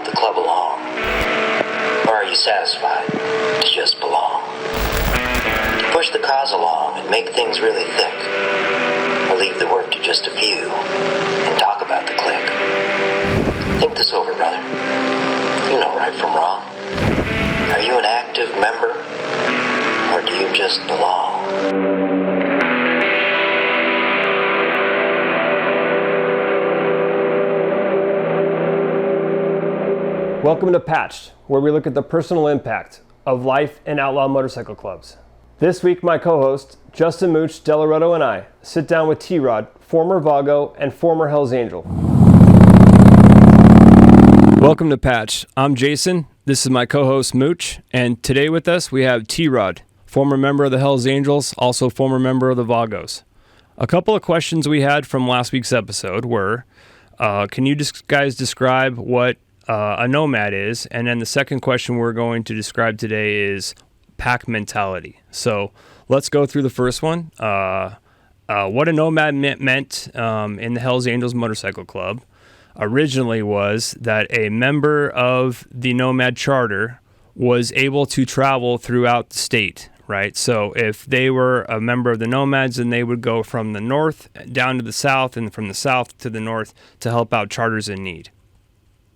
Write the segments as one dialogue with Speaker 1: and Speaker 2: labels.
Speaker 1: the club along? Or are you satisfied to just belong? To push the cause along and make things really thick? Or leave the work to just a few and talk about the clique? Think this over, brother. You know right from wrong. Are you an active member? Or do you just belong?
Speaker 2: Welcome to Patched, where we look at the personal impact of life in outlaw motorcycle clubs. This week, my co-host, Justin Mooch, Delaretto, and I sit down with T-Rod, former Vago and former Hells Angel. Welcome to Patch. I'm Jason. This is my co-host, Mooch, and today with us we have T-Rod, former member of the Hells Angels, also former member of the Vagos. A couple of questions we had from last week's episode were, can you guys describe what a nomad is? And then the second question we're going to describe today is pack mentality. So let's go through the first one. What a nomad meant in the Hells Angels Motorcycle Club originally was that a member of the Nomad charter was able to travel throughout the state, right? So if they were a member of the Nomads, then they would go from the north down to the south and from the south to the north to help out charters in need.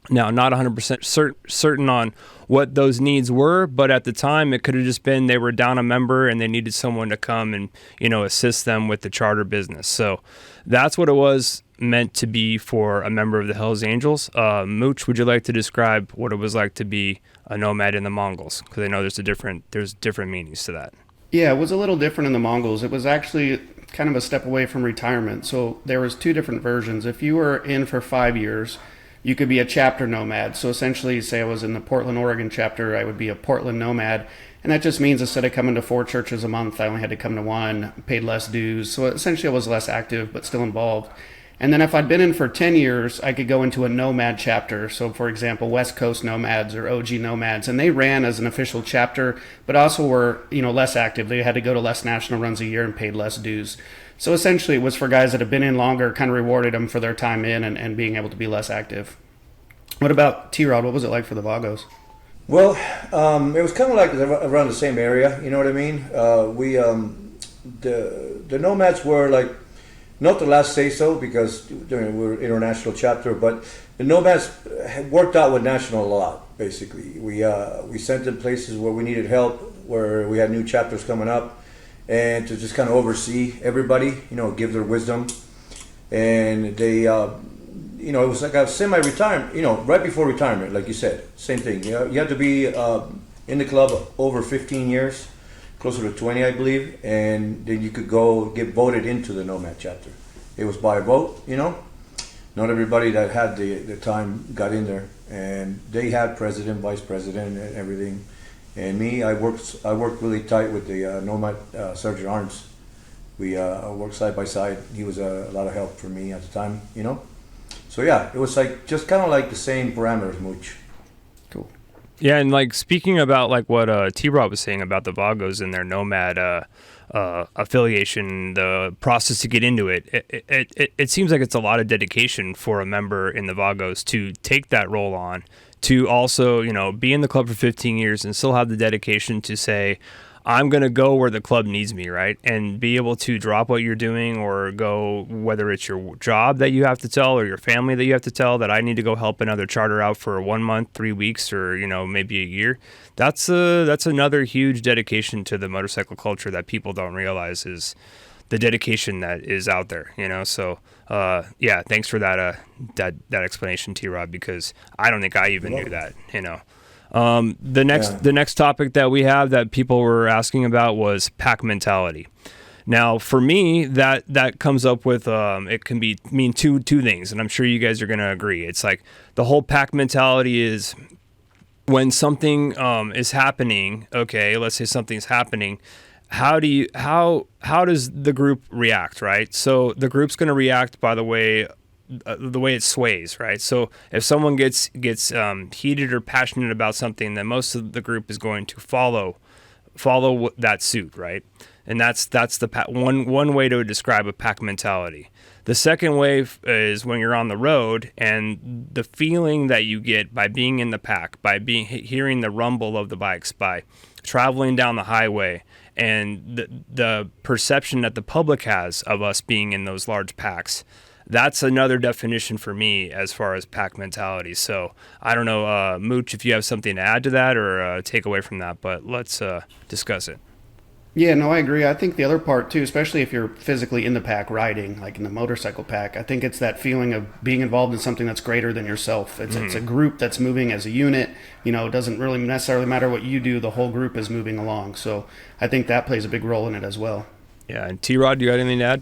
Speaker 2: Now, not 100% certain on what those needs were, but at the time it could have just been they were down a member and they needed someone to come and, assist them with the charter business. So that's what it was meant to be for a member of the Hells Angels. Mooch, would you like to describe what it was like to be a nomad in the Mongols? Because I know there's different meanings to that.
Speaker 3: Yeah, it was a little different in the Mongols. It was actually kind of a step away from retirement. So there was two different versions. If you were in for 5 years, you could be a chapter nomad. So essentially, say I was in the Portland, Oregon chapter, I would be a Portland nomad. And that just means instead of coming to 4 churches a month, I only had to come to 1, paid less dues. So essentially I was less active, but still involved. And then if I'd been in for 10 years, I could go into a nomad chapter. So for example, West Coast Nomads or OG Nomads, and they ran as an official chapter, but also were, less active. They had to go to less national runs a year and paid less dues. So essentially it was for guys that have been in longer, kind of rewarded them for their time in and being able to be less active. What about T-Rod? What was it like for the Vagos?
Speaker 4: Well, it was kind of like around the same area, you know what I mean? The Nomads were like, not the last say-so because we're an international chapter, but the Nomads worked out with national a lot, basically. We sent them places where we needed help, where we had new chapters coming up, and to just kind of oversee everybody, give their wisdom. And they, it was like a semi-retirement, right before retirement, like you said, same thing. You had to be in the club over 15 years. Closer to 20, I believe, and then you could go get voted into the Nomad chapter. It was by vote, Not everybody that had the time got in there, and they had president, vice president, and everything. And me, I worked really tight with the Nomad Sergeant Arms. We worked side by side. He was a lot of help for me at the time, So yeah, it was like just kind of like the same parameters, Mooch.
Speaker 3: Cool.
Speaker 2: Yeah, and speaking about what T-Rod was saying about the Vagos and their Nomad affiliation, the process to get into it seems like it's a lot of dedication for a member in the Vagos to take that role on, to also be in the club for 15 years and still have the dedication to say, I'm going to go where the club needs me, right? And be able to drop what you're doing or go, whether it's your job that you have to tell or your family that you have to tell that I need to go help another charter out for 1 month, 3 weeks, or, maybe a year. That's another huge dedication to the motorcycle culture that people don't realize is the dedication that is out there, So, yeah, thanks for that explanation, T-Rod, because I don't think I even knew that, The next topic that we have that people were asking about was pack mentality. Now, for me, that comes up with it can mean two things, and I'm sure you guys are going to agree. It's like the whole pack mentality is when something is happening. Okay, let's say something's happening. How does the group react, right? So the group's going to react by the way it sways, right? So if someone gets heated or passionate about something, then most of the group is going to follow follow that suit, right? And that's the one way to describe a pack mentality. The second way is when you're on the road, and the feeling that you get by being in the pack, by hearing the rumble of the bikes, by traveling down the highway, and the perception that the public has of us being in those large packs. That's another definition for me as far as pack mentality. So I don't know, Mooch, if you have something to add to that or take away from that, but let's discuss it.
Speaker 3: Yeah, no, I agree. I think the other part too, especially if you're physically in the pack riding, like in the motorcycle pack, I think it's that feeling of being involved in something that's greater than yourself. It's a group that's moving as a unit. You know, it doesn't really necessarily matter what you do. The whole group is moving along. So I think that plays a big role in it as well.
Speaker 2: Yeah, and T-Rod, do you got anything to add?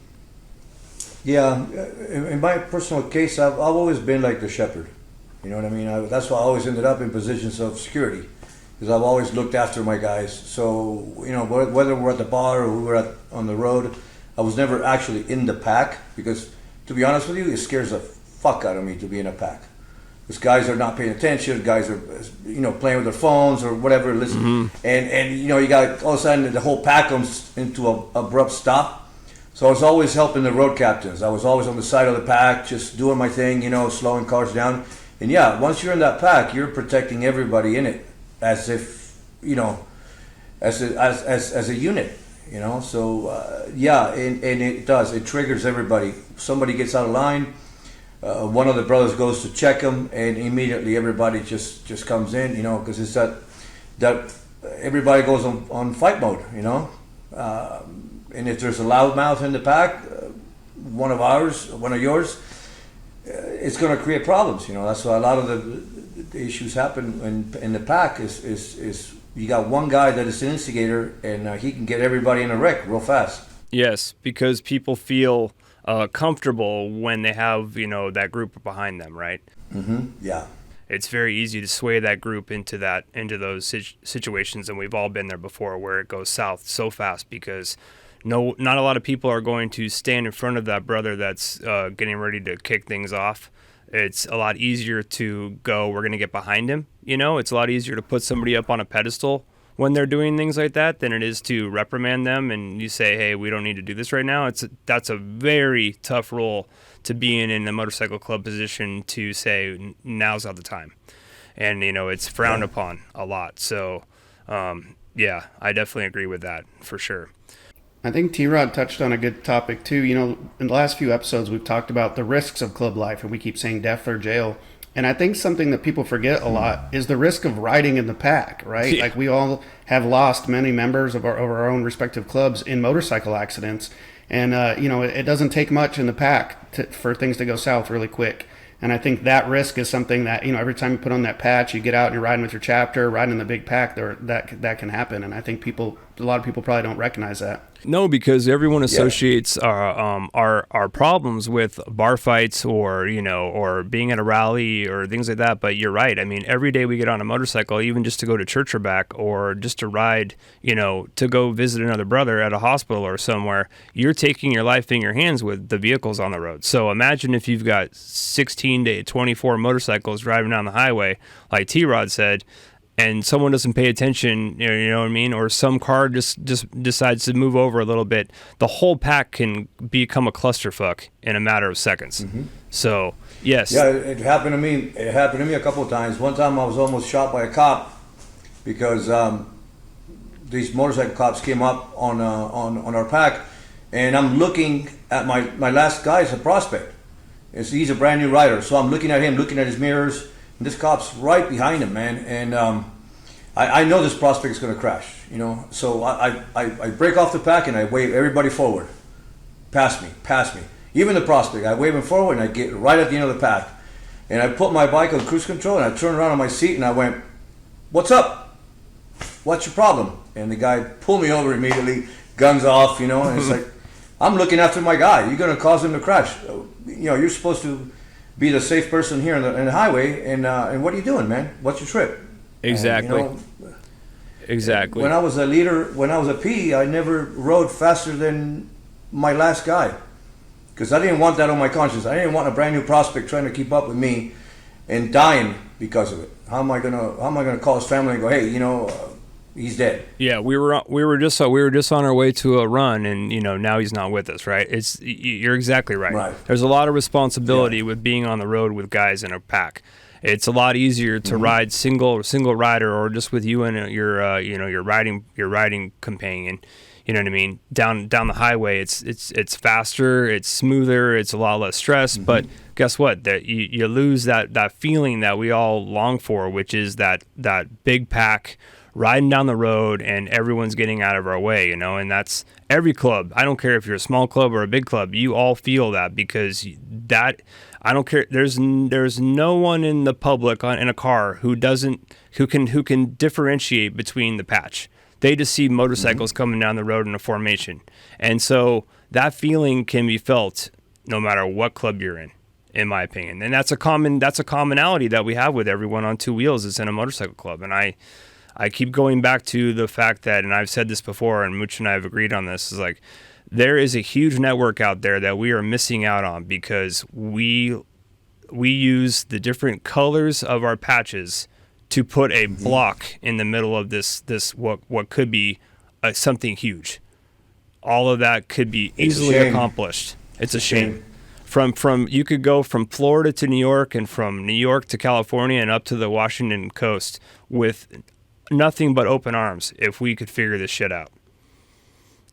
Speaker 4: Yeah, in my personal case, I've always been like the shepherd. You know what I mean? That's why I always ended up in positions of security, because I've always looked after my guys. So, you know, whether we're at the bar or we were on the road, I was never actually in the pack, because, to be honest with you, it scares the fuck out of me to be in a pack. Because guys are not paying attention, guys are, you know, playing with their phones or whatever, listening. And you know, you got, all of a sudden, the whole pack comes into an abrupt stop. So I was always helping the road captains. I was always on the side of the pack, just doing my thing, you know, slowing cars down. And yeah, once you're in that pack, you're protecting everybody in it, as if, you know, as a unit, you know. So yeah, and it does. It triggers everybody. Somebody gets out of line, one of the brothers goes to check them, and immediately everybody just comes in, you know, because it's that everybody goes on fight mode, you know. And if there's a loudmouth in the pack, one of yours, it's going to create problems. You know, that's why a lot of the issues happen in the pack. Is you got one guy that is an instigator, and he can get everybody in a wreck real fast.
Speaker 2: Yes, because people feel comfortable when they have, you know, that group behind them, right?
Speaker 4: Yeah.
Speaker 2: It's very easy to sway that group into those situations, and we've all been there before, where it goes south so fast because not a lot of people are going to stand in front of that brother that's getting ready to kick things off. It's a lot easier to go, we're going to get behind him. You know, it's a lot easier to put somebody up on a pedestal when they're doing things like that than it is to reprimand them and you say, hey, we don't need to do this right now. That's a very tough role to be in the motorcycle club position, to say now's not the time. And, you know, it's frowned upon a lot. So, yeah, I definitely agree with that for sure.
Speaker 3: I think T-Rod touched on a good topic too. You know, in the last few episodes, we've talked about the risks of club life, and we keep saying death or jail. And I think something that people forget a lot is the risk of riding in the pack, right?
Speaker 2: Yeah.
Speaker 3: Like, we all have lost many members of our own respective clubs in motorcycle accidents. And, you know, it doesn't take much in the pack for things to go south really quick. And I think that risk is something that, you know, every time you put on that patch, you get out and you're riding with your chapter, riding in the big pack, that can happen. And I think a lot of people probably don't recognize that.
Speaker 2: No, because everyone associates our problems with bar fights or, you know, or being at a rally or things like that. But you're right. I mean, every day we get on a motorcycle, even just to go to church or back, or just to ride, you know, to go visit another brother at a hospital or somewhere, you're taking your life in your hands with the vehicles on the road. So imagine if you've got 16 to 24 motorcycles driving down the highway, like T-Rod said, and someone doesn't pay attention, you know what I mean? Or some car just decides to move over a little bit. The whole pack can become a clusterfuck in a matter of seconds. So, yes.
Speaker 4: Yeah, it happened to me. It happened to me a couple of times. One time I was almost shot by a cop because these motorcycle cops came up on our pack, and I'm looking at my last guy as a prospect. He's a brand new rider, so I'm looking at him, looking at his mirrors. And this cop's right behind him, man, and I know this prospect is going to crash, you know. So I break off the pack and I wave everybody forward, pass me. Even the prospect, I wave him forward and I get right at the end of the pack, and I put my bike on cruise control and I turned around on my seat and I went, "What's up? What's your problem?" And the guy pulled me over immediately, guns off, you know. And it's like, I'm looking after my guy. You're going to cause him to crash. You know, you're supposed to be the safe person here in the highway, and what are you doing, man? What's your trip?
Speaker 2: Exactly.
Speaker 4: And, you know,
Speaker 2: exactly.
Speaker 4: When I was a leader, when I was a P, I never rode faster than my last guy, because I didn't want that on my conscience. I didn't want a brand new prospect trying to keep up with me and dying because of it. How am I gonna call his family and go, hey, you know, he's dead.
Speaker 2: Yeah, we were just on our way to a run, and now he's not with us, right? You're exactly right.
Speaker 4: Right.
Speaker 2: There's a lot of responsibility with being on the road with guys in a pack. It's a lot easier to ride single rider, or just with you and your riding companion. You know what I mean? Down the highway, it's faster, it's smoother, it's a lot less stress. But guess what? That you lose that feeling that we all long for, which is that big pack riding down the road and everyone's getting out of our way, and that's every club. I don't care if you're a small club or a big club, you all feel that, because that, I don't care. There's no one in the public in a car who can differentiate between the patch. They just see motorcycles coming down the road in a formation. And so that feeling can be felt no matter what club you're in my opinion. And that's a commonality that we have with everyone on two wheels is in a motorcycle club. And I keep going back to the fact that, and I've said this before, and Mooch and I have agreed on this, is like, there is a huge network out there that we are missing out on because we use the different colors of our patches to put a block in the middle of this what could be something huge. All of that could be easily accomplished. It's a shame. From you could go from Florida to New York, and from New York to California, and up to the Washington coast with nothing but open arms if we could figure this shit out.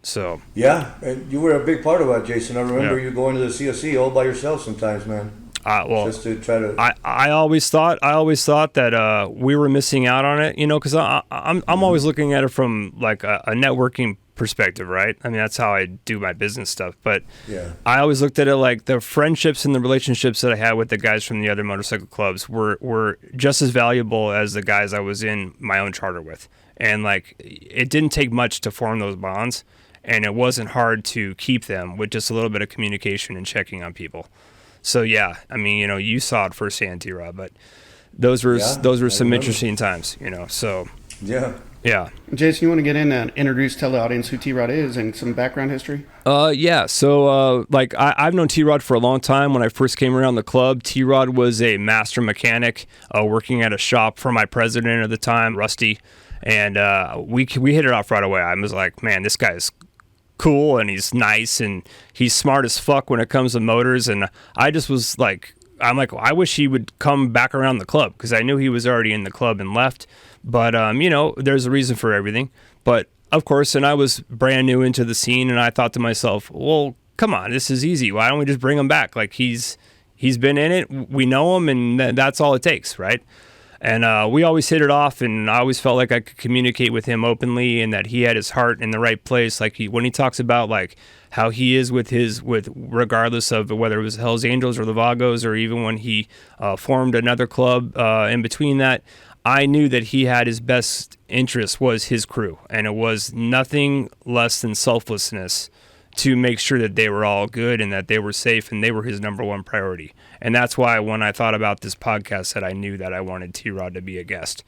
Speaker 2: So
Speaker 4: yeah, and you were a big part of that, Jason. I remember you going to the CSC all by yourself sometimes, man. Just to try to.
Speaker 2: I always thought that we were missing out on it, because I'm always looking at it from like a networking perspective, right? I mean, that's how I do my business stuff. But
Speaker 4: yeah,
Speaker 2: I always looked at it like the friendships and the relationships that I had with the guys from the other motorcycle clubs were just as valuable as the guys I was in my own charter with. And like, it didn't take much to form those bonds, and it wasn't hard to keep them with just a little bit of communication and checking on people. So yeah, I mean, you saw it firsthand, T-Rod, but those were some interesting times, So yeah.
Speaker 3: Jason, you want to get in and tell the audience who T-Rod is and some background history?
Speaker 2: Yeah. So I've known T-Rod for a long time. When I first came around the club, T-Rod was a master mechanic working at a shop for my president at the time, Rusty, and we hit it off right away. I was like, man, this guy's cool, and he's nice, and he's smart as fuck when it comes to motors. And I just was like, I wish he would come back around the club, because I knew he was already in the club and left. But there's a reason for everything. But of course, and I was brand new into the scene, and I thought to myself, well, come on, this is easy. Why don't we just bring him back? Like, he's been in it, we know him, and that's all it takes, right? And we always hit it off, and I always felt like I could communicate with him openly, and that he had his heart in the right place. Like, when he talks about like how he is with regardless of whether it was Hell's Angels or the Vagos, or even when he formed another club in between that, I knew that he had his best interest was his crew, and it was nothing less than selflessness to make sure that they were all good and that they were safe, and they were his number one priority. And that's why when I thought about this podcast, that I knew that I wanted T-Rod to be a guest.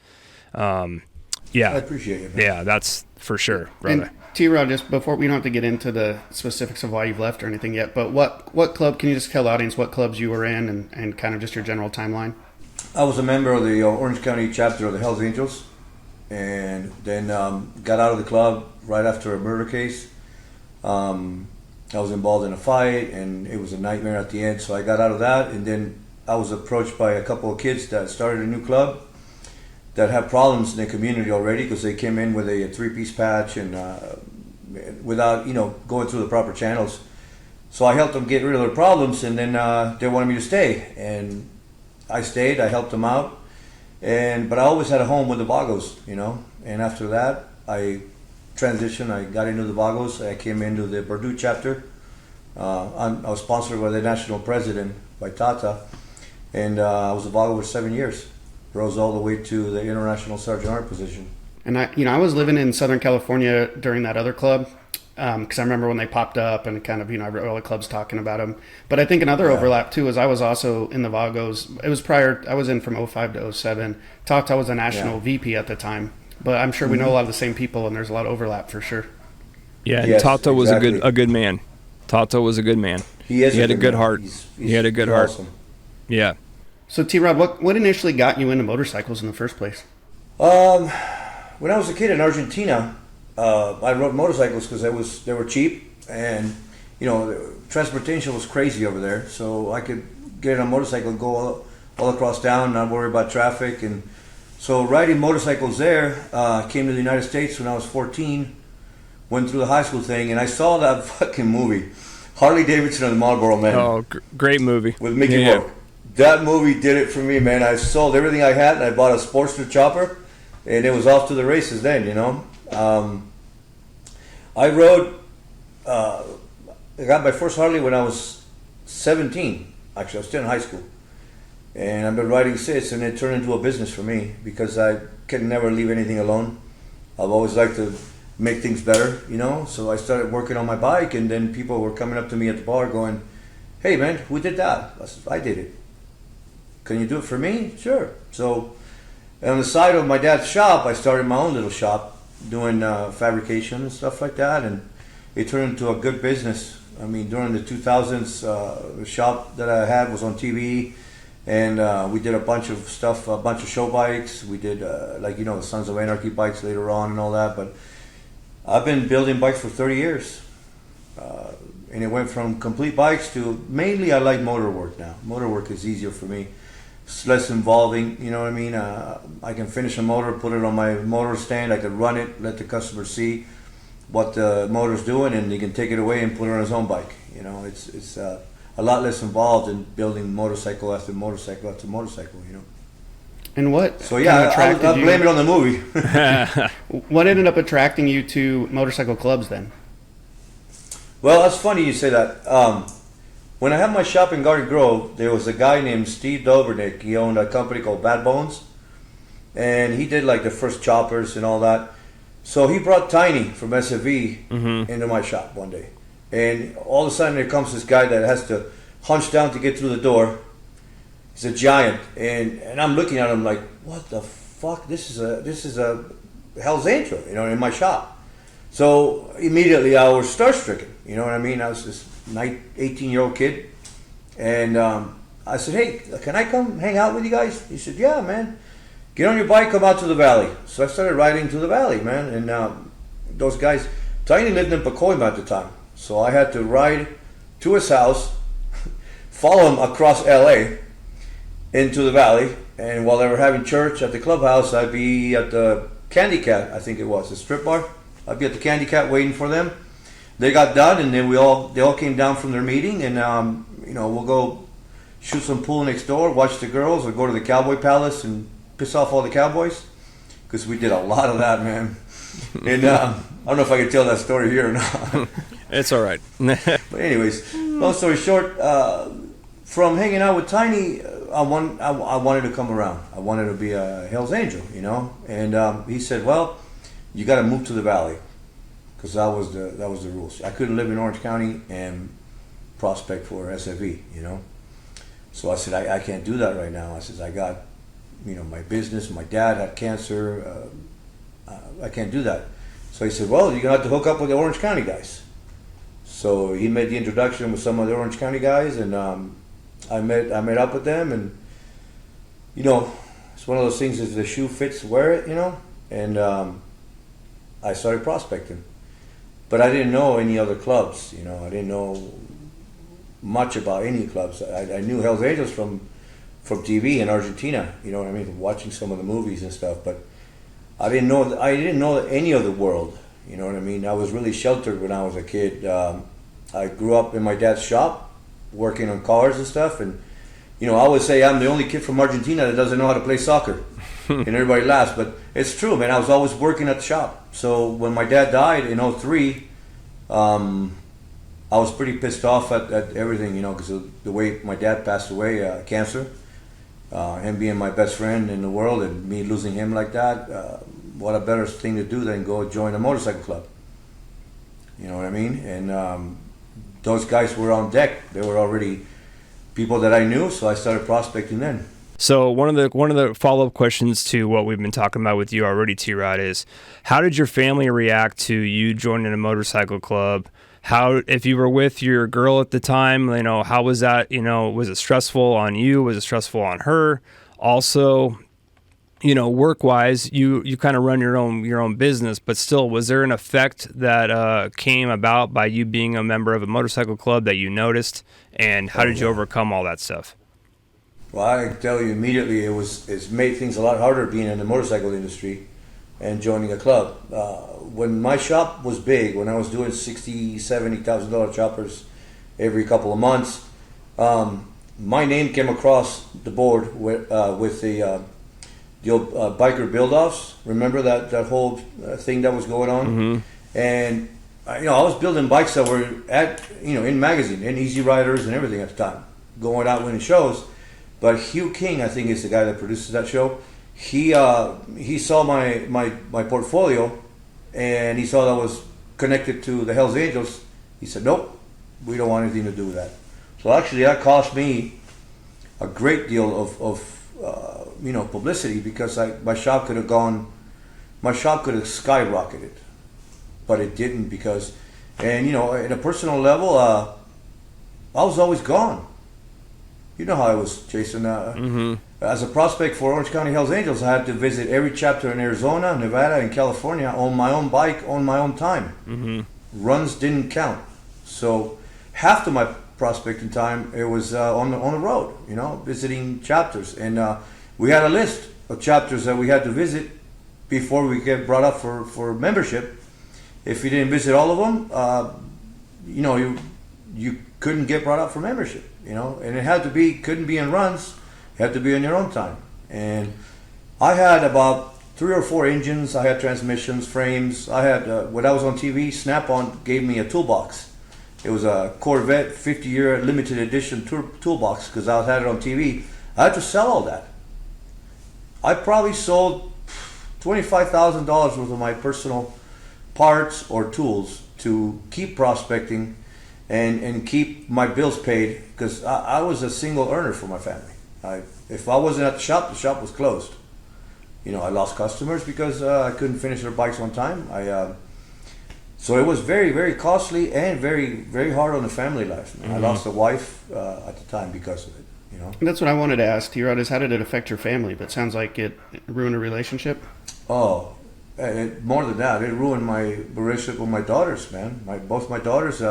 Speaker 2: Yeah.
Speaker 4: I appreciate it, man.
Speaker 2: Yeah, that's for sure, brother.
Speaker 3: And T-Rod, just before, we don't have to get into the specifics of why you've left or anything yet, but what club, can you just tell the audience what clubs you were in and kind of just your general timeline?
Speaker 4: I was a member of the Orange County chapter of the Hells Angels, and then got out of the club right after a murder case. I was involved in a fight, and it was a nightmare at the end, so I got out of that. And then I was approached by a couple of kids that started a new club that had problems in the community already, because they came in with a three-piece patch and without going through the proper channels. So I helped them get rid of their problems, and then they wanted me to stay, and I stayed. I helped them out, but I always had a home with the Vagos, And after that, I transition. I got into the Vagos. I came into the Brotherhood chapter. I was sponsored by the national president, by Tata, and I was a Vago for 7 years. Rose all the way to the international sergeant art position. And
Speaker 3: I was living in Southern California during that other club, because I remember when they popped up, and kind of I read all the clubs talking about them. But I think another overlap too is I was also in the Vagos. It was prior. I was in from 05 to 07. Tata was a national VP at the time. But I'm sure we know a lot of the same people, and there's a lot of overlap for sure.
Speaker 2: Yeah, yes, Tata was a good man. Tata was a good man. He had a good heart. He had a good heart. Awesome. Yeah.
Speaker 3: So T-Rod, what initially got you into motorcycles in the first place?
Speaker 4: when I was a kid in Argentina, I rode motorcycles because they were cheap, and transportation was crazy over there. So I could get on a motorcycle and go all across town, not worry about traffic. And so riding motorcycles there, came to the United States when I was 14, went through the high school thing, and I saw that fucking movie, Harley Davidson and the Marlboro Man.
Speaker 2: Oh, great movie.
Speaker 4: With Mickey Rourke. That movie did it for me, man. I sold everything I had, and I bought a Sportster chopper, and it was off to the races then, I rode, I got my first Harley when I was 17. Actually, I was still in high school. And I've been riding since, and it turned into a business for me because I can never leave anything alone. I've always liked to make things better, So I started working on my bike, and then people were coming up to me at the bar going, "Hey, man, who did that?" I said, "I did it." "Can you do it for me?" "Sure." So on the side of my dad's shop, I started my own little shop doing fabrication and stuff like that, and it turned into a good business. I mean, during the 2000s, the shop that I had was on TV, and we did a bunch of stuff, a bunch of show bikes. We did, the Sons of Anarchy bikes later on and all that, but I've been building bikes for 30 years. And it went from complete bikes to mainly I like motor work now. Motor work is easier for me. It's less involving, you know what I mean? I can finish a motor, put it on my motor stand, I can run it, let the customer see what the motor's doing, and he can take it away and put it on his own bike. It's a lot less involved in building motorcycle after motorcycle after motorcycle,
Speaker 3: And what?
Speaker 4: So yeah, I blame it on the movie.
Speaker 3: What ended up attracting you to motorcycle clubs then?
Speaker 4: Well, that's funny you say that. When I had my shop in Garden Grove, there was a guy named Steve Dobrnick. He owned a company called Bad Bones, and he did like the first choppers and all that. So he brought Tiny from SFV into my shop one day, and all of a sudden there comes this guy that has to hunch down to get through the door. He's a giant, and I'm looking at him like, what the fuck? This is a Hell's Angel, in my shop. So immediately I was starstruck, you know what I mean? I was this 18-year-old kid, and I said, "Hey, can I come hang out with you guys?" He said, "Yeah, man. Get on your bike, come out to the valley." So I started riding to the valley, man, and those guys, Tiny lived in Pacoima at the time, so I had to ride to his house, follow him across LA into the valley, and while they were having church at the clubhouse, I'd be at the Candy Cat, I think it was, the strip bar. I'd be at the Candy Cat waiting for them. They got done, and then they all came down from their meeting, and we'll go shoot some pool next door, watch the girls, or go to the Cowboy Palace and piss off all the cowboys, because we did a lot of that, man. And I don't know if I can tell that story here or not.
Speaker 2: It's all right.
Speaker 4: But anyways, long story short, from hanging out with Tiny, I wanted to come around. I wanted to be a Hell's Angel, And he said, "Well, you got to move to the valley," because that was the rules. I couldn't live in Orange County and prospect for SFE, So I said, I can't do that right now. I said, I got, my business. My dad had cancer. I can't do that. So he said, "Well, you're gonna have to hook up with the Orange County guys." So he made the introduction with some of the Orange County guys, and I met up with them, and it's one of those things. If the shoe fits, wear it, And I started prospecting, but I didn't know any other clubs. I didn't know much about any clubs. I knew Hell's Angels from TV in Argentina. You know what I mean? From watching some of the movies and stuff, but I didn't know any of the world. You know what I mean? I was really sheltered when I was a kid. I grew up in my dad's shop, working on cars and stuff, and I always say I'm the only kid from Argentina that doesn't know how to play soccer. And everybody laughs, but it's true, man. I was always working at the shop. So when my dad died in 2003, I was pretty pissed off at everything, because of the way my dad passed away, cancer. Him being my best friend in the world, and me losing him like that. What a better thing to do than go join a motorcycle club. You know what I mean? And those guys were on deck. They were already people that I knew, so I started prospecting then.
Speaker 2: So one of the follow-up questions to what we've been talking about with you already, T-Rod, is how did your family react to you joining a motorcycle club? How, if you were with your girl at the time, how was that? Was it stressful on you? Was it stressful on her? Also, work wise, you kind of run your own business, but still, was there an effect that came about by you being a member of a motorcycle club that you noticed, and how did you overcome all that stuff?
Speaker 4: Well, I can tell you immediately, it's made things a lot harder being in the motorcycle industry and joining a club. When my shop was big, when I was doing $60,000-$70,000 choppers every couple of months, my name came across the board with the old biker build-offs. Remember that whole thing that was going on? Mm-hmm. And I was building bikes that were in magazine and Easy Riders and everything at the time, going out winning shows. But Hugh King, I think, is the guy that produces that show. He saw my portfolio, and he saw that I was connected to the Hells Angels. He said, "Nope, we don't want anything to do with that." So actually, that cost me a great deal of publicity, because my shop could have skyrocketed, but it didn't, because, and at a personal level, I was always gone. You know how I was, Jason. Mm-hmm. As a prospect for Orange County Hells Angels, I had to visit every chapter in Arizona, Nevada, and California on my own bike, on my own time. Mm-hmm. Runs didn't count. So half of my prospecting time, it was on the road, visiting chapters. And we had a list of chapters that we had to visit before we get brought up for membership. If you didn't visit all of them, you couldn't get brought up for membership. And it couldn't be in runs. It had to be on your own time. And I had about 3 or 4 engines. I had transmissions, frames. I had, when I was on TV, Snap-on gave me a toolbox. It was a Corvette 50-year limited edition toolbox, because I had it on TV. I had to sell all that. I probably sold $25,000 worth of my personal parts or tools to keep prospecting and keep my bills paid, because I was a single earner for my family. If I wasn't at the shop was closed. I lost customers because I couldn't finish their bikes on time. So it was very, very costly and very, very hard on the family life. Mm-hmm. I lost a wife at the time because of it.
Speaker 3: And that's what I wanted to ask, T-Rod, is how did it affect your family? But it sounds like it ruined a relationship.
Speaker 4: Oh, more than that, it ruined my relationship with my daughters, man. Both my daughters,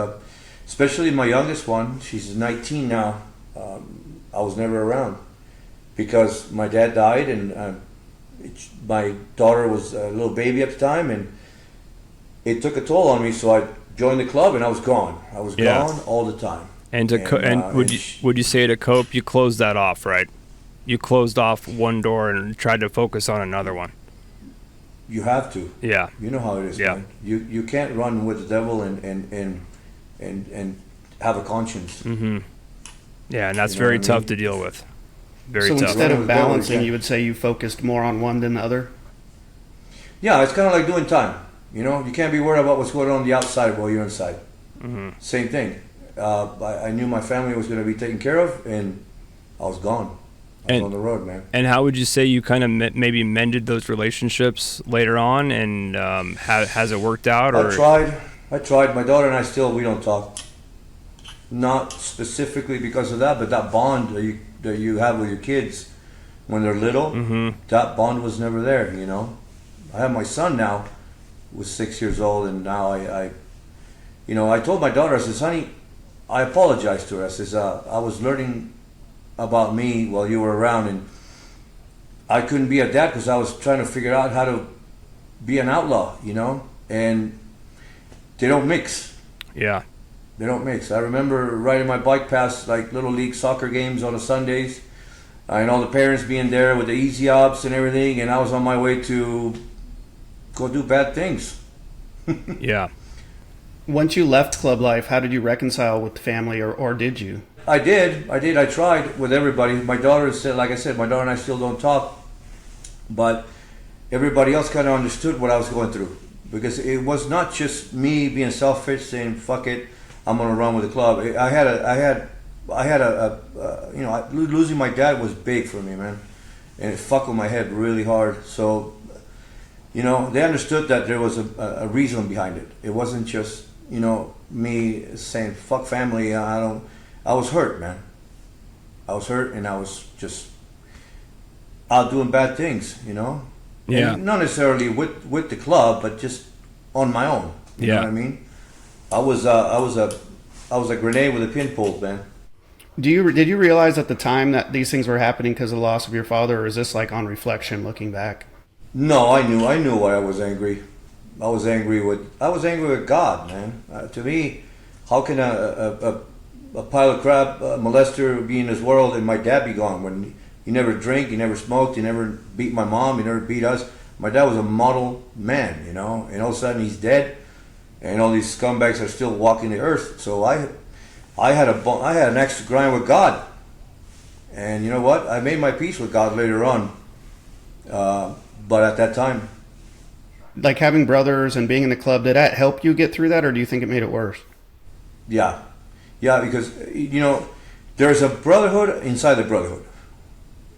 Speaker 4: especially my youngest one, she's 19 now. I was never around because my dad died, and my daughter was a little baby at the time, and it took a toll on me. So I joined the club, and I was gone. I was gone all the time.
Speaker 2: And would you say to cope, you closed that off, right? You closed off one door and tried to focus on another one.
Speaker 4: You have to.
Speaker 2: Yeah.
Speaker 4: You know how it is, man. You can't run with the devil and have a conscience. Mm-hmm.
Speaker 2: Yeah, and that's very tough to deal with. Very tough.
Speaker 3: So instead of balancing, you would say you focused more on one than the other?
Speaker 4: Yeah, it's kind of like doing time. You can't be worried about what's going on the outside while you're inside. Mm-hmm. Same thing. I knew my family was going to be taken care of, and I was gone. I was on the road, man.
Speaker 2: And how would you say you kind of maybe mended those relationships later on, and has it worked out? Or?
Speaker 4: I tried. My daughter and I we don't talk. Not specifically because of that, but that bond that you have with your kids when they're little, mm-hmm. that bond was never there, I have my son now, who was 6 years old, and now I told my daughter, I said, "Honey," I apologized to her. I says, "I was learning about me while you were around, and I couldn't be a dad because I was trying to figure out how to be an outlaw, and they don't mix."
Speaker 2: Yeah.
Speaker 4: They don't mix. I remember riding my bike past like little league soccer games on the Sundays, and all the parents being there with the easy ops and everything, and I was on my way to go do bad things.
Speaker 2: Yeah.
Speaker 3: Once you left club life, how did you reconcile with the family, or did you?
Speaker 4: I did. I tried with everybody. My daughter said, like I said, my daughter and I still don't talk, but everybody else kind of understood what I was going through, because it was not just me being selfish, saying "fuck it, I'm gonna run with the club." Losing my dad was big for me, man, and it fucked with my head really hard. So, they understood that there was a reason behind it. It wasn't just me saying "fuck family." I was hurt, man. I was hurt, and I was just out doing bad things, you know.
Speaker 2: Yeah.
Speaker 4: And not necessarily with the club, but just on my own. You know what I mean? I was a grenade with a pin pulled, man.
Speaker 3: Did you realize at the time that these things were happening because of the loss of your father, or is this like on reflection, looking back?
Speaker 4: No, I knew why I was angry. I was angry with God, man. To me, how can a pile of crap molester be in this world and my dad be gone when he never drank, he never smoked, he never beat my mom, he never beat us. My dad was a model man, you know, and all of a sudden he's dead, and all these scumbags are still walking the earth. So I had an axe to grind with God, and you know what? I made my peace with God later on, but at that time,
Speaker 3: Like having brothers and being in the club, did that help you get through that, or do you think it made it worse?
Speaker 4: yeah, because you know, there's a brotherhood inside the brotherhood.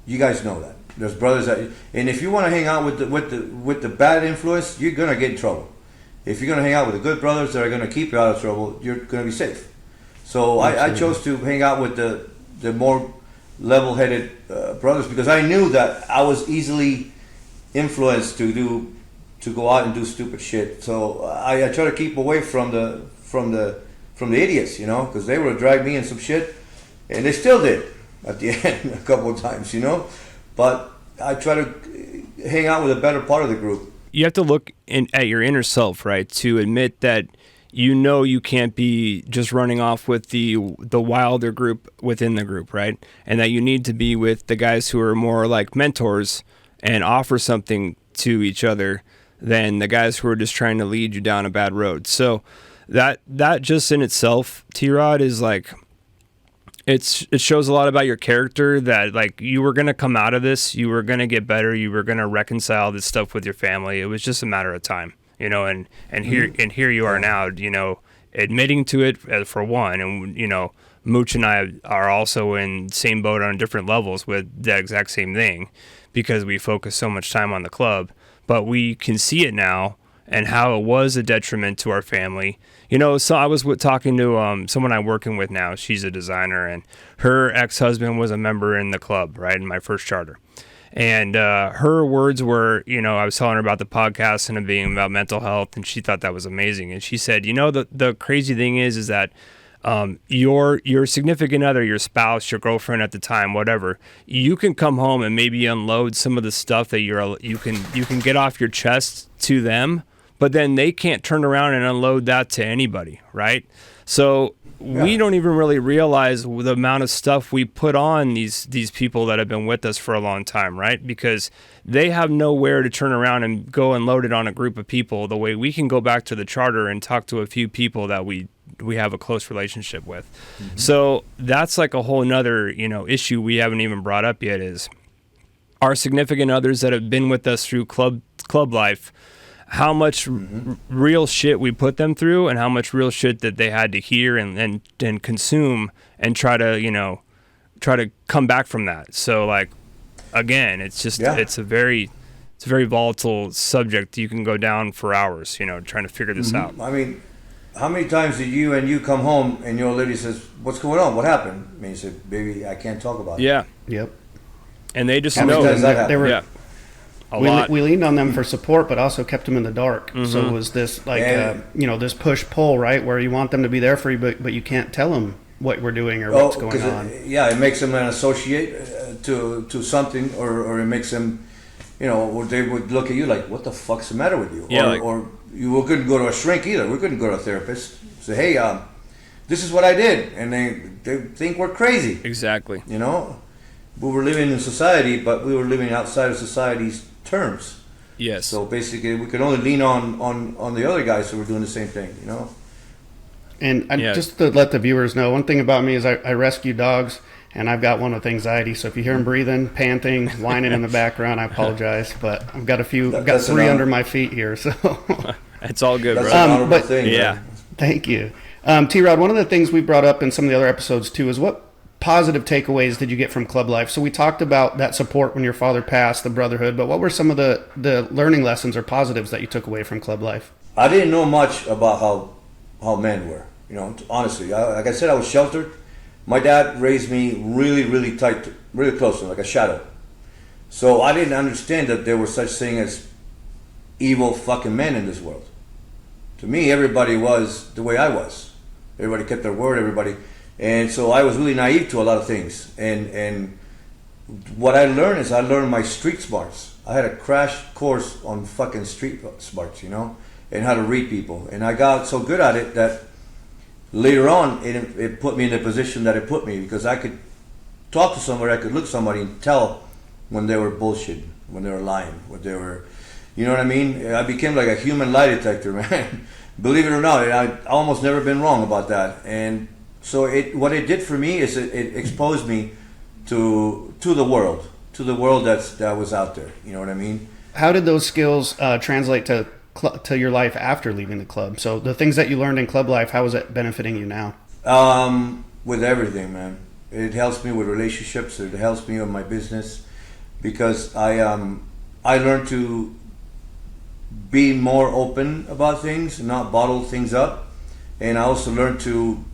Speaker 4: You guys know that. There's brothers that, and if you want to hang out with the bad influence, you're gonna get in trouble. If you're gonna hang out with the good brothers that are gonna keep you out of trouble, you're gonna be safe. So I chose to hang out with the more level-headed brothers because I knew that I was easily influenced to go out and do stupid shit. So I try to keep away from the idiots, you know, because they would drag me in some shit, and they still did at the end a couple of times, you know. But I try to hang out with a better part of the group.
Speaker 2: You have to look at your inner self, right, to admit that you know you can't be just running off with the wilder group within the group, right? And that you need to be with the guys who are more like mentors and offer something to each other than the guys who are just trying to lead you down a bad road. So that just in itself, T-Rod, is like, it shows a lot about your character, that like you were going to come out of this, you were going to get better, you were going to reconcile this stuff with your family. It was just a matter of time, you know, and here you are now, you know, admitting to it for one. And, you know, Mooch and I are also in the same boat on different levels with the exact same thing because we focus so much time on the club, but we can see it now and how it was a detriment to our family. You know, so I was talking to someone I'm working with now. She's a designer, and her ex-husband was a member in the club, right, in my first charter. And her words were, you know, I was telling her about the podcast and it being about mental health, and she thought that was amazing. And she said, you know, the crazy thing is that your significant other, your spouse, your girlfriend at the time, whatever, you can come home and maybe unload some of the stuff that you can get off your chest to them, but then they can't turn around and unload that to anybody, right? So we don't even really realize the amount of stuff we put on these people that have been with us for a long time, right? Because they have nowhere to turn around and go and load it on a group of people the way we can go back to the charter and talk to a few people that we have a close relationship with. Mm-hmm. So that's like a whole nother, you know, issue we haven't even brought up yet, is our significant others that have been with us through club life, how much real shit we put them through and how much real shit that they had to hear and consume and try to come back from that. So like, again, it's just, it's a very volatile subject. You can go down for hours, you know, trying to figure this out.
Speaker 4: I mean, how many times did you come home and your lady says, "What's going on? What happened?" I mean, you said, "Baby, I can't talk about it."
Speaker 2: Yeah.
Speaker 3: Yep.
Speaker 2: And they just
Speaker 4: How many
Speaker 2: know.
Speaker 4: times that
Speaker 3: They were,
Speaker 2: yeah.
Speaker 3: We leaned on them for support, but also kept them in the dark. Mm-hmm. So it was this like, you know, this push-pull, right? Where you want them to be there for you, but you can't tell them what we're doing or what's going on.
Speaker 4: It makes them an associate to something, or it makes them, you know, or they would look at you like, "What the fuck's the matter with you?"
Speaker 2: Yeah,
Speaker 4: or you couldn't go to a shrink either. We couldn't go to a therapist. Say, "Hey, this is what I did," and they think we're crazy.
Speaker 2: Exactly.
Speaker 4: You know, we were living in society, but we were living outside of society's terms.
Speaker 2: Yes.
Speaker 4: So basically, we could only lean on the other guys who were doing the same thing. You know.
Speaker 3: And just to let the viewers know, one thing about me is I rescue dogs, and I've got one with anxiety. So if you hear him breathing, panting, whining in the background, I apologize. But I've got three under my feet here, so
Speaker 2: it's all good,
Speaker 4: that's
Speaker 2: bro.
Speaker 4: an honorable thing.
Speaker 2: Yeah.
Speaker 4: Man.
Speaker 3: Thank you, T-Rod. One of the things we brought up in some of the other episodes too is what positive takeaways did you get from club life? So we talked about that support when your father passed, the brotherhood, but what were some of the learning lessons or positives that you took away from club life?
Speaker 4: I didn't know much about how men were. You know, honestly, like I said, I was sheltered. My dad raised me really, really tight, really close to him, like a shadow. So I didn't understand that there was such thing as evil fucking men in this world. To me, everybody was the way I was. Everybody kept their word, everybody. And so I was really naive to a lot of things. And what I learned is I learned my street smarts. I had a crash course on fucking street smarts, and how to read people. And I got so good at it that later on it put me in the position that it put me, because I could talk to somebody, I could look at somebody and tell when they were bullshit, when they were lying, when they were, you know what I mean? I became like a human lie detector, man. Believe it or not, I almost never been wrong about that. And so what it did for me is it exposed me to the world that was out there. You know what I mean?
Speaker 3: How did those skills translate to your life after leaving the club? So the things that you learned in club life, how is it benefiting you now?
Speaker 4: With everything, man. It helps me with relationships. It helps me with my business, because I learned to be more open about things, not bottle things up. And I also learned to,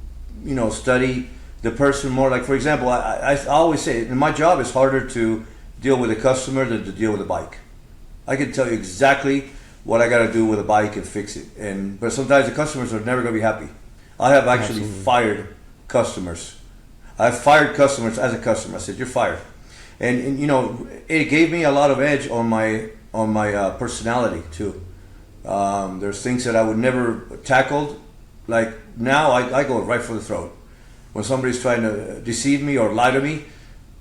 Speaker 4: study the person more. Like, for example, I always say, my job is harder to deal with a customer than to deal with a bike. I can tell you exactly what I got to do with a bike and fix it. But sometimes the customers are never going to be happy. I have actually fired customers. I've fired customers as a customer. I said, you're fired. And it gave me a lot of edge on my personality too. There's things that I would never tackled. Like now I go right for the throat. When somebody's trying to deceive me or lie to me,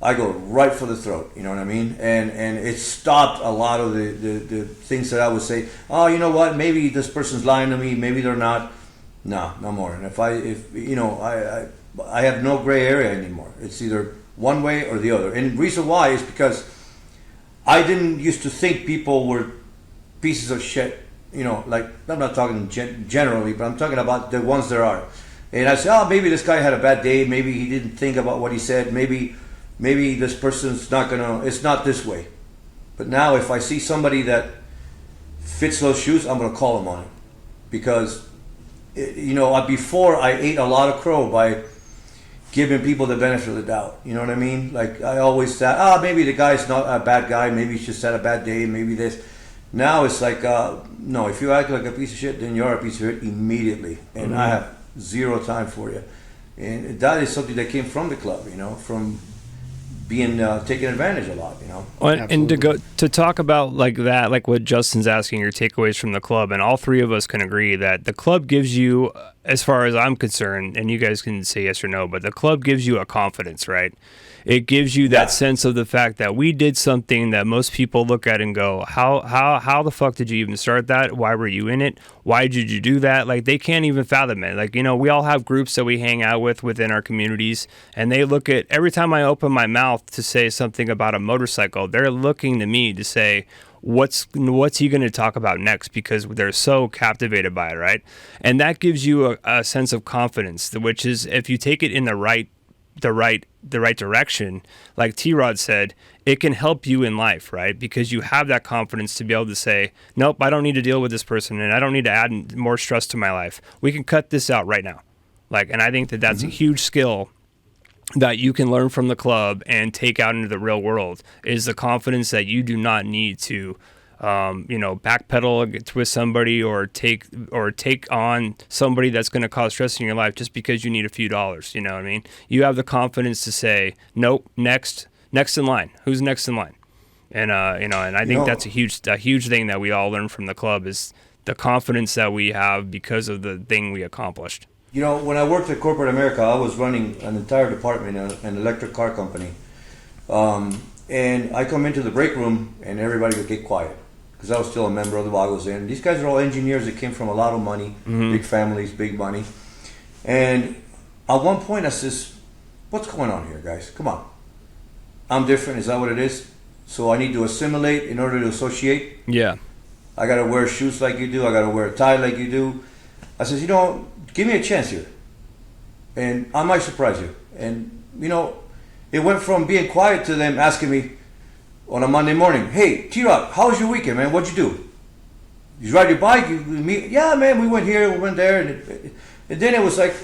Speaker 4: I go right for the throat. You know what I mean? And it stopped a lot of the things that I would say, oh, you know what, maybe this person's lying to me, maybe they're not. No more. And I have no gray area anymore. It's either one way or the other. And the reason why is because I didn't used to think people were pieces of shit. Like, I'm not talking generally, but I'm talking about the ones there are. And I say, oh, maybe this guy had a bad day. Maybe he didn't think about what he said. Maybe this person's it's not this way. But now if I see somebody that fits those shoes, I'm going to call them on it. Because, before I ate a lot of crow by giving people the benefit of the doubt. You know what I mean? Like, I always thought, maybe the guy's not a bad guy. Maybe he's just had a bad day. Maybe this. Now it's like, no, if you act like a piece of shit, then you're a piece of shit immediately. And I have zero time for you. And that is something that came from the club, from being taken advantage a lot,
Speaker 2: And to talk about like that, like what Justin's asking, your takeaways from the club, and all three of us can agree that the club gives you, as far as I'm concerned, and you guys can say yes or no, but the club gives you a confidence, right? It gives you that sense of the fact that we did something that most people look at and go, how the fuck did you even start that? Why were you in it? Why did you do that? Like, they can't even fathom it. Like, we all have groups that we hang out with within our communities, and they look at, every time I open my mouth to say something about a motorcycle, they're looking to me to say, what's he going to talk about next, because they're so captivated by it, right? And that gives you a sense of confidence, which is, if you take it in the right direction, like T-Rod said, it can help you in life, right? Because you have that confidence to be able to say, nope, I don't need to deal with this person, and I don't need to add more stress to my life. We can cut this out right now. And I think that that's a huge skill that you can learn from the club and take out into the real world, is the confidence that you do not need to backpedal with somebody or take on somebody that's going to cause stress in your life just because you need a few dollars. You know what I mean? You have the confidence to say, nope, next in line. Who's next in line? And I think that's a huge thing that we all learn from the club, is the confidence that we have because of the thing we accomplished.
Speaker 4: When I worked at corporate America, I was running an entire department in an electric car company. And I come into the break room and everybody would get quiet, because I was still a member of the Mongols. And these guys are all engineers that came from a lot of money, big families, big money. And at one point I says, what's going on here, guys? Come on. I'm different. Is that what it is? So I need to assimilate in order to associate? Yeah. I got to wear shoes like you do. I got to wear a tie like you do. I says, give me a chance here. And I might surprise you. And, it went from being quiet to them asking me on a Monday morning, hey, T-Rock, how was your weekend, man? What'd you do? You ride your bike? You meet? Yeah, man, we went here, we went there. And then it was like,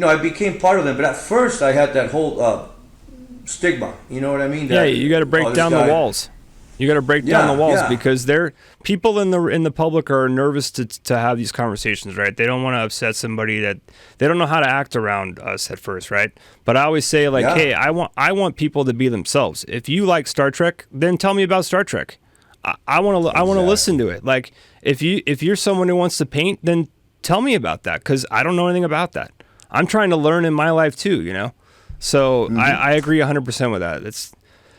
Speaker 4: I became part of them. But at first I had that whole stigma. You know what I mean?
Speaker 2: Yeah, you got to break down the walls. You got to break down the walls because people in the public are nervous to have these conversations, right? They don't want to upset somebody that they don't know how to act around us at first, right? But I always say hey, I want people to be themselves. If you like Star Trek, then tell me about Star Trek. I want to listen to it. Like if you're someone who wants to paint, then tell me about that because I don't know anything about that. I'm trying to learn in my life too, you know. So I agree 100% with that.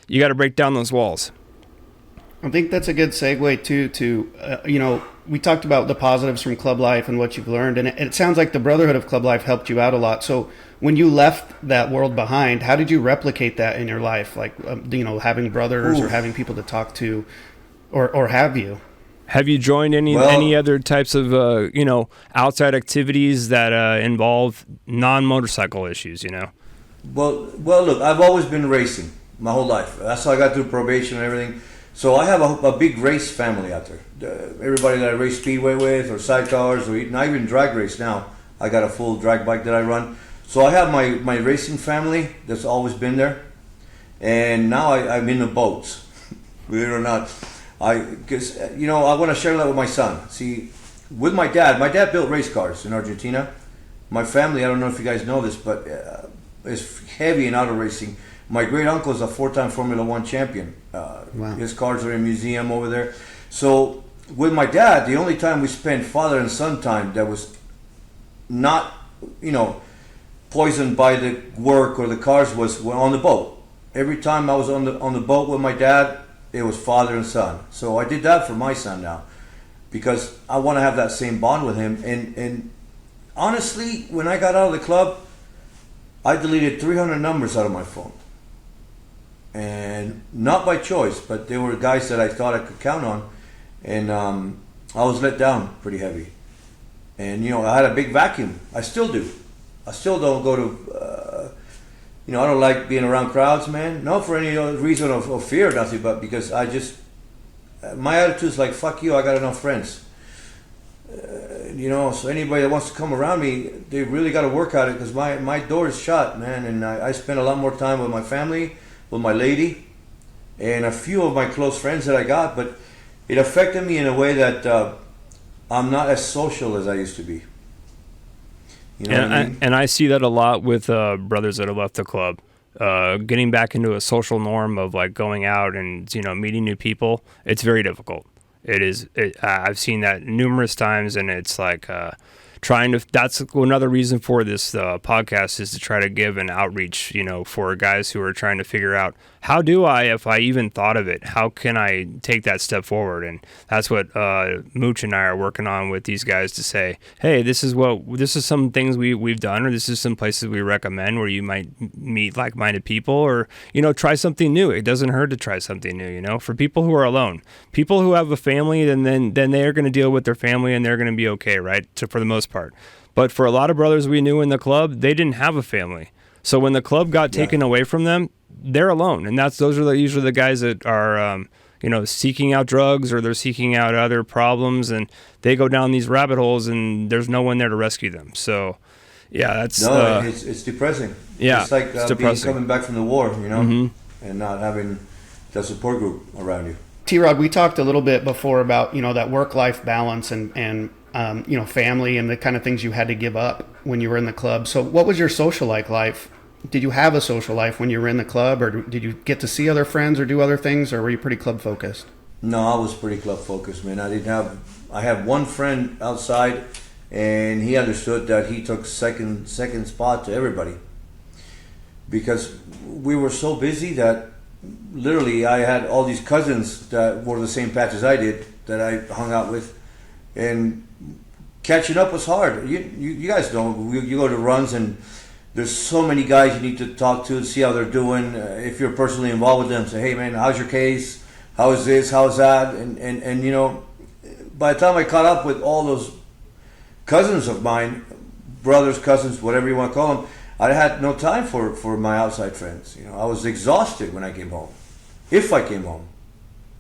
Speaker 2: You got to break down those walls.
Speaker 3: I think that's a good segue too to we talked about the positives from club life and what you've learned, and it sounds like the Brotherhood of club life helped you out a lot. So when you left that world behind, how did you replicate that in your life? Like having brothers or having people to talk to, or have you? Have you joined any other types of outside activities that involve non-motorcycle issues?
Speaker 4: Well, look, I've always been racing my whole life. That's how I got through probation and everything. So I have a big race family out there. Everybody that I race speedway with, or sidecars, or not even drag race now. I got a full drag bike that I run. So I have my racing family that's always been there. And now I'm in the boats, believe it or not. Because I want to share that with my son. See, with my dad built race cars in Argentina. My family, I don't know if you guys know this, but is heavy in auto racing. My great uncle is a 4-time Formula One champion.
Speaker 3: Wow.
Speaker 4: His cars are in a museum over there. So with my dad, the only time we spent father and son time that was not, poisoned by the work or the cars was on the boat. Every time I was on the boat with my dad, it was father and son. So I did that for my son now, because I want to have that same bond with him. And honestly, when I got out of the club, I deleted 300 numbers out of my phone. And not by choice, but they were guys that I thought I could count on. And I was let down pretty heavy. And, I had a big vacuum. I still do. I still don't go to, I don't like being around crowds, man. Not for any reason of fear or nothing, but because my attitude is like, fuck you, I got enough friends. So anybody that wants to come around me, they really got to work at it, because my door is shut, man. And I spend a lot more time with my family, with my lady, and a few of my close friends that I got, but it affected me in a way that I'm not as social as I used to be. You know what I mean?
Speaker 2: And I see that a lot with brothers that have left the club. Getting back into a social norm of like going out and meeting new people, it's very difficult. It is. I've seen that numerous times, and it's like that's another reason for this podcast, is to try to give an outreach, for guys who are trying to figure out, how do I, if I even thought of it, how can I take that step forward? And that's what Mooch and I are working on with these guys, to say, hey, this is some things we've done, or this is some places we recommend where you might meet like-minded people, or, try something new. It doesn't hurt to try something new, for people who are alone. People who have a family, then they are going to deal with their family, and they're going to be okay, right? For the most part. But for a lot of brothers we knew in the club, they didn't have a family. So when the club got taken away from them, they're alone. And those are usually the guys that are, seeking out drugs, or they're seeking out other problems, and they go down these rabbit holes, and there's no one there to rescue them. So, yeah, that's...
Speaker 4: No, it's depressing.
Speaker 2: Yeah,
Speaker 4: it's like coming back from the war, and not having the support group around you.
Speaker 3: T-Rod, we talked a little bit before about, that work-life balance and family and the kind of things you had to give up when you were in the club. So what was your social life? Did you have a social life when you were in the club, or did you get to see other friends or do other things, or were you pretty club focused?
Speaker 4: No, I was pretty club focused, man. I have one friend outside, and he understood that he took second spot to everybody, because we were so busy that literally I had all these cousins that wore the same patch as I did, that I hung out with, and catching up was hard. You guys know, you go to runs, and there's so many guys you need to talk to see how they're doing. If you're personally involved with them, say, hey man, how's your case? How is this? How's that? And by the time I caught up with all those cousins of mine, brothers, cousins, whatever you want to call them, I had no time for my outside friends. I was exhausted when I came home. If I came home.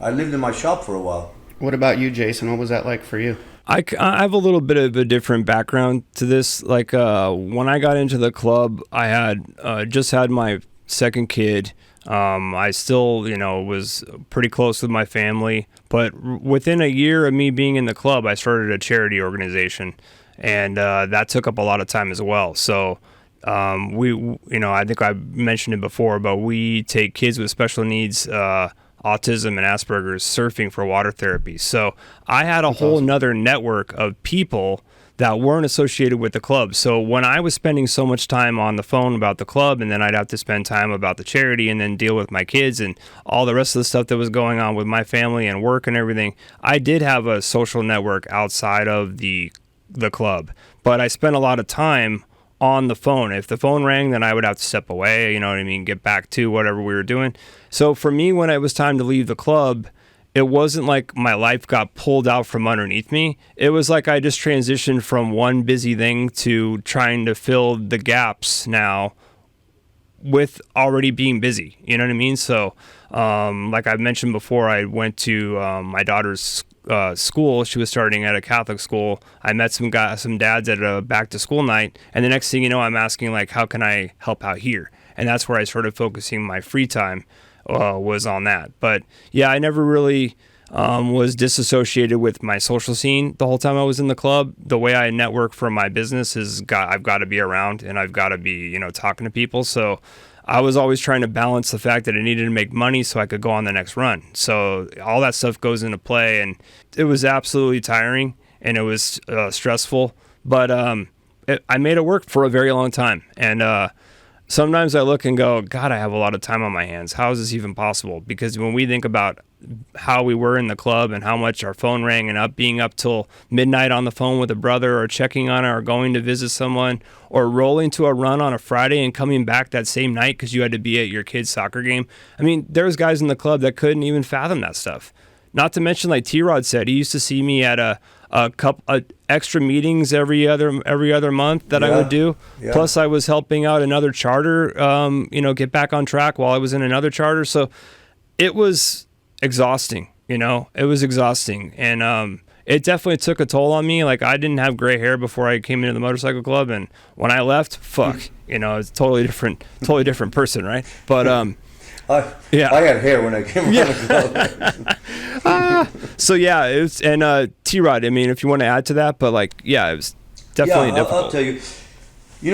Speaker 4: I lived in my shop for a while.
Speaker 3: What about you, Jason? What was that like for you?
Speaker 2: I have a little bit of a different background to this. Like when I got into the club, I had just had my second kid. I still, was pretty close with my family, but within a year of me being in the club, I started a charity organization, and that took up a lot of time as well. So I think I mentioned it before, but we take kids with special needs, autism and Asperger's, surfing for water therapy. So I had a whole nother network of people that weren't associated with the club. So when I was spending so much time on the phone about the club, and then I'd have to spend time about the charity and then deal with my kids and all the rest of the stuff that was going on with my family and work and everything, I did have a social network outside of the club. But I spent a lot of time on the phone. If the phone rang, then I would have to step away, get back to whatever we were doing. So for me, when it was time to leave the club, it wasn't like my life got pulled out from underneath me. It was like I just transitioned from one busy thing to trying to fill the gaps now with already being busy. You know what I mean? So, like I mentioned before, I went to my daughter's school. She was starting at a Catholic school. I met some dads at a back to school night, and the next thing you know, I'm asking like, how can I help out here? And that's where I started focusing my free time. Was on that. But yeah, I never really was disassociated with my social scene the whole time I was in the club. The way I network for my business is I've got to be around, and I've got to be, talking to people. So I was always trying to balance the fact that I needed to make money so I could go on the next run. So all that stuff goes into play, and it was absolutely tiring, and it was stressful. But I made it work for a very long time. And sometimes I look and go, God, I have a lot of time on my hands. How is this even possible? Because when we think about how we were in the club and how much our phone rang and being up till midnight on the phone with a brother, or checking on or going to visit someone, or rolling to a run on a Friday and coming back that same night because you had to be at your kid's soccer game. I mean, there's guys in the club that couldn't even fathom that stuff. Not to mention, like T-Rod said, he used to see me at a couple extra meetings every other month that I would do. Yeah. Plus, I was helping out another charter, get back on track while I was in another charter. So it was exhausting. It was exhausting, and it definitely took a toll on me. Like, I didn't have gray hair before I came into the motorcycle club, and when I left, it's totally different person, right? But
Speaker 4: I had hair when I came around the club.
Speaker 2: So yeah, it was, and T-Rod, I mean, if you want to add to that, but it was definitely difficult.
Speaker 4: I'll tell you,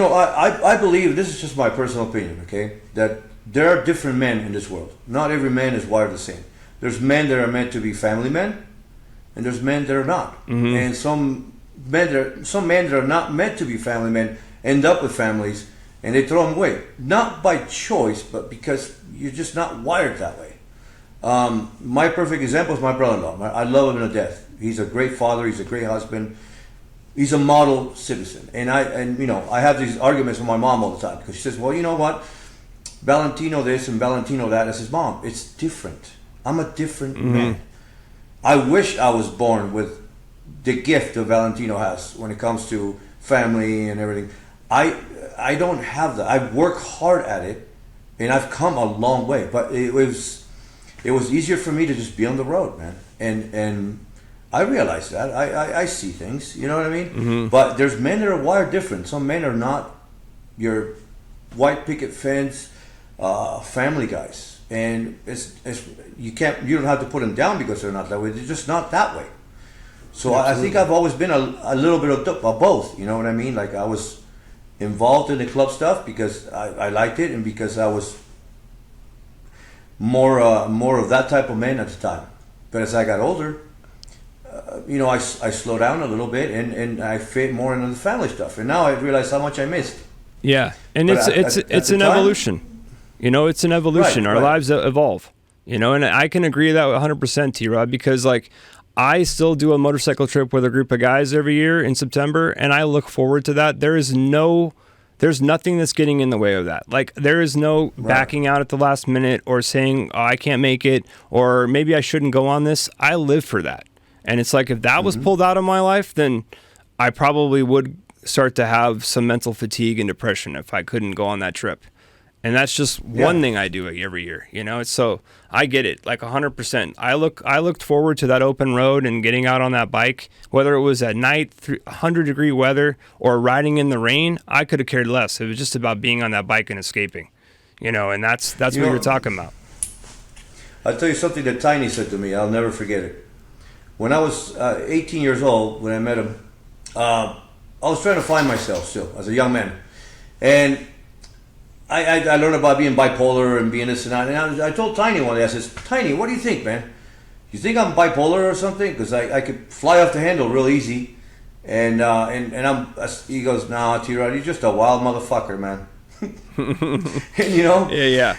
Speaker 4: I believe, this is just my personal opinion, okay, that there are different men in this world. Not every man is wired the same. There's men that are meant to be family men, and there's men that are not. Mm-hmm. And some men that are not meant to be family men end up with families, and they throw them away. Not by choice, but because you're just not wired that way. My perfect example is my brother-in-law. I love him to death. He's a great father. He's a great husband. He's a model citizen. And I have these arguments with my mom all the time, because she says, well, you know what? Valentino this and Valentino that. I says, Mom, it's different. I'm a different man. I wish I was born with the gift that Valentino has when it comes to family and everything. I don't have that. I work hard at it, and I've come a long way. But it was easier for me to just be on the road, man. And I realize that. I see things, you know what I mean? Mm-hmm. But there's men that are wired different. Some men are not your white picket fence family guys. And you don't have to put them down because they're not that way. They're just not that way. So I think I've always been a little bit of both. You know what I mean? Like, I was involved in the club stuff because I liked it, and because I was more of that type of man at the time. But as I got older, I slowed down a little bit, and I fit more into the family stuff. And now I realize how much I missed.
Speaker 2: Yeah, and it's an evolution. It's an evolution. Our lives evolve. And I can agree with that 100%, T-Rod, because I still do a motorcycle trip with a group of guys every year in September, and I look forward to that. There's nothing that's getting in the way of that. Like, there is no backing out at the last minute or saying, oh, I can't make it, or maybe I shouldn't go on this. I live for that. And it's like, if that was pulled out of my life, then I probably would start to have some mental fatigue and depression if I couldn't go on that trip. And that's just one thing I do every year, So I get it, 100%. I looked forward to that open road and getting out on that bike, whether it was at night, 100-degree weather, or riding in the rain. I could have cared less. It was just about being on that bike and escaping. and that's what
Speaker 4: You know,
Speaker 2: you're talking about.
Speaker 4: I'll tell you something that Tiny said to me. I'll never forget it. When I was 18 years old, when I met him, I was trying to find myself still as a young man. And I learned about being bipolar and being this and that. And I told Tiny one day, I says, Tiny, what do you think, man? You think I'm bipolar or something? Because I could fly off the handle real easy. And he goes, nah, T-Rod, you're just a wild motherfucker, man. And,
Speaker 2: Yeah.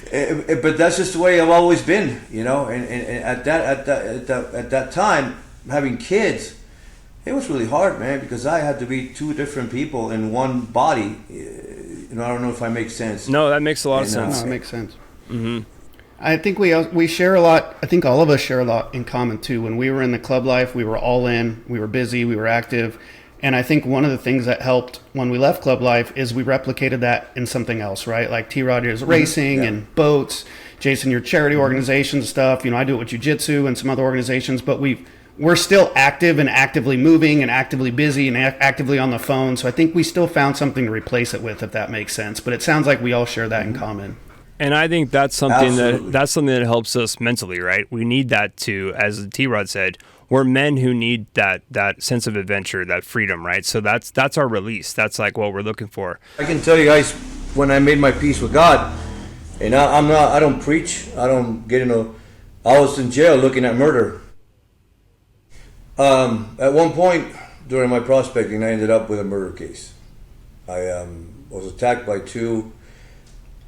Speaker 4: But that's just the way I've always been, and at that time, having kids, it was really hard, man, because I had to be two different people in one body. I don't know if I make sense.
Speaker 2: No, that makes a lot of sense.
Speaker 3: No, it makes sense. Mm-hmm. I think we share a lot. I think all of us share a lot in common too. When we were in the club life, we were all in, we were busy, we were active. And I think one of the things that helped when we left club life is we replicated that in something else, right? Like T-Rod is racing and boats. Jason, your charity organizations stuff. I do it with jiu-jitsu and some other organizations, but we're still active and actively moving and actively busy and actively on the phone. So I think we still found something to replace it with, if that makes sense. But it sounds like we all share that in common.
Speaker 2: And I think that's something
Speaker 4: Absolutely.
Speaker 2: that's something that helps us mentally, right? We need that too, as T-Rod said. We're men who need that sense of adventure, that freedom, right? So that's our release. That's like what we're looking for.
Speaker 4: I can tell you guys, when I made my peace with God, and I don't preach, I don't get into. I was in jail looking at murder. At one point during my prospecting, I ended up with a murder case. I was attacked by two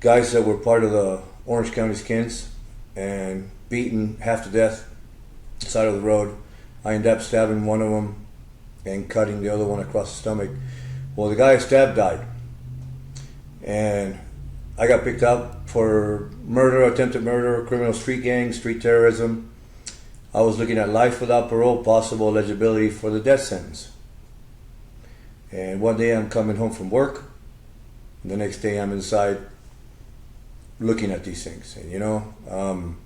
Speaker 4: guys that were part of the Orange County Skins and beaten half to death side of the road. I ended up stabbing one of them and cutting the other one across the stomach. Well, the guy I stabbed died. And I got picked up for murder, attempted murder, criminal street gang, street terrorism. I was looking at life without parole, possible eligibility for the death sentence. And one day I'm coming home from work. And the next day I'm inside looking at these things. And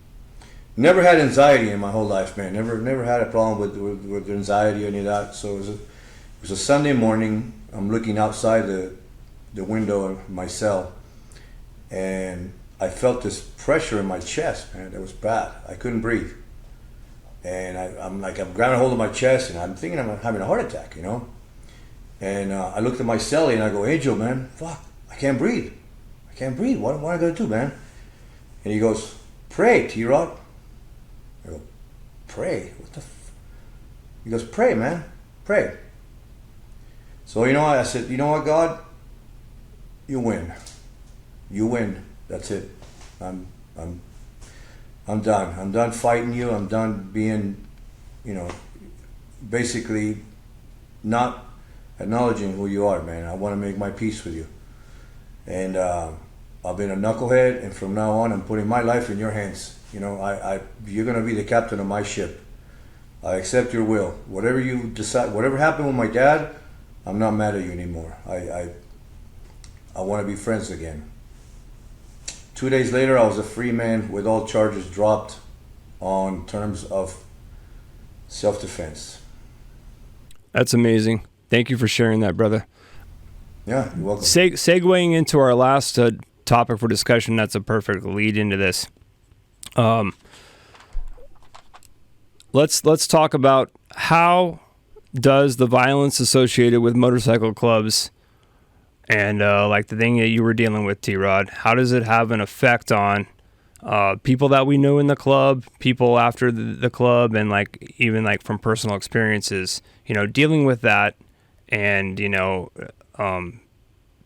Speaker 4: never had anxiety in my whole life, man. Never had a problem with anxiety or any of that. So it was a Sunday morning. I'm looking outside the window of my cell, and I felt this pressure in my chest, man. That was bad. I couldn't breathe, and I'm grabbing hold of my chest, and I'm thinking I'm having a heart attack, And I looked at my cellie and I go, Angel, man, fuck, I can't breathe. What am I gonna do, man? And he goes, pray, T-Rod. I go, pray? What the He goes, pray, man, pray. So I said, you know what, God? You win. You win. That's it. I'm done. I'm done fighting you. I'm done being, basically not acknowledging who you are, man. I want to make my peace with you. And I've been a knucklehead, and from now on, I'm putting my life in your hands. You're going to be the captain of my ship. I accept your will. Whatever you decide, whatever happened with my dad, I'm not mad at you anymore. I want to be friends again. 2 days later, I was a free man with all charges dropped on terms of self-defense.
Speaker 2: That's amazing. Thank you for sharing that, brother.
Speaker 4: Yeah, you're welcome.
Speaker 2: Segueing into our last topic for discussion, that's a perfect lead into this. Let's talk about how does the violence associated with motorcycle clubs and like the thing that you were dealing with, T-Rod, how does it have an effect on people that we know in the club, people after the club, and even from personal experiences, dealing with that and,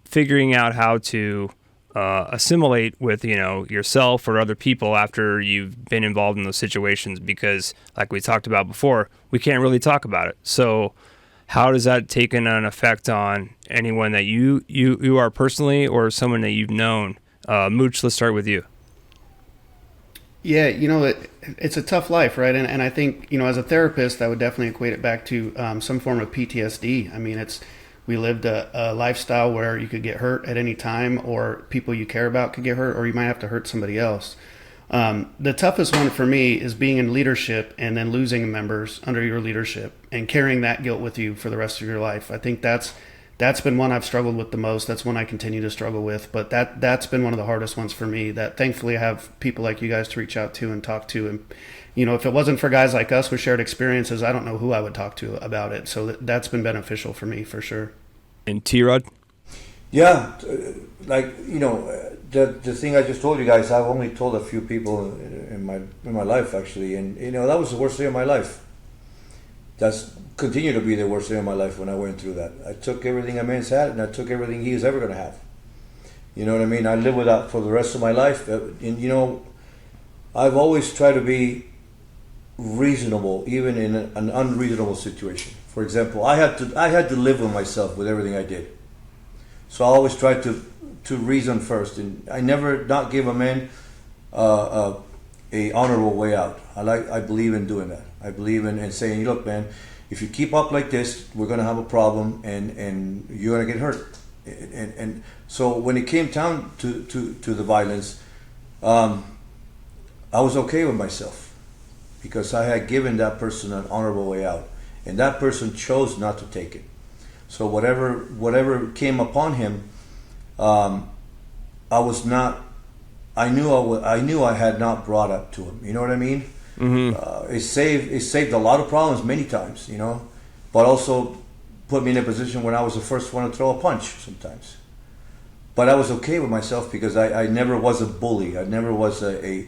Speaker 2: figuring out how to assimilate with, yourself or other people after you've been involved in those situations, because like we talked about before, we can't really talk about it. So how does that take an effect on anyone that you are personally or someone that you've known? Mooch, let's start with you.
Speaker 3: Yeah, it's a tough life, right? And I think, as a therapist, I would definitely equate it back to some form of PTSD. I mean, we lived a lifestyle where you could get hurt at any time, or people you care about could get hurt, or you might have to hurt somebody else. The toughest one for me is being in leadership and then losing members under your leadership and carrying that guilt with you for the rest of your life. I think that's that's been one I've struggled with the most. That's one I continue to struggle with. But that's been one of the hardest ones for me. That thankfully I have people like you guys to reach out to and talk to. And if it wasn't for guys like us with shared experiences, I don't know who I would talk to about it. So that's been beneficial for me for sure.
Speaker 2: And T-Rod?
Speaker 4: Yeah, the thing I just told you guys, I've only told a few people in my life actually, and that was the worst day of my life. That's continued to be the worst day of my life when I went through that. I took everything a man's had, and I took everything he was ever going to have. You know what I mean? I live with that for the rest of my life, and I've always tried to be reasonable, even in an unreasonable situation. For example, I had to live with myself with everything I did. So I always tried to reason first, and I never not give a man a honorable way out. I believe in doing that. I believe in saying, look, man, if you keep up like this, we're gonna have a problem, and you're gonna get hurt. And so when it came down to the violence, I was okay with myself because I had given that person an honorable way out, and that person chose not to take it. So whatever came upon him, I knew I had not brought up to him. You know what I mean? Mm-hmm. It saved a lot of problems many times, but also put me in a position when I was the first one to throw a punch sometimes. But I was okay with myself because I never was a bully. I never was a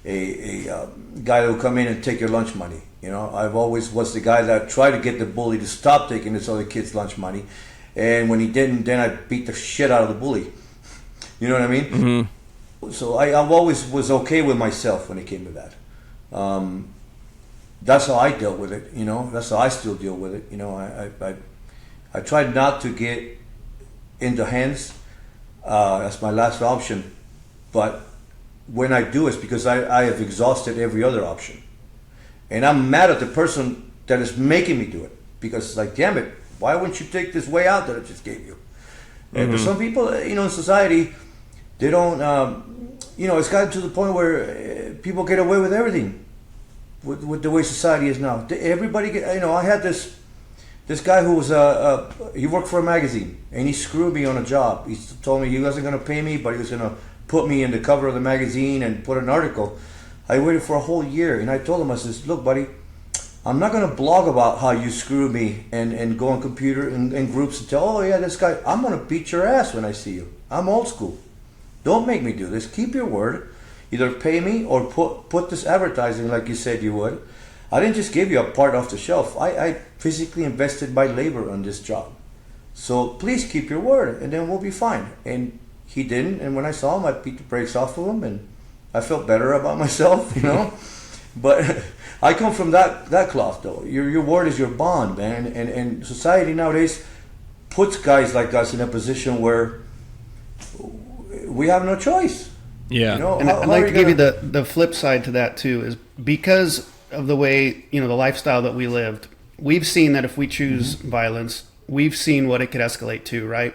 Speaker 4: guy that would come in and take your lunch money. I've always was the guy that tried to get the bully to stop taking this other kid's lunch money, and when he didn't, then I beat the shit out of the bully. You know what I mean? Mm-hmm. So I've always was okay with myself when it came to that. That's how I dealt with it. That's how I still deal with it. I tried not to get into hands. That's my last option, but when I do, it's because I have exhausted every other option. And I'm mad at the person that is making me do it because it's like, damn it, why wouldn't you take this way out that I just gave you? Mm-hmm. But some people, in society, they don't, it's gotten to the point where people get away with everything with the way society is now. Everybody I had this guy who was, he worked for a magazine and he screwed me on a job. He told me he wasn't going to pay me, but he was going to put me in the cover of the magazine and put an article. I waited for a whole year, and I told him, I says, look, buddy, I'm not going to blog about how you screwed me and go on computer and groups and tell, oh, yeah, this guy, I'm going to beat your ass when I see you. I'm old school. Don't make me do this. Keep your word. Either pay me or put this advertising like you said you would. I didn't just give you a part off the shelf. I physically invested my labor on this job. So please keep your word, and then we'll be fine. And he didn't, and when I saw him, I beat the brakes off of him, and I felt better about myself, But I come from that cloth, though. Your word is your bond, man. And society nowadays puts guys like us in a position where we have no choice.
Speaker 2: Yeah.
Speaker 3: And I'd like to give you the flip side to that, too, is because of the way, the lifestyle that we lived, we've seen that if we choose violence, we've seen what it could escalate to, right?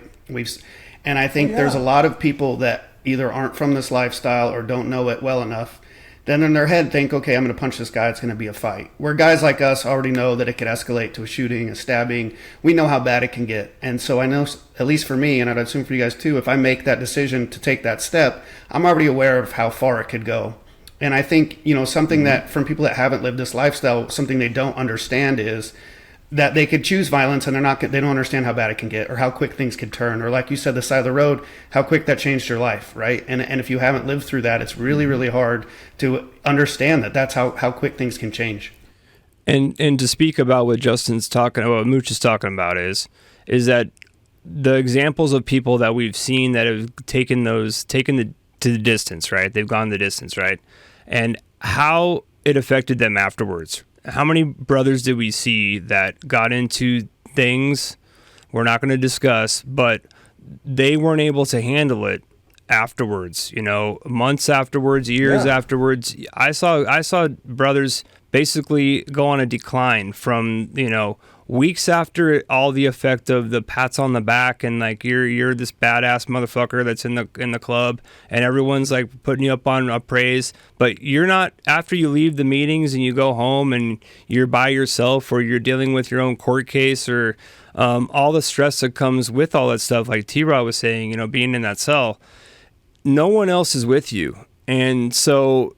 Speaker 3: And I think there's a lot of people that either aren't from this lifestyle or don't know it well enough, then in their head think, okay, I'm going to punch this guy, it's going to be a fight. Where guys like us already know that it could escalate to a shooting, a stabbing. We know how bad it can get. And so I know, at least for me, and I'd assume for you guys too, if I make that decision to take that step, I'm already aware of how far it could go. And I think, something that from people that haven't lived this lifestyle, something they don't understand is that they could choose violence and they don't understand how bad it can get or how quick things could turn. Or like you said, the side of the road, how quick that changed your life, right? And if you haven't lived through that, it's really, really hard to understand that that's how quick things can change.
Speaker 2: And to speak about what Justin's talking about, what Mooch is talking about is that the examples of people that we've seen that have taken to the distance, right? They've gone the distance, right? And how it affected them afterwards. How many brothers did we see that got into things we're not going to discuss, but they weren't able to handle it afterwards, months afterwards, years afterwards. I saw brothers basically go on a decline from, weeks after all the effect of the pats on the back and like you're this badass motherfucker that's in the club and everyone's like putting you up on a praise, but you're not, after you leave the meetings and you go home and you're by yourself or you're dealing with your own court case or all the stress that comes with all that stuff, like T-Rod was saying, you know, being in that cell, no one else is with you. And so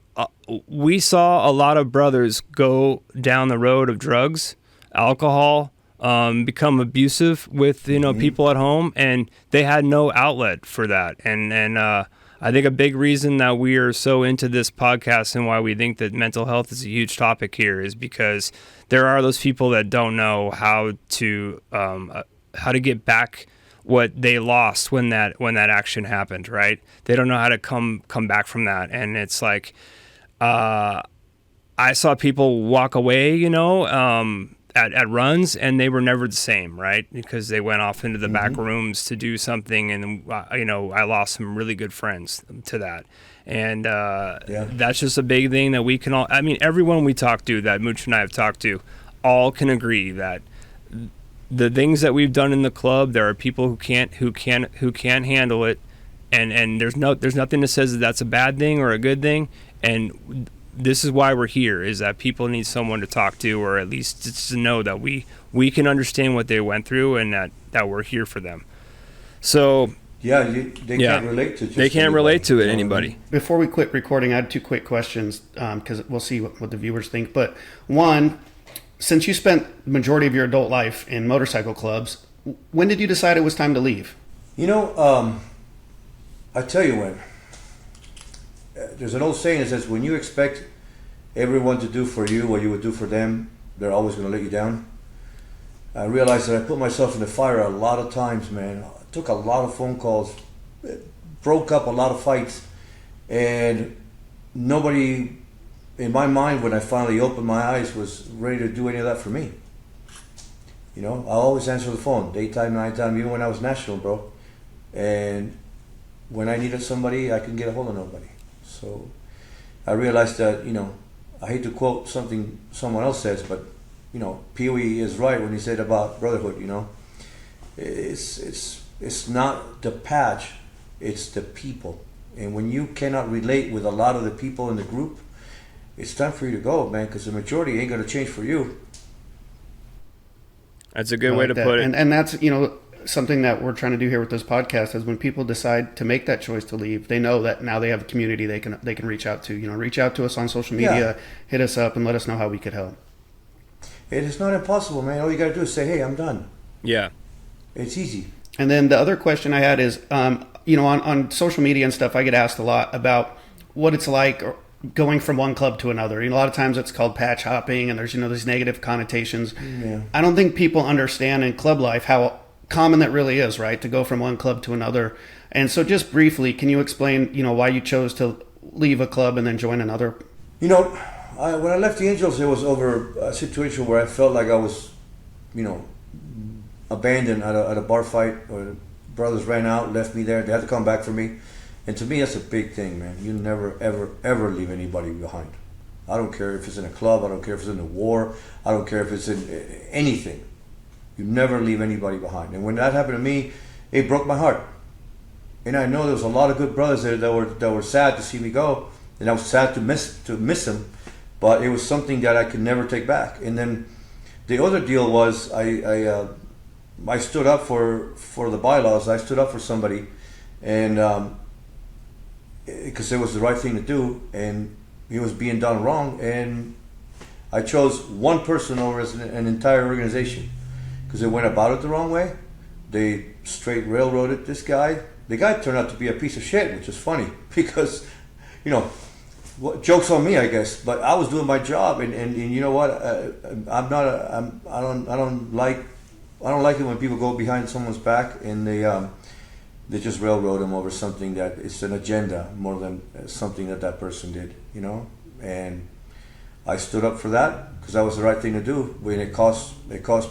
Speaker 2: we saw a lot of brothers go down the road of drugs, alcohol, become abusive with, you know, people at home, and they had no outlet for that. And I think a big reason that we are so into this podcast and why we think that mental health is a huge topic here is because there are those people that don't know how to get back what they lost when that action happened, right? They don't know how to come back from that. And it's like, I saw people walk away, you know, at runs, and they were never the same, right? Because they went off into the back rooms to do something, and you know, I lost some really good friends to that. And that's just a big thing that we can all, I mean, everyone we talk to, that Mooch and I have talked to, all can agree that the things that we've done in the club, there are people who can't handle it, and there's nothing that says that that's a bad thing or a good thing. And this is why we're here, is that people need someone to talk to, or at least just to know that we can understand what they went through and that we're here for them. So
Speaker 4: they can't relate to
Speaker 2: anybody.
Speaker 3: Before we quit recording, I had two quick questions because we'll see what the viewers think. But one, since you spent the majority of your adult life in motorcycle clubs, when did you decide it was time to leave?
Speaker 4: You know, I tell you when. There's an old saying that says, when you expect everyone to do for you what you would do for them, they're always going to let you down. I realized that I put myself in the fire a lot of times, man. I took a lot of phone calls, broke up a lot of fights, and nobody in my mind, when I finally opened my eyes, was ready to do any of that for me. You know, I always answer the phone, daytime, nighttime, even when I was national, bro. And when I needed somebody, I couldn't get a hold of nobody. So I realized that, you know, I hate to quote something someone else says, but, you know, Pee-wee is right when he said about Brotherhood, you know. It's not the patch, it's the people. And when you cannot relate with a lot of the people in the group, it's time for you to go, man, because the majority ain't going to change for you.
Speaker 2: That's a good way to put it.
Speaker 3: And that's, you know, something that we're trying to do here with this podcast is when people decide to make that choice to leave, they know that now they have a community they can reach out to. You know, reach out to us on social media, hit us up, and let us know how we could help.
Speaker 4: It is not impossible, man. All you got to do is say, hey, I'm done.
Speaker 2: Yeah.
Speaker 4: It's easy.
Speaker 3: And then the other question I had is, you know, on social media and stuff, I get asked a lot about what it's like going from one club to another. You know, a lot of times it's called patch hopping, and there's, you know, these negative connotations.
Speaker 4: Yeah.
Speaker 3: I don't think people understand in club life how common that really is, right? To go from one club to another. And so just briefly, can you explain, you know, why you chose to leave a club and then join another?
Speaker 4: You know, when I left the Angels, it was over a situation where I felt like I was, you know, abandoned at a bar fight, or the brothers ran out, left me there. They had to come back for me. And to me, that's a big thing, man. You never, ever, ever leave anybody behind. I don't care if it's in a club. I don't care if it's in a war. I don't care if it's in anything. You never leave anybody behind. And when that happened to me, it broke my heart. And I know there was a lot of good brothers there that were sad to see me go, and I was sad to miss them. But it was something that I could never take back. And then the other deal was I stood up for the bylaws. I stood up for somebody, and because it was the right thing to do, and it was being done wrong. And I chose one person over an entire organization. Because they went about it the wrong way. They straight railroaded this guy. The guy turned out to be a piece of shit, which is funny because, you know, joke's on me, I guess. But I was doing my job, and you know what? I don't like it when people go behind someone's back and they just railroad them over something that it's an agenda more than something that person did, you know. And I stood up for that because that was the right thing to do. When it cost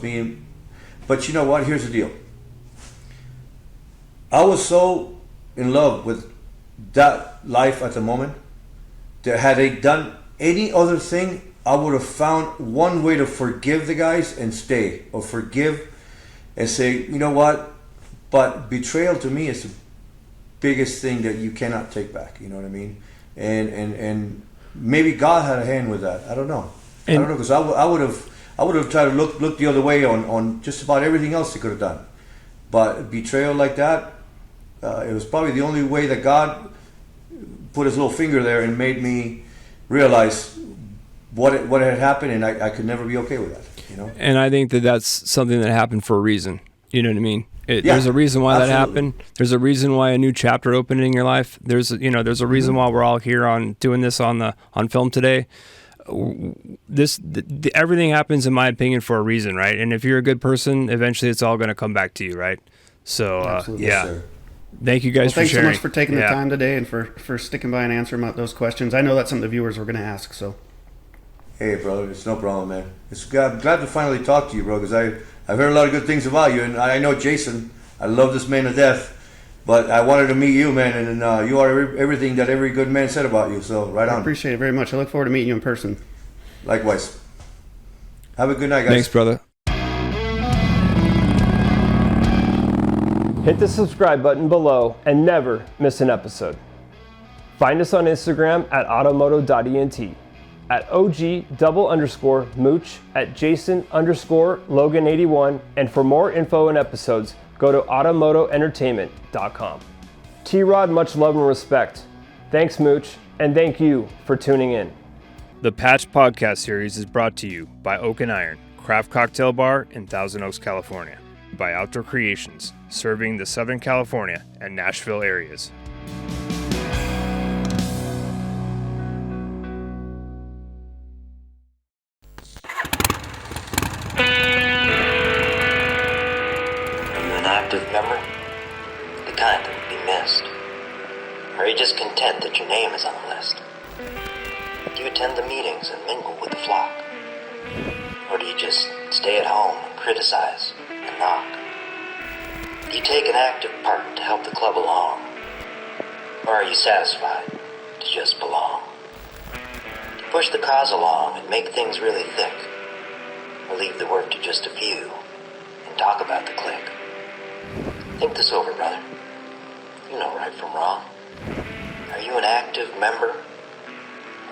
Speaker 4: me. But you know what? Here's the deal. I was so in love with that life at the moment that had they done any other thing, I would have found one way to forgive the guys and stay, or forgive and say, you know what? But betrayal to me is the biggest thing that you cannot take back. You know what I mean? And maybe God had a hand with that. I don't know. Because I would have tried to look the other way on just about everything else they could have done. But betrayal like that, it was probably the only way that God put his little finger there and made me realize what had happened, and I could never be okay with that, you know.
Speaker 2: And I think that that's something that happened for a reason. You know what I mean? There's a reason why that happened. There's a reason why a new chapter opened in your life. There's a reason why we're all here on doing this on film today. Everything happens, in my opinion, for a reason, right? And if you're a good person, eventually it's all going to come back to you, right? So yeah. Thank you guys for sharing.
Speaker 3: Thanks so much for taking the time today and for sticking by and answering those questions. I know that's something the viewers were going to ask. So,
Speaker 4: hey, brother, it's no problem, man. I'm glad to finally talk to you, bro, because I've heard a lot of good things about you, and I know Jason. I love this man to death, but I wanted to meet you, man, and you are everything that every good man said about you. So, right on.
Speaker 3: I appreciate it very much. I look forward to meeting you in person.
Speaker 4: Likewise. Have a good night, guys.
Speaker 2: Thanks, brother. Hit the subscribe button below and never miss an episode. Find us on Instagram at automoto.ent, at OG_Mooch, at Jason_Logan81, and for more info and episodes, go to automotoentertainment.com. T-Rod, much love and respect. Thanks, Mooch, and thank you for tuning in. The Patch Podcast Series is brought to you by Oak and Iron, Craft Cocktail Bar in Thousand Oaks, California. By Outdoor Creations, serving the Southern California and Nashville areas.
Speaker 1: Are you an active member? The kind that would be missed? Or are you just content that your name is on the list? Do you attend the meetings and mingle with the flock? Or do you just stay at home and criticize and knock? Do you take an active part to help the club along? Or are you satisfied to just belong? To push the cause along and make things really thick? Or leave the work to just a few and talk about the clique? Think this over, brother. You know right from wrong. Are you an active member?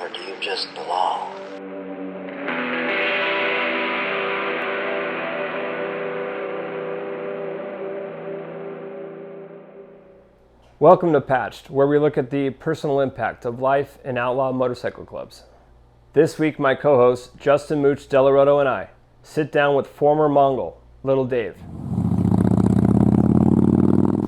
Speaker 1: Or do you just belong?
Speaker 2: Welcome to Patched, where we look at the personal impact of life in outlaw motorcycle clubs. This week, my co-host, Justin Mooch Delaroto, and I sit down with former Mongol, Lil Dave.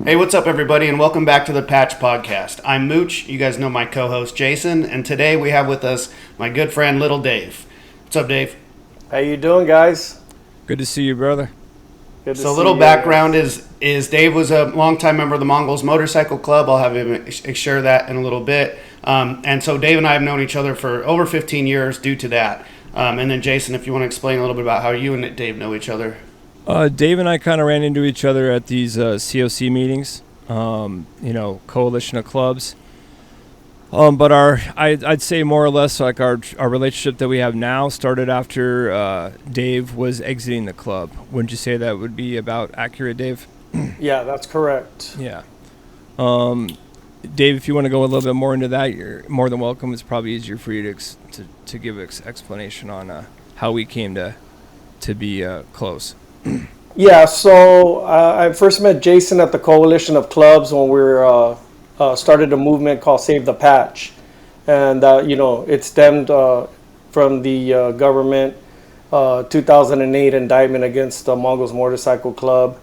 Speaker 3: Hey, what's up, everybody, and welcome back to the Patch Podcast. I'm Mooch. You guys know my co-host, Jason, and today we have with us my good friend, Lil Dave. What's up, Dave?
Speaker 5: How you doing, guys?
Speaker 2: Good to see you, brother.
Speaker 3: So a little background is Dave was a longtime member of the Mongols Motorcycle Club. I'll have him share that in a little bit. And so Dave and I have known each other for over 15 years due to that. And then Jason, if you want to explain a little bit about how you and Dave know each other.
Speaker 2: Dave and I kind of ran into each other at these COC meetings, coalition of clubs. But I'd say more or less like our relationship that we have now started after Dave was exiting the club. Wouldn't you say that would be about accurate, Dave?
Speaker 5: Yeah, that's correct.
Speaker 2: Yeah. Dave, if you want to go a little bit more into that, you're more than welcome. It's probably easier for you to give an explanation on how we came to be close.
Speaker 5: Yeah, so I first met Jason at the Coalition of Clubs when we were started a movement called Save the Patch. And, it stemmed from the government 2008 indictment against the Mongols Motorcycle Club.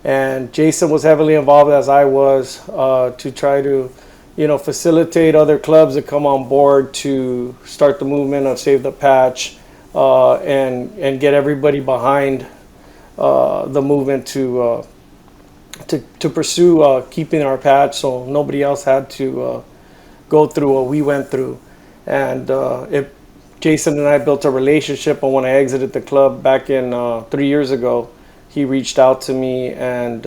Speaker 5: And Jason was heavily involved, as I was, to try to, facilitate other clubs to come on board to start the movement of Save the Patch and get everybody behind the movement to pursue keeping our patch, so nobody else had to go through what we went through. And Jason and I built a relationship, and when I exited the club back in 3 years ago, he reached out to me, and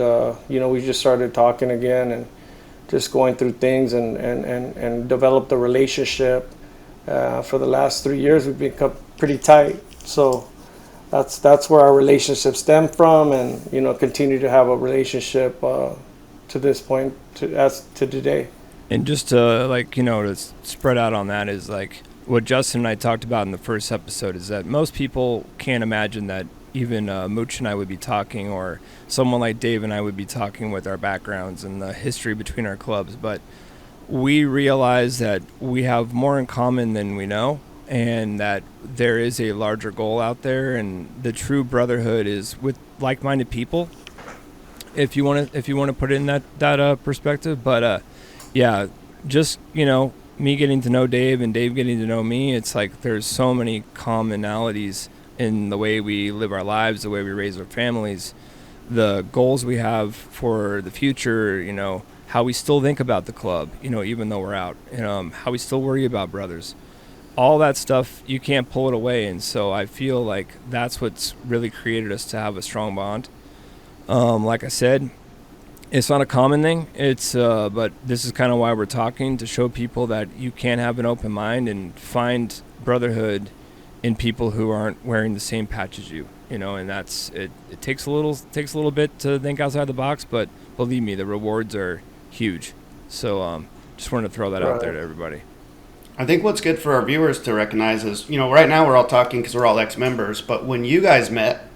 Speaker 5: we just started talking again and just going through things and developed a relationship. For the last 3 years, we've become pretty tight. So that's where our relationship stemmed from, and continue to have a relationship to this point, to today.
Speaker 2: And just to to spread out on that is like what Justin and I talked about in the first episode is that most people can't imagine that even Mooch and I would be talking, or someone like Dave and I would be talking with our backgrounds and the history between our clubs. But we realize that we have more in common than we know, and that there is a larger goal out there, and the true brotherhood is with like-minded people. If you want to put it in that perspective, but yeah, just me getting to know Dave and Dave getting to know me, it's like there's so many commonalities in the way we live our lives, the way we raise our families, the goals we have for the future, how we still think about the club, even though we're out, how we still worry about brothers. All that stuff, you can't pull it away. And so I feel like that's what's really created us to have a strong bond. Like I said, it's not a common thing. It's but this is kind of why we're talking, to show people that you can have an open mind and find brotherhood in people who aren't wearing the same patch as you, and that's it. It takes a little bit to think outside the box, but believe me, the rewards are huge. So just wanted to throw that out there to everybody.
Speaker 3: I think what's good for our viewers to recognize is, right now we're all talking because we're all ex-members, but when you guys met,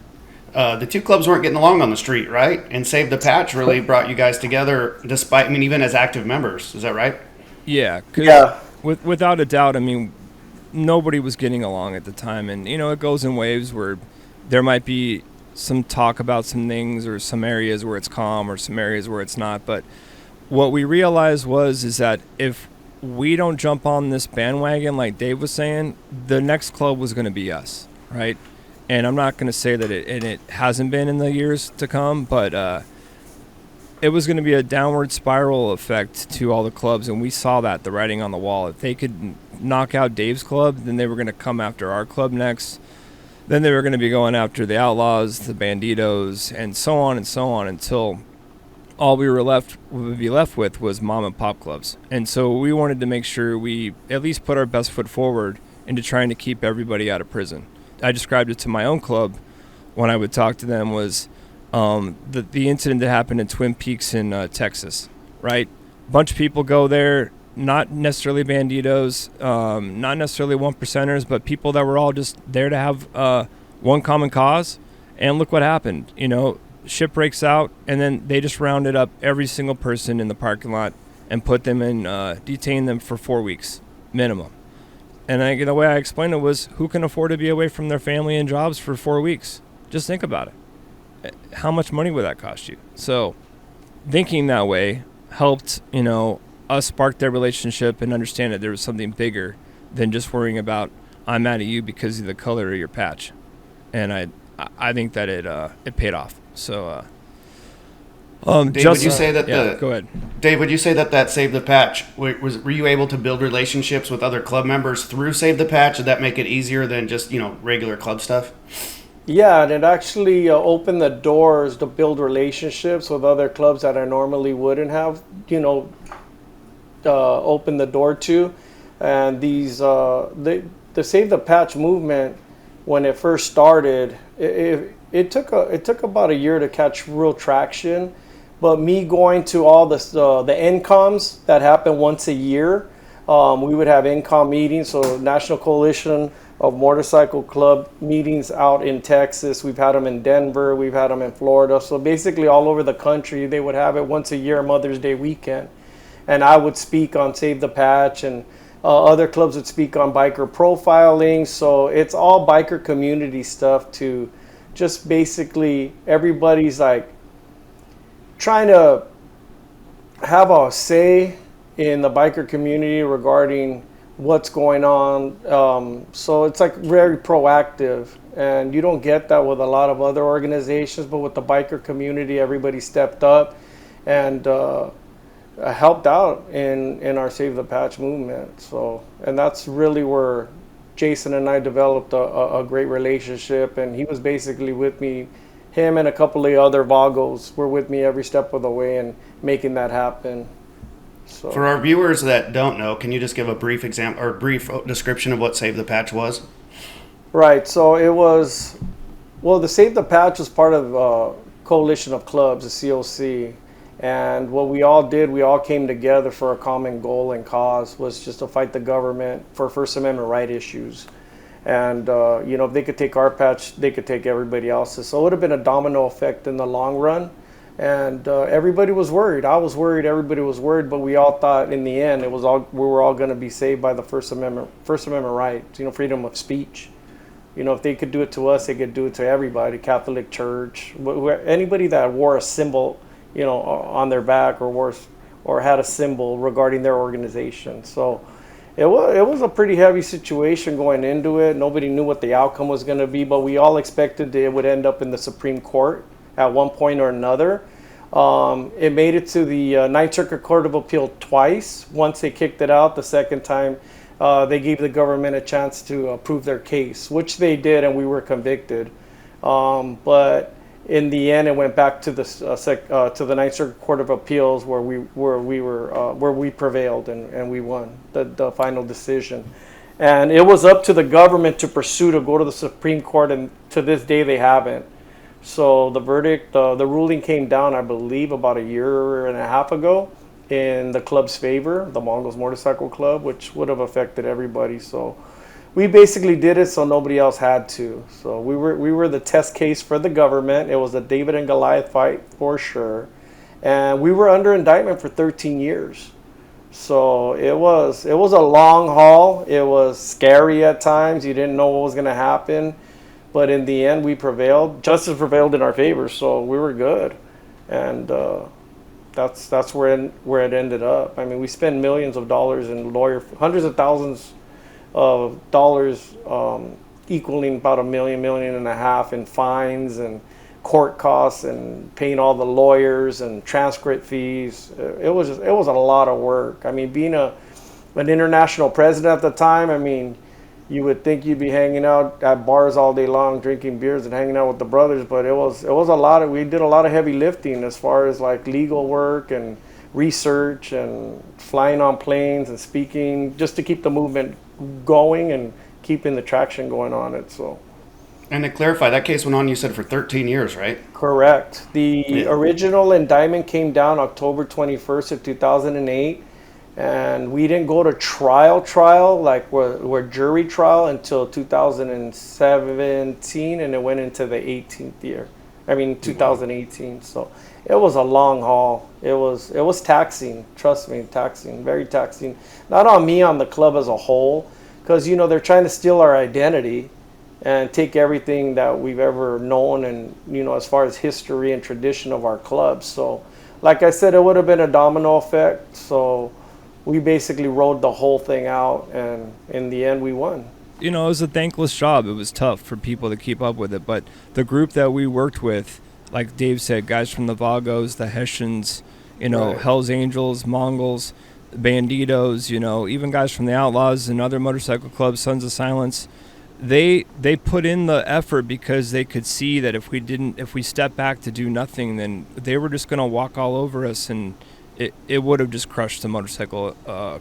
Speaker 3: the two clubs weren't getting along on the street, right? And Save the Patch really brought you guys together, despite, even as active members. Is that right?
Speaker 2: Yeah.
Speaker 5: Yeah.
Speaker 2: Without a doubt, nobody was getting along at the time, and it goes in waves where there might be some talk about some things, or some areas where it's calm, or some areas where it's not. But what we realized is that if we don't jump on this bandwagon, like Dave was saying, the next club was going to be us, right? And I'm not going to say that it hasn't been in the years to come, but it was going to be a downward spiral effect to all the clubs, and we saw that, the writing on the wall. If they could knock out Dave's club, then they were going to come after our club next. Then they were going to be going after the Outlaws, the Banditos, and so on, until all we would be left with was mom and pop clubs. And so we wanted to make sure we at least put our best foot forward into trying to keep everybody out of prison. I described it to my own club when I would talk to them was the incident that happened in Twin Peaks in Texas, right? A bunch of people go there, not necessarily banditos, not necessarily one percenters, but people that were all just there to have one common cause. And look what happened. Shit breaks out, and then they just rounded up every single person in the parking lot and put them in, detain them for 4 weeks minimum. And the way I explained it was, who can afford to be away from their family and jobs for 4 weeks? Just think about it. How much money would that cost you? So thinking that way helped, us spark their relationship and understand that there was something bigger than just worrying about, I'm mad at you because of the color of your patch. And I think that it paid off. So
Speaker 3: Dave, would you say that
Speaker 2: go ahead.
Speaker 3: Dave, would you say that Save the Patch, were you able to build relationships with other club members through Save the Patch? Did that make it easier than just, regular club stuff?
Speaker 5: Yeah, and it actually opened the doors to build relationships with other clubs that I normally wouldn't have, opened the door to. And these, the Save the Patch movement, when it first started, it took about a year to catch real traction. But me going to all the NCOMs that happen once a year, we would have NCOM meetings, so National Coalition of Motorcycle Club meetings out in Texas. We've had them in Denver. We've had them in Florida. So basically all over the country, they would have it once a year, Mother's Day weekend. And I would speak on Save the Patch, and other clubs would speak on biker profiling. So it's all biker community stuff to just basically everybody's like trying to have a say in the biker community regarding what's going on. So it's like very proactive, and you don't get that with a lot of other organizations, but with the biker community, everybody stepped up and helped out in our Save the Patch movement. So, and that's really where Jason and I developed a great relationship, and he was basically with me. Him and a couple of other Vagos were with me every step of the way and making that happen. So
Speaker 3: For our viewers that don't know, can you just give a brief example or brief description of what Save the Patch was?
Speaker 5: right, so it was, well, the Save the Patch was part of a coalition of clubs, the COC, and what we all did, we all came together for a common goal and cause, was just to fight the government for First Amendment right issues. And if they could take our patch, they could take everybody else's. So it would have been a domino effect in the long run. And everybody was worried. I was worried. Everybody was worried. But we all thought, in the end, we were all going to be saved by the First Amendment rights. Freedom of speech. If they could do it to us, they could do it to everybody. Catholic Church, anybody that wore a symbol, on their back or had a symbol regarding their organization. So it was a pretty heavy situation going into it. Nobody knew what the outcome was going to be, but we all expected it would end up in the Supreme Court at one point or another. It made it to the Ninth Circuit Court of Appeal twice. Once they kicked it out, the second time they gave the government a chance to prove their case, which they did, and we were convicted. But in the end, it went back to the Ninth Circuit Court of Appeals, where we prevailed and we won the final decision. And it was up to the government to pursue to go to the Supreme Court, and to this day they haven't. So the verdict, the ruling came down, I believe, about a year and a half ago in the club's favor, the Mongols Motorcycle Club, which would have affected everybody. So we basically did it so nobody else had to. So we were the test case for the government. It was a David and Goliath fight for sure. And we were under indictment for 13 years. So it was a long haul. It was scary at times. You didn't know what was going to happen. But in the end, we prevailed. Justice prevailed in our favor, so we were good. And that's where it ended up. I mean, we spent millions of dollars in hundreds of thousands of dollars, equaling about $1 million, $1.5 million in fines and court costs and paying all the lawyers and transcript fees. It was a lot of work. I mean, being an international president at the time, I mean, you would think you'd be hanging out at bars all day long, drinking beers and hanging out with the brothers, but we did a lot of heavy lifting as far as like legal work and research and flying on planes and speaking, just to keep the movement going and keeping the traction going on it. So.
Speaker 3: And to clarify, that case went on, you said, for 13 years, right?
Speaker 5: Correct. The original indictment came down October 21st of 2008. And we didn't go to trial, like we're jury trial, until 2017, and it went into the 18th year. 2018. So it was a long haul. It was taxing. Trust me, taxing, very taxing. Not on me, on the club as a whole, because they're trying to steal our identity and take everything that we've ever known, and as far as history and tradition of our club. So, like I said, it would have been a domino effect. So we basically rode the whole thing out, and in the end, we won.
Speaker 2: It was a thankless job. It was tough for people to keep up with it. But the group that we worked with, like Dave said, guys from the Vagos, the Hessians,
Speaker 5: Right.
Speaker 2: Hells Angels, Mongols, Banditos, even guys from the Outlaws and other motorcycle clubs, Sons of Silence, they put in the effort because they could see that if we stepped back to do nothing, then they were just going to walk all over us, and it would have just crushed the motorcycle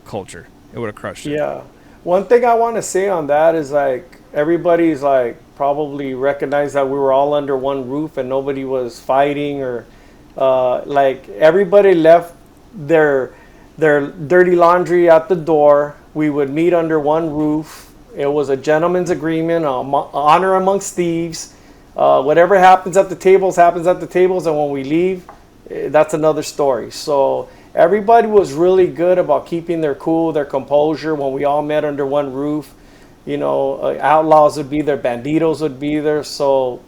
Speaker 2: culture. It would have crushed it.
Speaker 5: Yeah. One thing I want to say on that is, like, everybody's like probably recognized that we were all under one roof and nobody was fighting, or like everybody left their dirty laundry at the door. We would meet under one roof. It was a gentleman's agreement, honor amongst thieves. Whatever happens at the tables happens at the tables, and when we leave, that's another story. So everybody was really good about keeping their cool, their composure when we all met under one roof. Outlaws would be there, banditos would be there. So,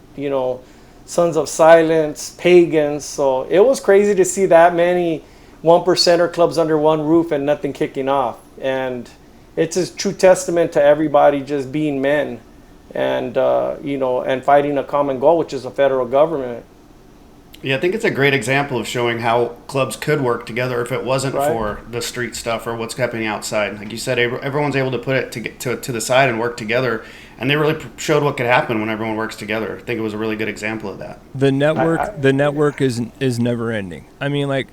Speaker 5: Sons of Silence, pagans. So it was crazy to see that many 1%er clubs under one roof and nothing kicking off. And it's a true testament to everybody just being men and, and fighting a common goal, which is a federal government.
Speaker 3: Yeah, I think it's a great example of showing how clubs could work together if it wasn't
Speaker 5: Right.
Speaker 3: for the street stuff or what's happening outside. Like you said, everyone's able to put it to the side and work together, and they really showed what could happen when everyone works together. I think it was a really good example of that.
Speaker 2: The network is never ending. I mean, like,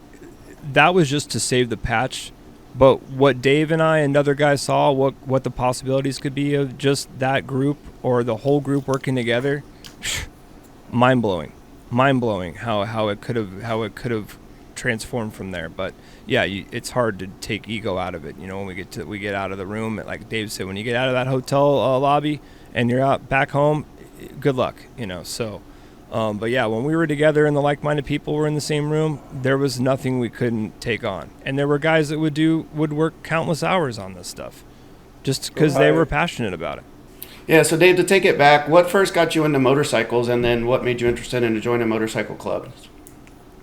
Speaker 2: that was just to save the patch. But what Dave and I and other guys saw, what the possibilities could be of just that group or the whole group working together, mind blowing how it could have transformed from there. But yeah, it's hard to take ego out of it. You know, when we get out of the room, like Dave said, when you get out of that hotel lobby and you're out back home, good luck. You know, so. But yeah, when we were together and the like-minded people were in the same room, there was nothing we couldn't take on. And there were guys that would work countless hours on this stuff just because they were passionate about it.
Speaker 3: Yeah, so Dave, to take it back, what first got you into motorcycles, and then what made you interested in joining a motorcycle club?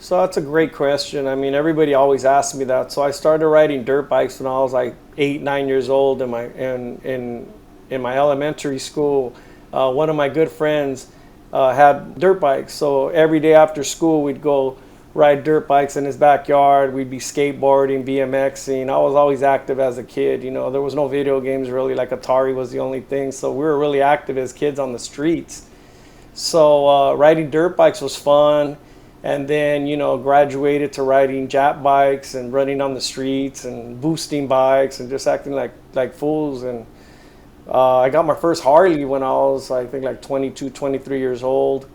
Speaker 5: So that's a great question. I mean, everybody always asks me that. So I started riding dirt bikes when I was like 8, 9 years old in my elementary school. One of my good friends had dirt bikes, so every day after school we'd go ride dirt bikes in his backyard. We'd be skateboarding, BMXing. I was always active as a kid. You know, there was no video games really, like Atari was the only thing, so we were really active as kids on the streets. So riding dirt bikes was fun, and then, you know, graduated to riding Jap bikes and running on the streets and boosting bikes and just acting like fools. And I got my first Harley when I was, I think, like 22, 23 years old,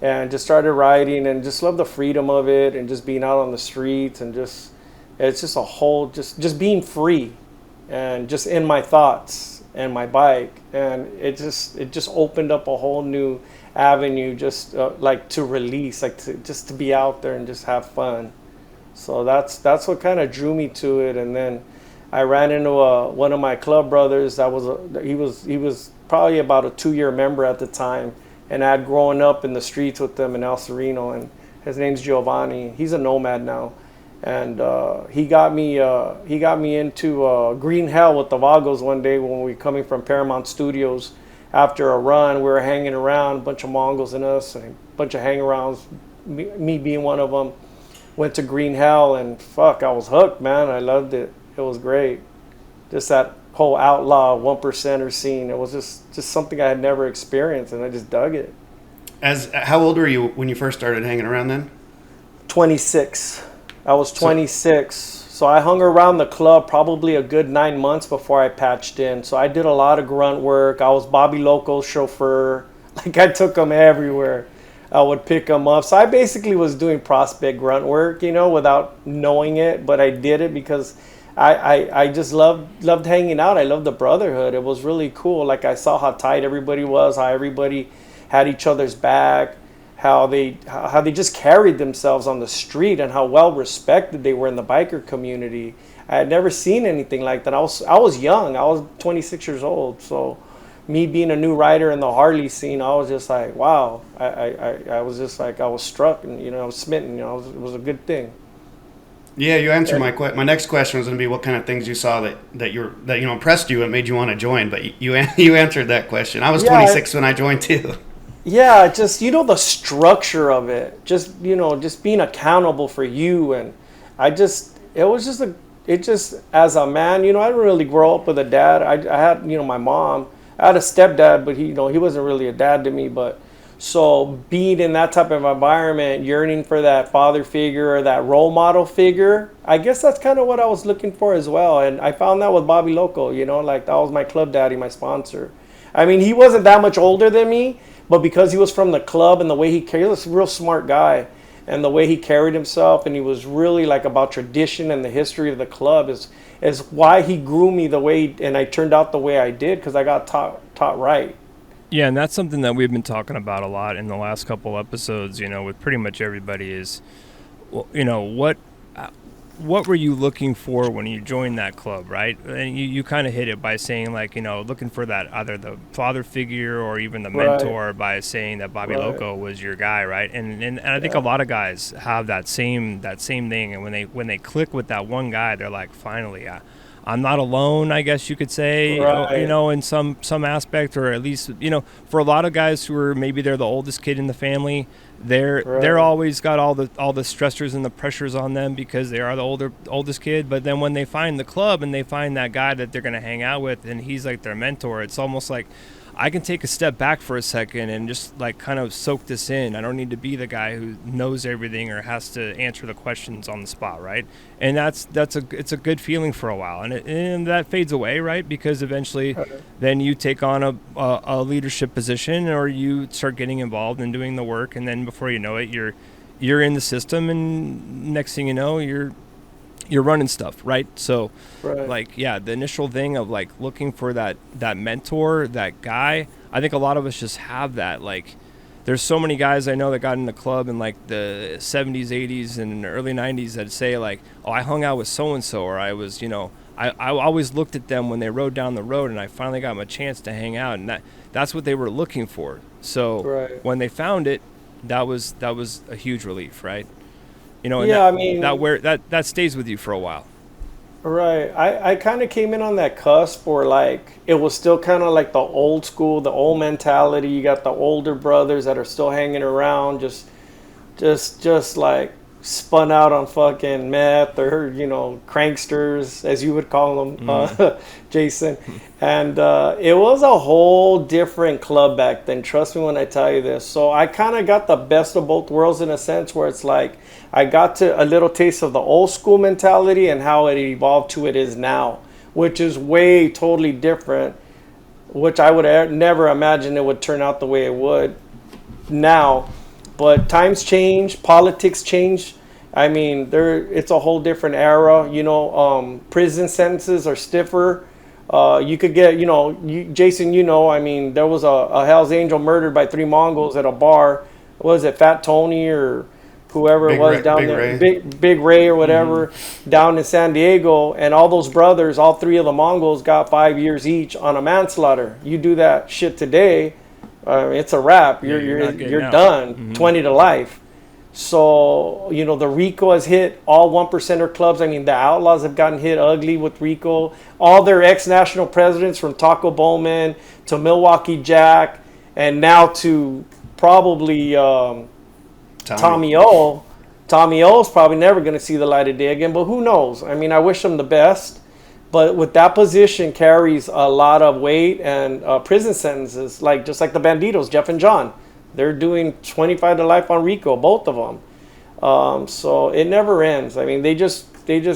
Speaker 5: and just started riding and just loved the freedom of it and just being out on the streets and just, it's just a whole, just being free and just in my thoughts and my bike. And it just opened up a whole new avenue, just like to release, like to be out there and just have fun. So that's what kind of drew me to it. And then I ran into one of my club brothers that he was probably about a 2-year member at the time, and I had grown up in the streets with them in El Sereno, and his name's Giovanni. He's a nomad now, and he got me into Green Hell with the Vagos one day when we were coming from Paramount Studios after a run. We were hanging around, a bunch of Mongols and us, and a bunch of hang-arounds, me being one of them. Went to Green Hell, and fuck, I was hooked, man. I loved it. It was great. Just that whole outlaw 1%er scene. It was just something I had never experienced, and I just dug it.
Speaker 3: How old were you when you first started hanging around then?
Speaker 5: 26. I was 26. So I hung around the club probably a good 9 months before I patched in. So I did a lot of grunt work. I was Bobby Loco's chauffeur. Like, I took him everywhere. I would pick him up. So I basically was doing prospect grunt work, you know, without knowing it. But I did it because I just loved hanging out. I loved the Brotherhood. It was really cool. Like, I saw how tight everybody was, how everybody had each other's back, how they just carried themselves on the street, and how well respected they were in the biker community. I had never seen anything like that. I was young. I was 26 years old. So me being a new rider in the Harley scene, I was just like, wow. I was just like, I was struck, and, you know, I was smitten. You know, it was a good thing.
Speaker 3: Yeah, you answered my next question was going to be what kind of things you saw that impressed you and made you want to join. But you answered that question. I was 26 when I joined too.
Speaker 5: Yeah, just, you know, the structure of it, just, you know, just being accountable for you. And as a man, you know, I didn't really grow up with a dad. I had, you know, my mom. I had a stepdad, but he wasn't really a dad to me. But so being in that type of environment, yearning for that father figure or that role model figure, I guess that's kind of what I was looking for as well. And I found that with Bobby Loco, you know, like, that was my club daddy, my sponsor. I mean, he wasn't that much older than me, but because he was from the club and the way he was a real smart guy, and the way he carried himself, and he was really like about tradition and the history of the club is why he grew me the way, and I turned out the way I did, because I got taught right.
Speaker 2: Yeah, and that's something that we've been talking about a lot in the last couple episodes, you know, with pretty much everybody is, well, you know, what were you looking for when you joined that club, right? And you kind of hit it by saying, like, you know, looking for that either the father figure or even the mentor, by saying that Bobby Loco was your guy, right? And I think a lot of guys have that same thing, and when they click with that one guy, they're like, finally, I'm not alone, I guess you could say, you know, in some aspect, or at least, you know, for a lot of guys who are maybe they're the oldest kid in the family, they're always got all the stressors and the pressures on them because they are the oldest kid. But then when they find the club and they find that guy that they're going to hang out with and he's like their mentor, it's almost like I can take a step back for a second and just like kind of soak this in. I don't need to be the guy who knows everything or has to answer the questions on the spot, right? And it's a good feeling for a while, and that fades away, right? Because eventually, then you take on a leadership position or you start getting involved in doing the work, and then before you know it, you're in the system, and next thing you know, you're running stuff, right? So like, yeah, the initial thing of like looking for that mentor, that guy, I think a lot of us just have that. Like there's so many guys I know that got in the club in like the 70s, 80s and early 90s that say like, oh, I hung out with so-and-so, or I was, I always looked at them when they rode down the road and I finally got them a chance to hang out, and that's what they were looking for. So when they found it, that was a huge relief, right? And
Speaker 5: I mean,
Speaker 2: that stays with you for a while.
Speaker 5: Right. I kind of came in on that cusp where like it was still kind of like the old school, the old mentality. You got the older brothers that are still hanging around, just like spun out on fucking meth or cranksters, as you would call them, Jason. And it was a whole different club back then. Trust me when I tell you this. So I kind of got the best of both worlds in a sense where it's like I got to a little taste of the old school mentality and how it evolved to it is now, which is way totally different, which I would never imagine it would turn out the way it would now. But times change, politics change. I mean, it's a whole different era. Prison sentences are stiffer. You could get, Jason, I mean, there was a Hell's Angel murdered by 3 Mongols at a bar. What was it, Fat Tony or whoever it was down there, Big Ray or whatever, down in San Diego, and all those brothers, all 3 of the Mongols got 5 years each on a manslaughter. You do that shit today, it's a wrap. You're done. 20 to life. So the RICO has hit all 1%er clubs. I mean, the Outlaws have gotten hit ugly with RICO. All their ex-national presidents, from Taco Bowman to Milwaukee Jack, and now to probably Tommy O. Tommy O's probably never going to see the light of day again, but who knows? I mean, I wish him the best. But with that position carries a lot of weight and prison sentences, just like the Banditos, Jeff and John. They're doing 25 to life on RICO, both of them. So it never ends. I mean, they just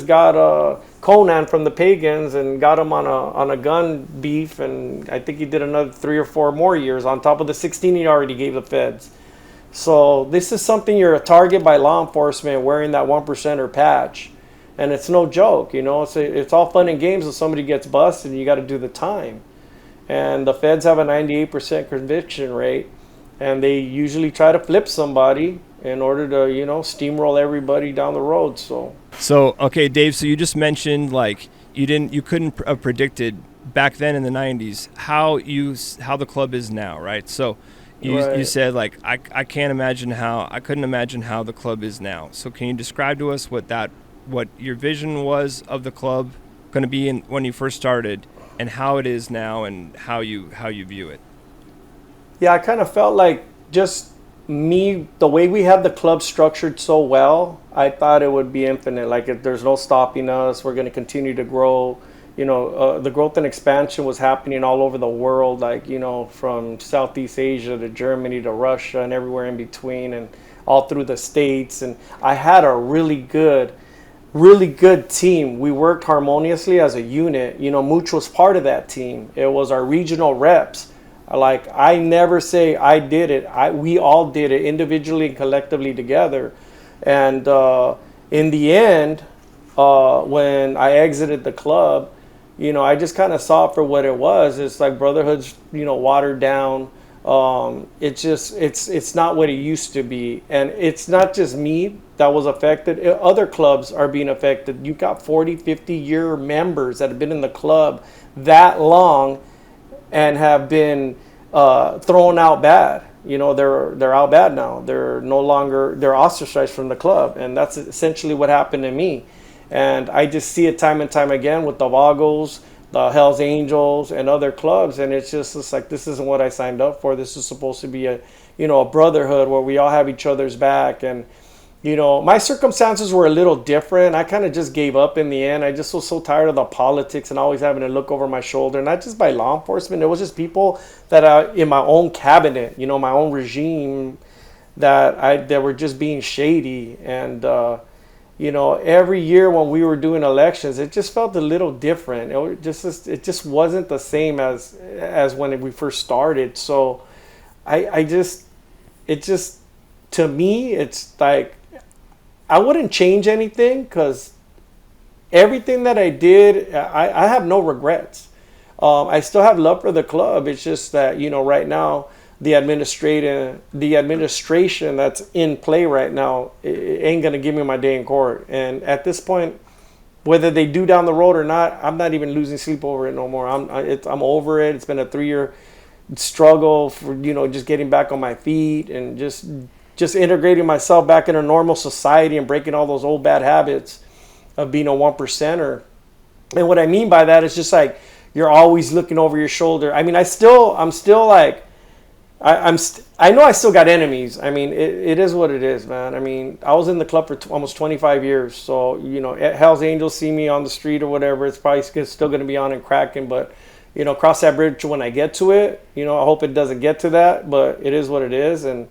Speaker 5: got Conan from the Pagans and got him on a gun beef, and I think he did another 3 or 4 more years on top of the 16 he already gave the feds. So this is something you're a target by law enforcement wearing that 1%er patch. And it's no joke, it's all fun and games if somebody gets busted and you got to do the time. And the feds have a 98% conviction rate, and they usually try to flip somebody in order to, steamroll everybody down the road. So
Speaker 2: okay, Dave, so you just mentioned like you couldn't have predicted back then in the 90s how the club is now, right? So you said like I couldn't imagine how the club is now. So can you describe to us what your vision was of the club going to be when you first started, and how it is now, and how you view it?
Speaker 5: Yeah, I kind of felt like just the way we had the club structured so well, I thought it would be infinite. Like there's no stopping us. We're going to continue to grow. The growth and expansion was happening all over the world, from Southeast Asia to Germany to Russia and everywhere in between, and all through the States. And I had a really good team. We worked harmoniously as a unit. Mooch was part of that team. It was our regional reps. Like, I never say I did it. We all did it individually and collectively together. And in the end, when I exited the club, I just kind of saw it for what it was. It's like Brotherhood's, watered down. It's not what it used to be. And it's not just me that was affected. Other clubs are being affected. You got 40, 50-year members that have been in the club that long and have been thrown out bad. They're out bad now. They're ostracized from the club. And that's essentially what happened to me. And I just see it time and time again with the Mongols, the Hells Angels and other clubs, and it's like, this isn't what I signed up for. This is supposed to be a, a brotherhood where we all have each other's back. And my circumstances were a little different. I kind of just gave up in the end. I just was so tired of the politics and always having to look over my shoulder, not just by law enforcement. It was just people that are in my own cabinet, my own regime, that were just being shady. And every year when we were doing elections, it just felt a little different. It just wasn't the same as when we first started. So to me, it's like, I wouldn't change anything, because everything that I did, I have no regrets. I still have love for the club. It's just that, right now, the administration that's in play right now, it ain't going to give me my day in court. And at this point, whether they do down the road or not, I'm not even losing sleep over it no more. I'm over it. It's been a 3-year struggle for, just getting back on my feet and just integrating myself back in a normal society and breaking all those old bad habits of being a 1%er. And what I mean by that is just like, you're always looking over your shoulder. I mean, I'm still like, I know I still got enemies. I mean, it is what it is, man. I mean, I was in the club for almost 25 years. So, Hell's Angels see me on the street or whatever, it's probably still going to be on and cracking. But, cross that bridge when I get to it. I hope it doesn't get to that, but it is what it is. And,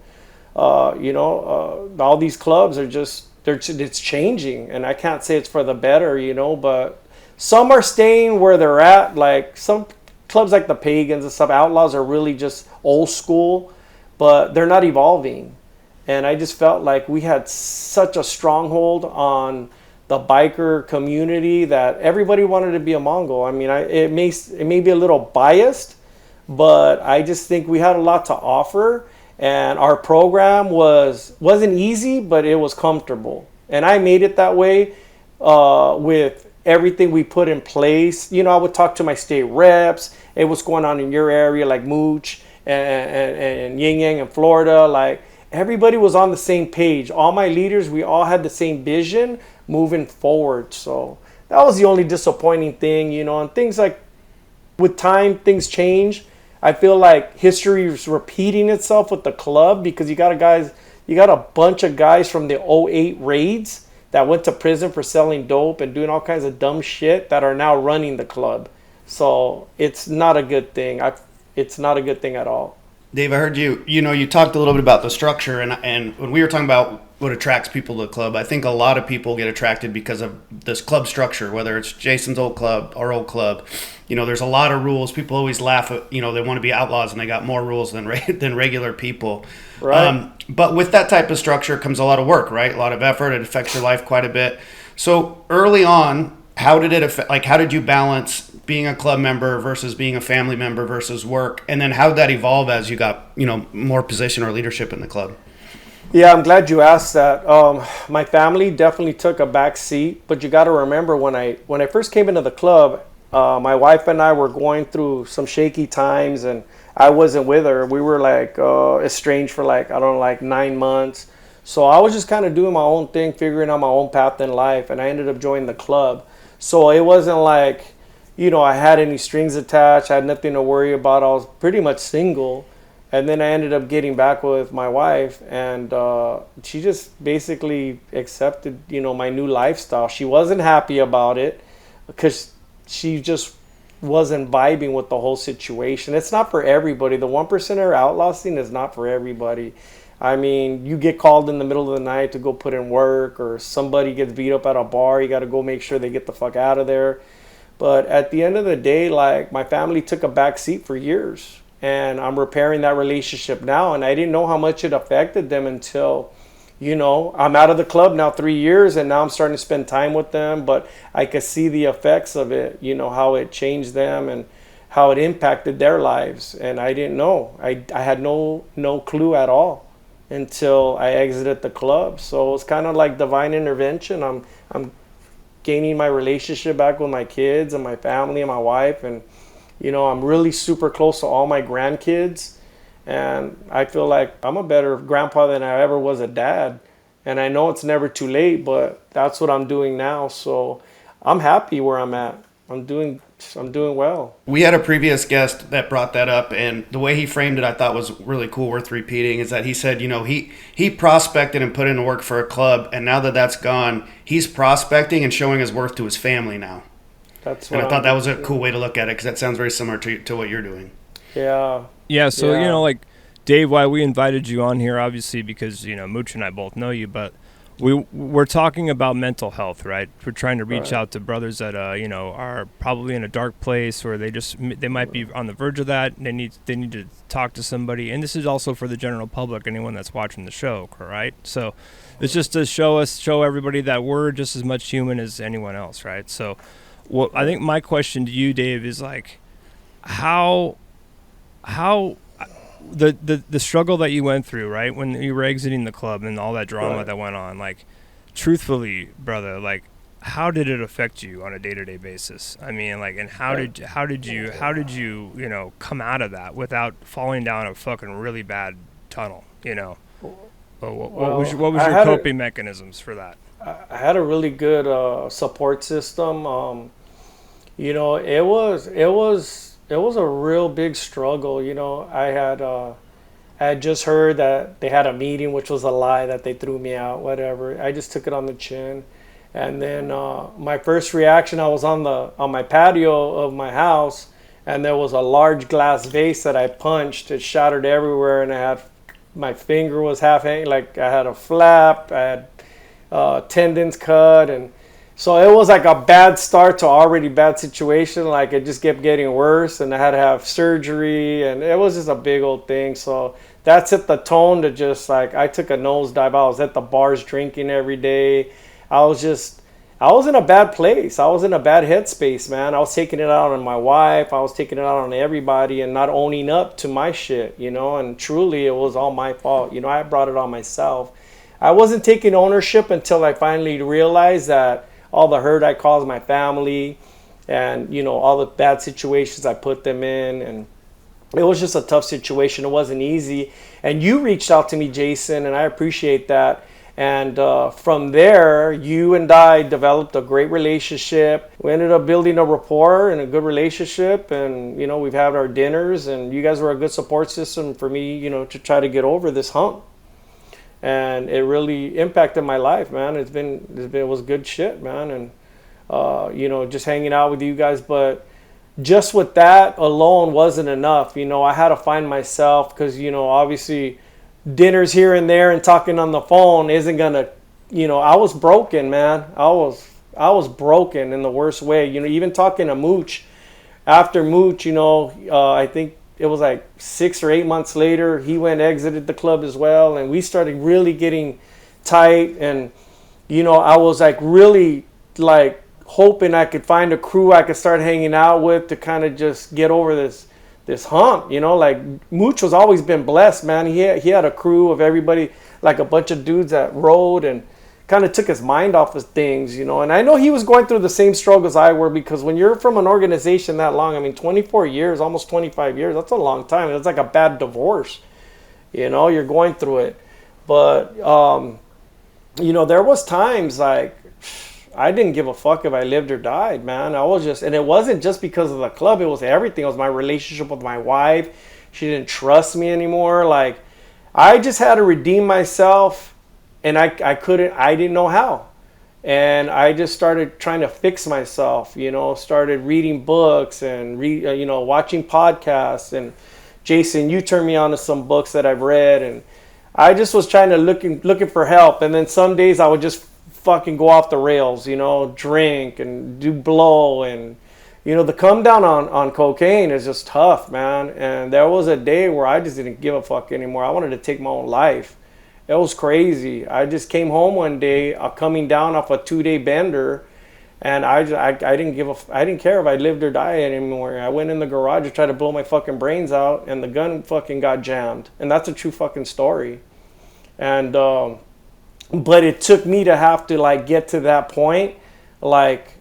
Speaker 5: all these clubs are it's changing. And I can't say it's for the better, but some are staying where they're at. Like some clubs like the Pagans and stuff, Outlaws are really just old school, but they're not evolving. And I just felt like we had such a stronghold on the biker community that everybody wanted to be a Mongol. I mean, it may be a little biased, but I just think we had a lot to offer, and our program wasn't easy, but it was comfortable. And I made it that way with everything we put in place. I would talk to my state reps. Hey, what's going on in your area, like Mooch and Yin Yang in Florida. Like, everybody was on the same page. All my leaders, we all had the same vision moving forward. So that was the only disappointing thing, and things like, with time, things change. I feel like history is repeating itself with the club, because you got a bunch of guys from the '08 raids that went to prison for selling dope and doing all kinds of dumb shit that are now running the club. So it's not a good thing. It's not a good thing at all.
Speaker 3: Dave, I heard you talked a little bit about the structure, and when we were talking about what attracts people to the club, I think a lot of people get attracted because of this club structure, whether it's Jason's old club, our old club. There's a lot of rules. People always laugh at, they want to be outlaws and they got more rules than regular people.
Speaker 5: Right.
Speaker 3: But with that type of structure comes a lot of work, right? A lot of effort. It affects your life quite a bit. So early on, how did it affect, how did you balance being a club member versus being a family member versus work? And then how did that evolve as you got, more position or leadership in the club?
Speaker 5: Yeah, I'm glad you asked that. My family definitely took a back seat, but you got to remember, when I first came into the club, my wife and I were going through some shaky times, and I wasn't with her. We were estranged for 9 months. So I was just kind of doing my own thing, figuring out my own path in life, and I ended up joining the club. So it wasn't like, I had any strings attached. I had nothing to worry about. I was pretty much single. And then I ended up getting back with my wife, and she just basically accepted, my new lifestyle. She wasn't happy about it because she just wasn't vibing with the whole situation. It's not for everybody. The 1%er outlaw scene is not for everybody. I mean, you get called in the middle of the night to go put in work, or somebody gets beat up at a bar. You got to go make sure they get the fuck out of there. But at the end of the day, my family took a back seat for years. And I'm repairing that relationship now. And I didn't know how much it affected them until, I'm out of the club now 3 years, and now I'm starting to spend time with them. But I could see the effects of it, how it changed them and how it impacted their lives. And I didn't know. I had no clue at all until I exited the club. So it's kind of like divine intervention. I'm gaining my relationship back with my kids and my family and my wife, and I'm really super close to all my grandkids, and I feel like I'm a better grandpa than I ever was a dad. And I know it's never too late, but that's what I'm doing now. So I'm happy where I'm at. I'm doing I'm doing well.
Speaker 3: We had a previous guest that brought that up, and the way he framed it I thought was really cool, worth repeating, is that he said, he prospected and put in work for a club, and now that that's gone, he's prospecting and showing his worth to his family now.
Speaker 5: That's
Speaker 3: and I thought that was a cool way to look at it, because that sounds very similar to what you're doing.
Speaker 5: Yeah.
Speaker 2: Yeah, so, like, Dave, why we invited you on here, obviously, because, Mooch and I both know you, but we're talking about mental health, right? We're trying to reach out to brothers that are probably in a dark place, or they might be on the verge of that. They need to talk to somebody, and this is also for the general public, anyone that's watching the show, right? So it's just to show everybody that we're just as much human as anyone else, right? So I think my question to you, Dave, is like how the struggle that you went through, right, when you were exiting the club and all that drama that went on, like, truthfully, brother, like, how did it affect you on a day-to-day basis? I mean, like, and how did you come out of that without falling down a fucking really bad tunnel? What was your coping mechanisms for that?
Speaker 5: I had a really good support system. It was a real big struggle. I had just heard that they had a meeting, which was a lie, that they threw me out, whatever. I just took it on the chin. And then my first reaction, I was on my patio of my house, and there was a large glass vase that I punched. It shattered everywhere, and my finger was half hanging, like I had a flap, I had tendons cut, and so it was like a bad start to already bad situation. Like, it just kept getting worse, and I had to have surgery, and it was just a big old thing. So that set the tone to just, like, I took a nosedive. I was at the bars drinking every day. I was in a bad place. I was in a bad headspace, man. I was taking it out on my wife. I was taking it out on everybody and not owning up to my shit, and truly it was all my fault. I brought it on myself. I wasn't taking ownership until I finally realized that all the hurt I caused my family, and all the bad situations I put them in, and it was just a tough situation. It wasn't easy, and you reached out to me, Jason, and I appreciate that. And from there, you and I developed a great relationship. We ended up building a rapport and a good relationship, and we've had our dinners, and you guys were a good support system for me, to try to get over this hump. And it really impacted my life, man. It was good shit, man. And just hanging out with you guys, but just with that alone wasn't enough. I had to find myself, because obviously dinners here and there and talking on the phone isn't gonna, I was broken, man. I was broken in the worst way. Even talking to Mooch, after Mooch, I think it was like 6 or 8 months later, he exited the club as well, and we started really getting tight. And I was like really like hoping I could find a crew I could start hanging out with to kind of just get over this hump. Like, Mooch was always been blessed, man. He had a crew of everybody, like a bunch of dudes that rode and kind of took his mind off of things, and I know he was going through the same struggles I were, because when you're from an organization that long, 24 years, almost 25 years, that's a long time. It's like a bad divorce, you're going through it. But there was times like I didn't give a fuck if I lived or died, man. I was just, and it wasn't just because of the club, it was everything. It was my relationship with my wife. She didn't trust me anymore. Like, I just had to redeem myself. And I didn't know how. And I just started trying to fix myself, started reading books and watching podcasts. And Jason, you turned me on to some books that I've read, and I just was trying to looking for help. And then some days I would just fucking go off the rails, drink and do blow. And, the come down on cocaine is just tough, man. And there was a day where I just didn't give a fuck anymore. I wanted to take my own life. It was crazy. I just came home one day, coming down off a 2-day bender, and I didn't care if I lived or died anymore. I went in the garage to try to blow my fucking brains out, and the gun fucking got jammed. And that's a true fucking story. And but it took me to have to like get to that point. Like,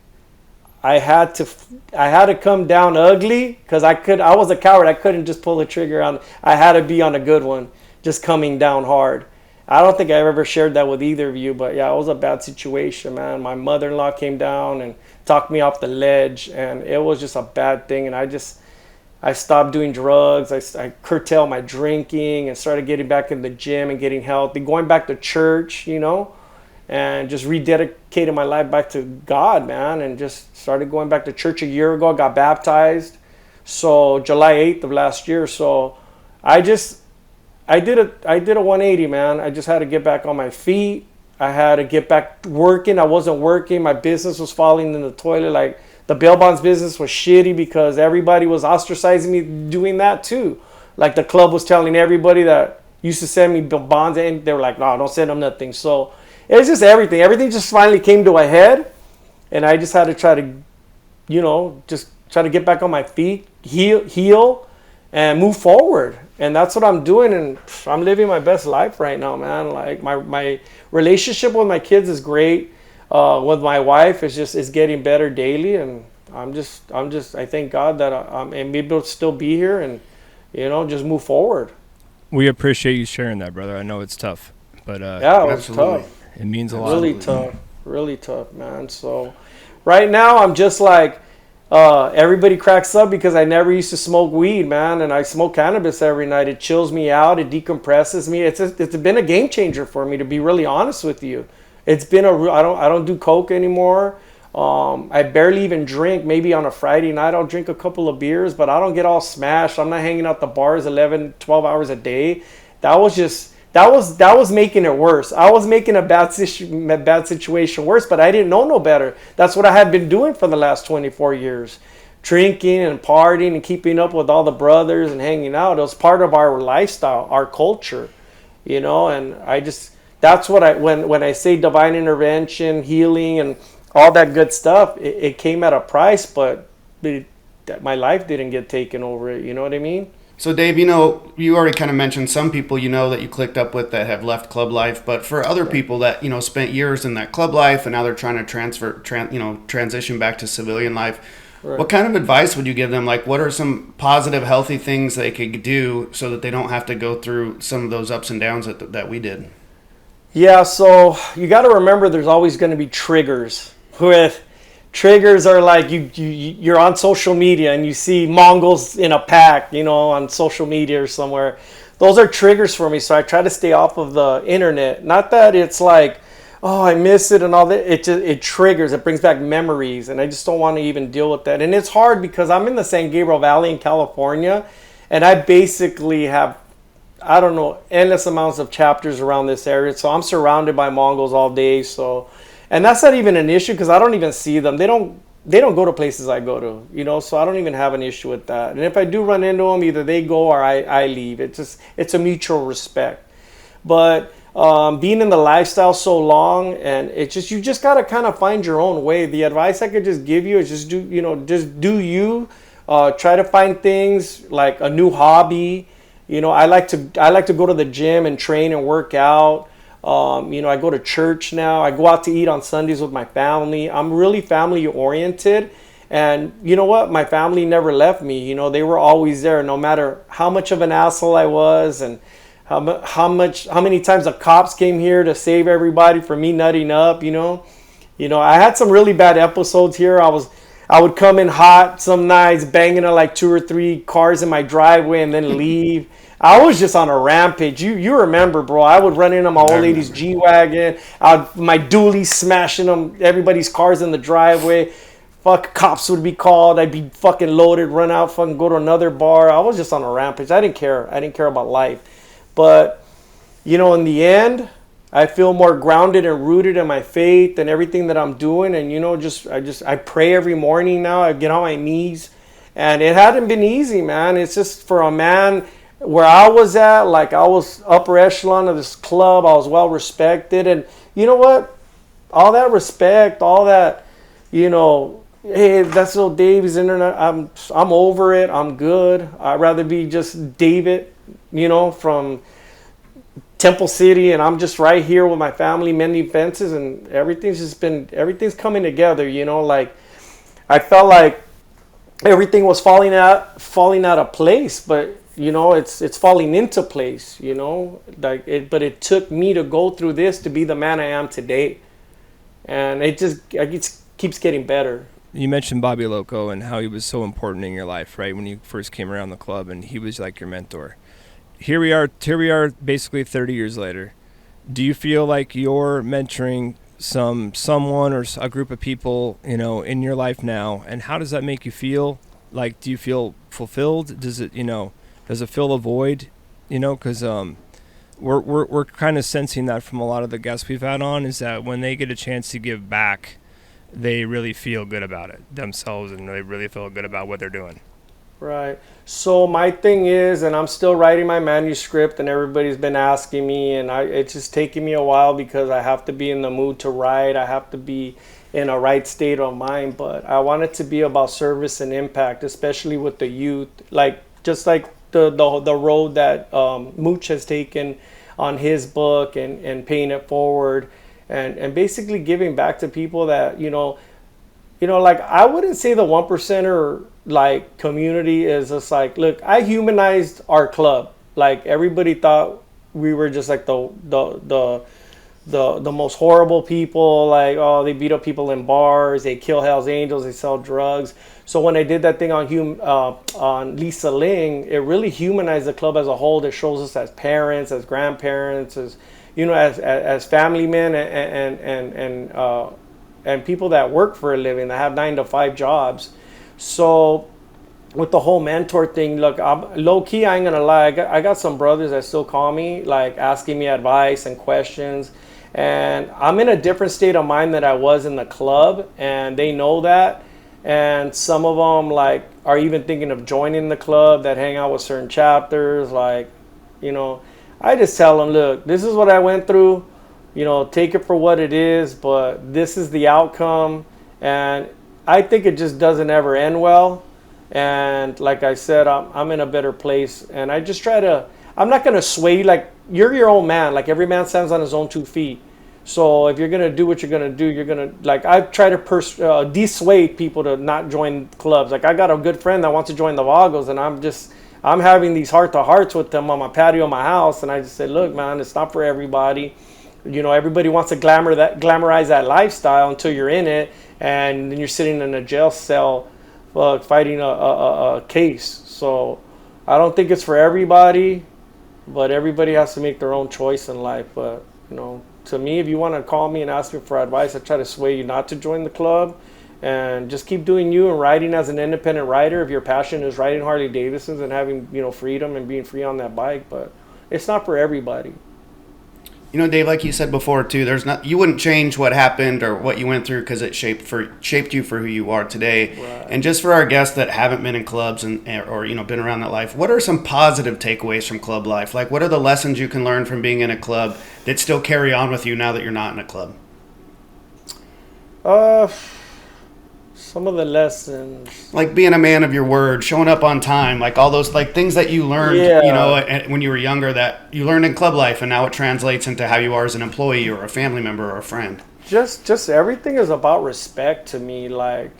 Speaker 5: I had to come down ugly, because I was a coward. I couldn't just pull the trigger on. I had to be on a good one, just coming down hard. I don't think I've ever shared that with either of you, but yeah, it was a bad situation, man. My mother-in-law came down and talked me off the ledge, and it was just a bad thing. And I stopped doing drugs. I curtailed my drinking and started getting back in the gym and getting healthy, going back to church, and just rededicated my life back to God, man, and just started going back to church a year ago. Got baptized, so July 8th of last year. So I did a 180, man. I just had to get back on my feet. I had to get back working. I wasn't working. My business was falling in the toilet. Like, the bail bonds business was shitty because everybody was ostracizing me doing that too. Like, the club was telling everybody that used to send me bonds, and they were like, no, don't send them nothing. So it was just everything. Everything just finally came to a head, and I just had to try to, just try to get back on my feet, heal, and move forward. And that's what I'm doing, and I'm living my best life right now, man. Like, my relationship with my kids is great. With my wife, it's getting better daily, and I thank God that I'm able to still be here and, just move forward.
Speaker 2: We appreciate you sharing that, brother. I know it's tough, but
Speaker 5: yeah, it was tough.
Speaker 2: It means a lot.
Speaker 5: Really tough, man. So right now I'm just like, everybody cracks up because I never used to smoke weed, man, and I smoke cannabis every night. It chills me out. It decompresses me. It's been a game changer for me, to be really honest with you. It's been I don't do coke anymore. I barely even drink. Maybe on a Friday night I'll drink a couple of beers, but I don't get all smashed. I'm not hanging out the bars 11, 12 hours a day. That was making it worse. I was making a bad situation worse, but I didn't know no better. That's what I had been doing for the last 24 years. Drinking and partying and keeping up with all the brothers and hanging out. It was part of our lifestyle, our culture, and that's what when I say divine intervention, healing, and all that good stuff, it came at a price, but my life didn't get taken over it. You know what I mean?
Speaker 3: So Dave, you already kind of mentioned some people that you clicked up with that have left club life, but for other people that spent years in that club life and now they're trying to transition back to civilian life, right, what kind of advice would you give them? Like, what are some positive, healthy things they could do so that they don't have to go through some of those ups and downs that we did?
Speaker 5: Yeah, so you got to remember there's always going to be triggers. Triggers are like you're on social media and you see Mongols in a pack, on social media or somewhere. Those are triggers for me, so I try to stay off of the internet. Not that it's like, oh, I miss it and all that. It triggers. It brings back memories, and I just don't want to even deal with that. And it's hard because I'm in the San Gabriel Valley in California, and I basically have, I don't know, endless amounts of chapters around this area. So I'm surrounded by Mongols all day. So, and that's not even an issue because I don't even see them. They don't go to places I go to, so I don't even have an issue with that. And if I do run into them, either they go or I leave. It's a mutual respect. But being in the lifestyle so long, and you just got to kind of find your own way. The advice I could just give you is just do you. Try to find things like a new hobby. I like to go to the gym and train and work out. I go to church now. I go out to eat on Sundays with my family. I'm really family oriented, and you know what? My family never left me. They were always there, no matter how much of an asshole I was, and how many times the cops came here to save everybody from me nutting up. I had some really bad episodes here. I would come in hot some nights, banging on like 2 or 3 cars in my driveway and then leave. I was just on a rampage. You remember, bro. I would run into my old lady's G-Wagon. My dually smashing everybody's cars in the driveway. Fuck, cops would be called. I'd be fucking loaded, run out, fucking go to another bar. I was just on a rampage. I didn't care. I didn't care about life. But, in the end, I feel more grounded and rooted in my faith and everything that I'm doing. And, I pray every morning now. I get on my knees. And it hadn't been easy, man. It's just for a man where I was at, like I was upper echelon of this club. I was well respected. And you know what? All that respect, all that, hey, that's Lil Dave. He's internet. I'm over it. I'm good. I'd rather be just David, from Temple City, and I'm just right here with my family mending fences, and everything's coming together, like I felt like everything was falling out of place, but it's falling into place, but it took me to go through this to be the man I am today. And it keeps getting better.
Speaker 2: You mentioned Bobby Loco and how he was so important in your life, right? When you first came around the club, and he was like your mentor. Here we are basically 30 years later. Do you feel like you're mentoring someone or a group of people, in your life now? And how does that make you feel? Like, do you feel fulfilled? Does it fill a void? Because we're kind of sensing that from a lot of the guests we've had on, is that when they get a chance to give back, they really feel good about it themselves, and they really feel good about what they're doing.
Speaker 5: Right. So my thing is, and I'm still writing my manuscript, and everybody's been asking me, and it's just taking me a while because I have to be in the mood to write. I have to be in a right state of mind, but I want it to be about service and impact, especially with the youth, just like the road that Mooch has taken on his book, and paying it forward, and basically giving back to people that, like, I wouldn't say the 1%er community is just like, look, I humanized our club. Like, everybody thought we were just like the most horrible people, like, oh, they beat up people in bars, they kill Hell's Angels, they sell drugs. So when I did that thing on Lisa Ling, it really humanized the club as a whole. That shows us as parents, as grandparents, as as family men, and people that work for a living, that have 9-to-5 jobs. So with the whole mentor thing, look, I'm low key, I ain't gonna lie, I got some brothers that still call me, like, asking me advice and questions, and I'm in a different state of mind than I was in the club, and they know that. And some of them, like, are even thinking of joining the club, that hang out with certain chapters. Like, I just tell them, look, this is what I went through, take it for what it is, but this is the outcome. And I think it just doesn't ever end well. And like I said, I'm in a better place, and I just I'm not going to sway, like, you're your own man. Like, every man stands on his own 2 feet. So if you're going to do what you're going to do, you're going to, like, I try to dissuade people to not join clubs. Like, I got a good friend that wants to join the Vagos, and I'm having these heart-to-hearts with them on my patio of my house, and I just say, look, man, it's not for everybody. Everybody wants to glamorize that lifestyle until you're in it, and then you're sitting in a jail cell fighting a case. So I don't think it's for everybody, but everybody has to make their own choice in life. But, to me, if you want to call me and ask me for advice, I try to sway you not to join the club, and just keep doing you and writing as an independent writer. If your passion is riding Harley Davidsons and having, freedom and being free on that bike, but it's not for everybody.
Speaker 3: Dave, like you said before too, you wouldn't change what happened or what you went through because it shaped you for who you are today.
Speaker 5: Right.
Speaker 3: And just for our guests that haven't been in clubs or been around that life, what are some positive takeaways from club life? Like, what are the lessons you can learn from being in a club that still carry on with you now that you're not in a club?
Speaker 5: Some of the lessons,
Speaker 3: like being a man of your word, showing up on time, like all those, like, things that you learned, when you were younger, that you learned in club life, and now it translates into how you are as an employee or a family member or a friend.
Speaker 5: Just everything is about respect to me. Like,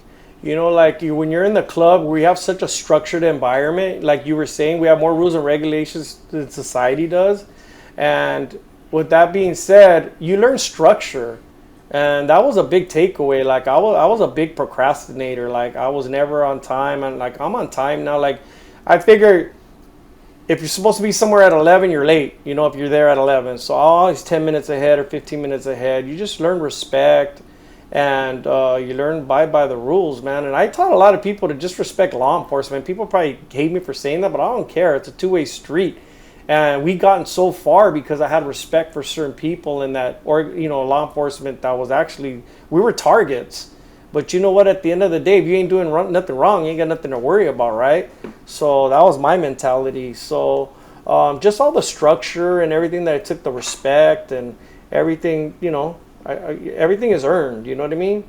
Speaker 5: when you're in the club, we have such a structured environment. Like you were saying, we have more rules and regulations than society does. And with that being said, you learn structure. And that was a big takeaway. Like, I was a big procrastinator. Like, I was never on time, and like, I'm on time now. Like, I figure if you're supposed to be somewhere at 11, you're late, if you're there at 11. So always 10 minutes ahead or 15 minutes ahead. You just learn respect, and you learn by the rules, man. And I taught a lot of people to just respect law enforcement. People probably hate me for saying that, but I don't care. It's a two-way street. And we gotten so far because I had respect for certain people in that, law enforcement that was actually, we were targets. But you know what? At the end of the day, if you ain't doing nothing wrong, you ain't got nothing to worry about, right? So that was my mentality. So just all the structure and everything that I took, the respect and everything, everything is earned. You know what I mean?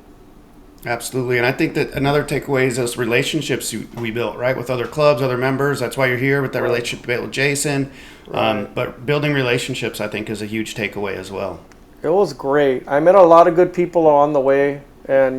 Speaker 3: Absolutely. And I think that another takeaway is those relationships we built, right, with other clubs, other members. That's why you're here, with that relationship with Jason. Right. But building relationships, I think, is a huge takeaway as well.
Speaker 5: It was great. I met a lot of good people along the way, and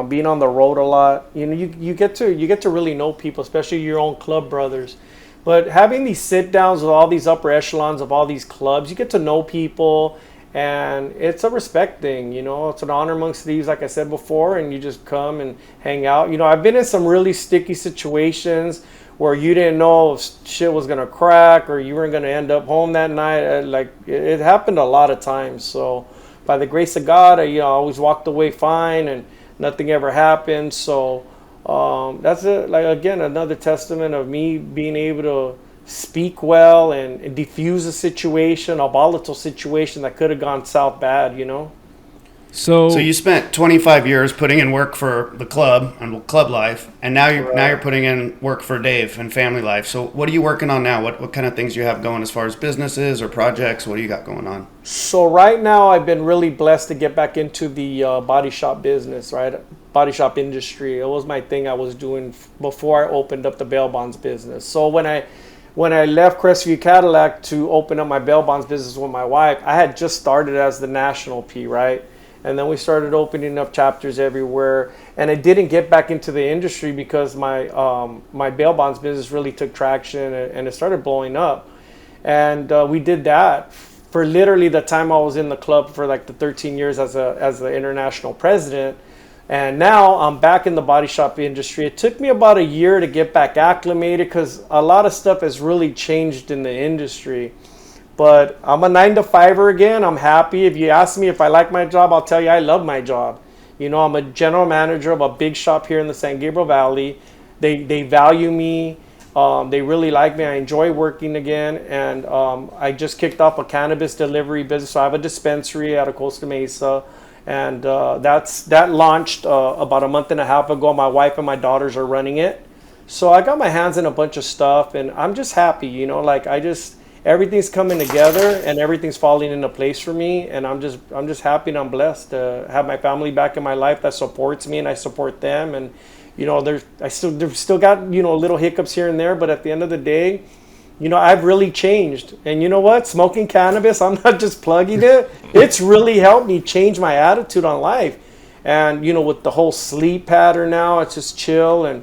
Speaker 5: being on the road a lot, you get to really know people, especially your own club brothers. But having these sit downs with all these upper echelons of all these clubs, you get to know people, and it's a respect thing, you know. It's an honor amongst thieves, like I said before, and you just come and hang out. You know, I've been in some really sticky situations where you didn't know if shit was gonna crack or you weren't gonna end up home that night. Like it happened a lot of times. So by the grace of God, I always walked away fine and nothing ever happened. So that's like again another testament of me being able to speak well and diffuse a situation, a volatile situation that could have gone south bad, you know.
Speaker 3: So you spent 25 years putting in work for the club and club life, and now you're putting in work for Dave and family life. So what are you working on now? What kind of things do you have going as far as businesses or projects? What do you got going on?
Speaker 5: So right now I've been really blessed to get back into the body shop business, right? Body shop industry. It was my thing I was doing before I opened up the bail bonds business. So when I left Crestview Cadillac to open up my bail bonds business with my wife, I had just started as the national P, right? And then we started opening up chapters everywhere. And I didn't get back into the industry because my my bail bonds business really took traction and it started blowing up. And we did that for literally the time I was in the club for like the 13 years as the international president. And now I'm back in the body shop industry. It took me about a year to get back acclimated because a lot of stuff has really changed in the industry. But I'm a 9-to-5er again. I'm happy. If you ask me if I like my job, I'll tell you I love my job. You know, I'm a general manager of a big shop here in the San Gabriel Valley. They value me. They really like me. I enjoy working again. And I just kicked off a cannabis delivery business. So I have a dispensary out of Costa Mesa. And that launched about a month and a half ago. My wife and my daughters are running it. So I got my hands in a bunch of stuff. And I'm just happy, you know, like everything's coming together and everything's falling into place for me, and I'm just happy and I'm blessed to have my family back in my life that supports me and I support them. And you know, they've still got, you know, little hiccups here and there, but at the end of the day, you know, I've really changed. And you know what, smoking cannabis, I'm not just plugging it, it's really helped me change my attitude on life. And you know, with the whole sleep pattern now, it's just chill. And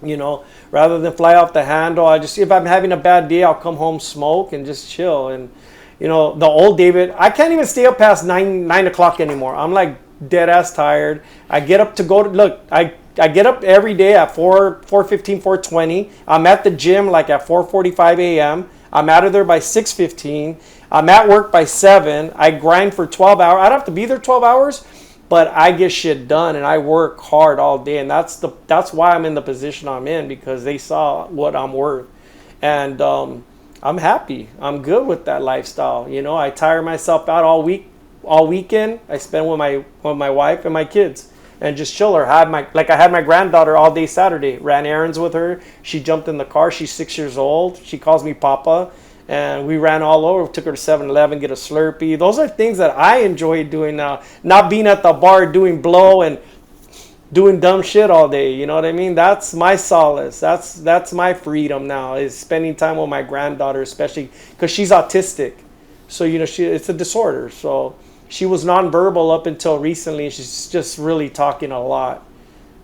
Speaker 5: you know, rather than fly off the handle, if I'm having a bad day, I'll come home, smoke, and just chill. And you know, the old David, I can't even stay up past 9 o'clock anymore. I'm like dead ass tired. I get up to go to look. I get up every day at 4:15, 4:20. I'm at the gym like at 4:45 a.m. I'm out of there by 6:15. I'm at work by 7. I grind for 12 hours. I don't have to be there 12 hours. But I get shit done and I work hard all day, and that's why I'm in the position I'm in, because they saw what I'm worth. And I'm happy. I'm good with that lifestyle. You know, I tire myself out all weekend. I spend with my wife and my kids and just chill her. I had my granddaughter all day Saturday. Ran errands with her. She jumped in the car. She's 6 years old. She calls me Papa. And we ran all over, took her to 7-Eleven, get a Slurpee. Those are things that I enjoy doing now. Not being at the bar doing blow and doing dumb shit all day. You know what I mean? That's my solace. That's my freedom now, is spending time with my granddaughter, especially because she's autistic. So, you know, it's a disorder. So she was nonverbal up until recently. She's just really talking a lot.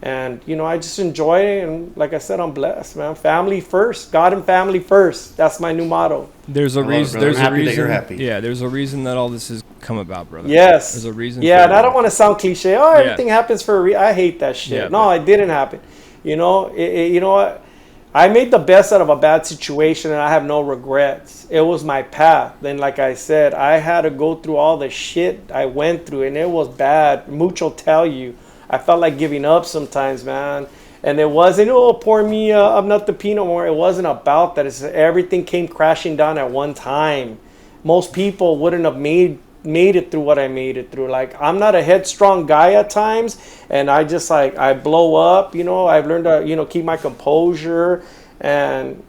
Speaker 5: And, you know, I just enjoy it. And like I said, I'm blessed, man. Family first. God and family first. That's my new motto.
Speaker 2: There's a reason.
Speaker 3: There's a reason that you're happy.
Speaker 2: Yeah, there's a reason that all this has come about, brother.
Speaker 5: Yes.
Speaker 2: There's a reason.
Speaker 5: Yeah, and I don't want to sound cliche. Oh, everything happens for a reason. I hate that shit.
Speaker 2: Yeah,
Speaker 5: no, it didn't happen. You know, you know what? I made the best out of a bad situation, and I have no regrets. It was my path. Then, like I said, I had to go through all the shit I went through, and it was bad. Mooch will tell you. I felt like giving up sometimes, man. And it wasn't, oh, poor me, I'm not the P no more. It wasn't about that. It's everything came crashing down at one time. Most people wouldn't have made it through what I made it through. Like, I'm not a headstrong guy at times, and I just like, I blow up, you know. I've learned to, you know, keep my composure, and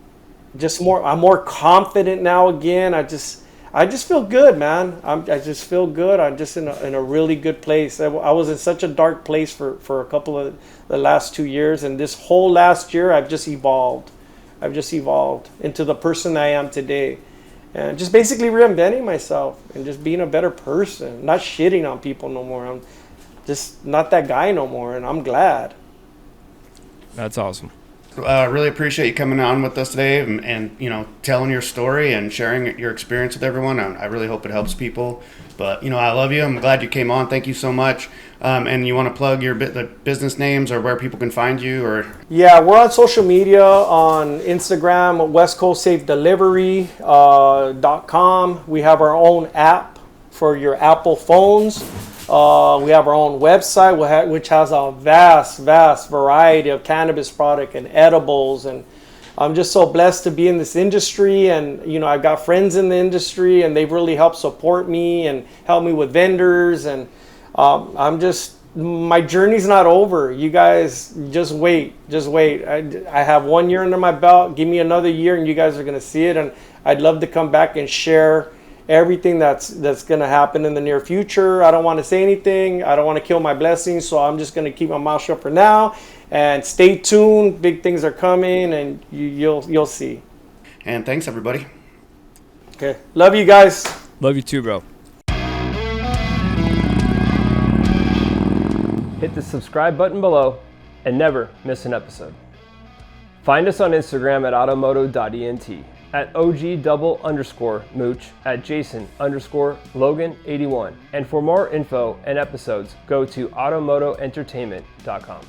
Speaker 5: I'm more confident now again. I just feel good, man. I just feel good. I'm just in a really good place. I was in such a dark place for a couple of the last 2 years, and this whole last year I've just evolved. I've just evolved into the person I am today, and just basically reinventing myself and just being a better person. Not shitting on people no more. I'm just not that guy no more, and I'm glad.
Speaker 2: That's awesome.
Speaker 3: Really appreciate you coming on with us today and telling your story and sharing your experience with everyone. I really hope it helps people. But, I love you. I'm glad you came on. Thank you so much. And you want to plug the business names or where people can find you? Or
Speaker 5: Yeah, we're on social media on Instagram, West Coast Safe Delivery .com. We have our own app for your Apple phones. We have our own website, which has a vast variety of cannabis product and edibles. And I'm just so blessed to be in this industry. And, I've got friends in the industry, and they've really helped support me and help me with vendors. And my journey's not over. You guys just wait. I have 1 year under my belt. Give me another year and you guys are going to see it. And I'd love to come back and share everything that's going to happen in the near future. I don't want to say anything. I don't want to kill my blessings. So I'm just going to keep my mouth shut for now and stay tuned. Big things are coming and you'll see.
Speaker 3: And thanks everybody.
Speaker 5: Okay. Love you guys.
Speaker 2: Love you too, bro. Hit the subscribe button below and never miss an episode. Find us on Instagram at automoto.ent, at OG_Mooch, at Jason_Logan81. And for more info and episodes, go to automotoentertainment.com.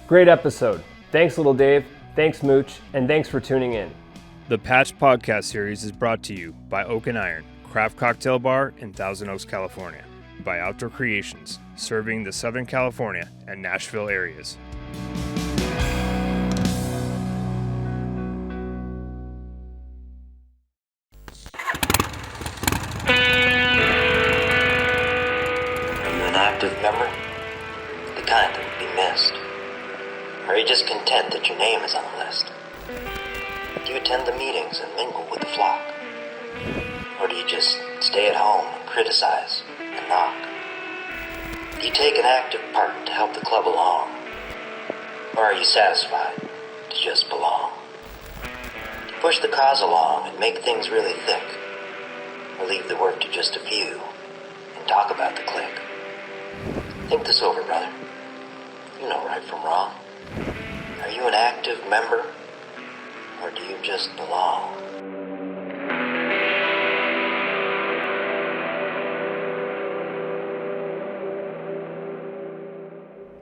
Speaker 2: Great episode. Thanks, Lil Dave. Thanks, Mooch. And thanks for tuning in. The Patch Podcast series is brought to you by Oak and Iron, Craft Cocktail Bar in Thousand Oaks, California. By Outdoor Creations, serving the Southern California and Nashville areas.
Speaker 1: Are you an active member? The kind that would be missed? Or are you just content that your name is on the list? Do you attend the meetings and mingle with the flock? Or do you just stay at home and criticize and knock? Do you take an active part to help the club along? Or are you satisfied to just belong? Do you push the cause along and make things really thick? Or leave the work to just a few and talk about the clique? Think this over, brother. You know right from wrong. Are you an active member? Or do you just belong?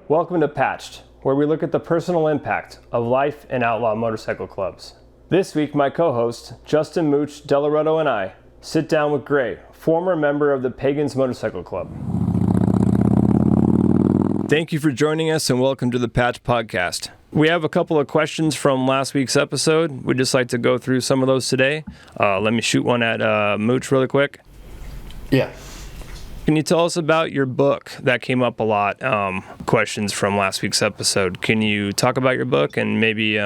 Speaker 2: Welcome to Patched, where we look at the personal impact of life in outlaw motorcycle clubs. This week, my co-host, Justin Mooch Delaretto, and I sit down with Gray, former member of the Pagans Motorcycle Club. Thank you for joining us and welcome to the Patch Podcast. We have a couple of questions from last week's episode. We'd just like to go through some of those today. Let me shoot one at Mooch really quick.
Speaker 3: Yeah.
Speaker 2: Can you tell us about your book? That came up a lot, questions from last week's episode. Can you talk about your book and maybe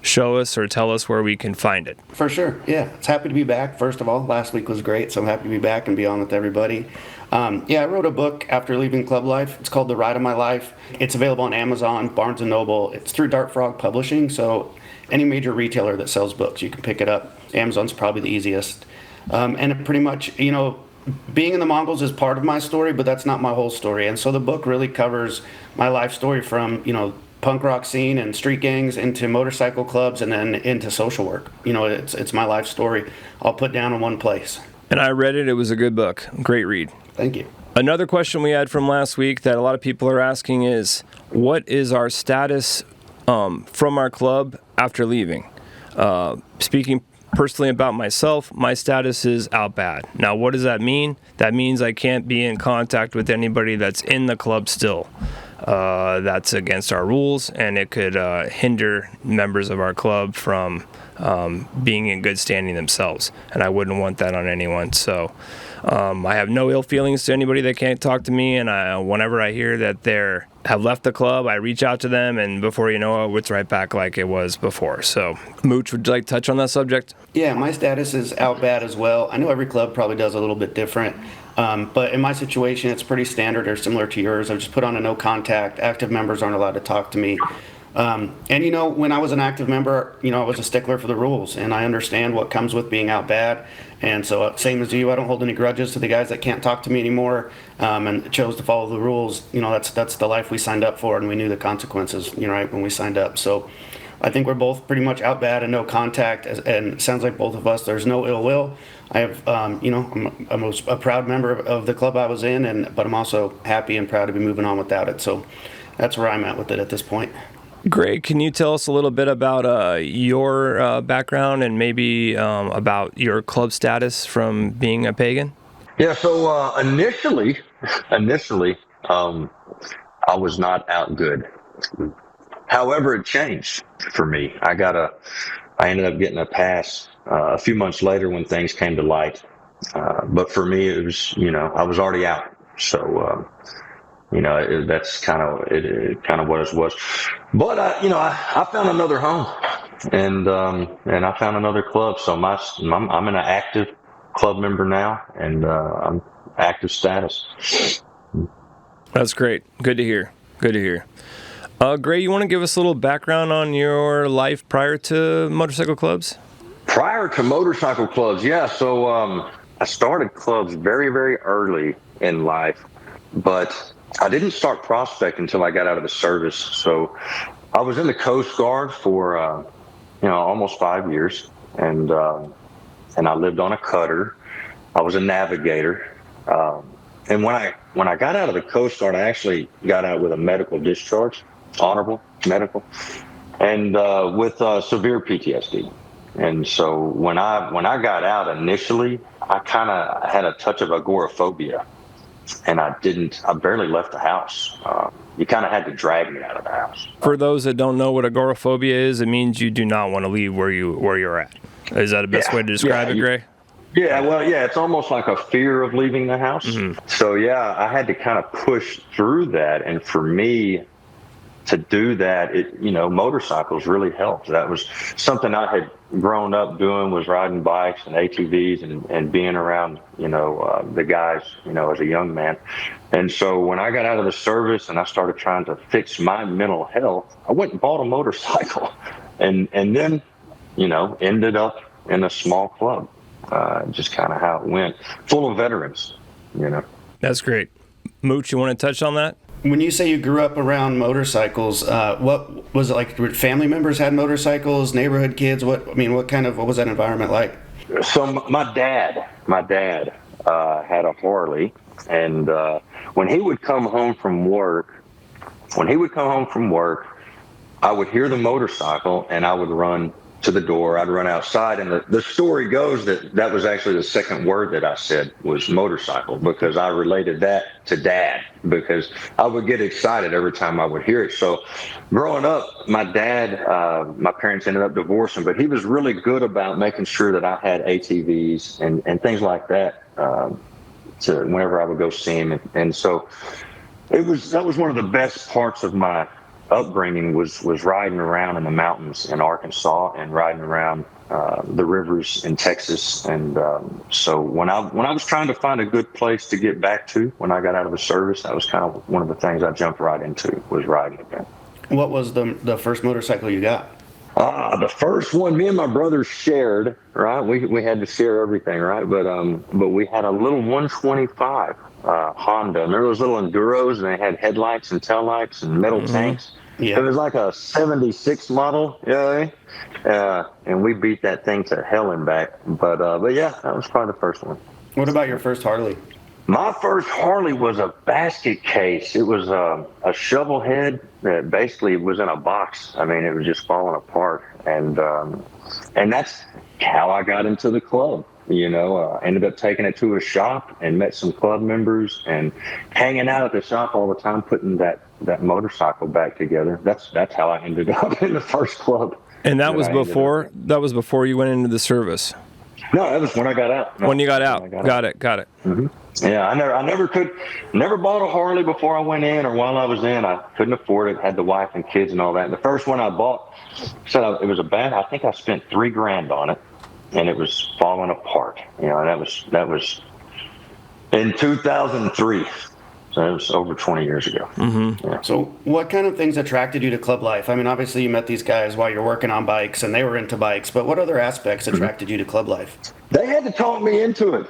Speaker 2: show us or tell us where we can find it?
Speaker 3: For sure, yeah. It's happy to be back, first of all. Last week was great, so I'm happy to be back and be on with everybody. I wrote a book after leaving club life. It's called The Ride of My Life. It's available on Amazon, Barnes & Noble. It's through Dart Frog Publishing, so any major retailer that sells books, you can pick it up. Amazon's probably the easiest. And it pretty much, being in the Mongols is part of my story, but that's not my whole story. And so the book really covers my life story from, punk rock scene and street gangs into motorcycle clubs and then into social work. It's my life story all put down in one place.
Speaker 2: And I read it. It was a good book. Great read.
Speaker 3: Thank you.
Speaker 2: Another question we had from last week that a lot of people are asking is, what is our status from our club after leaving? Speaking personally about myself, my status is out bad. Now, what does that mean? That means I can't be in contact with anybody that's in the club still. That's against our rules, and it could hinder members of our club from being in good standing themselves, and I wouldn't want that on anyone. So I have no ill feelings to anybody that can't talk to me, and whenever I hear that they have left the club, I reach out to them, and before you know it, it's right back like it was before. So, Mooch, would you like to touch on that subject?
Speaker 3: Yeah, my status is out bad as well. I know every club probably does a little bit different, but in my situation, it's pretty standard or similar to yours. I've just put on a no contact. Active members aren't allowed to talk to me. And when I was an active member, I was a stickler for the rules, and I understand what comes with being out bad. And so, same as you, I don't hold any grudges to the guys that can't talk to me anymore, and chose to follow the rules. That's the life we signed up for, and we knew the consequences, right, when we signed up. So I think we're both pretty much out bad and no contact, and it sounds like both of us, there's no ill will. I have, I'm a proud member of the club I was in, but I'm also happy and proud to be moving on without it. So that's where I'm at with it at this point.
Speaker 2: Great. Can you tell us a little bit about your background and maybe about your club status from being a pagan?
Speaker 6: Yeah, so initially, I was not out good. However, it changed for me. I ended up getting a pass a few months later when things came to light. But for me, it was, I was already out. So, that's kind of what it was. But I found another home, and I found another club. So I'm an active club member now, and I'm active status.
Speaker 2: That's great. Good to hear. Gray, you want to give us a little background on your life prior to motorcycle clubs?
Speaker 6: Prior to motorcycle clubs, yeah. So I started clubs very, very early in life, but I didn't start prospect until I got out of the service. So I was in the Coast Guard for almost 5 years, and I lived on a cutter. I was a navigator, and when I got out of the Coast Guard, I actually got out with a medical discharge, honorable medical, and with severe PTSD. And so when I got out initially, I kind of had a touch of agoraphobia, and I barely left the house. You kind of had to drag me out of the house.
Speaker 2: For those that don't know what agoraphobia is, it means you do not want to leave where you're at. Is that the best way to describe it, Gray?
Speaker 6: Yeah, well, yeah, it's almost like a fear of leaving the house. Mm-hmm. So yeah, I had to kind of push through that, and for me to do that, motorcycles really helped. That was something I had grown up doing, was riding bikes and ATVs and being around, the guys, as a young man. And so when I got out of the service and I started trying to fix my mental health, I went and bought a motorcycle, and then, ended up in a small club. Just kind of how it went, full of veterans,
Speaker 2: That's great. Mooch, you want to touch on that?
Speaker 3: When you say you grew up around motorcycles, what was it like? Family members had motorcycles, neighborhood kids? What was that environment like?
Speaker 6: So my dad had a Harley, and when he would come home from work, I would hear the motorcycle, and I would run to the door. I'd run outside, and the story goes that was actually the second word that I said was motorcycle, because I related that to Dad, because I would get excited every time I would hear it. So growing up, my dad, my parents ended up divorcing, but he was really good about making sure that I had ATVs and things like that to whenever I would go see him. And so that was one of the best parts of my upbringing was riding around in the mountains in Arkansas and riding around the rivers in Texas. And so when I was trying to find a good place to get back to when I got out of the service, that was kind of one of the things I jumped right into, was riding again.
Speaker 3: What was the first motorcycle you got?
Speaker 6: The first one, me and my brother shared, right? We had to share everything, right? But we had a little 125 Honda. Remember those little Enduros, and they had headlights and taillights and metal tanks? Yeah. It was like a 76 model, and we beat that thing to hell and back. But yeah, that was probably the first one.
Speaker 3: What about your first Harley?
Speaker 6: My first Harley was a basket case. It was a shovel head that basically was in a box. I mean, it was just falling apart, and that's how I got into the club. Ended up taking it to a shop and met some club members and hanging out at the shop all the time, putting that motorcycle back together. That's how I ended up in the first club.
Speaker 2: And that was before you went into the service.
Speaker 6: No, that was when I got out.
Speaker 2: When you got out. Got it.
Speaker 6: Mm-hmm. Yeah, I never bought a Harley before I went in or while I was in. I couldn't afford it. Had the wife and kids and all that. And the first one I bought, it was I think I spent $3,000 on it, and it was falling apart. And that was in 2003. So it was over 20 years ago.
Speaker 2: Mm-hmm.
Speaker 6: Yeah.
Speaker 3: So what kind of things attracted you to club life? I mean, obviously you met these guys while you're working on bikes and they were into bikes, but what other aspects attracted you to club life?
Speaker 6: They had to talk me into it.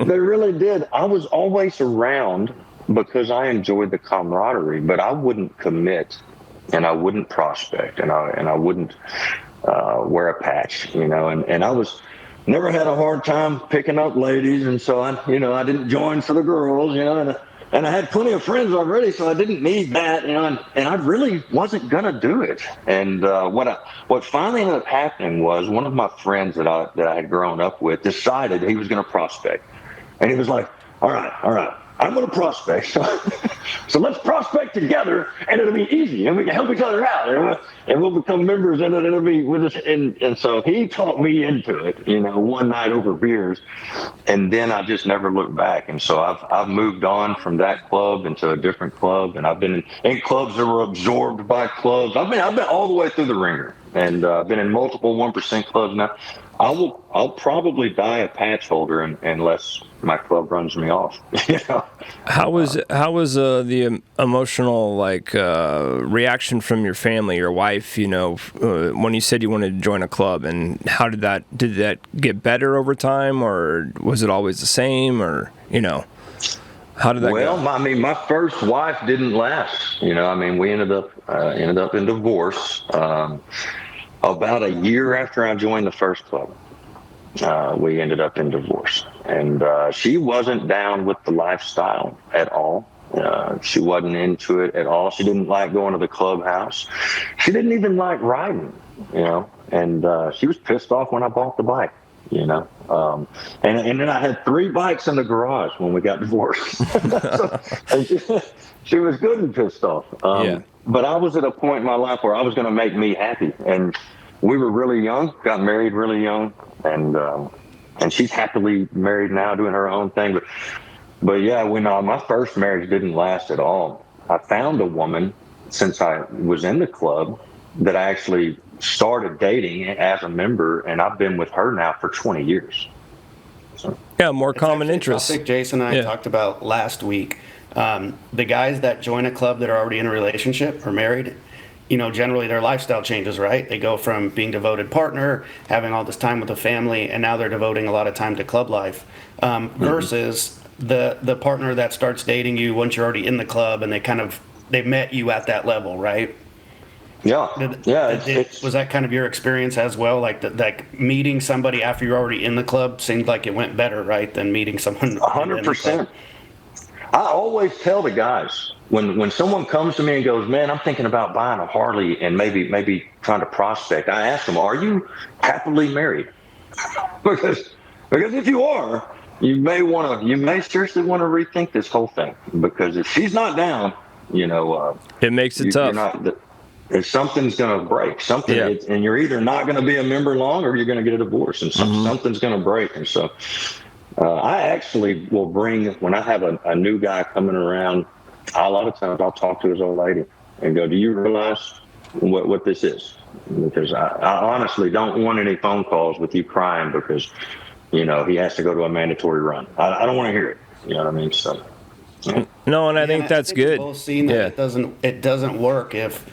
Speaker 6: They really did. I was always around because I enjoyed the camaraderie, but I wouldn't commit and I wouldn't prospect, and I wouldn't wear a patch, and I was never had a hard time picking up ladies, and so I didn't join for the girls, and I had plenty of friends already, so I didn't need that, and I really wasn't gonna do it. And what finally ended up happening was one of my friends that I had grown up with decided he was gonna prospect, and he was like, all right, I'm going to prospect. So let's prospect together, and it'll be easy, and we can help each other out, and we'll become members, and it'll be with us. And so he taught me into it, one night over beers, and then I just never looked back. And so I've moved on from that club into a different club, and I've been in clubs that were absorbed by clubs. I've been all the way through the ringer, and I've been in multiple 1% clubs now. I'll probably die a patch holder unless my club runs me off.
Speaker 2: How was the emotional reaction from your family, your wife? When you said you wanted to join a club, and how did that get better over time, or was it always the same, or how did that go?
Speaker 6: Well, I mean, my first wife didn't last. We ended up in divorce. About a year after I joined the first club, we ended up in divorce. And she wasn't down with the lifestyle at all. She wasn't into it at all. She didn't like going to the clubhouse. She didn't even like riding, and she was pissed off when I bought the bike, and then I had 3 bikes in the garage when we got divorced. She was good and pissed off. But I was at a point in my life where I was going to make me happy. And we were really young, got married really young, and she's happily married now, doing her own thing. But yeah, when my first marriage didn't last at all, I found a woman since I was in the club that I actually started dating as a member, and I've been with her now for 20 years. So,
Speaker 2: yeah, more common interests.
Speaker 3: Topic Jason and I talked about last week. The guys that join a club that are already in a relationship or married, generally their lifestyle changes, right? They go from being devoted partner, having all this time with the family, and now they're devoting a lot of time to club life, versus the partner that starts dating you once you're already in the club, and they've met you at that level, right?
Speaker 6: Yeah.
Speaker 3: Was that kind of your experience as well? Like meeting somebody after you're already in the club seemed like it went better, right, than meeting someone
Speaker 6: 100%. I always tell the guys when someone comes to me and goes, man, I'm thinking about buying a Harley and maybe trying to prospect, I ask them, are you happily married? because if you are, you may seriously want to rethink this whole thing, because if she's not down,
Speaker 2: it makes it tough.
Speaker 6: If something's going to break, and you're either not going to be a member long, or you're going to get a divorce, and something's going to break. And so I actually will bring, when I have a new guy coming around, a lot of times I'll talk to his old lady and go, do you realize what this is? Because I honestly don't want any phone calls with you crying because, he has to go to a mandatory run. I don't want to hear it. You know what I mean? So. Yeah.
Speaker 2: No, and I think that's good.
Speaker 3: We've both seen that it doesn't work if,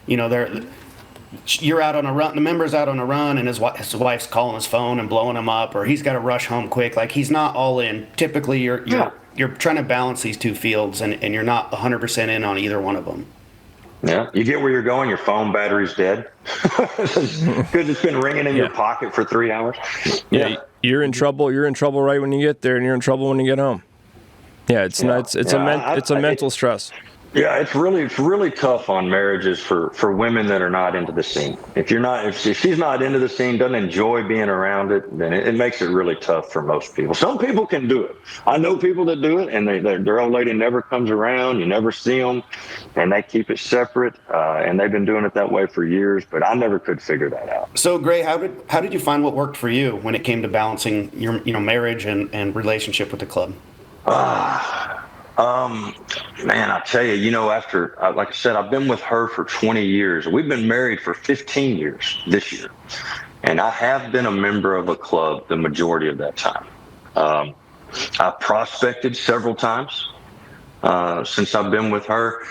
Speaker 3: you're out on a run, the member's out on a run, and his wife's calling his phone and blowing him up, or he's got to rush home quick. Like, he's not all in. Typically, you're trying to balance these two fields, and you're not 100% in on either one of them.
Speaker 6: Yeah, you get where you're going, your phone battery's dead because it's been ringing in your pocket for 3 hours.
Speaker 2: Yeah, you're in trouble. You're in trouble right when you get there, and you're in trouble when you get home. Yeah, it's a mental stress.
Speaker 6: Yeah, it's really tough on marriages for women that are not into the scene. If she's not into the scene, doesn't enjoy being around it, then it makes it really tough for most people. Some people can do it. I know people that do it, and their old lady never comes around. You never see them, and they keep it separate. And they've been doing it that way for years. But I never could figure that out.
Speaker 3: So, Gray, how did you find what worked for you when it came to balancing your marriage and relationship with the club?
Speaker 6: Man, I tell you, after, like I said, I've been with her for 20 years. We've been married for 15 years this year. And I have been a member of a club the majority of that time. I prospected several times since I've been with her.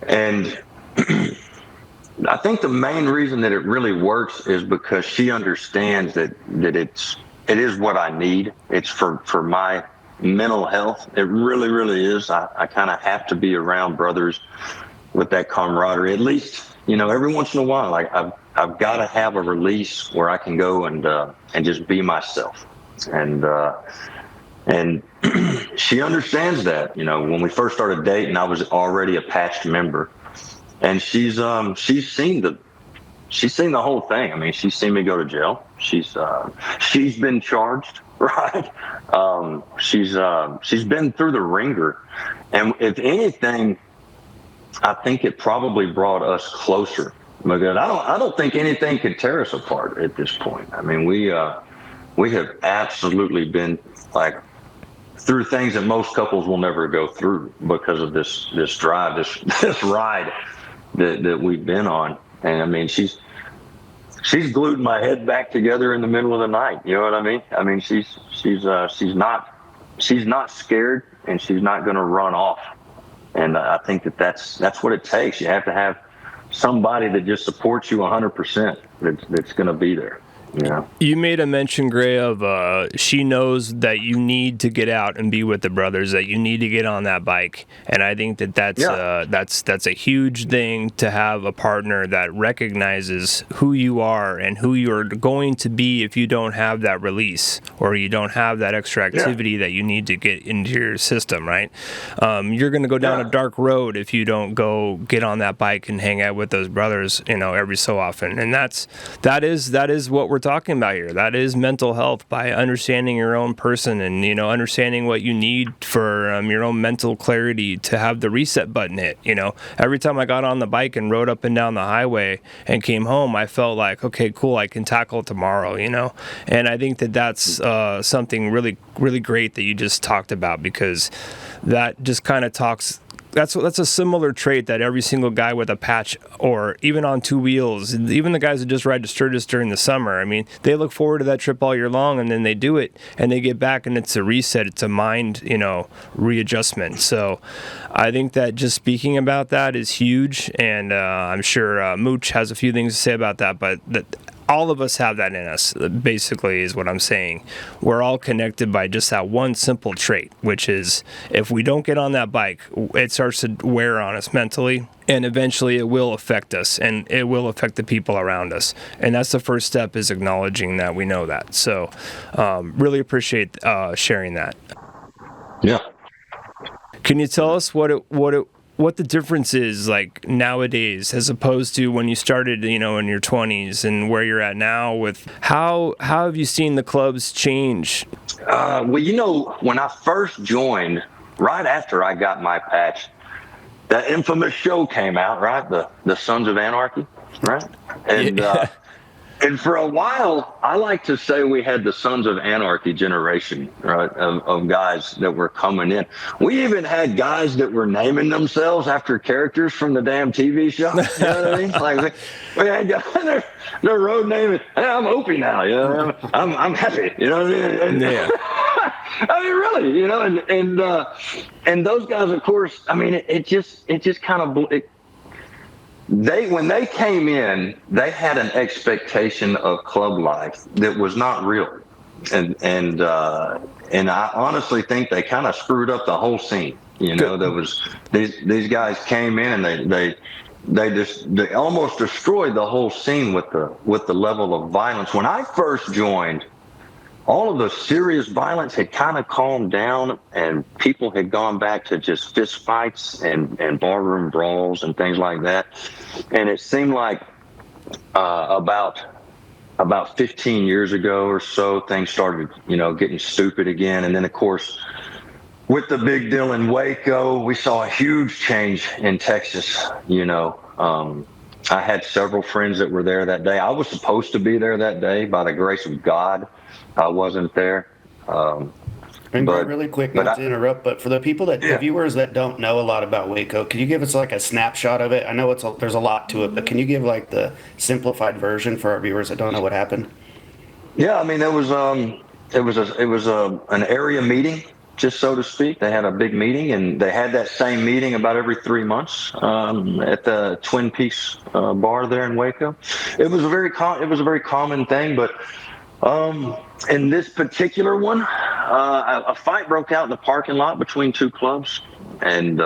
Speaker 6: And I think the main reason that it really works is because she understands that it is what I need. It's for my mental health. It really, really is. I kind of have to be around brothers with that camaraderie. At least, every once in a while, like I've got to have a release where I can go and just be myself. And she understands that. When we first started dating, I was already a patched member, and she's seen the whole thing. I mean, she's seen me go to jail. She's been charged, right? She's been through the ringer, and if anything, I think it probably brought us closer. Because I don't think anything could tear us apart at this point. I mean, we have absolutely been like through things that most couples will never go through because of this drive, this ride that we've been on. And I mean, she's glued my head back together in the middle of the night. You know what I mean? I mean, she's not scared, and she's not going to run off. And I think that's what it takes. You have to have somebody that just supports you 100%. That's going to be there. Yeah.
Speaker 2: You made a mention, Gray, of she knows that you need to get out and be with the brothers, that you need to get on that bike, and I think that's a huge thing to have a partner that recognizes who you are and who you're going to be if you don't have that release or you don't have that extra activity that you need to get into your system, right? You're going to go down a dark road if you don't go get on that bike and hang out with those brothers, every so often, and that is what we're talking about here. That is mental health, by understanding your own person and understanding what you need for your own mental clarity to have the reset button hit. Every time I got on the bike and rode up and down the highway and came home, I felt like, okay, cool, I can tackle it tomorrow. And I think that's something really, really great that you just talked about, because that just kind of talks. That's a similar trait that every single guy with a patch, or even on two wheels, even the guys that just ride to Sturgis during the summer, I mean, they look forward to that trip all year long, and then they do it, and they get back, and it's a reset, it's a mind, readjustment. So I think that just speaking about that is huge, and I'm sure Mooch has a few things to say about that, but all of us have that in us, basically, is what I'm saying. We're all connected by just that one simple trait, which is if we don't get on that bike, it starts to wear on us mentally, and eventually it will affect us, and it will affect the people around us. And that's the first step, is acknowledging that we know that. So really appreciate sharing that.
Speaker 6: Yeah.
Speaker 2: Can you tell us what the difference is like nowadays as opposed to when you started, in your 20s, and where you're at now? With how have you seen the clubs change?
Speaker 6: Well, when I first joined, right after I got my patch, that infamous show came out, right? The Sons of Anarchy, right? And and for a while, I like to say we had the Sons of Anarchy generation, right, of guys that were coming in. We even had guys that were naming themselves after characters from the damn TV show. You know what I mean? Like we had guys, their road naming, hey, I'm Opie now, I'm happy, you know what I mean? And,
Speaker 2: yeah.
Speaker 6: I mean, really, and those guys, of course, I mean, it just kind of, when they came in, they had an expectation of club life that was not real, and I honestly think they kind of screwed up the whole scene. There was these guys came in and they almost destroyed the whole scene with the level of violence. When I first joined, all of the serious violence had kind of calmed down, and people had gone back to just fist fights and barroom brawls and things like that. And it seemed like about 15 years ago or so, things started, getting stupid again. And then, of course, with the big deal in Waco, we saw a huge change in Texas. I had several friends that were there that day. I was supposed to be there that day. By the grace of God, I wasn't there.
Speaker 3: And really quick, not to interrupt, but for the people the viewers that don't know a lot about Waco, can you give us like a snapshot of it? I know there's a lot to it, but can you give like the simplified version for our viewers that don't know what happened?
Speaker 6: Yeah, I mean, it was an area meeting, just so to speak. They had a big meeting, and they had that same meeting about every 3 months at the Twin Peaks bar there in Waco. It was a very common thing, but in this particular one, a fight broke out in the parking lot between two clubs, and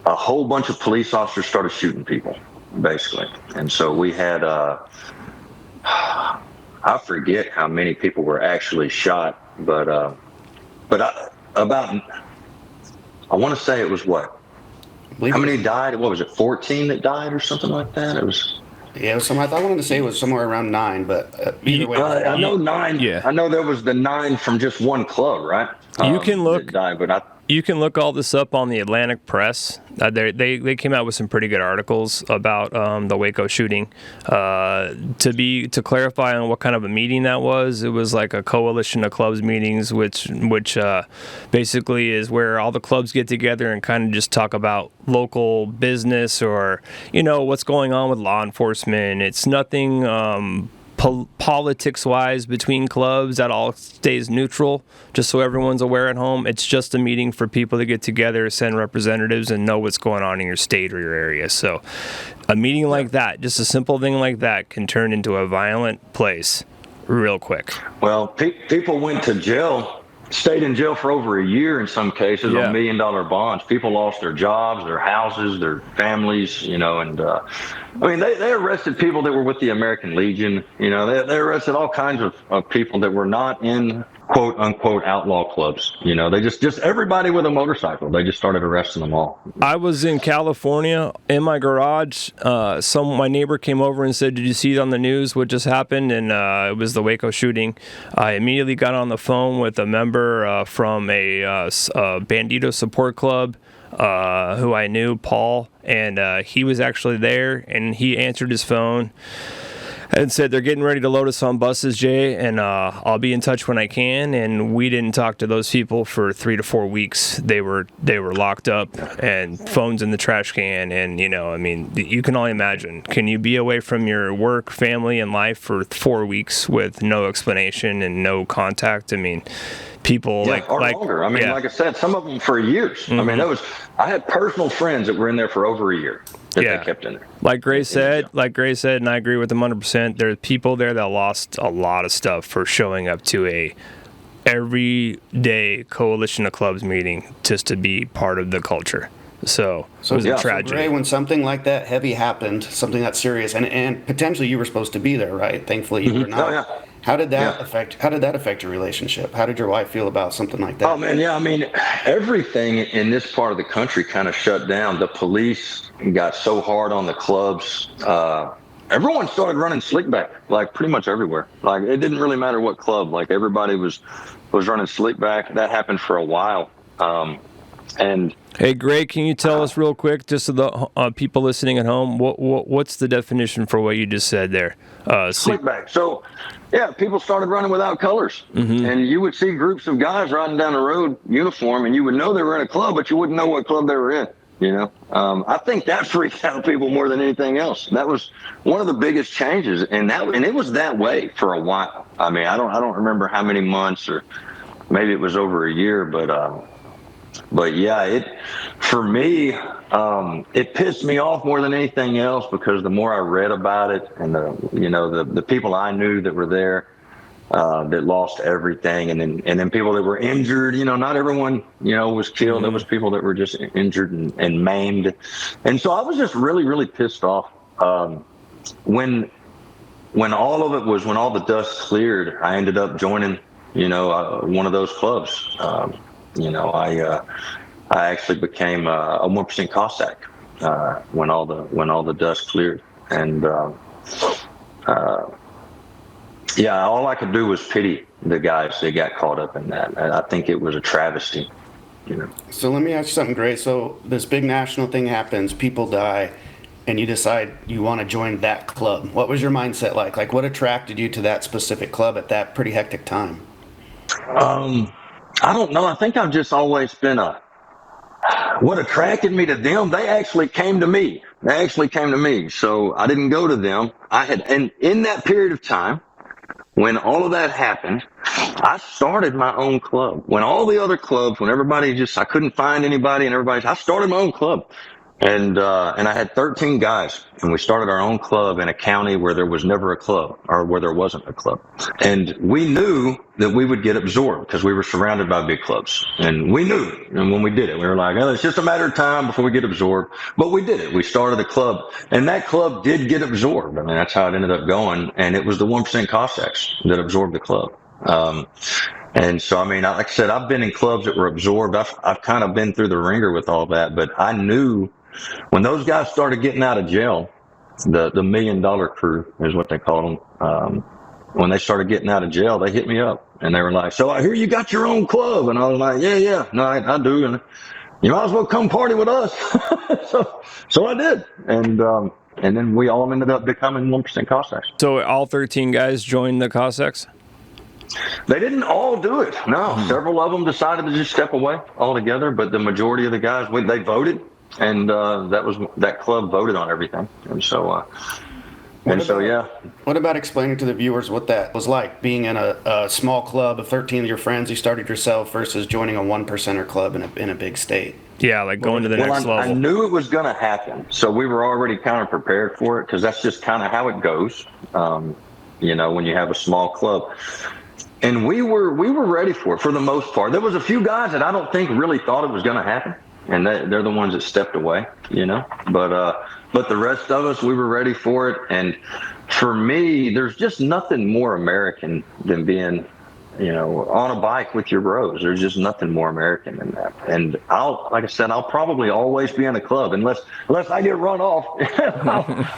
Speaker 6: a whole bunch of police officers started shooting people, basically. And so we had, I forget how many people were actually shot, but about, I want to say it was what? How many died? What was it, 14 that died or something like that? It was...
Speaker 3: Yeah, it was I wanted to say it was somewhere around 9, but either way.
Speaker 6: I know 9.
Speaker 2: Yeah.
Speaker 6: I know there was the 9 from just one club, right?
Speaker 2: You can look.
Speaker 6: That died, but
Speaker 2: You can look all this up on the Atlantic Press. They came out with some pretty good articles about the Waco shooting. To clarify on what kind of a meeting that was, it was like a coalition of clubs meetings, which basically is where all the clubs get together and kind of just talk about local business or what's going on with law enforcement. It's nothing politics-wise between clubs. That all stays neutral, just so everyone's aware at home. It's just a meeting for people to get together, send representatives, and know what's going on in your state or your area. So a meeting like that, just a simple thing like that, can turn into a violent place real quick.
Speaker 6: Well, people went to jail, stayed in jail for over a year in some cases on $1 million bonds. People lost their jobs, their houses, their families, and I mean, they arrested people that were with the American Legion. They arrested all kinds of people that were not in quote unquote outlaw clubs. They just everybody with a motorcycle. They just started arresting them all.
Speaker 2: I was in California in my garage. My neighbor came over and said, "Did you see it on the news? What just happened?" And it was the Waco shooting. I immediately got on the phone with a member from a Bandito support club. Who I knew, Paul, and he was actually there, and he answered his phone and said, "They're getting ready to load us on buses, Jay, and I'll be in touch when I can." And we didn't talk to those people for 3 to 4 weeks. They were locked up and phones in the trash can, and I mean, you can only imagine. Can you be away from your work, family, and life for 4 weeks with no explanation and no contact? I mean, people
Speaker 6: or longer. I mean, like I said, some of them for years. Mm-hmm. I mean, I had personal friends that were in there for over a year that they kept in there.
Speaker 2: Like Gray said, and I agree with him 100%. There are people there that lost a lot of stuff for showing up to a everyday coalition of clubs meeting just to be part of the culture. So it was a tragedy.
Speaker 3: So Gray, when something like that heavy happened, something that serious, and potentially you were supposed to be there, right? Thankfully, you were not.
Speaker 6: Oh, yeah.
Speaker 3: How did that affect your relationship? How did your wife feel about something like that?
Speaker 6: Oh man, yeah. I mean, everything in this part of the country kind of shut down. The police got so hard on the clubs. Everyone started running slickback, like pretty much everywhere. Like it didn't really matter what club. Like everybody was running slickback. That happened for a while. And
Speaker 2: hey, Gray, can you tell us real quick, just so the people listening at home, what's the definition for what you just said there?
Speaker 6: Slickback. So, yeah, people started running without colors, and you would see groups of guys riding down the road, uniform, and you would know they were in a club, but you wouldn't know what club they were in. I think that freaked out people more than anything else. That was one of the biggest changes, and it was that way for a while. I mean, I don't remember how many months, or maybe it was over a year, but yeah, for me, it pissed me off more than anything else, because the more I read about it, and the people I knew that were there, that lost everything, and then people that were injured. Not everyone was killed. There was people that were just injured and maimed, and so I was just really, really pissed off. When all of it was, when all the dust cleared, I ended up joining one of those clubs. I actually became a 1% Cossack when all the dust cleared, and all I could do was pity the guys that got caught up in that. I think it was a travesty.
Speaker 3: So let me ask you something, Gray. So this big national thing happens, people die, and you decide you want to join that club. What was your mindset like? Like, what attracted you to that specific club at that pretty hectic time?
Speaker 6: I don't know. I think I've just always been what attracted me to them, they actually came to me. So I didn't go to them. And in that period of time, when all of that happened, I started my own club. When all the other clubs, when everybody I couldn't find anybody, and I started my own club. And I had 13 guys, and we started our own club in a county where there was never a club, or where there wasn't a club. And we knew that we would get absorbed because we were surrounded by big clubs. And we knew, and when we did it, we were like, oh, it's just a matter of time before we get absorbed. But we did it. We started a club, and that club did get absorbed. I mean, that's how it ended up going. And it was the 1% Cossacks that absorbed the club. And so, I mean, like I said, I've been in clubs that were absorbed. I've kind of been through the ringer with all that, but I knew when those guys started getting out of jail, the $1 million crew is what they called them. When they started getting out of jail, they hit me up and they were like, so I hear you got your own club. And I was like, yeah, no, I do. And you might as well come party with us. so I did. And then we all ended up becoming 1% Cossacks.
Speaker 2: So all 13 guys joined the Cossacks?
Speaker 6: They didn't all do it. No, several of them decided to just step away altogether. But the majority of the guys, they voted. And that club voted on everything, and so yeah.
Speaker 3: What about explaining to the viewers what that was like, being in a small club of 13 of your friends you started yourself versus joining a 1%er club in a big state?
Speaker 2: Yeah, like going to the next level.
Speaker 6: I knew it was going to happen, so we were already kind of prepared for it because that's just kind of how it goes. When you have a small club. And we were ready for it for the most part. There was a few guys that I don't think really thought it was going to happen. And they're the ones that stepped away, but the rest of us, we were ready for it. And for me, there's just nothing more American than being, on a bike with your bros. There's just nothing more American than that. And I'll probably always be in a club unless I get run off.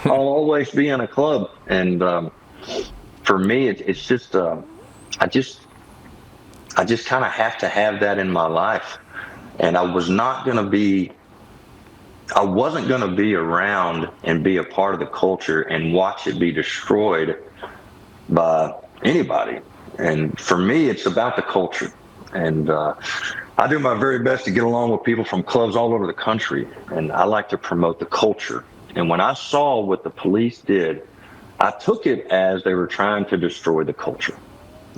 Speaker 6: I'll always be in a club. And for me, it's just I just kind of have to have that in my life. And I wasn't going to be around and be a part of the culture and watch it be destroyed by anybody. And for me, it's about the culture. And I do my very best to get along with people from clubs all over the country. And I like to promote the culture. And when I saw what the police did, I took it as they were trying to destroy the culture.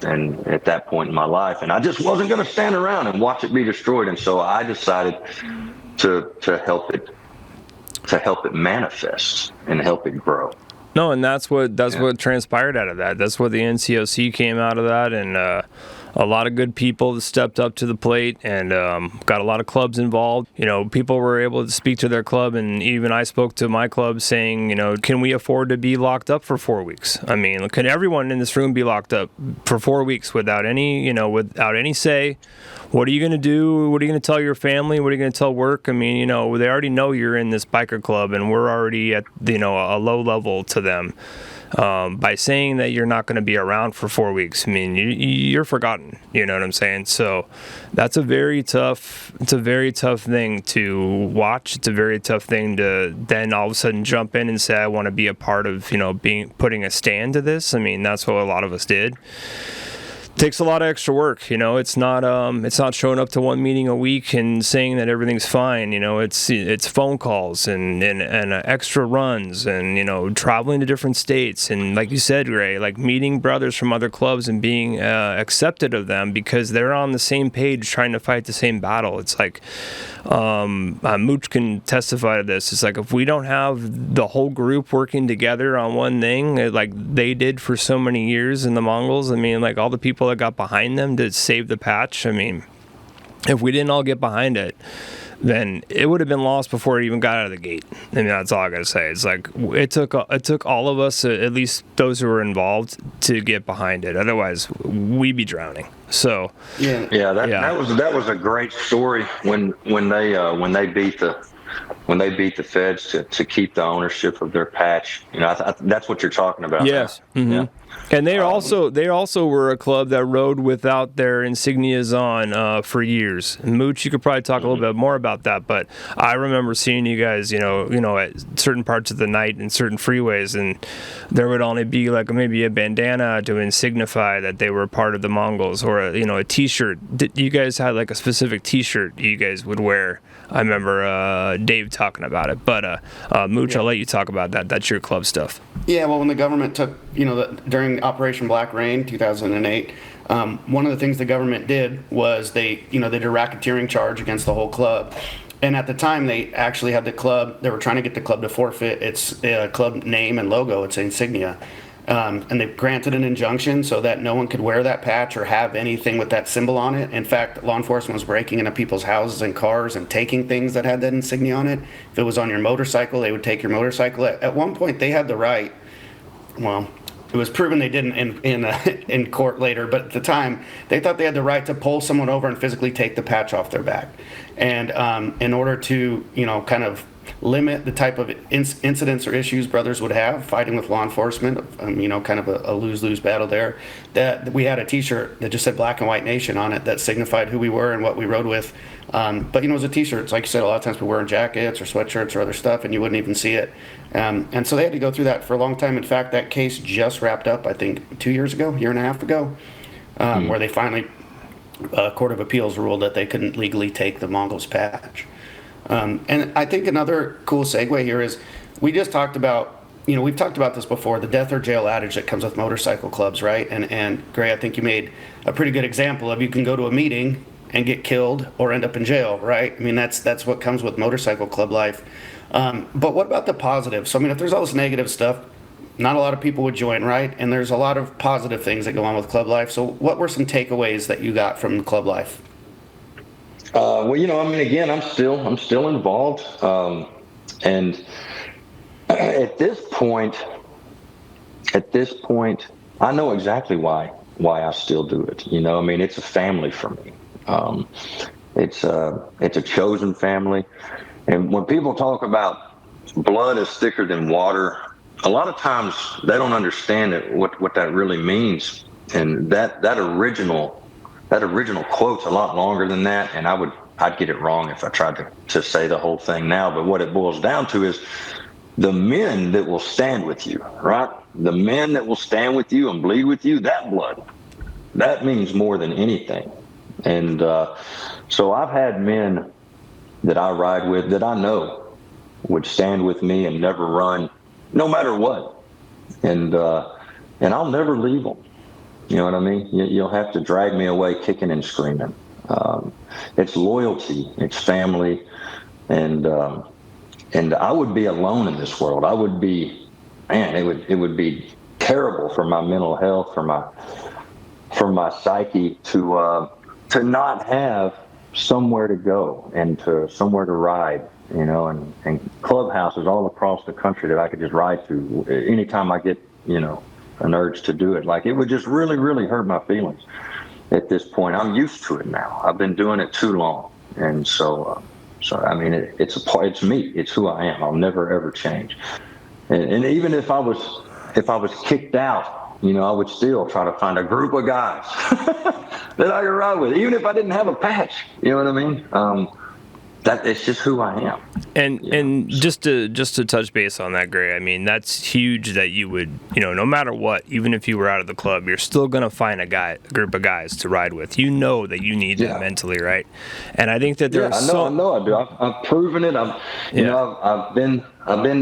Speaker 6: And at that point in my life, and I just wasn't going to stand around and watch it be destroyed. And so I decided to help it manifest and help it grow.
Speaker 2: No, and that's what transpired out of that. That's what the NCOC came out of that, and a lot of good people stepped up to the plate and got a lot of clubs involved. People were able to speak to their club, and even I spoke to my club saying, can we afford to be locked up for 4 weeks? I mean, can everyone in this room be locked up for 4 weeks without any say? What are you going to do? What are you going to tell your family? What are you going to tell work? I mean, they already know you're in this biker club, and we're already at, a low level to them. By saying that you're not going to be around for 4 weeks, I mean, you're forgotten. You know what I'm saying? So that's a very tough thing to watch. It's a very tough thing to then all of a sudden jump in and say, I want to be a part of, putting a stand to this. I mean, that's what a lot of us did. Takes a lot of extra work. It's not showing up to one meeting a week and saying that everything's fine. It's phone calls and extra runs and traveling to different states, and like you said, Ray, like meeting brothers from other clubs and being accepted of them because they're on the same page trying to fight the same battle. It's like Mooch can testify to this. It's like if we don't have the whole group working together on one thing, like they did for so many years in the Mongols. I mean, like all the people that got behind them to save the patch. I mean, if we didn't all get behind it, then it would have been lost before it even got out of the gate. I mean, that's all I gotta say. It's like it took all of us, at least those who were involved, to get behind it. Otherwise, we'd be drowning. So that was a great story when they beat the feds to keep the ownership of their patch. That's what you're talking about. Yes. Mm-hmm. Yeah. And they also were a club that rode without their insignias on for years. And Mooch, you could probably talk a little bit more about that, but I remember seeing you guys, at certain parts of the night in certain freeways, and there would only be like maybe a bandana to signify that they were part of the Mongols, or a T-shirt. You guys had like a specific T-shirt you guys would wear. I remember Dave talking about it, but Mooch, I'll let you talk about that. That's your club stuff.
Speaker 3: Yeah, well, when the government took, during Operation Black Rain, 2008, one of the things the government did was they did a racketeering charge against the whole club. And at the time, they actually had the club. They were trying to get the club to forfeit its club name and logo, its insignia. And they granted an injunction so that no one could wear that patch or have anything with that symbol on it. In fact, law enforcement was breaking into people's houses and cars and taking things that had that insignia on it. If it was on your motorcycle, they would take your motorcycle. At one point, they had the right. Well, it was proven they didn't in court later, but at the time, they thought they had the right to pull someone over and physically take the patch off their back. And in order to, kind of limit the type of incidents or issues brothers would have fighting with law enforcement, kind of a lose-lose battle there, that we had a t-shirt that just said Black and White Nation on it that signified who we were and what we rode with. But it was a t-shirt. It's like you said, a lot of times we're wearing jackets or sweatshirts or other stuff and you wouldn't even see it. And so they had to go through that for a long time. In fact, that case just wrapped up, I think, 2 years ago, year and a half ago, where they finally, Court of Appeals ruled that they couldn't legally take the Mongols patch. And I think another cool segue here is we just talked about, we've talked about this before, the death or jail adage that comes with motorcycle clubs, right? And Gray, I think you made a pretty good example of you can go to a meeting and get killed or end up in jail, right? I mean, that's what comes with motorcycle club life. But what about the positive? So, if there's all this negative stuff, not a lot of people would join, right? And there's a lot of positive things that go on with club life. So what were some takeaways that you got from the club life?
Speaker 6: Again, I'm still involved. And at this point, I know exactly why I still do it. It's a family for me. It's a chosen family. And when people talk about blood is thicker than water, a lot of times they don't understand what that really means. And that original quote's a lot longer than that, and I'd get it wrong if I tried to say the whole thing now. But what it boils down to is the men that will stand with you, right? The men that will stand with you and bleed with you, that blood, that means more than anything. And so I've had men that I ride with that I know would stand with me and never run, no matter what. And I'll never leave them. You know what I mean? You'll have to drag me away kicking and screaming. It's loyalty, it's family, and I would be alone in this world. I would be, it would be terrible for my mental health, for my psyche to not have somewhere to go and somewhere to ride, and clubhouses all across the country that I could just ride to anytime I get, an urge to do it. Like, it would just really, really hurt my feelings at this point. I'm used to it now. I've been doing it too long. And so it's me. It's who I am. I'll never, ever change. And even if I was kicked out, I would still try to find a group of guys that I could ride with, even if I didn't have a patch. You know what I mean? That it's just who I am.
Speaker 2: And just to touch base on that, Gray, that's huge that you would, no matter what, even if you were out of the club, you're still going to find a group of guys to ride with. That you need them mentally, right? And I think that there
Speaker 6: I know I do. I've proven it. I've been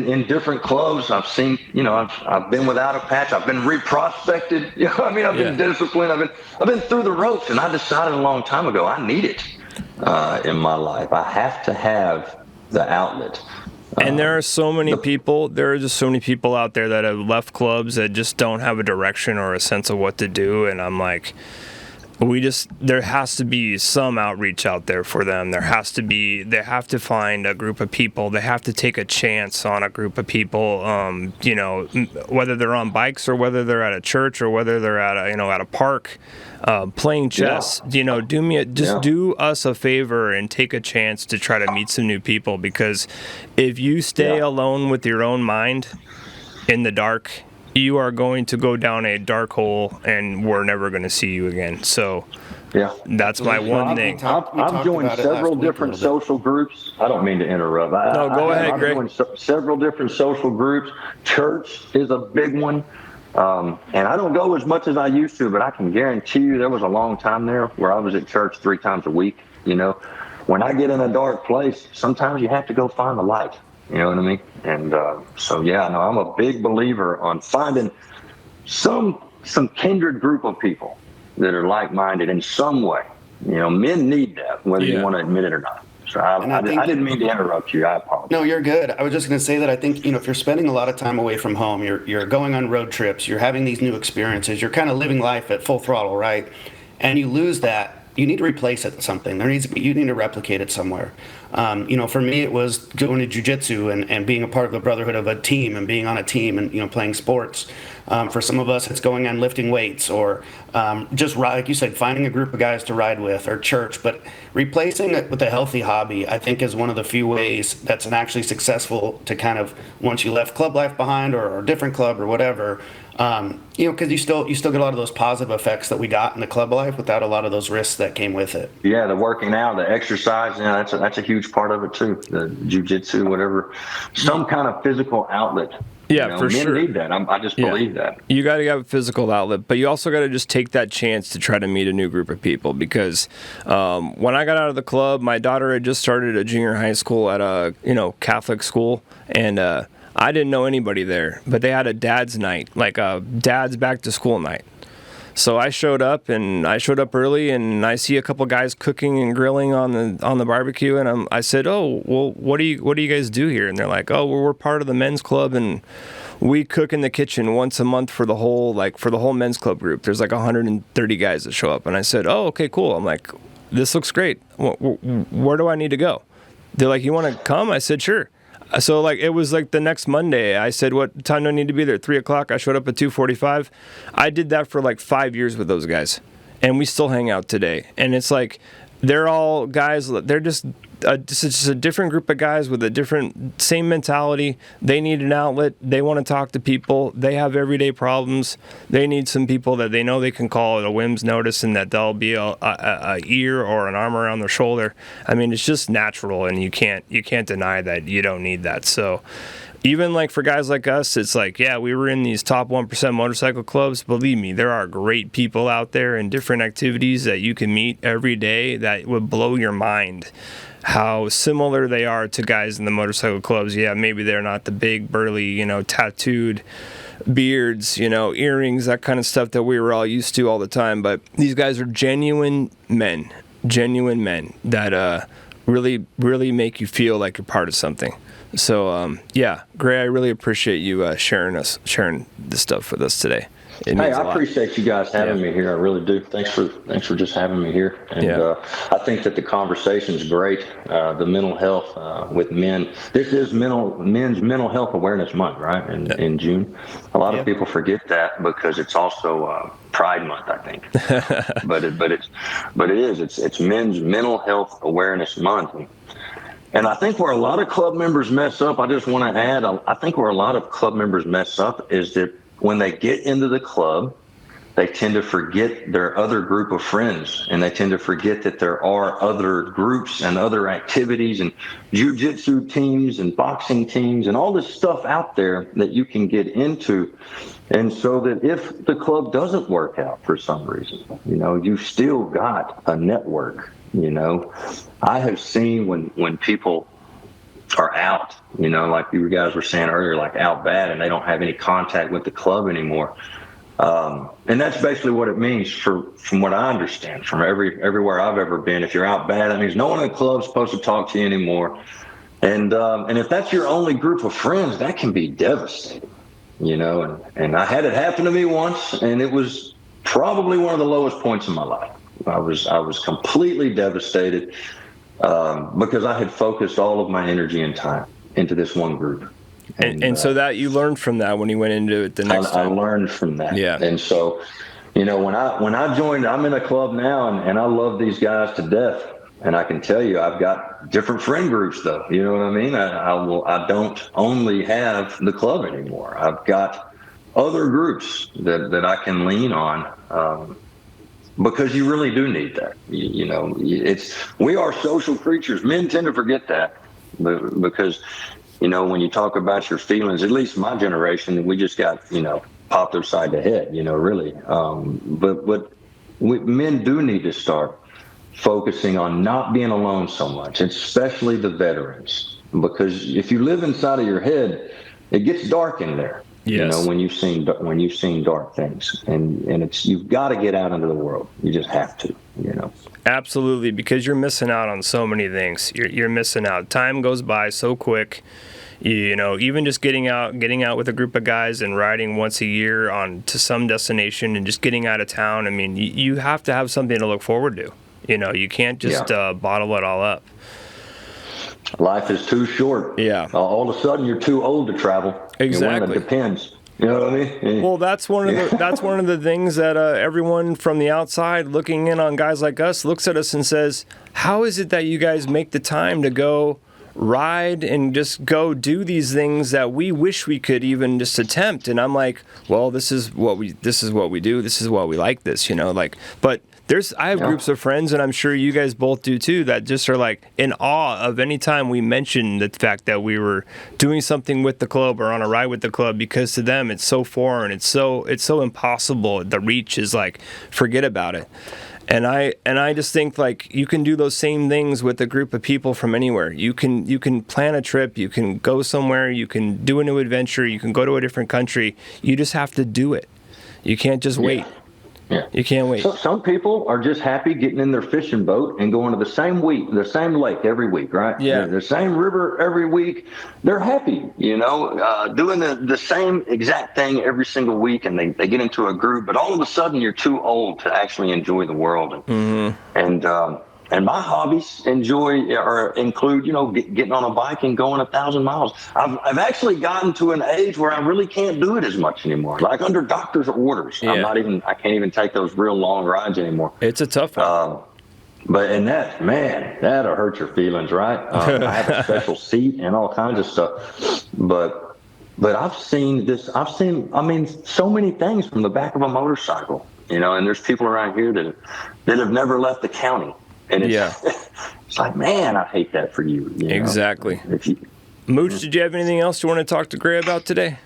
Speaker 6: in different clubs. I've seen, I've been without a patch. I've been reprospected. I've been disciplined. I've been through the ropes, and I decided a long time ago I need it in my life. I have to have the outlet.
Speaker 2: And there are so many people. There are just so many people out there that have left clubs that just don't have a direction or a sense of what to do. And I'm like, there has to be some outreach out there for them. They have to find a group of people. They have to take a chance on a group of people, whether they're on bikes or whether they're at a church or whether they're at a park, playing chess. Do us a favor and take a chance to try to meet some new people, because if you stay alone with your own mind in the dark, you are going to go down a dark hole and we're never going to see you again. So that's my one thing.
Speaker 6: I've joined several different social groups. I don't mean to interrupt.
Speaker 2: Go ahead, Greg.
Speaker 6: I've joined several different social groups. Church is a big one. And I don't go as much as I used to, but I can guarantee you there was a long time there where I was at church 3 times a week. When I get in a dark place, sometimes you have to go find the light. You know what I mean? And I'm a big believer on finding some kindred group of people that are like-minded in some way. Men need that, whether you want to admit it or not. So
Speaker 3: And I think
Speaker 6: I didn't mean to interrupt you. I apologize.
Speaker 3: no, you're good. I was just going to say that I think, if you're spending a lot of time away from home, you're going on road trips, you're having these new experiences, you're kind of living life at full throttle, right? And you lose that. You need to replace it with something. You need to replicate it somewhere. For me, it was going to jiu-jitsu and being a part of the Brotherhood of a team and being on a team and, playing sports. For some of us, it's going and lifting weights or just, like you said, finding a group of guys to ride with or church. But replacing it with a healthy hobby, I think, is one of the few ways that's actually successful to kind of, once you left club life behind or a different club or whatever, because you still get a lot of those positive effects that we got in the club life without a lot of those risks that came with it.
Speaker 6: Yeah, the working out, the exercise, that's a huge part of it too. The jiu-jitsu, whatever, some kind of physical outlet.
Speaker 2: Yeah, for
Speaker 6: men
Speaker 2: sure.
Speaker 6: need that. I just believe that.
Speaker 2: You got to have a physical outlet, but you also got to just take that chance to try to meet a new group of people. Because when I got out of the club, my daughter had just started a junior high school at a Catholic school, and I didn't know anybody there. But they had a dad's night, like a dad's back to school night. So I showed up early, and I see a couple guys cooking and grilling on the barbecue, and I said, "Oh, well, what do you guys do here?" And they're like, "Oh, well, we're part of the men's club, and we cook in the kitchen once a month for the whole men's club group. There's like 130 guys that show up." And I said, "Oh, okay, cool." I'm like, "This looks great. Where do I need to go?" They're like, "You want to come?" I said, "Sure." So it was the next Monday. I said, "What time do I need to be there?" 3:00. I showed up at 2:45. I did that for 5 years with those guys, and we still hang out today. And it's they're all guys. They're just a different group of guys with same mentality. They need an outlet. They want to talk to people. They have everyday problems. They need some people that they know they can call at a whim's notice, and that they'll be a ear or an arm around their shoulder. I mean, it's just natural, and you can't deny that you don't need that. So even for guys like us, it's we were in these top 1% motorcycle clubs. Believe me, there are great people out there in different activities that you can meet every day that would blow your mind how similar they are to guys in the motorcycle clubs. Yeah, maybe they're not the big, burly, tattooed beards, earrings, that kind of stuff that we were all used to all the time. But these guys are genuine men that really, really make you feel like you're part of something. So, Gray, I really appreciate you sharing this stuff with us today.
Speaker 6: Hey, I appreciate you guys having me here. I really do. Thanks for just having me here. And I think that the conversation is great. The mental health with men. This is Men's Mental Health Awareness Month, right? In June. A lot of people forget that because it's also Pride Month, I think. but it is. It's Men's Mental Health Awareness Month. And I think where a lot of club members mess up, I just want to add, I think where a lot of club members mess up is that when they get into the club, they tend to forget their other group of friends, and they tend to forget that there are other groups and other activities and jiu-jitsu teams and boxing teams and all this stuff out there that you can get into. And so that if the club doesn't work out for some reason, you've still got a network. I have seen when people are out, like you guys were saying earlier, out bad, and they don't have any contact with the club anymore. And that's basically what it means from what I understand from everywhere I've ever been. If you're out bad, that means no one in the club's supposed to talk to you anymore. And if that's your only group of friends, that can be devastating, and I had it happen to me once, and it was probably one of the lowest points in my life. I was completely devastated because I had focused all of my energy and time into this one group.
Speaker 2: And so that you learned from that when you went into it the next time.
Speaker 6: I learned from that.
Speaker 2: Yeah.
Speaker 6: And so, when I joined, I'm in a club now, and I love these guys to death. And I can tell you, I've got different friend groups, though. You know what I mean? I don't only have the club anymore. I've got other groups that I can lean on. Because you really do need that. We are social creatures. Men tend to forget that because, when you talk about your feelings, at least my generation, we just got, popped upside the head, really. But men do need to start focusing on not being alone so much, especially the veterans. Because if you live inside of your head, it gets dark in there.
Speaker 2: Yes.
Speaker 6: when you've seen dark things, and it's, you've got to get out into the world. You just have to.
Speaker 2: Absolutely, because you're missing out on so many things. You're missing out. Time goes by so quick. Even just getting out with a group of guys and riding once a year on to some destination and just getting out of town. I mean, you have to have something to look forward to. You can't just bottle it all up.
Speaker 6: Life is too short.
Speaker 2: Yeah.
Speaker 6: All of a sudden, you're too old to travel.
Speaker 2: Exactly.
Speaker 6: It depends. You know what I mean?
Speaker 2: Well, that's one of the things that everyone from the outside looking in on guys like us looks at us and says, "How is it that you guys make the time to go ride and just go do these things that we wish we could even just attempt?" And I'm like, "Well, this is what we do. This is why we like this, but I have groups of friends, and I'm sure you guys both do too, that just are like in awe of any time we mention the fact that we were doing something with the club or on a ride with the club, because to them it's so foreign, it's so impossible. The reach is like, forget about it. And I just think like you can do those same things with a group of people from anywhere. You can plan a trip, you can go somewhere, you can do a new adventure, you can go to a different country. You just have to do it. You can't just wait.
Speaker 6: Yeah.
Speaker 2: You can't wait.
Speaker 6: So some people are just happy getting in their fishing boat and going to the same lake every week, right?
Speaker 2: Yeah.
Speaker 6: The same river every week. They're happy, doing the same exact thing every single week, and they get into a group, but all of a sudden you're too old to actually enjoy the world. And my hobbies include, getting on a bike and going 1,000 miles. I've actually gotten to an age where I really can't do it as much anymore. Like under doctor's orders,
Speaker 2: Yeah.
Speaker 6: I can't even take those real long rides anymore.
Speaker 2: It's a tough one.
Speaker 6: That'll hurt your feelings, right? I have a special seat and all kinds of stuff. But I've seen, so many things from the back of a motorcycle, and there's people around here that have never left the county. And it's like, man, I hate that for you.
Speaker 2: Exactly. Mooch, did you have anything else you want to talk to Gray about today?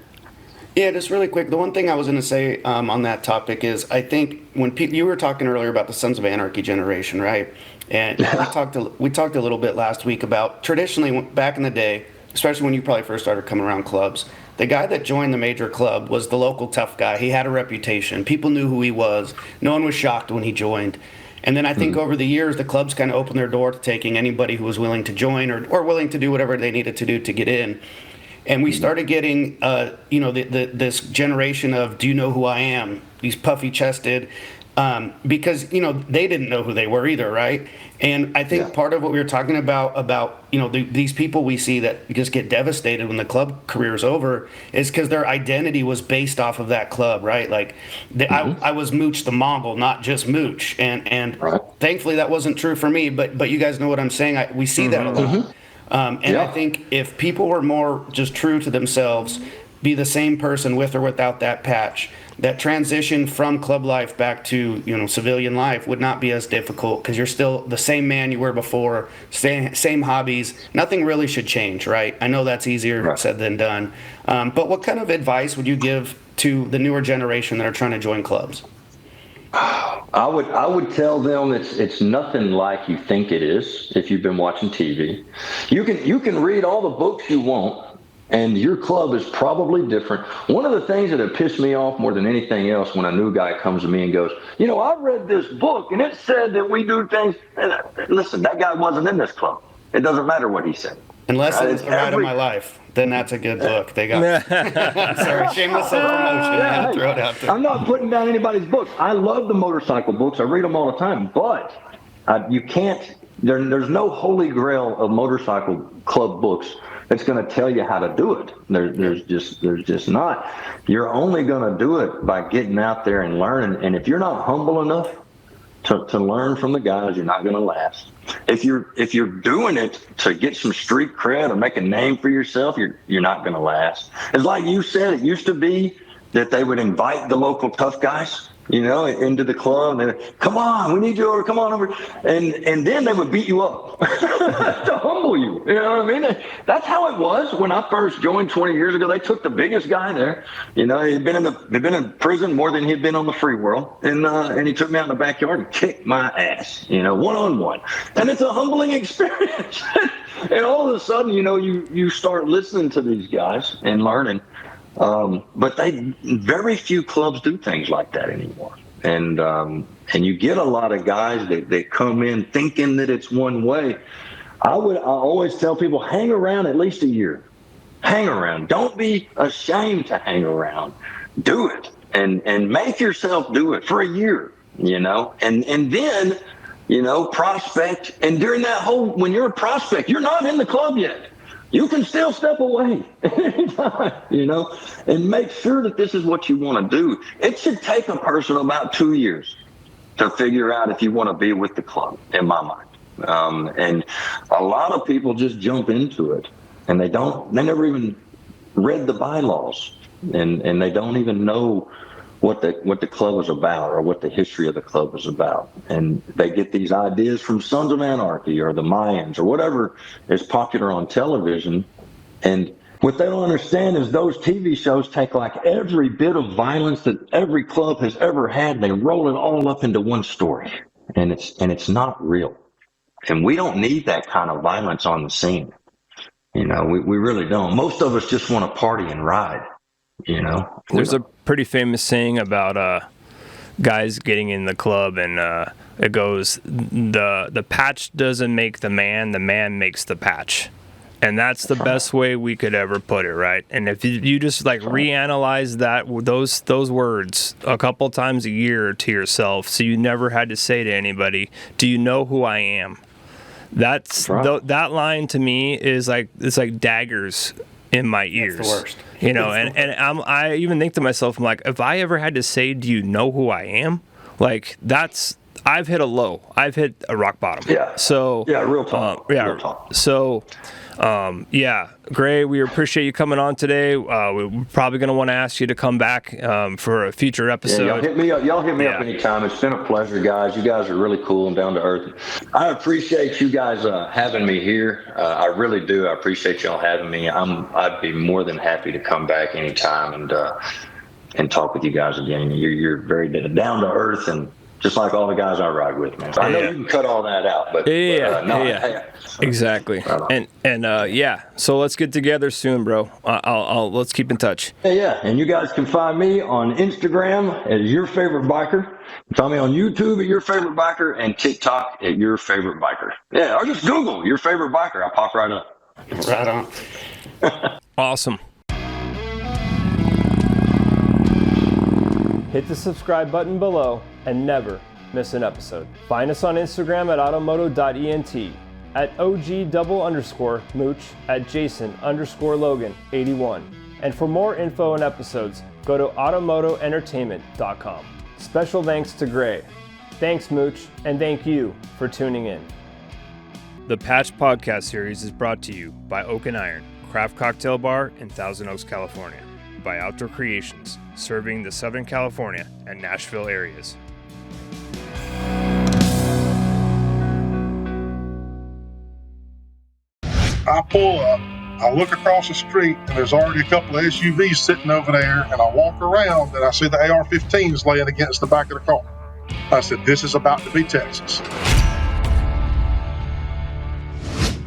Speaker 3: Yeah, just really quick. The one thing I was going to say on that topic is I think when you were talking earlier about the Sons of Anarchy generation, right? And we talked a little bit last week about traditionally back in the day, especially when you probably first started coming around clubs, the guy that joined the major club was the local tough guy. He had a reputation. People knew who he was. No one was shocked when he joined. And then I think over the years, the clubs kind of opened their door to taking anybody who was willing to join or willing to do whatever they needed to do to get in. And we started getting, this generation of, do you know who I am? These puffy chested, because, they didn't know who they were either, right? And I think part of what we were talking about, these people we see that just get devastated when the club career is over is because their identity was based off of that club, right? Like I was Mooch the Mongol, not just Mooch. And thankfully that wasn't true for me, but you guys know what I'm saying. We see that a lot. I think if people were more just true to themselves, be the same person with or without that patch, that transition from club life back to civilian life would not be as difficult because you're still the same man you were before, same hobbies. Nothing really should change, right? I know that's easier said than done. But what kind of advice would you give to the newer generation that are trying to join clubs?
Speaker 6: I would tell them it's nothing like you think it is. If you've been watching TV, you can read all the books you want, and your club is probably different. One of the things that have pissed me off more than anything else when a new guy comes to me and goes, I read this book and it said that we do things. Listen, that guy wasn't in this club. It doesn't matter what he said.
Speaker 3: Unless it's The Ride of My Life, then that's a good book. They got. Sorry, shameless self-promotion. I had to throw it out there.
Speaker 6: I'm not putting down anybody's books. I love the motorcycle books. I read them all the time. But you can't. There's no holy grail of motorcycle club books that's going to tell you how to do it. There's just not. You're only going to do it by getting out there and learning. And if you're not humble enough to learn from the guys, you're not going to last. If you're doing it to get some street cred or make a name for yourself, you're not going to last. It's like you said, it used to be that they would invite the local tough guys, into the club, and come on, we need you over, come on over, and then they would beat you up to humble you. You know what I mean? That's how it was when I first joined 20 years ago. They took the biggest guy there. He'd been in prison more than he'd been on the free world, and he took me out in the backyard and kicked my ass, one-on-one, and it's a humbling experience. And all of a sudden, you start listening to these guys and learning. But very few clubs do things like that anymore. And you get a lot of guys that come in thinking that it's one way. I always tell people, hang around at least a year. Hang around. Don't be ashamed to hang around. Do it and make yourself do it for a year, and then, prospect. And during that when you're a prospect, you're not in the club yet. You can still step away anytime, and make sure that this is what you want to do. It should take a person about 2 years to figure out if you want to be with the club, in my mind. And a lot of people just jump into it, and they never even read the bylaws, and they don't even know what the club is about or what the history of the club is about. And they get these ideas from Sons of Anarchy or the Mayans or whatever is popular on television. And what they don't understand is those TV shows take like every bit of violence that every club has ever had, and they roll it all up into one story. And it's not real. And we don't need that kind of violence on the scene. We really don't. Most of us just want to party and ride,
Speaker 2: There's a pretty famous saying about guys getting in the club, and it goes, the patch doesn't make the man makes the patch. And that's the best way we could ever put it, right? And if you just like reanalyze those words a couple times a year to yourself, so you never had to say to anybody, "Do you know who I am?" That's right. That line to me is it's like daggers in my ears.
Speaker 3: That's the worst.
Speaker 2: And I even think to myself, I'm like, if I ever had to say, "Do you know who I am?" Like I've hit a low. I've hit a rock bottom.
Speaker 6: Yeah.
Speaker 2: So
Speaker 6: real talk.
Speaker 2: Real
Speaker 6: talk.
Speaker 2: So. Gray, we appreciate you coming on today. We're probably going to want to ask you to come back for a future episode.
Speaker 6: Yeah, y'all hit me up anytime. It's been a pleasure, guys. You guys are really cool and down to earth. I appreciate you guys having me here. I really do. I appreciate y'all having me. I'd be more than happy to come back anytime and talk with you guys again. You're very down to earth and just like all the guys I ride with, man. So I know you can cut all that out, but
Speaker 2: exactly. So let's get together soon, bro. Let's keep in touch.
Speaker 6: And you guys can find me on Instagram as Your Favorite Biker. Find me on YouTube at Your Favorite Biker and TikTok at Your Favorite Biker. Yeah, or just Google Your Favorite Biker. I'll pop right up.
Speaker 3: Right on.
Speaker 2: Awesome. Hit the subscribe button below and never miss an episode. Find us on Instagram at automoto.ent, at OG_Mooch, at Jason_Logan81. And for more info and episodes, go to automotoentertainment.com. Special thanks to Gray. Thanks, Mooch, and thank you for tuning in. The Patch Podcast series is brought to you by Oak and Iron, Craft Cocktail Bar in Thousand Oaks, California. By Outdoor Creations, serving the Southern California and Nashville areas.
Speaker 7: I pull up, I look across the street, and there's already a couple of SUVs sitting over there, and I walk around, and I see the AR-15s laying against the back of the car. I said, this is about to be Texas.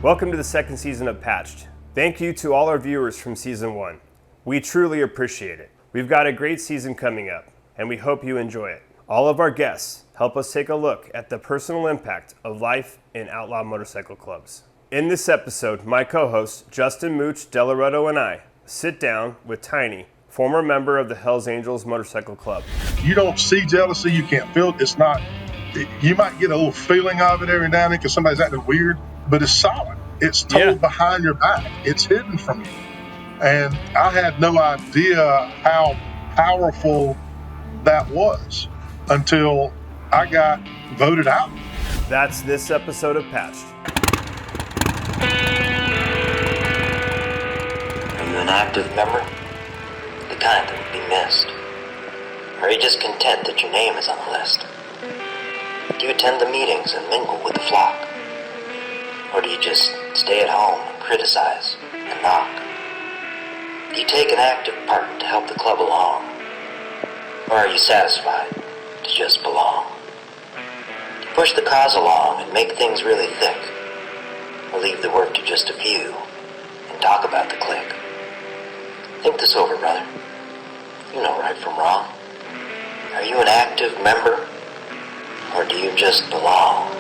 Speaker 2: Welcome to the second season of Patched. Thank you to all our viewers from Season 1. We truly appreciate it. We've got a great season coming up, and we hope you enjoy it. All of our guests help us take a look at the personal impact of life in outlaw motorcycle clubs. In this episode, my co-hosts Justin Mooch Delaretto and I sit down with Tiny, former member of the Hells Angels Motorcycle Club.
Speaker 7: You don't see jealousy, you can't feel it. It's not, you might get a little feeling of it every now and then because somebody's acting weird, but it's solid. It's told behind your back. It's hidden from you. And I had no idea how powerful that was until I got voted out.
Speaker 2: That's this episode of Patched.
Speaker 1: Are you an active member? The kind that would be missed? Or are you just content that your name is on the list? Do you attend the meetings and mingle with the flock? Or do you just stay at home and criticize and knock? Do you take an active part to help the club along? Or are you satisfied to just belong? Do you push the cause along and make things really thick? Or leave the work to just a few and talk about the clique? Think this over, brother. You know right from wrong. Are you an active member, or do you just belong?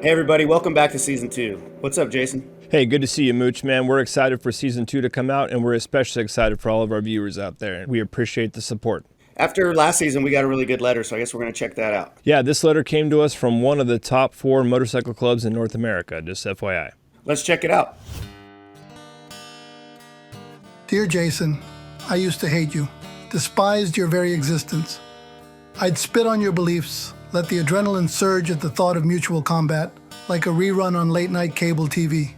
Speaker 8: Hey everybody, welcome back to Season 2. What's up, Jason?
Speaker 2: Hey, good to see you, Mooch, man. We're excited for Season 2 to come out, and we're especially excited for all of our viewers out there. We appreciate the support.
Speaker 8: After last season, we got a really good letter, so I guess we're going to check that out.
Speaker 2: Yeah, this letter came to us from one of the top 4 motorcycle clubs in North America, just FYI.
Speaker 8: Let's check it out.
Speaker 9: Dear Jason, I used to hate you, despised your very existence. I'd spit on your beliefs, let the adrenaline surge at the thought of mutual combat, like a rerun on late-night cable TV.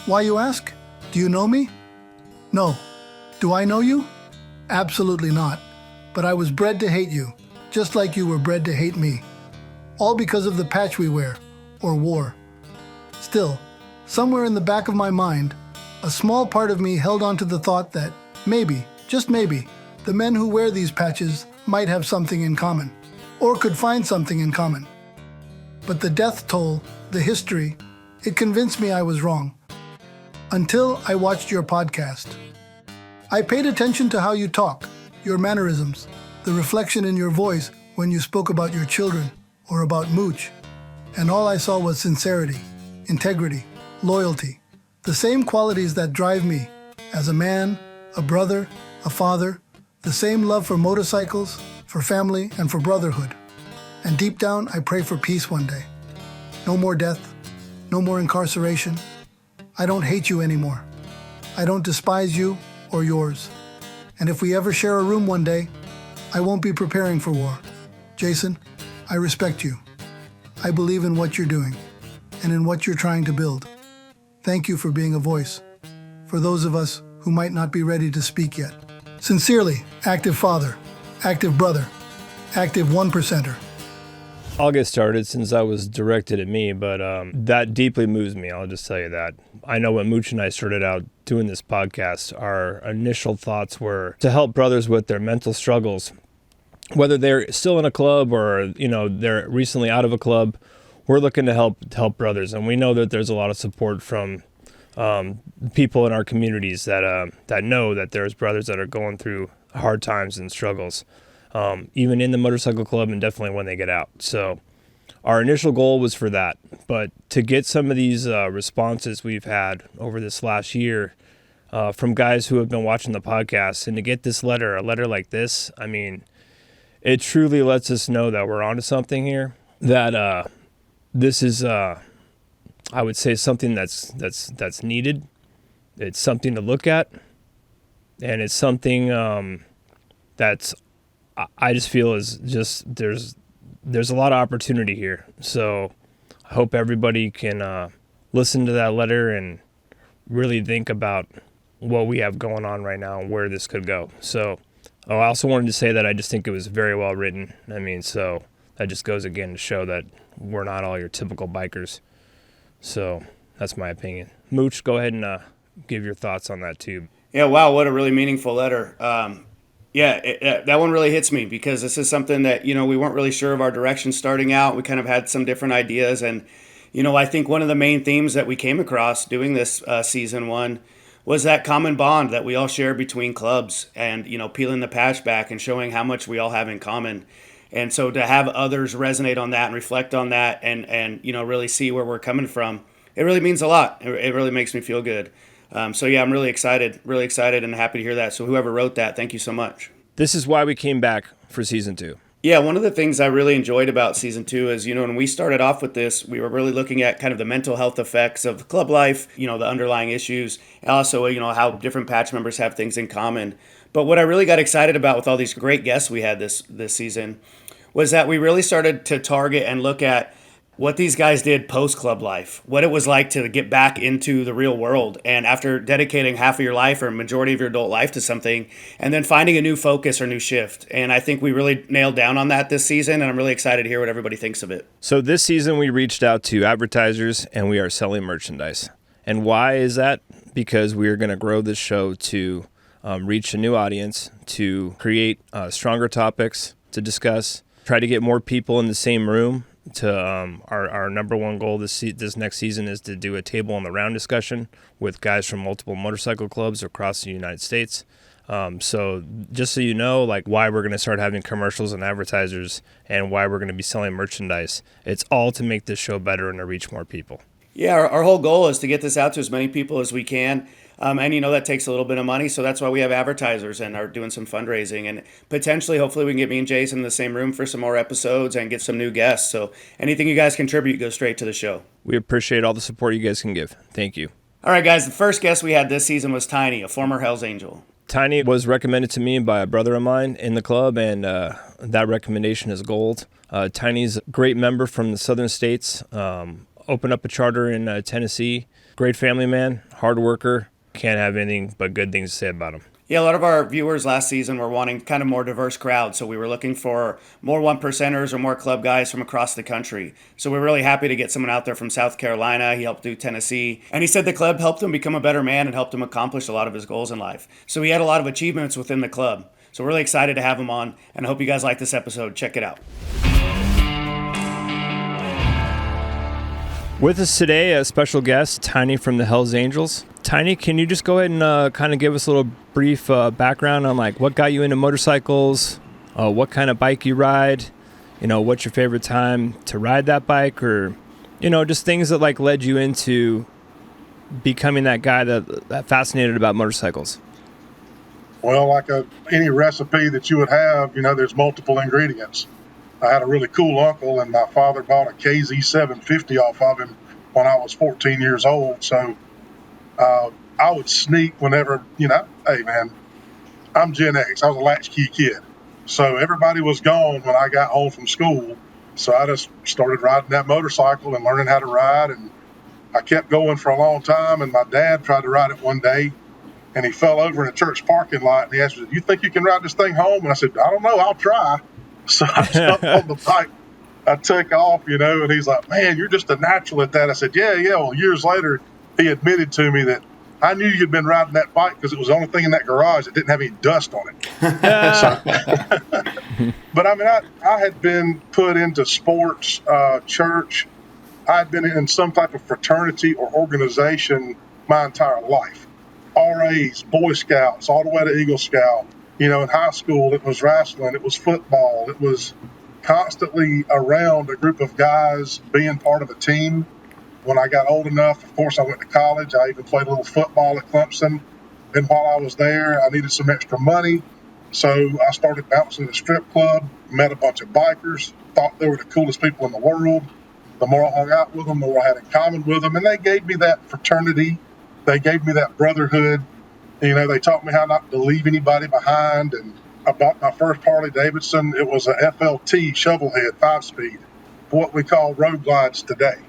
Speaker 9: Why, you ask? Do you know me? No. Do I know you? Absolutely not. But I was bred to hate you, just like you were bred to hate me. All because of the patch we wear, or wore. Still, somewhere in the back of my mind, a small part of me held on to the thought that maybe, just maybe, the men who wear these patches might have something in common, or could find something in common. But the death toll, the history, it convinced me I was wrong. Until I watched your podcast. I paid attention to how you talk, your mannerisms, the reflection in your voice when you spoke about your children or about Mooch, and all I saw was sincerity, integrity, loyalty, the same qualities that drive me as a man, a brother, a father, the same love for motorcycles, for family, and for brotherhood. And deep down, I pray for peace one day. No more death, no more incarceration. I don't hate you anymore. I don't despise you or yours. And if we ever share a room one day, I won't be preparing for war. Jason, I respect you. I believe in what you're doing and in what you're trying to build. Thank you for being a voice for those of us who might not be ready to speak yet. Sincerely, active father, active brother, active 1%er.
Speaker 2: I'll get started since that was directed at me, but that deeply moves me. I'll just tell you that. I know when Mooch and I started out doing this podcast, our initial thoughts were to help brothers with their mental struggles, whether they're still in a club or, they're recently out of a club. We're looking to help brothers, and we know that there's a lot of support from people in our communities that know that there's brothers that are going through hard times and struggles. Even in the motorcycle club and definitely when they get out. So our initial goal was for that. But to get some of these responses we've had over this last year from guys who have been watching the podcast, and to get a letter like this, I mean, it truly lets us know that we're onto something here, that this is, I would say, something that's needed. It's something to look at, and it's something that's I just feel is just there's a lot of opportunity here. So I hope everybody can listen to that letter and really think about what we have going on right now and where this could go. So I also wanted to say that I just think it was very well written. I mean, so that just goes again to show that we're not all your typical bikers. So that's my opinion. Mooch, go ahead and give your thoughts on that too.
Speaker 8: Yeah, wow, what a really meaningful letter. That one really hits me because this is something that, we weren't really sure of our direction starting out. We kind of had some different ideas. And, I think one of the main themes that we came across doing this season 1 was that common bond that we all share between clubs and, peeling the patch back and showing how much we all have in common. And so to have others resonate on that and reflect on that and really see where we're coming from, it really means a lot. It really makes me feel good. I'm really excited and happy to hear that. So whoever wrote that, thank you so much.
Speaker 2: This is why we came back for season 2.
Speaker 8: Yeah, one of the things I really enjoyed about season 2 is, when we started off with this, we were really looking at kind of the mental health effects of club life, the underlying issues, and also, how different patch members have things in common. But what I really got excited about with all these great guests we had this season was that we really started to target and look at what these guys did post-club life, what it was like to get back into the real world. And after dedicating half of your life or a majority of your adult life to something, and then finding a new focus or new shift. And I think we really nailed down on that this season, and I'm really excited to hear what everybody thinks of it.
Speaker 2: So this season we reached out to advertisers, and we are selling merchandise. And why is that? Because we are going to grow this show to reach a new audience, to create stronger topics to discuss, try to get more people in the same room our number one goal this next season is to do a table on the round discussion with guys from multiple motorcycle clubs across the United States. So just so you know, like why we're going to start having commercials and advertisers and why we're going to be selling merchandise, it's all to make this show better and to reach more people.
Speaker 8: Yeah, our whole goal is to get this out to as many people as we can. And, that takes a little bit of money. So that's why we have advertisers and are doing some fundraising. And potentially, hopefully, we can get me and Jason in the same room for some more episodes and get some new guests. So anything you guys contribute goes straight to the show.
Speaker 2: We appreciate all the support you guys can give. Thank you.
Speaker 8: All right, guys. The first guest we had this season was Tiny, a former Hells Angel.
Speaker 2: Tiny was recommended to me by a brother of mine in the club, and that recommendation is gold. Tiny's a great member from the southern states. Opened up a charter in Tennessee. Great family man, hard worker. Can't have anything but good things to say about him.
Speaker 8: Yeah, a lot of our viewers last season were wanting kind of more diverse crowd, so we were looking for more one percenters or more club guys from across the country. So we're really happy to get someone out there from South Carolina. He helped do Tennessee, and he said the club helped him become a better man and helped him accomplish a lot of his goals in life. So he had a lot of achievements within the club. So we're really excited to have him on, and I hope you guys like this episode. Check it out.
Speaker 2: With us today, a special guest, Tiny from the Hells Angels. Tiny, can you just go ahead and kind of give us a little brief background on like what got you into motorcycles, what kind of bike you ride, what's your favorite time to ride that bike, or just things that like led you into becoming that guy that fascinated about motorcycles?
Speaker 7: Well, like any recipe that you would have, there's multiple ingredients. I had a really cool uncle, and my father bought a KZ 750 off of him when I was 14 years old. So I would sneak whenever, hey, man, I'm Gen X. I was a latchkey kid. So everybody was gone when I got home from school. So I just started riding that motorcycle and learning how to ride. And I kept going for a long time. And my dad tried to ride it one day, and he fell over in a church parking lot. And he asked me, "Do you think you can ride this thing home?" And I said, "I don't know. I'll try." So I jumped on the bike. I took off, and he's like, "Man, you're just a natural at that." I said, Yeah. Well, years later, he admitted to me that I knew you'd been riding that bike because it was the only thing in that garage that didn't have any dust on it. But I mean, I had been put into sports, church. I had been in some type of fraternity or organization my entire life. RAs, Boy Scouts, all the way to Eagle Scout. In high school, it was wrestling, it was football, it was constantly around a group of guys being part of a team. When I got old enough, of course, I went to college. I even played a little football at Clemson. And while I was there, I needed some extra money. So I started bouncing at a strip club, met a bunch of bikers, thought they were the coolest people in the world. The more I hung out with them, the more I had in common with them. And they gave me that fraternity. They gave me that brotherhood. They taught me how not to leave anybody behind. And I bought my first Harley Davidson. It was a FLT shovelhead 5-speed, what we call road glides today.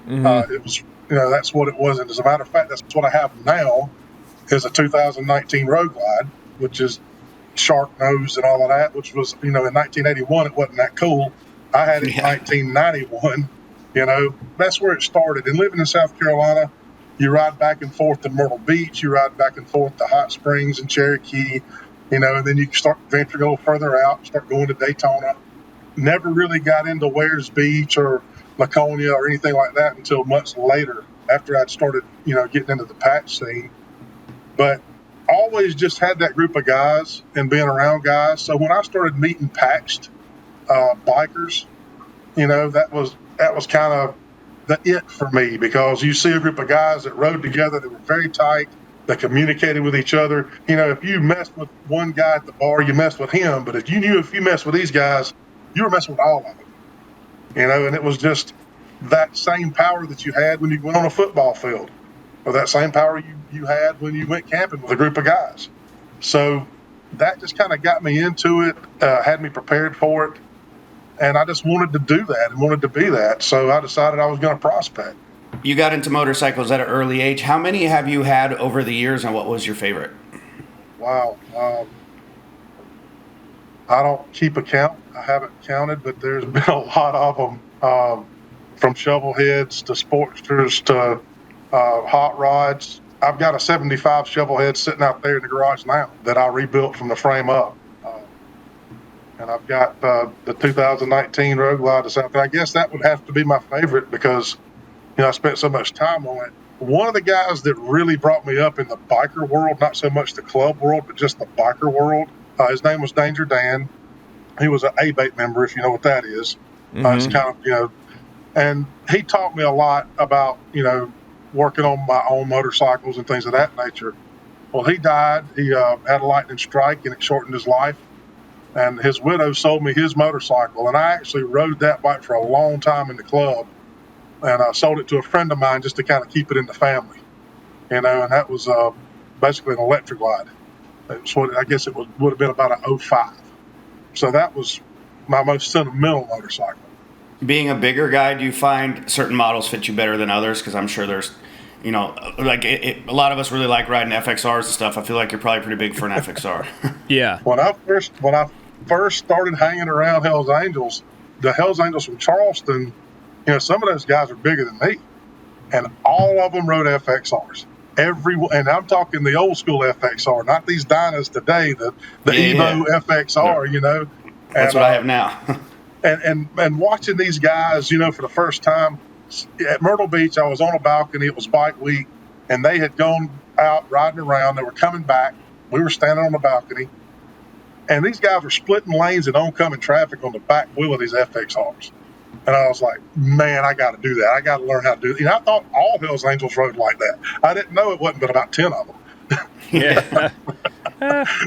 Speaker 7: Mm-hmm. It was, that's what it was. And as a matter of fact, that's what I have now is a 2019 road glide, which is shark nose and all of that, which was, in 1981, it wasn't that cool. I had it in 1991. That's where it started. And living in South Carolina, you ride back and forth to Myrtle Beach, you ride back and forth to Hot Springs and Cherokee, and then you start venturing a little further out, start going to Daytona. Never really got into Wares Beach or Laconia or anything like that until much later after I'd started, getting into the patch scene. But always just had that group of guys and being around guys. So when I started meeting patched bikers, that was kind of the it for me, because you see a group of guys that rode together, that were very tight, that communicated with each other. If you messed with one guy at the bar, you messed with him. But if you messed with these guys, you were messing with all of them. And it was just that same power that you had when you went on a football field, or that same power you had when you went camping with a group of guys. So that just kind of got me into it, had me prepared for it. And I just wanted to do that and wanted to be that. So I decided I was going to prospect.
Speaker 8: You got into motorcycles at an early age. How many have you had over the years, and what was your favorite?
Speaker 7: Wow. I don't keep a count. I haven't counted, but there's been a lot of them, from shovel heads to Sportsters to hot rods. I've got a 75 shovel head sitting out there in the garage now that I rebuilt from the frame up. and I've got the 2019 Road Glide to South. I guess that would have to be my favorite because, I spent so much time on it. One of the guys that really brought me up in the biker world, not so much the club world, but just the biker world, his name was Danger Dan. He was an ABATE member, if you know what that is. It's kind of, and he taught me a lot about, working on my own motorcycles and things of that nature. Well, he died. He had a lightning strike, and it shortened his life. And his widow sold me his motorcycle, and I actually rode that bike for a long time in the club. And I sold it to a friend of mine just to kind of keep it in the family, and that was basically an electric glide. I guess it would have been about an 05. So that was my most sentimental motorcycle.
Speaker 8: Being a bigger guy, do you find certain models fit you better than others? Because I'm sure there's, a lot of us really like riding FXRs and stuff. I feel like you're probably pretty big for an FXR.
Speaker 2: Yeah.
Speaker 7: When I first started hanging around Hell's Angels, the Hell's Angels from Charleston, some of those guys are bigger than me, and all of them rode FXRs. And I'm talking the old school FXR, not these Dynas today, the Evo FXR,
Speaker 8: That's what I have now.
Speaker 7: and watching these guys, for the first time at Myrtle Beach, I was on a balcony. It was bike week, and they had gone out riding around. They were coming back. We were standing on the balcony, and these guys were splitting lanes in oncoming traffic on the back wheel of these FXRs. And I was like, man, I got to do that. I got to learn how to do it. I thought all Hell's Angels rode like that. I didn't know it wasn't but about 10 of them.
Speaker 2: Yeah.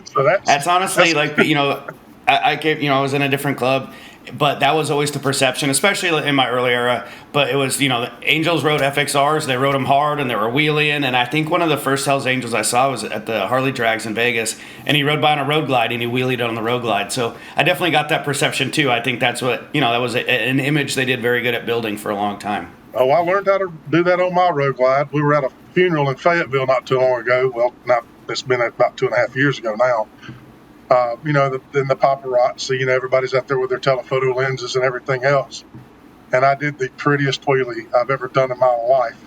Speaker 7: So
Speaker 8: that's honestly I was in a different club, but that was always the perception, especially in my early era. But it was, the Angels rode FXRs. They rode them hard, and they were wheeling. And I think one of the first Hell's Angels I saw was at the Harley Drags in Vegas, and he rode by on a road glide, and he wheelied on the road glide. So I definitely got that perception too. I think that's what, that was an image they did very good at building for a long time.
Speaker 7: Oh, I learned how to do that on my road glide. We were at a funeral in Fayetteville not too long ago. Well, it's been about 2.5 years ago now. Then the paparazzi, everybody's out there with their telephoto lenses and everything else. And I did the prettiest wheelie I've ever done in my life,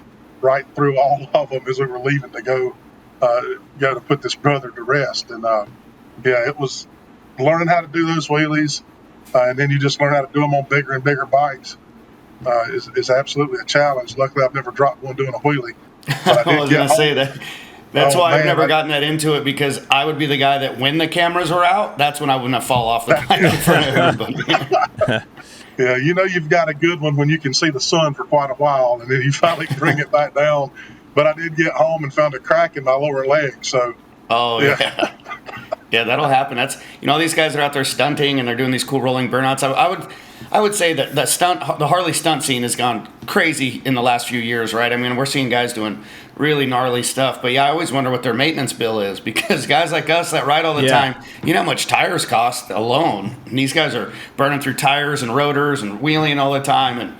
Speaker 7: right through all of them as we were leaving to go to put this brother to rest. And it was learning how to do those wheelies, and then you just learn how to do them on bigger and bigger bikes. Is absolutely a challenge. Luckily, I've never dropped one doing a wheelie. But
Speaker 8: I was going to say that. That's why I've never gotten that into it, because I would be the guy that when the cameras were out, that's when I wouldn't fall off the bike in front of everybody.
Speaker 7: Yeah, you've got a good one when you can see the sun for quite a while, and then you finally bring it back down. But I did get home and found a crack in my lower leg, so.
Speaker 8: Oh, yeah. Yeah, that'll happen. That's these guys are out there stunting and they're doing these cool rolling burnouts. I would say that the Harley stunt scene has gone crazy in the last few years, right? I mean, we're seeing guys doing really gnarly stuff, but I always wonder what their maintenance bill is, because guys like us that ride all the time, how much tires cost alone. And these guys are burning through tires and rotors and wheeling all the time, and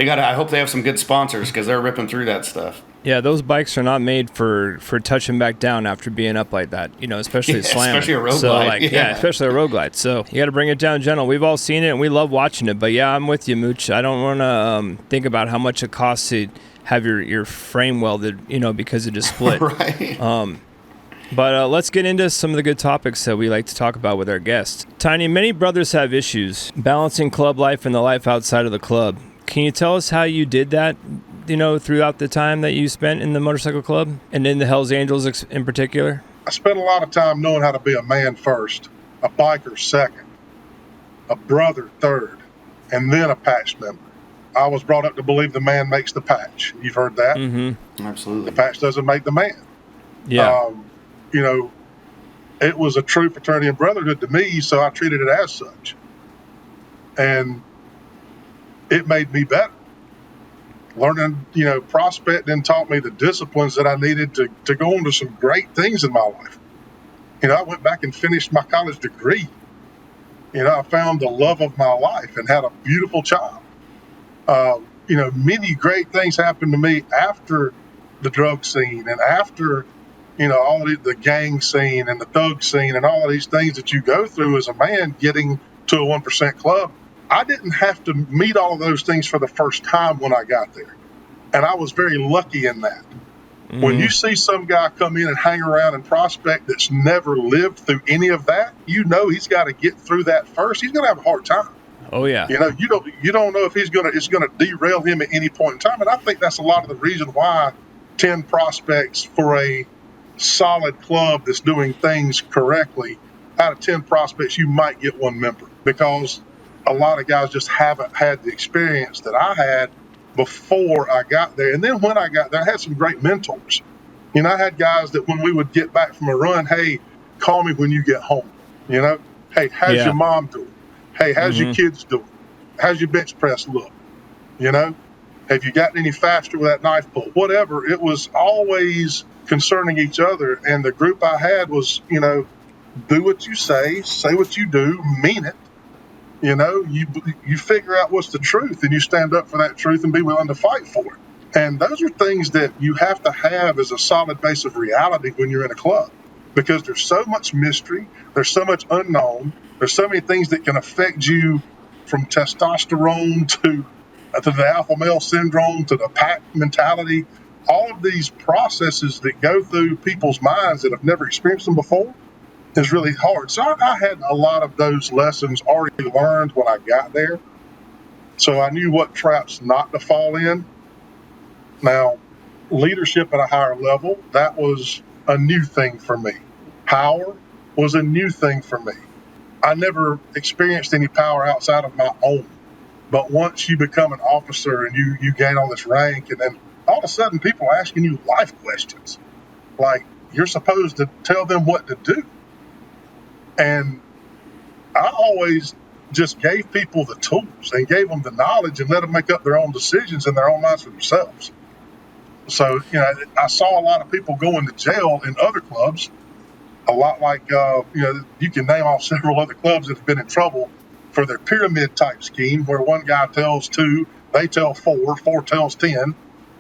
Speaker 8: I hope they have some good sponsors, because they're ripping through that stuff.
Speaker 2: Yeah, those bikes are not made for touching back down after being up like that, especially slamming.
Speaker 8: Especially a road glide.
Speaker 2: Especially a road glide. So you got to bring it down gentle. We've all seen it, and we love watching it. But I'm with you, Mooch. I don't want to think about how much it costs to have your frame welded, because it just split.
Speaker 8: Right.
Speaker 2: But let's get into some of the good topics that we like to talk about with our guests. Tiny, many brothers have issues balancing club life and the life outside of the club. Can you tell us how you did that, throughout the time that you spent in the motorcycle club and in the Hells Angels in particular?
Speaker 7: I spent a lot of time knowing how to be a man first, a biker second, a brother third, and then a patch member. I was brought up to believe the man makes the patch. You've heard that?
Speaker 2: Mm-hmm.
Speaker 8: Absolutely.
Speaker 7: The patch doesn't make the man.
Speaker 2: Yeah.
Speaker 7: It was a true fraternity and brotherhood to me, so I treated it as such. And it made me better. Learning, prospecting taught me the disciplines that I needed to go into some great things in my life. I went back and finished my college degree. I found the love of my life and had a beautiful child. Many great things happened to me after the drug scene and after, all of the gang scene and the thug scene and all of these things that you go through as a man getting to a 1% club. I didn't have to meet all of those things for the first time when I got there. And I was very lucky in that. When you see some guy come in and hang around and prospect that's never lived through any of that, you know he's got to get through that first. He's going to have a hard time.
Speaker 2: Oh yeah.
Speaker 7: You know, you don't know if it's going to derail him at any point in time. And I think that's a lot of the reason why 10 prospects for a solid club that's doing things correctly, out of 10 prospects, you might get one member, because a lot of guys just haven't had the experience that I had before I got there. And then when I got there, I had some great mentors. You know, I had guys that when we would get back from a run, hey, call me when you get home. You know, hey, how's your mom doing? Hey, how's your kids doing? How's your bench press look? You know, have you gotten any faster with that knife pull? Whatever. It was always concerning each other. And the group I had was, you know, do what you say what you do, mean it. You know, you figure out what's the truth, and you stand up for that truth and be willing to fight for it. And those are things that you have to have as a solid base of reality when you're in a club, because there's so much mystery, there's so much unknown, there's so many things that can affect you, from testosterone to the alpha male syndrome to the pack mentality. All of these processes that go through people's minds that have never experienced them before is really hard. So I had a lot of those lessons already learned when I got there. So I knew what traps not to fall in. Now, leadership at a higher level, that was a new thing for me. Power was a new thing for me. I never experienced any power outside of my own. But once you become an officer and you gain all this rank, and then all of a sudden people are asking you life questions. Like, you're supposed to tell them what to do. And I always just gave people the tools and gave them the knowledge and let them make up their own decisions in their own minds for themselves. So, you know, I saw a lot of people going to jail in other clubs, a lot like, you know, you can name off several other clubs that have been in trouble for their pyramid type scheme, where one guy tells 2, they tell 4, 4 tells 10.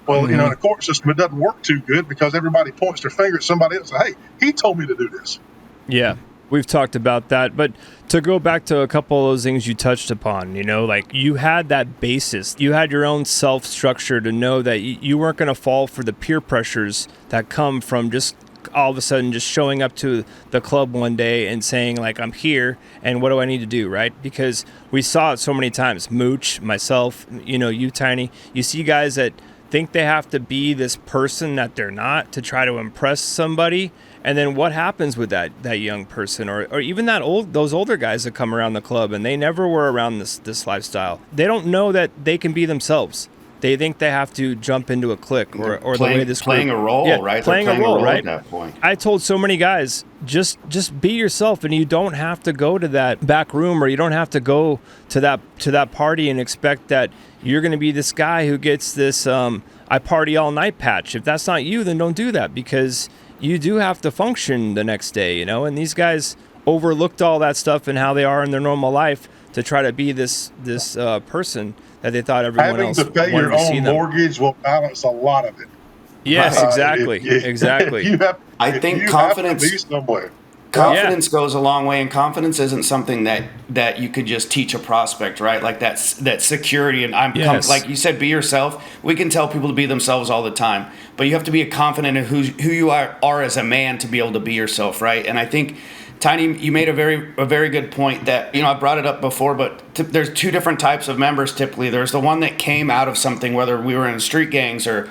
Speaker 7: Well, you know, in the court system, it doesn't work too good, because everybody points their finger at somebody else and, hey, he told me to do this.
Speaker 2: Yeah. We've talked about that, but to go back to a couple of those things you touched upon, you know, like you had that basis, you had your own self-structure to know that you weren't going to fall for the peer pressures that come from just all of a sudden just showing up to the club one day and saying, like, I'm here and what do I need to do, right? Because we saw it so many times. Mooch, myself, you know, you, Tiny, you see guys that think they have to be this person that they're not to try to impress somebody. And then what happens with that young person, or even those older guys that come around the club and they never were around this lifestyle? They don't know that they can be themselves. They think they have to jump into a clique or the way this
Speaker 8: playing a role, right?
Speaker 2: Playing a role, right?
Speaker 8: At that point.
Speaker 2: I told so many guys, just be yourself, and you don't have to go to that back room, or you don't have to go to that party and expect that you're going to be this guy who gets this I party all night patch. If that's not you, then don't do that, because you do have to function the next day, you know. And these guys overlooked all that stuff and how they are in their normal life to try to be this person that they thought everyone else wanted to see them.
Speaker 7: Having to pay your own mortgage will balance a lot of it.
Speaker 2: Yes, exactly. Exactly.
Speaker 8: I think confidence.
Speaker 7: Have to be somewhere.
Speaker 8: Confidence goes a long way, and confidence isn't something that you could just teach a prospect, right? Like that security, and like you said, be yourself. We can tell people to be themselves all the time, but you have to be confident in who you are as a man to be able to be yourself, right? And I think, Tiny, you made a very good point that, you know, I brought it up before, but there's 2 different types of members typically. There's the one that came out of something, whether we were in street gangs or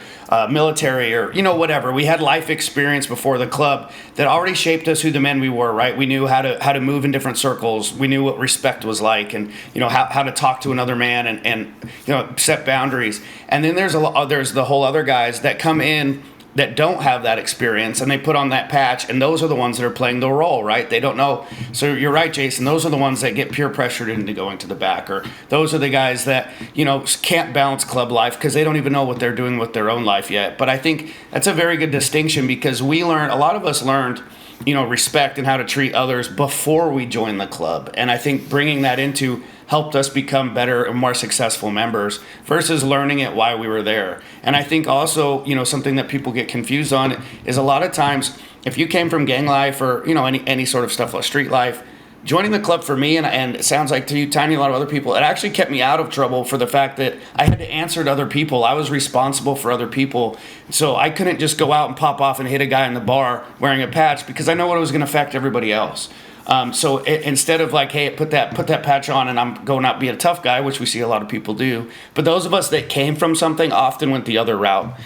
Speaker 8: military or, you know, whatever. We had life experience before the club that already shaped us who the men we were, right? We knew how to move in different circles. We knew what respect was like, and, you know, how to talk to another man and you know, set boundaries. And then there's the whole other guys that come in that don't have that experience, and they put on that patch, and those are the ones that are playing the role, right? They don't know. So you're right, Jason. Those are the ones that get peer pressured into going to the back, or those are the guys that, you know, can't balance club life because they don't even know what they're doing with their own life yet. But I think that's a very good distinction, because a lot of us learned, you know, respect and how to treat others before we joined the club. And I think bringing that into helped us become better and more successful members versus learning it while we were there. And I think also, you know, something that people get confused on is a lot of times if you came from gang life or, you know, any sort of stuff like street life, joining the club for me, and it sounds like to you, Tiny, a lot of other people, it actually kept me out of trouble for the fact that I had to answer to other people. I was responsible for other people. So I couldn't just go out and pop off and hit a guy in the bar wearing a patch because I know what it was going to affect everybody else. Instead of like, hey, put that patch on and I'm going out being a tough guy, which we see a lot of people do. But those of us that came from something often went the other route.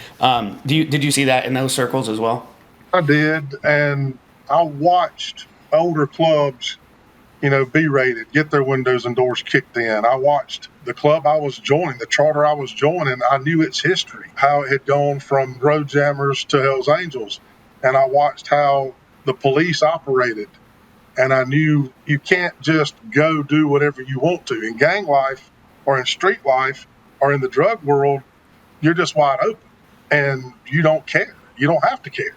Speaker 8: Did you see that in those circles as well?
Speaker 7: I did, and I watched older clubs, be rated, get their windows and doors kicked in. I watched the club I was joining, the charter I was joining. I knew its history, how it had gone from road jammers to Hell's Angels. And I watched how the police operated. And I knew you can't just go do whatever you want to. In gang life or in street life or in the drug world, you're just wide open and you don't care. You don't have to care.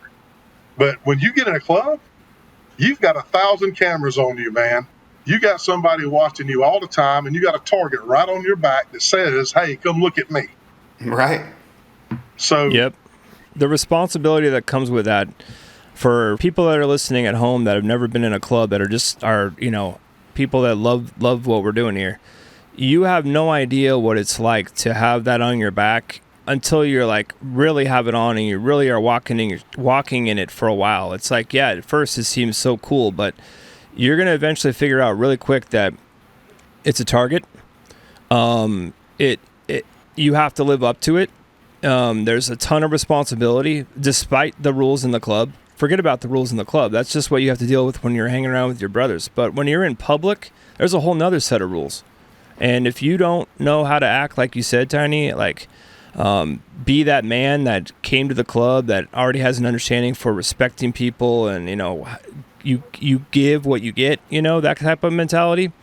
Speaker 7: But when you get in a club, you've got 1,000 cameras on you, man. You got somebody watching you all the time, and you got a target right on your back that says, hey, come look at me.
Speaker 8: Right.
Speaker 7: So,
Speaker 2: yep. The responsibility that comes with that for people that are listening at home that have never been in a club, that are people that love what we're doing here. You have no idea what it's like to have that on your back until you're like really have it on and you really are walking in it for a while. It's like, yeah, at first it seems so cool, but you're going to eventually figure out really quick that it's a target. You have to live up to it. There's a ton of responsibility despite the rules in the club. Forget about the rules in the club. That's just what you have to deal with when you're hanging around with your brothers. But when you're in public, there's a whole nother set of rules. And if you don't know how to act, like you said, Tiny, like be that man that came to the club that already has an understanding for respecting people and, you give what you get, that type of mentality.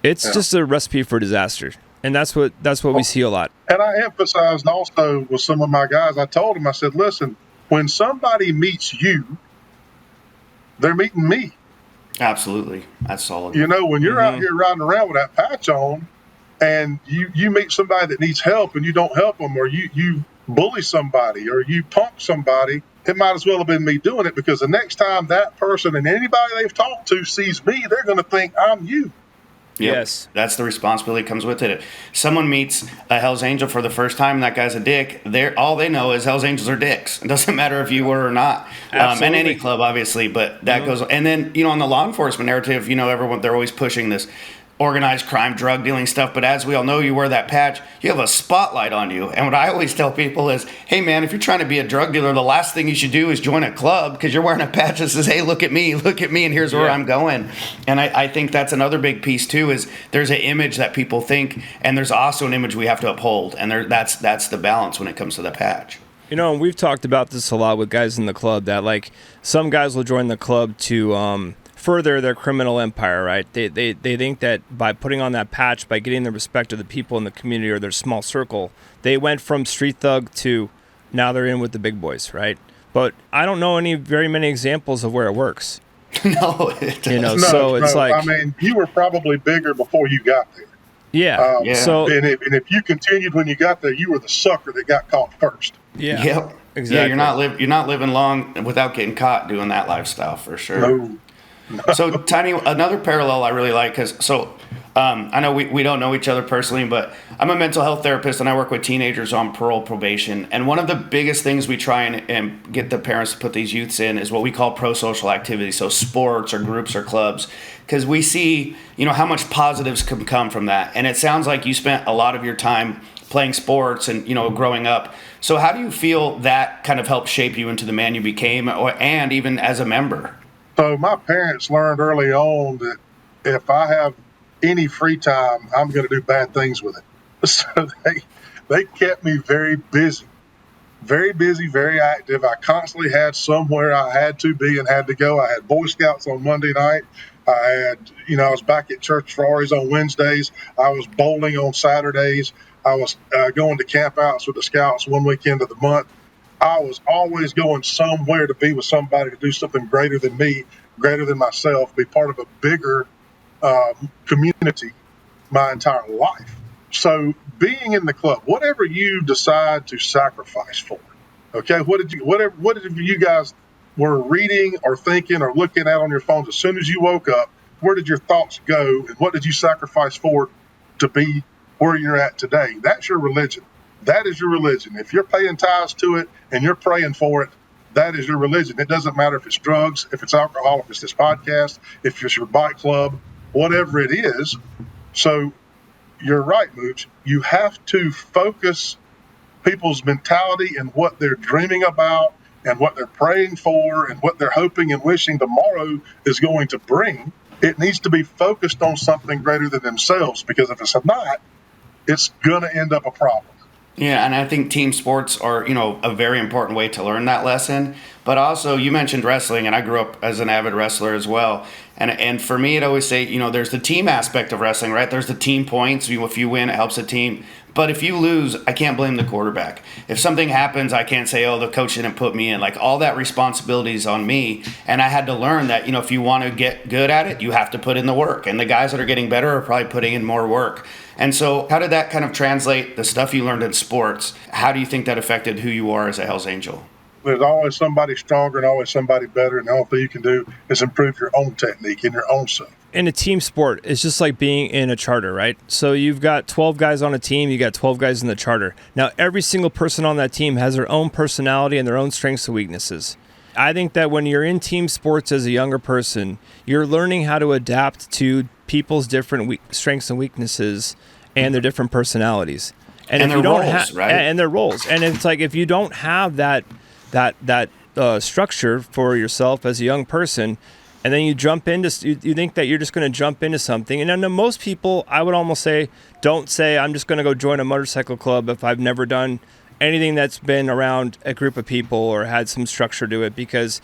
Speaker 2: It's just a recipe for disaster. And that's what we see a lot.
Speaker 7: And I emphasized also with some of my guys, I told them, I said, listen, when somebody meets you, they're meeting me.
Speaker 8: Absolutely. That's solid.
Speaker 7: When you're out here riding around with that patch on and you meet somebody that needs help and you don't help them, or you bully somebody or you punk somebody, it might as well have been me doing it, because the next time that person and anybody they've talked to sees me, they're going to think I'm you.
Speaker 8: Yep.
Speaker 2: Yes.
Speaker 8: That's the responsibility that comes with it. If someone meets a Hell's Angel for the first time and that guy's a dick, all they know is Hell's Angels are dicks. It doesn't matter if you were or not. And any club, obviously, but that goes. And then, on the law enforcement narrative, everyone, they're always pushing this organized crime, drug dealing stuff. But as we all know, you wear that patch, you have a spotlight on you. And what I always tell people is, hey, man, if you're trying to be a drug dealer, the last thing you should do is join a club because you're wearing a patch that says, hey, look at me, and here's where I'm going. And I think that's another big piece, too, is there's an image that people think, and there's also an image we have to uphold. And that's the balance when it comes to the patch.
Speaker 2: And we've talked about this a lot with guys in the club, that, like, some guys will join the club to further their criminal empire, right? They think that by putting on that patch, by getting the respect of the people in the community or their small circle, they went from street thug to now they're in with the big boys, right? But I don't know very many examples of where it works.
Speaker 8: No, it doesn't.
Speaker 2: So it's like,
Speaker 7: I mean, you were probably bigger before you got there.
Speaker 2: Yeah.
Speaker 7: So and if you continued when you got there, you were the sucker that got caught first.
Speaker 2: Yeah.
Speaker 8: Yep.
Speaker 2: Exactly.
Speaker 8: Yeah, you're not living long without getting caught doing that lifestyle, for sure.
Speaker 7: No.
Speaker 8: So, Tiny, another parallel I really like is, I know we don't know each other personally, but I'm a mental health therapist and I work with teenagers on parole probation. And one of the biggest things we try and get the parents to put these youths in is what we call pro-social activities, so sports or groups or clubs, because we see, how much positives can come from that. And it sounds like you spent a lot of your time playing sports and, growing up. So how do you feel that kind of helped shape you into the man you became, and even as a member?
Speaker 7: So my parents learned early on that if I have any free time, I'm going to do bad things with it. So they kept me very busy, very active. I constantly had somewhere I had to be and had to go. I had Boy Scouts on Monday night. I was back at Church Ferraris on Wednesdays. I was bowling on Saturdays. I was going to campouts with the Scouts one weekend of the month. I was always going somewhere to be with somebody, to do something greater than me, greater than myself, be part of a bigger community my entire life. So being in the club, whatever you decide to sacrifice for, okay, what did you guys were reading or thinking or looking at on your phones as soon as you woke up, where did your thoughts go, and what did you sacrifice for to be where you're at today? That's your religion. That is your religion. If you're paying tithes to it and you're praying for it, that is your religion. It doesn't matter if it's drugs, if it's alcohol, if it's this podcast, if it's your bike club, whatever it is. So you're right, Mooch. You have to focus people's mentality and what they're dreaming about and what they're praying for and what they're hoping and wishing tomorrow is going to bring. It needs to be focused on something greater than themselves, because if it's not, it's going to end up a problem.
Speaker 8: Yeah, and I think team sports are, a very important way to learn that lesson. But also, you mentioned wrestling, and I grew up as an avid wrestler as well. And for me, I'd always say, there's the team aspect of wrestling, right? There's the team points. If you win, it helps the team. But if you lose, I can't blame the quarterback. If something happens, I can't say, oh, the coach didn't put me in. Like, all that responsibility is on me. And I had to learn that, if you want to get good at it, you have to put in the work. And the guys that are getting better are probably putting in more work. And so how did that kind of translate the stuff you learned in sports? How do you think that affected who you are as a Hells Angel?
Speaker 7: There's always somebody stronger and always somebody better, and the only thing you can do is improve your own technique and your own self.
Speaker 2: In a team sport, it's just like being in a charter, right? So you've got 12 guys on a team, you got 12 guys in the charter. Now, every single person on that team has their own personality and their own strengths and weaknesses. I think that when you're in team sports as a younger person, you're learning how to adapt to people's different strengths and weaknesses and their different personalities. And if
Speaker 8: their
Speaker 2: you don't
Speaker 8: roles, right?
Speaker 2: And their roles. And it's like, if you don't have that structure for yourself as a young person, and then you jump into, you think that you're just going to jump into something. And I know most people, I would almost say, don't say, I'm just going to go join a motorcycle club if I've never done anything that's been around a group of people or had some structure to it, because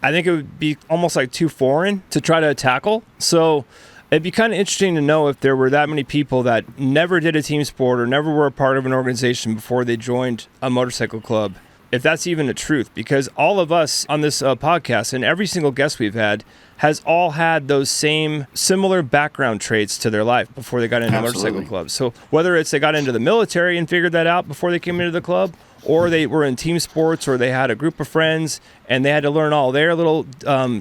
Speaker 2: I think it would be almost like too foreign to try to tackle. So it'd be kind of interesting to know if there were that many people that never did a team sport or never were a part of an organization before they joined a motorcycle club, if that's even the truth, because all of us on this podcast and every single guest we've had has all had those same similar background traits to their life before they got into motorcycle clubs. So whether it's they got into the military and figured that out before they came into the club, or they were in team sports, or they had a group of friends and they had to learn all their little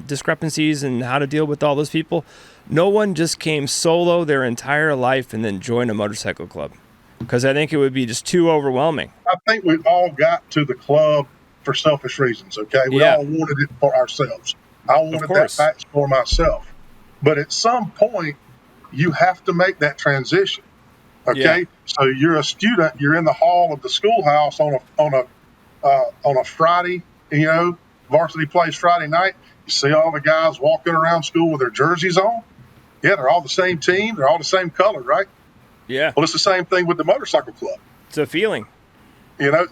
Speaker 2: discrepancies and how to deal with all those people. No one just came solo their entire life and then joined a motorcycle club, because I think it would be just too overwhelming.
Speaker 7: I think we all got to the club for selfish reasons, okay? We all wanted it for ourselves. I wanted that patch for myself. But at some point, you have to make that transition, okay? Yeah. So you're a student, you're in the hall of the schoolhouse on a Friday, varsity plays Friday night. You see all the guys walking around school with their jerseys on. Yeah, they're all the same team. They're all the same color, right?
Speaker 2: Yeah.
Speaker 7: Well, it's the same thing with the motorcycle club.
Speaker 2: It's a feeling.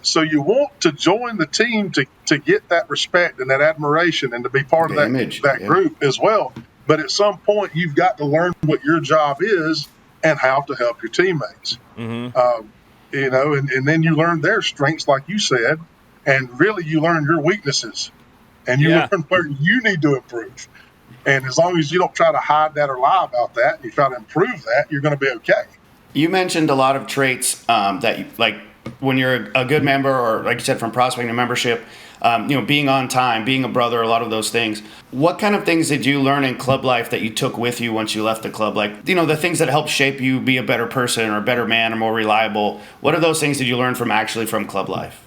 Speaker 7: So you want to join the team to get that respect and that admiration and to be part of that group as well. But at some point, you've got to learn what your job is and how to help your teammates. Mm-hmm. And then you learn their strengths, like you said, and really you learn your weaknesses, and you learn where you need to improve. And as long as you don't try to hide that or lie about that, and you try to improve that, you're going to be okay.
Speaker 8: You mentioned a lot of traits that you, like when you're a good member, or like you said, from prospecting to membership, being on time, being a brother, a lot of those things. What kind of things did you learn in club life that you took with you once you left the club? Like, the things that helped shape you be a better person or a better man or more reliable. What are those things that you learned from club life?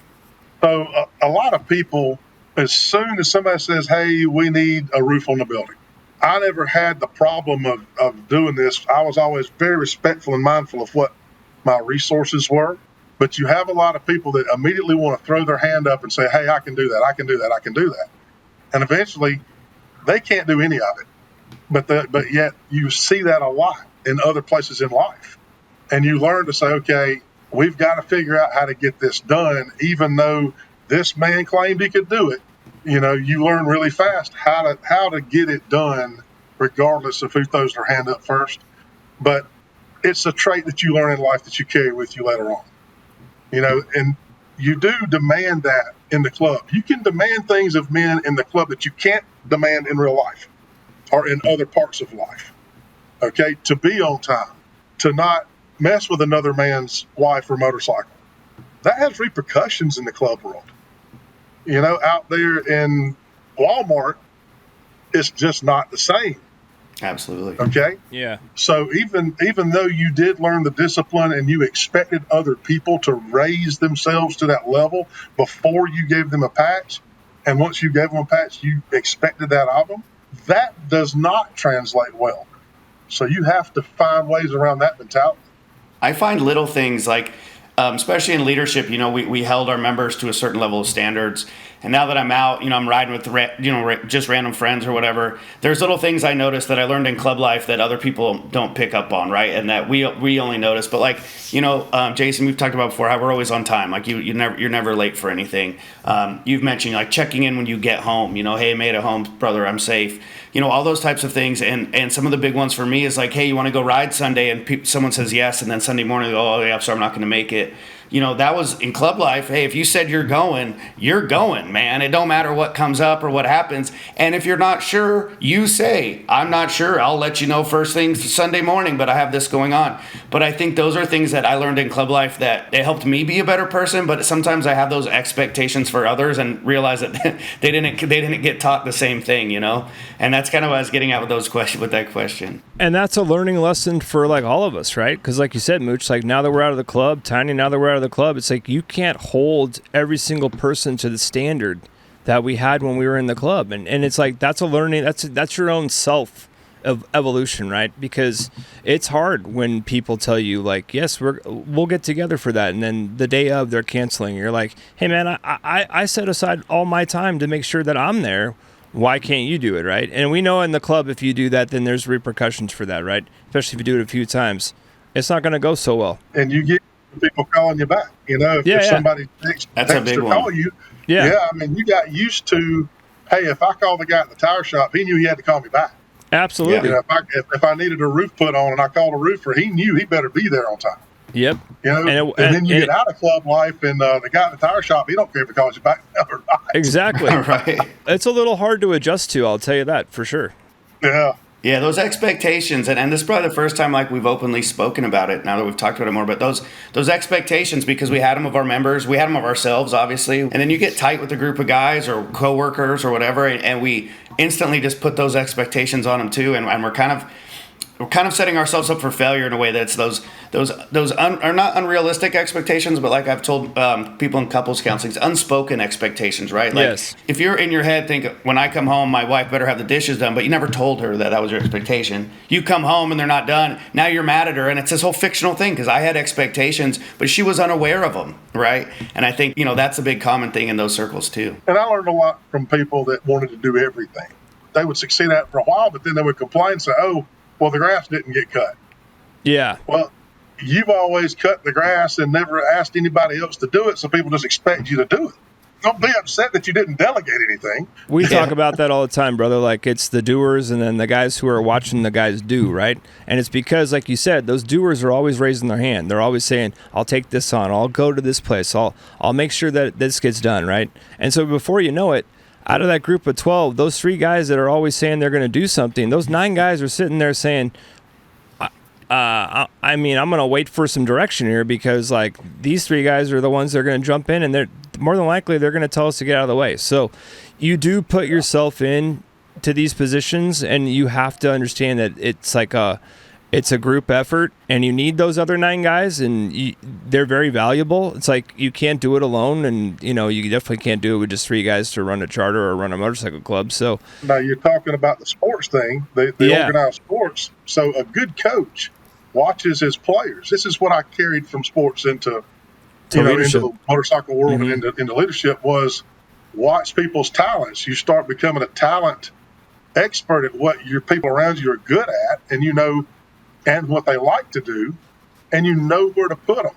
Speaker 7: So a lot of people, as soon as somebody says, hey, we need a roof on the building, I never had the problem of doing this. I was always very respectful and mindful of what my resources were. But you have a lot of people that immediately want to throw their hand up and say, hey, I can do that, I can do that, I can do that. And eventually, they can't do any of it. But yet you see that a lot in other places in life. And you learn to say, okay, we've got to figure out how to get this done, even though this man claimed he could do it. You learn really fast how to get it done, regardless of who throws their hand up first. But it's a trait that you learn in life that you carry with you later on. And you do demand that in the club. You can demand things of men in the club that you can't demand in real life or in other parts of life. Okay? To be on time, to not mess with another man's wife or motorcycle. That has repercussions in the club world. Out there in Walmart, it's just not the same.
Speaker 8: Absolutely.
Speaker 7: Okay?
Speaker 2: Yeah.
Speaker 7: So even though you did learn the discipline and you expected other people to raise themselves to that level before you gave them a patch, and once you gave them a patch, you expected that of them, that does not translate well. So you have to find ways around that mentality.
Speaker 8: I find little things like, especially in leadership, we held our members to a certain level of standards. And now that I'm out, I'm riding with, just random friends or whatever. There's little things I noticed that I learned in club life that other people don't pick up on, right? And that we only notice. But like, Jason, we've talked about before how we're always on time. Like you're never late for anything. You've mentioned like checking in when you get home. Hey, I made it home, brother. I'm safe. All those types of things. And some of the big ones for me is like, hey, you want to go ride Sunday? And someone says yes, and then Sunday morning, oh yeah, so I'm not going to make it. That was in club life. Hey, if you said you're going, man. It don't matter what comes up or what happens. And if you're not sure, you say, I'm not sure. I'll let you know first thing Sunday morning, but I have this going on. But I think those are things that I learned in club life that it helped me be a better person. But sometimes I have those expectations for others and realize that they didn't get taught the same thing, And that's kind of what I was getting at with that question.
Speaker 2: And that's a learning lesson for like all of us, right? Because like you said, Mooch, like now that we're out of the club, Tiny, now that we're out of the club, it's like you can't hold every single person to the standard that we had when we were in the club. And it's like that's a learning, that's your own self of evolution, right? Because it's hard when people tell you like, yes, we'll get together for that, and then the day of they're canceling. You're like, hey man, I set aside all my time to make sure that I'm there. Why can't you do it, right? And we know in the club, if you do that, then there's repercussions for that, right? Especially if you do it a few times. It's not going to go so well.
Speaker 7: And you get people calling you back. If somebody texts to call you, I mean, you got used to, hey, if I call the guy at the tire shop, he knew he had to call me back.
Speaker 2: Absolutely.
Speaker 7: If I needed a roof put on and I called a roofer, he knew he better be there on time.
Speaker 2: Yep.
Speaker 7: And then you get out of club life, and the guy at the tire shop, he don't care if he calls you back or not.
Speaker 2: Exactly.
Speaker 8: Right.
Speaker 2: It's a little hard to adjust to, I'll tell you that for sure.
Speaker 7: Yeah.
Speaker 8: Yeah, those expectations, and this is probably the first time like we've openly spoken about it now that we've talked about it more, but those expectations, because we had them of our members, we had them of ourselves, obviously, and then you get tight with a group of guys or coworkers or whatever, and we instantly just put those expectations on them too, and we're kind of setting ourselves up for failure in a way that's those are not unrealistic expectations, but like I've told people in couples counseling, it's unspoken expectations, right? Like
Speaker 2: yes.
Speaker 8: If you're in your head think, when I come home, my wife better have the dishes done, but you never told her that was your expectation. You come home and they're not done. Now you're mad at her, and it's this whole fictional thing because I had expectations, but she was unaware of them, right? And I think that's a big common thing in those circles too.
Speaker 7: And I learned a lot from people that wanted to do everything. They would succeed at it for a while, but then they would complain and say, oh, well, the grass didn't get cut.
Speaker 2: Yeah.
Speaker 7: Well, you've always cut the grass and never asked anybody else to do it, so people just expect you to do it. Don't be upset that you didn't delegate anything.
Speaker 2: We talk about that all the time, brother. Like, it's the doers and then the guys who are watching the guys do, right? And it's because, like you said, those doers are always raising their hand. They're always saying, I'll take this on. I'll go to this place. I'll make sure that this gets done, right? And so before you know it, out of that group of 12, those 3 guys that are always saying they're going to do something, those 9 guys are sitting there saying, I'm going to wait for some direction here because, like, these 3 guys are the ones that are going to jump in, and they're more than likely they're going to tell us to get out of the way. So you do put yourself in to these positions, and you have to understand that it's a group effort, and you need those other 9 guys, and they're very valuable. It's like you can't do it alone, and you definitely can't do it with just 3 guys to run a charter or run a motorcycle club. So
Speaker 7: now you're talking about the sports thing, the organized sports. So a good coach watches his players. This is what I carried from sports into the motorcycle world and into leadership was watch people's talents. You start becoming a talent expert at what your people around you are good at, and what they like to do, and you know where to put them.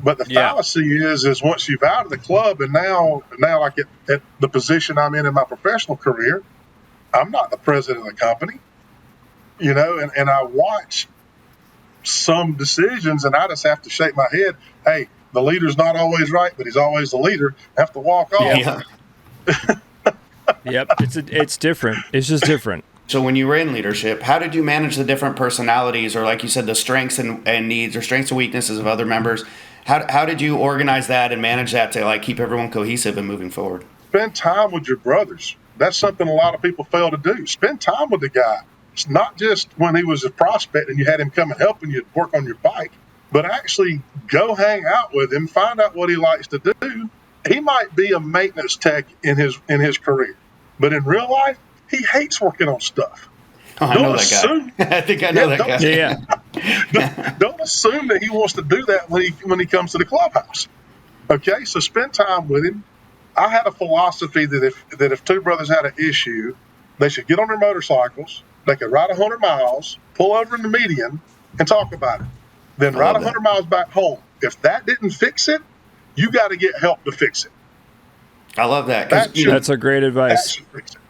Speaker 7: But the fallacy is once you've out of the club, and now like at the position I'm in my professional career, I'm not the president of the company, and I watch some decisions, and I just have to shake my head. Hey, the leader's not always right, but he's always the leader. I have to walk off.
Speaker 2: Yeah. Yep, it's different. It's just different.
Speaker 8: So when you were in leadership, how did you manage the different personalities, or like you said, the strengths and needs or strengths and weaknesses of other members? How did you organize that and manage that to like keep everyone cohesive and moving forward?
Speaker 7: Spend time with your brothers. That's something a lot of people fail to do. Spend time with the guy. It's not just when he was a prospect and you had him come and helping you work on your bike, but actually go hang out with him, find out what he likes to do. He might be a maintenance tech in his career, but in real life, he hates working on stuff.
Speaker 8: Oh, I know that guy. I think I know that guy.
Speaker 2: Yeah.
Speaker 7: Don't assume that he wants to do that when he comes to the clubhouse. Okay, so spend time with him. I had a philosophy that if two brothers had an issue, they should get on their motorcycles. They could ride 100 miles, pull over in the median, and talk about it. Then ride 100 miles back home. If that didn't fix it, you got to get help to fix it.
Speaker 8: I love that.
Speaker 2: That's a great advice.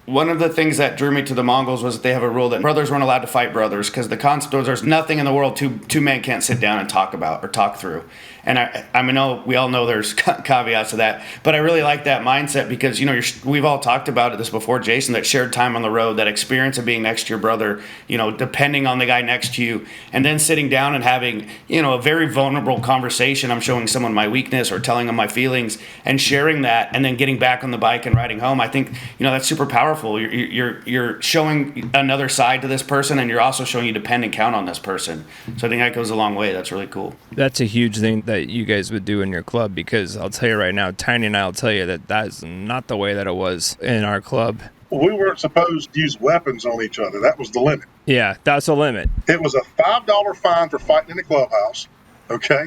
Speaker 8: One of the things that drew me to the Mongols was that they have a rule that brothers weren't allowed to fight brothers, because the concept was there's nothing in the world two men can't sit down and talk about or talk through. And I mean, we all know there's caveats to that, but I really like that mindset because, we've all talked about this before, Jason, that shared time on the road, that experience of being next to your brother, depending on the guy next to you, and then sitting down and having, a very vulnerable conversation. I'm showing someone my weakness or telling them my feelings and sharing that, and then getting back on the bike and riding home. I think, that's super powerful. You're showing another side to this person, and you're also showing you depend and count on this person. So I think that goes a long way. That's really cool.
Speaker 2: That's a huge thing that you guys would do in your club, because I'll tell you right now, Tiny and I'll tell you that is not the way that it was in our club.
Speaker 7: We weren't supposed to use weapons on each other. That was the limit.
Speaker 2: Yeah, that's a limit.
Speaker 7: It was a $5 fine for fighting in the clubhouse. Okay.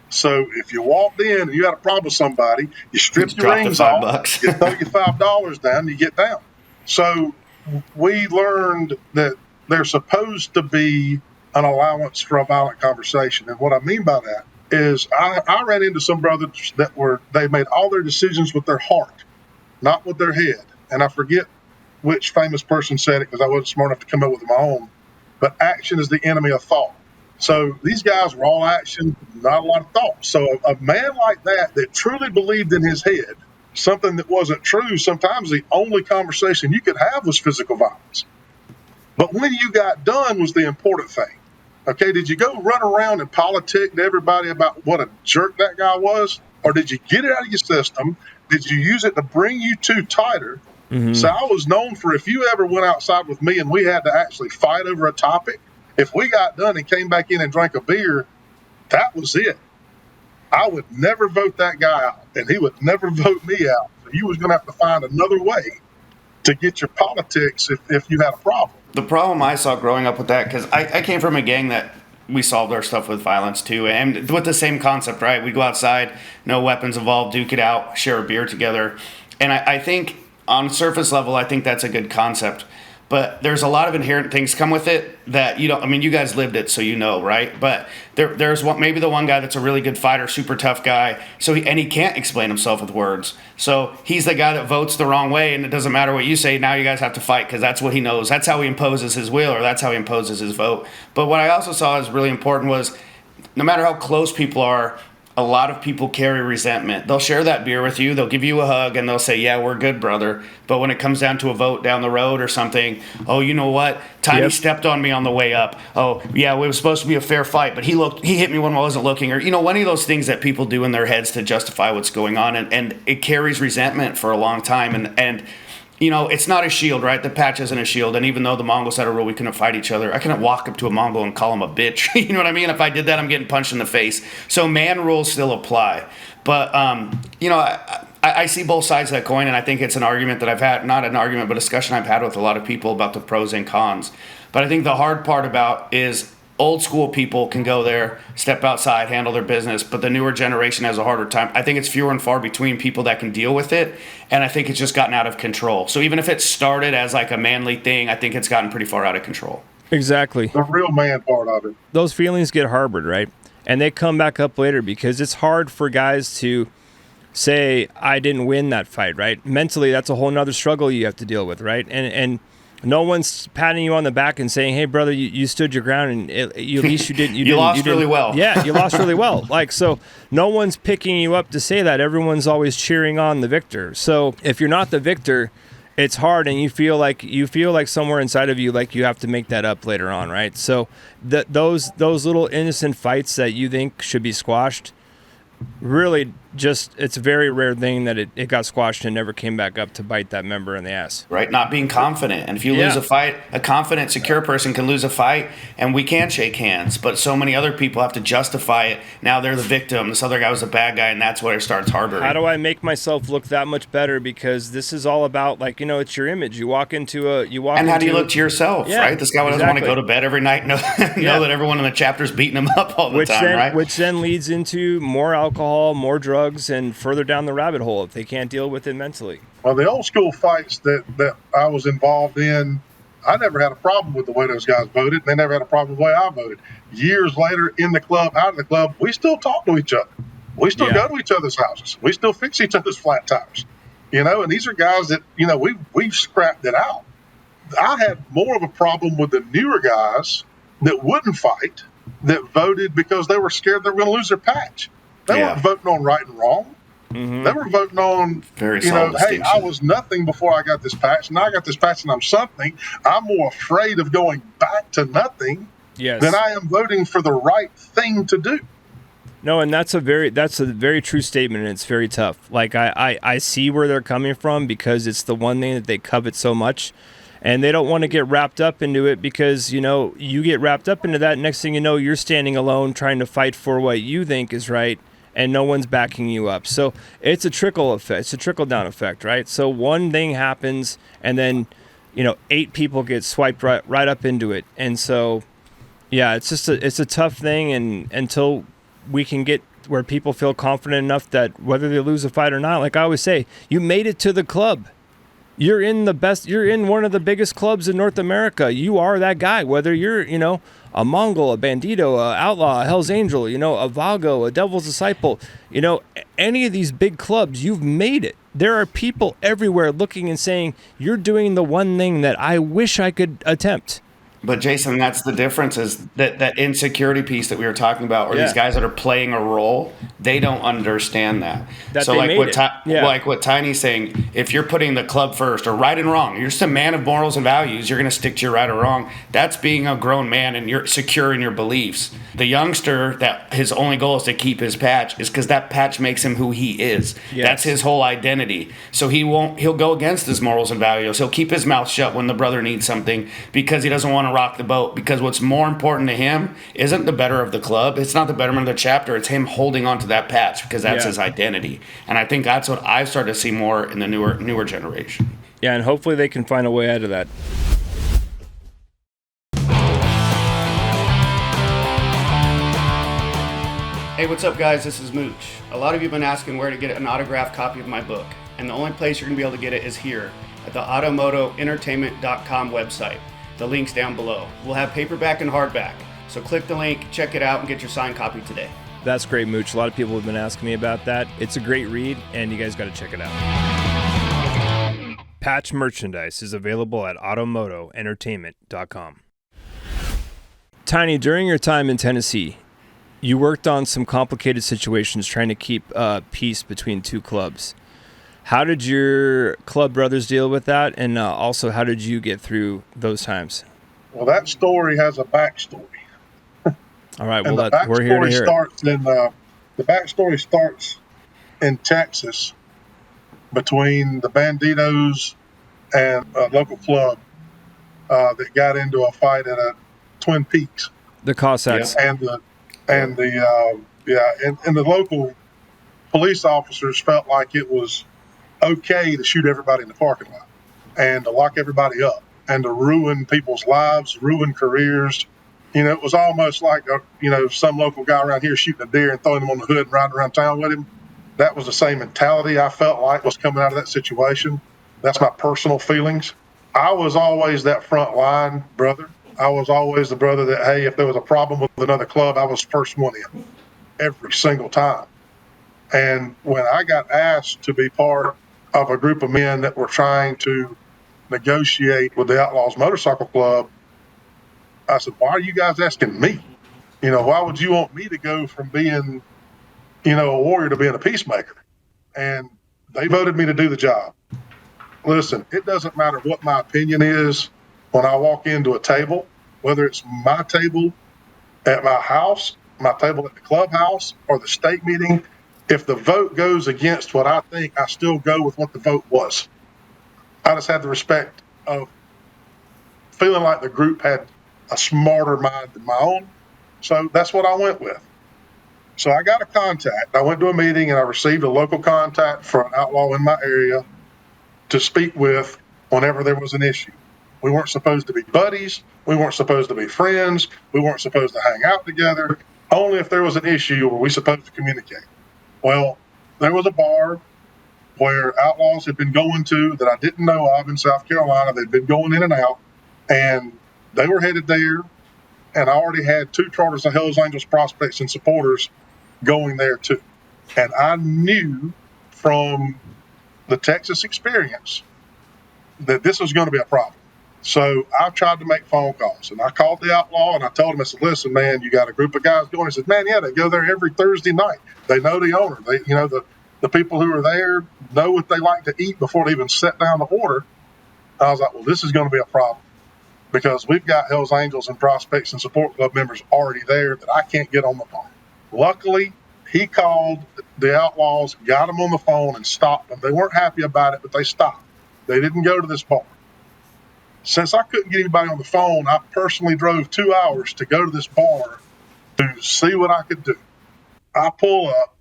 Speaker 7: So if you walked in and you had a problem with somebody, you strip your rings off, you throw your $5 down, you get down. So we learned that there's supposed to be an allowance for a violent conversation. And what I mean by that is I ran into some brothers they made all their decisions with their heart, not with their head. And I forget which famous person said it because I wasn't smart enough to come up with my own, but action is the enemy of thought. So these guys were all action, not a lot of thought. So a man like that truly believed in his head something that wasn't true, sometimes the only conversation you could have was physical violence. But when you got done was the important thing. Okay, did you go run around and politic to everybody about what a jerk that guy was? Or did you get it out of your system? Did you use it to bring you two tighter? Mm-hmm. So I was known for, if you ever went outside with me and we had to actually fight over a topic, if we got done and came back in and drank a beer, that was it. I would never vote that guy out, and he would never vote me out. So you was going to have to find another way to get your politics if you had a problem.
Speaker 8: The problem I saw growing up with that, because I came from a gang that we solved our stuff with violence too, and with the same concept, right? We go outside, no weapons involved, duke it out, share a beer together. And I think on surface level, I think that's a good concept. But there's a lot of inherent things come with it that you guys lived it, so right? But there's maybe the one guy that's a really good fighter, super tough guy, and he can't explain himself with words. So he's the guy that votes the wrong way, and it doesn't matter what you say, now you guys have to fight because that's what he knows. That's how he imposes his will, or that's how he imposes his vote. But what I also saw is really important was no matter how close people are, a lot of people carry resentment. They'll share that beer with you, they'll give you a hug, and they'll say, yeah, we're good, brother. But when it comes down to a vote down the road or something, oh, you know what? Tiny stepped on me on the way up. Oh, yeah, it was supposed to be a fair fight, but he hit me when I wasn't looking. Or, one of those things that people do in their heads to justify what's going on, and it carries resentment for a long time. And it's not a shield, right? The patch isn't a shield. And even though the Mongols had a rule we couldn't fight each other, I couldn't walk up to a Mongol and call him a bitch. You know what I mean? If I did that, I'm getting punched in the face. So man rules still apply. But, I see both sides of that coin, and I think it's an argument that I've had, not an argument, but a discussion I've had with a lot of people about the pros and cons. But I think the hard part about is old school people can go there, step outside, handle their business, but the newer generation has a harder time. I think it's fewer and far between people that can deal with it, and I think it's just gotten out of control. So even if it started as like a manly thing, I think it's gotten pretty far out of control.
Speaker 2: Exactly.
Speaker 7: The real man part of it.
Speaker 2: Those feelings get harbored, right? And they come back up later because it's hard for guys to say, I didn't win that fight, right? Mentally, that's a whole nother struggle you have to deal with, right? And no one's patting you on the back and saying, hey, brother, you stood your ground, and at least you didn't.
Speaker 8: You lost really well.
Speaker 2: Yeah, you lost really well. So no one's picking you up to say that. Everyone's always cheering on the victor. So if you're not the victor, it's hard, and you feel like somewhere inside of you, like you have to make that up later on, right? So those little innocent fights that you think should be squashed really it's a very rare thing that it got squashed and never came back up to bite that member in the ass.
Speaker 8: Right, not being confident. And if you lose a fight, a confident, secure person can lose a fight, and we can shake hands. But so many other people have to justify it. Now they're the victim. This other guy was a bad guy, and that's where it starts harder.
Speaker 2: How do I make myself look that much better? Because this is all about, like, it's your image. You walk into
Speaker 8: and how do you look to yourself, right? This guy doesn't want to go to bed every night, know that everyone in the chapter's beating him up all the time, right?
Speaker 2: Which then leads into more alcohol, more drugs, and further down the rabbit hole if they can't deal with it mentally.
Speaker 7: Well, the old school fights that I was involved in, I never had a problem with the way those guys voted. They never had a problem with the way I voted. Years later, in the club, out of the club, we still talk to each other. We still go to each other's houses. We still fix each other's flat tires. And these are guys that, we've scrapped it out. I had more of a problem with the newer guys that wouldn't fight, that voted because they were scared they were going to lose their patch. They weren't voting on right and wrong. Mm-hmm. They were voting on, hey, I was nothing before I got this patch. Now I got this patch and I'm something. I'm more afraid of going back to nothing than I am voting for the right thing to do.
Speaker 2: No, and that's a very true statement, and it's very tough. Like, I see where they're coming from, because it's the one thing that they covet so much. And they don't want to get wrapped up into it, because, you get wrapped up into that. Next thing you know, you're standing alone trying to fight for what you think is right, and no one's backing you up. So it's a trickle effect. It's a trickle-down effect, right? So one thing happens, and then, 8 people get swiped right up into it. And so, it's a tough thing, and until we can get where people feel confident enough that whether they lose a fight or not, like I always say, you made it to the club. You're in one of the biggest clubs in North America. You are that guy, whether you're, a Mongol, a Bandito, a Outlaw, a Hell's Angel, a Vago, a Devil's Disciple, any of these big clubs, you've made it. There are people everywhere looking and saying, you're doing the one thing that I wish I could attempt.
Speaker 8: But Jason, that's the difference, is that insecurity piece that we were talking about, or these guys that are playing a role, they don't understand that. So like what Tiny's saying, if you're putting the club first, or right and wrong, you're just a man of morals and values, you're going to stick to your right or wrong. That's being a grown man, and you're secure in your beliefs. The youngster that his only goal is to keep his patch is because that patch makes him who he is. Yes. That's his whole identity. So he'll go against his morals and values. He'll keep his mouth shut when the brother needs something, because he doesn't want to rock the boat, because what's more important to him isn't the better of the club, it's not the betterment of the chapter, it's him holding on to that patch, because that's his identity. And I think that's what I've started to see more in the newer generation.
Speaker 2: Yeah, and hopefully they can find a way out of that.
Speaker 8: Hey, what's up, guys? This is Mooch. A lot of you have been asking where to get an autographed copy of my book, and the only place you're going to be able to get it is here at the automotoentertainment.com website. The link's down below. We'll have paperback and hardback, so click the link, check it out, and get your signed copy today.
Speaker 2: That's great, Mooch. A lot of people have been asking me about that. It's a great read, and you guys got to check it out. Patch merchandise is available at automotoentertainment.com. Tiny, during your time in Tennessee, you worked on some complicated situations trying to keep peace between 2 clubs. How did your club brothers deal with that, and also how did you get through those times?
Speaker 7: Well, that story has a backstory.
Speaker 2: All right, we're here to hear it.
Speaker 7: The backstory starts in Texas between the Banditos and a local club that got into a fight at Twin Peaks.
Speaker 2: The Cossacks.
Speaker 7: And the local police officers felt like it was okay to shoot everybody in the parking lot and to lock everybody up and to ruin people's lives, ruin careers. It was almost like some local guy around here shooting a deer and throwing him on the hood and riding around town with him. That was the same mentality I felt like was coming out of that situation. That's my personal feelings. I was always that front line brother. I was always the brother that, hey, if there was a problem with another club, I was the first one in every single time. And when I got asked to be part of a group of men that were trying to negotiate with the Outlaws Motorcycle Club, I said, why are you guys asking me? Why would you want me to go from being, a warrior to being a peacemaker? And they voted me to do the job. Listen, it doesn't matter what my opinion is when I walk into a table, whether it's my table at my house, my table at the clubhouse, or the state meeting. If the vote goes against what I think, I still go with what the vote was. I just had the respect of feeling like the group had a smarter mind than my own. So that's what I went with. So I got a contact. I went to a meeting and I received a local contact for an outlaw in my area to speak with whenever there was an issue. We weren't supposed to be buddies. We weren't supposed to be friends. We weren't supposed to hang out together. Only if there was an issue were we supposed to communicate. Well, there was a bar where outlaws had been going to that I didn't know of in South Carolina. They'd been going in and out, and they were headed there. And I already had 2 charters of Hells Angels prospects and supporters going there too. And I knew from the Texas experience that this was going to be a problem. So I tried to make phone calls, and I called the outlaw and I told him, I said, listen, man, you got a group of guys going. He said, man, yeah, they go there every Thursday night. They know the owner. They, the people who are there know what they like to eat before they even set down the order. I was like, well, this is going to be a problem because we've got Hells Angels and Prospects and Support Club members already there that I can't get on the phone. Luckily, he called the outlaws, got them on the phone, and stopped them. They weren't happy about it, but they stopped. They didn't go to this bar. Since I couldn't get anybody on the phone, I personally drove 2 hours to go to this bar to see what I could do. I pull up,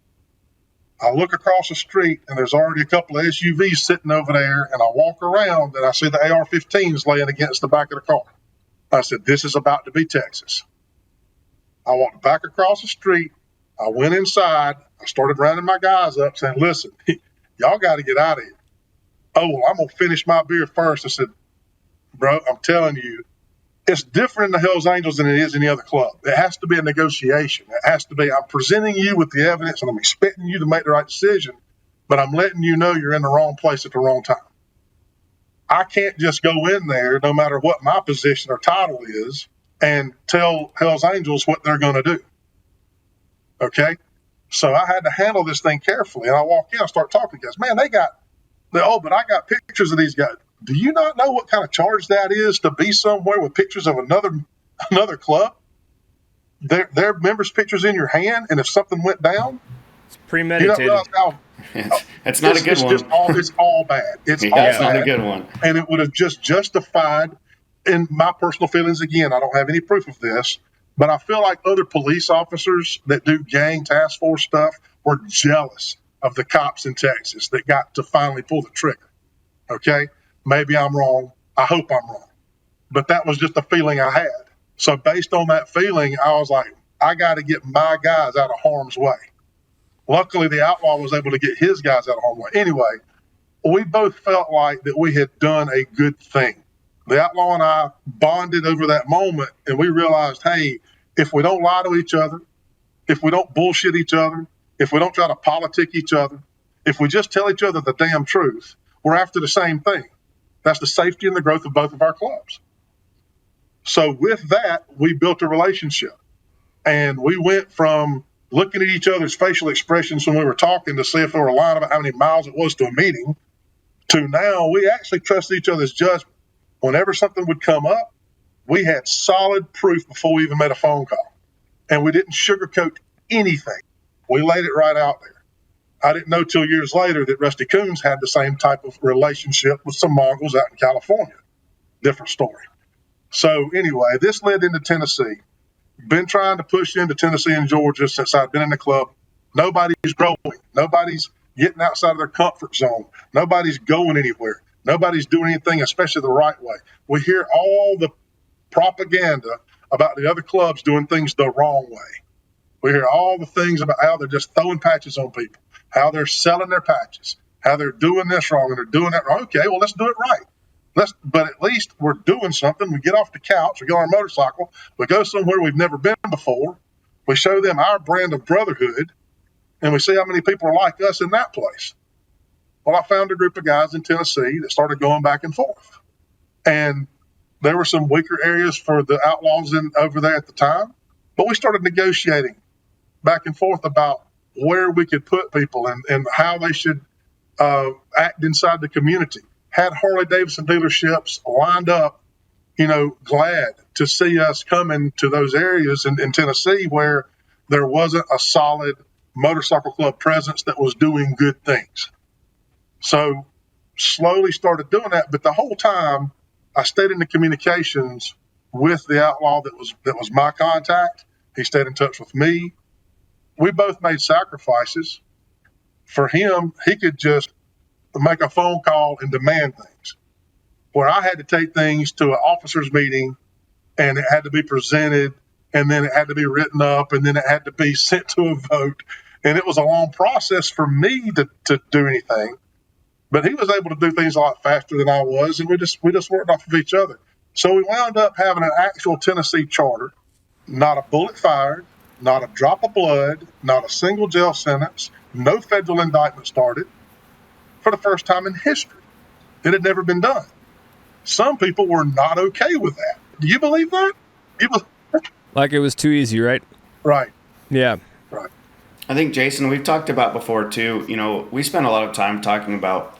Speaker 7: I look across the street, and there's already a couple of SUVs sitting over there, and I walk around, and I see the AR-15s laying against the back of the car. I said, this is about to be Texas. I walked back across the street. I went inside. I started rounding my guys up saying, listen, y'all got to get out of here. Oh, well, I'm going to finish my beer first. I said, bro, I'm telling you, it's different in the Hells Angels than it is in any other club. It has to be a negotiation. It has to be, I'm presenting you with the evidence and I'm expecting you to make the right decision, but I'm letting you know you're in the wrong place at the wrong time. I can't just go in there, no matter what my position or title is, and tell Hells Angels what they're going to do. Okay? So I had to handle this thing carefully. And I walk in, I start talking to guys. Man, but I got pictures of these guys. Do you not know what kind of charge that is to be somewhere with pictures of another club? Their members' pictures in your hand, and if something went down,
Speaker 2: it's premeditated.
Speaker 7: You don't realize how
Speaker 8: it's not a good one.
Speaker 7: It's all bad. It's all bad.
Speaker 8: Not a good one.
Speaker 7: And it would have just justified, in my personal feelings, again, I don't have any proof of this, but I feel like other police officers that do gang task force stuff were jealous of the cops in Texas that got to finally pull the trigger. Okay? Maybe I'm wrong. I hope I'm wrong. But that was just a feeling I had. So based on that feeling, I was like, I got to get my guys out of harm's way. Luckily, the outlaw was able to get his guys out of harm's way. Anyway, we both felt like that we had done a good thing. The outlaw and I bonded over that moment, and we realized, hey, if we don't lie to each other, if we don't bullshit each other, if we don't try to politic each other, if we just tell each other the damn truth, we're after the same thing. That's the safety and the growth of both of our clubs. So with that, we built a relationship. And we went from looking at each other's facial expressions when we were talking to see if they were lying about how many miles it was to a meeting, to now we actually trusted each other's judgment. Whenever something would come up, we had solid proof before we even made a phone call. And we didn't sugarcoat anything. We laid it right out there. I didn't know till years later that Rusty Coons had the same type of relationship with some Mongols out in California. Different story. So anyway, this led into Tennessee. Been trying to push into Tennessee and Georgia since I've been in the club. Nobody's growing. Nobody's getting outside of their comfort zone. Nobody's going anywhere. Nobody's doing anything, especially the right way. We hear all the propaganda about the other clubs doing things the wrong way. We hear all the things about how they're just throwing patches on people, how they're selling their patches, how they're doing this wrong and they're doing that wrong. Okay, well, let's do it right. But at least we're doing something. We get off the couch, we go on our motorcycle, we go somewhere we've never been before. We show them our brand of Brotherhood, and we see how many people are like us in that place. Well, I found a group of guys in Tennessee that started going back and forth. And there were some weaker areas for the outlaws over there at the time, but we started negotiating back and forth about where we could put people and how they should act inside the community. Had Harley-Davidson dealerships lined up, glad to see us coming to those areas in Tennessee where there wasn't a solid motorcycle club presence that was doing good things. So slowly started doing that, but the whole time I stayed in the communications with the outlaw that was my contact. He stayed in touch with me. We both made sacrifices. For him, he could just make a phone call and demand things, where I had to take things to an officers meeting and it had to be presented, and then it had to be written up, and then it had to be sent to a vote. And it was a long process for me to do anything. But he was able to do things a lot faster than I was, and we just worked off of each other. So we wound up having an actual Tennessee charter, not a bullet fired, not a drop of blood, not a single jail sentence, no federal indictment started, for the first time in history. It had never been done. Some people were not okay with that. Do you believe that?
Speaker 2: Like it was too easy, right?
Speaker 7: Right.
Speaker 2: Yeah.
Speaker 7: Right.
Speaker 8: I think, Jason, we've talked about before too, we spent a lot of time talking about,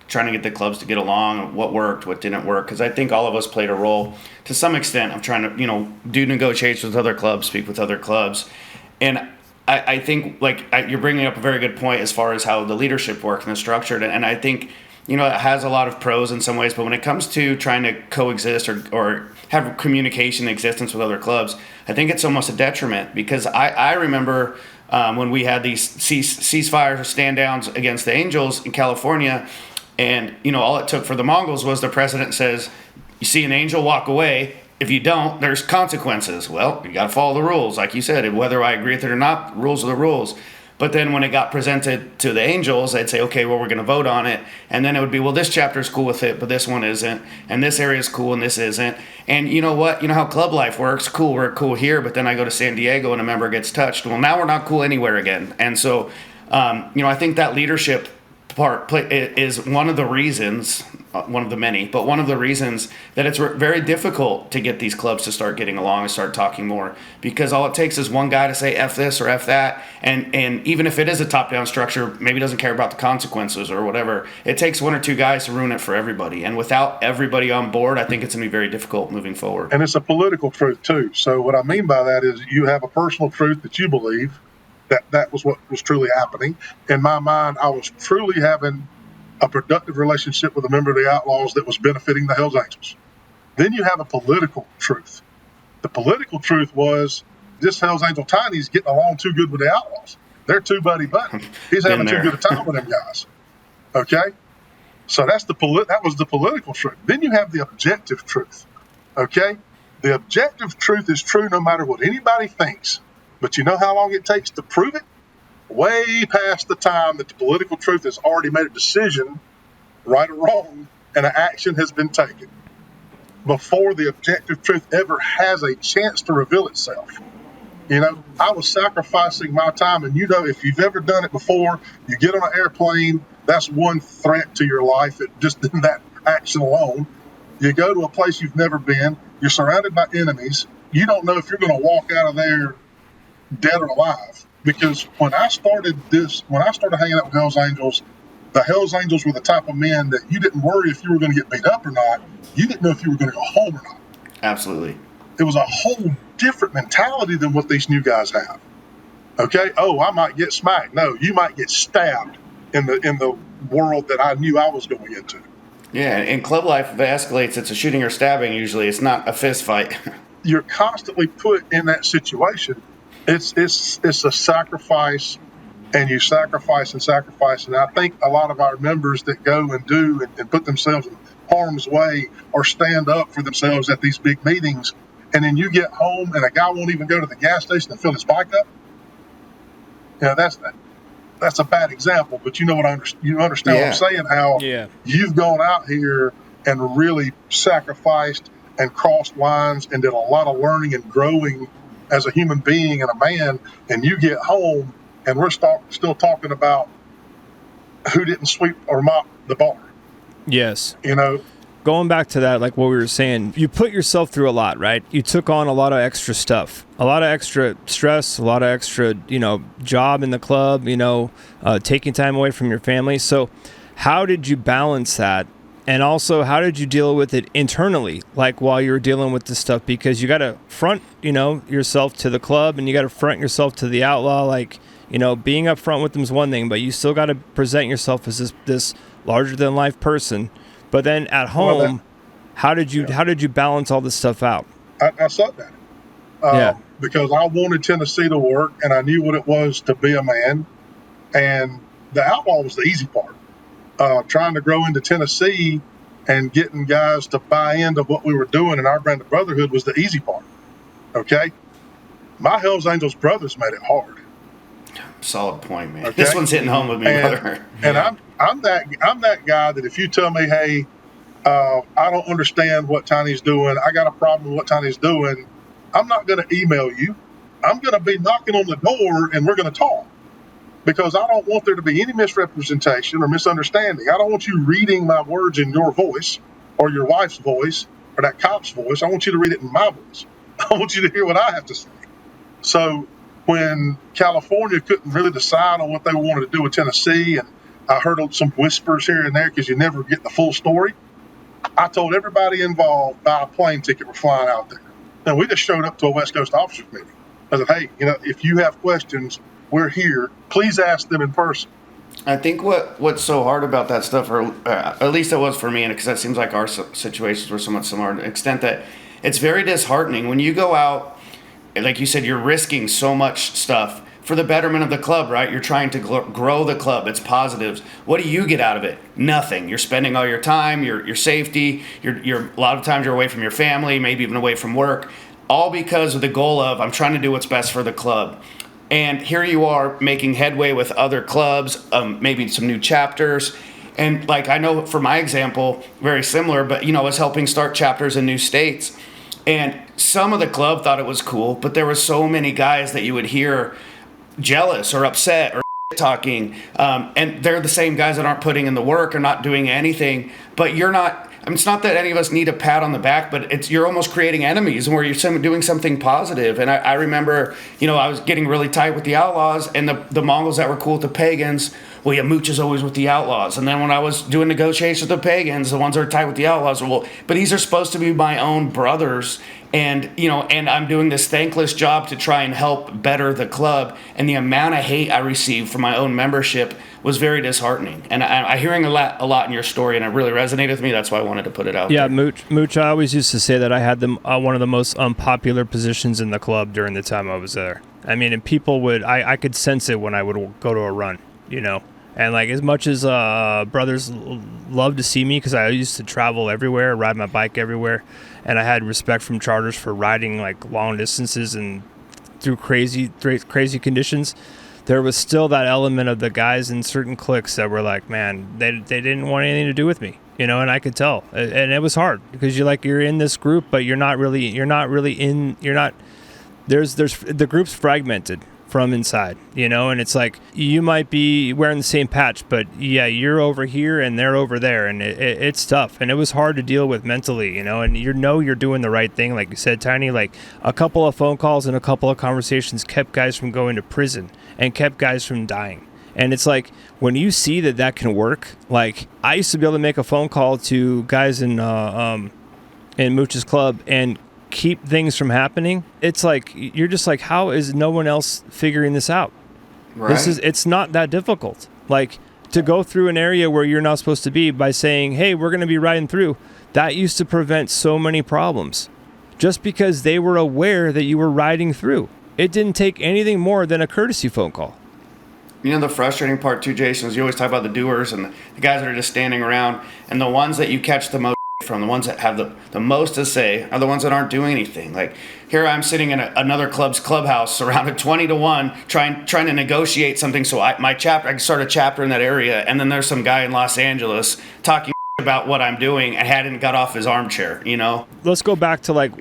Speaker 8: trying to get the clubs to get along, what worked, what didn't work, because I think all of us played a role to some extent of trying to, do negotiations with other clubs, speak with other clubs. And I think, you're bringing up a very good point as far as how the leadership works and the structure. And I think, it has a lot of pros in some ways, but when it comes to trying to coexist or have communication existence with other clubs, I think it's almost a detriment, because I remember when we had these ceasefires or stand downs against the Angels in California, and all it took for the Mongols was the president says, you see an angel, walk away. If you don't, there's consequences. Well, you got to follow the rules, like you said. Whether I agree with it or not, rules are the rules. But then when it got presented to the Angels, they'd say, okay, well, we're going to vote on it. And then it would be, well, this chapter is cool with it, but this one isn't. And this area is cool and this isn't. And you know what? You know how club life works. Cool, we're cool here, but then I go to San Diego and a member gets touched. Well, now we're not cool anywhere again. And so, I think that leadership part is one of the reasons, one of the many, but one of the reasons that it's very difficult to get these clubs to start getting along and start talking more, because all it takes is one guy to say F this or F that, and even if it is a top-down structure, maybe doesn't care about the consequences or whatever, it takes one or two guys to ruin it for everybody, and without everybody on board, I think it's going to be very difficult moving forward.
Speaker 7: And it's a political truth too. So what I mean by that is you have a personal truth that you believe, that was what was truly happening. In my mind, I was truly having a productive relationship with a member of the Outlaws that was benefiting the Hells Angels. Then you have a political truth. The political truth was this Hells Angel Tiny's getting along too good with the Outlaws. They're too buddy-buddy. He's having too good a time with them guys. Okay? So that was the political truth. Then you have the objective truth. Okay? The objective truth is true no matter what anybody thinks. But you know how long it takes to prove it? Way past the time that the political truth has already made a decision, right or wrong, and an action has been taken, before the objective truth ever has a chance to reveal itself. I was sacrificing my time, and if you've ever done it before, you get on an airplane, that's one threat to your life, just in that action alone. You go to a place you've never been, you're surrounded by enemies, you don't know if you're going to walk out of there dead or alive. Because when I started hanging out with Hells Angels, the Hells Angels were the type of men that you didn't worry if you were going to get beat up or not. You didn't know if you were going to go home or not.
Speaker 8: Absolutely.
Speaker 7: It was a whole different mentality than what these new guys have. Okay? Oh, I might get smacked. No, you might get stabbed in the world that I knew I was going into. Yeah,
Speaker 8: in club life, if it escalates, it's a shooting or stabbing usually. It's not a fist fight.
Speaker 7: You're constantly put in that situation. It's a sacrifice, and you sacrifice. And I think a lot of our members that go and do and put themselves in harm's way or stand up for themselves at these big meetings, and then you get home and a guy won't even go to the gas station and fill his bike up. That's a bad example, but you understand what I'm saying, how you've gone out here and really sacrificed and crossed lines and did a lot of learning and growing as a human being and a man, and you get home and we're still talking about who didn't sweep or mop the bar.
Speaker 2: Yes. Going back to that, like what we were saying, you put yourself through a lot, right? You took on a lot of extra stuff, a lot of extra stress, a lot of extra, job in the club, taking time away from your family. So how did you balance that? And also, how did you deal with it internally, like while you were dealing with this stuff? Because you got to front, yourself to the club, and you got to front yourself to the outlaw. Like, being upfront with them is one thing, but you still got to present yourself as this larger than life person. But then at home, how did you balance all this stuff out?
Speaker 7: I sucked at it. Because I wanted Tennessee to work, and I knew what it was to be a man. And the outlaw was the easy part. Trying to grow into Tennessee and getting guys to buy into what we were doing in our brand of Brotherhood was the easy part. Okay? My Hells Angels brothers made it hard.
Speaker 8: Solid point, man.
Speaker 7: Okay?
Speaker 8: This one's hitting home with me, brother.
Speaker 7: And I'm that guy that if you tell me, hey, I don't understand what Tiny's doing, I got a problem with what Tiny's doing, I'm not going to email you. I'm going to be knocking on the door and we're going to talk. Because I don't want there to be any misrepresentation or misunderstanding. I don't want you reading my words in your voice or your wife's voice or that cop's voice. I want you to read it in my voice. I want you to hear what I have to say. So when California couldn't really decide on what they wanted to do with Tennessee, and I heard some whispers here and there because you never get the full story, I told everybody involved, buy a plane ticket, we're flying out there. And we just showed up to a West Coast officers meeting. I said, hey, if you have questions, we're here. Please ask them in person.
Speaker 8: I think what's so hard about that stuff, or at least it was for me, and because that seems like our situations were somewhat similar to the extent that it's very disheartening when you go out, like you said, you're risking so much stuff for the betterment of the club, right? You're trying to grow the club. It's positives. What do you get out of it? Nothing. You're spending all your time, your safety. You're a lot of times you're away from your family, maybe even away from work, all because of the goal of I'm trying to do what's best for the club. And here you are making headway with other clubs, maybe some new chapters. And like I know for my example, very similar, but I was helping start chapters in new states. And some of the club thought it was cool, but there were so many guys that you would hear jealous or upset or talking. And they're the same guys that aren't putting in the work or not doing anything. But you're not, it's not that any of us need a pat on the back, but you're almost creating enemies where you're doing something positive. And I remember, I was getting really tight with the Outlaws and the Mongols that were cool with the Pagans. Well, yeah, Mooch is always with the Outlaws. And then when I was doing negotiations with the Pagans, the ones that are tight with the Outlaws, but these are supposed to be my own brothers. And, and I'm doing this thankless job to try and help better the club. And the amount of hate I received from my own membership was very disheartening. And I'm hearing a lot in your story, and it really resonated with me. That's why I wanted to put it out there.
Speaker 2: Yeah, Mooch, I always used to say that I had one of the most unpopular positions in the club during the time I was there. I mean, and people I could sense it when I would go to a run, And like as much as brothers love to see me because I used to travel everywhere, ride my bike everywhere, and I had respect from charters for riding like long distances and through crazy conditions, there was still that element of the guys in certain cliques that were like, man, they didn't want anything to do with me, and I could tell, and it was hard because you're in this group, but you're not really there's the group's fragmented from inside, and it's like you might be wearing the same patch, but yeah, you're over here and they're over there, and it's tough, and it was hard to deal with mentally, and you're doing the right thing, like you said, Tiny. Like a couple of phone calls and a couple of conversations kept guys from going to prison and kept guys from dying. And it's like when you see that can work, like I used to be able to make a phone call to guys in Mooch's club and keep things from happening. It's like you're just like, how is no one else figuring this out? Right. It's not that difficult. Like to go through an area where you're not supposed to be by saying, hey, we're going to be riding through. That used to prevent so many problems just because they were aware that you were riding through. It didn't take anything more than a courtesy phone call.
Speaker 8: The frustrating part too, Jason, is you always talk about the doers and the guys that are just standing around, and the ones that you catch the most from, the ones that have the most to say, are the ones that aren't doing anything. Like here I'm sitting in another club's clubhouse surrounded 20-1 trying to negotiate something so I can start a chapter in that area, and then there's some guy in Los Angeles talking about what I'm doing and hadn't got off his armchair.
Speaker 2: Let's go back to like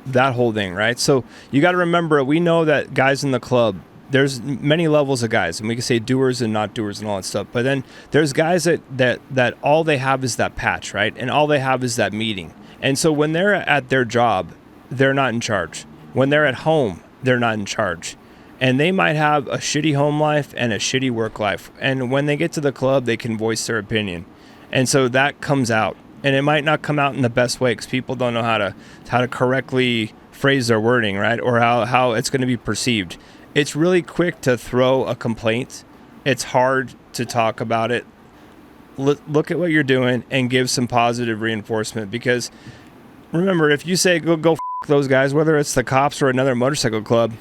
Speaker 2: that whole thing, right? So you got to remember, we know that guys in the club, there's many levels of guys, and we can say doers and not doers and all that stuff. But then there's guys that all they have is that patch, right? And all they have is that meeting. And so when they're at their job, they're not in charge. When they're at home, they're not in charge. And they might have a shitty home life and a shitty work life. And when they get to the club, they can voice their opinion. And so that comes out. And it might not come out in the best way because people don't know how to correctly phrase their wording, right? Or how it's going to be perceived. it's really quick to throw a complaint. It's hard to talk about it. Look at what you're doing and give some positive reinforcement, because remember, if you say go f those guys, whether it's the cops or another motorcycle club,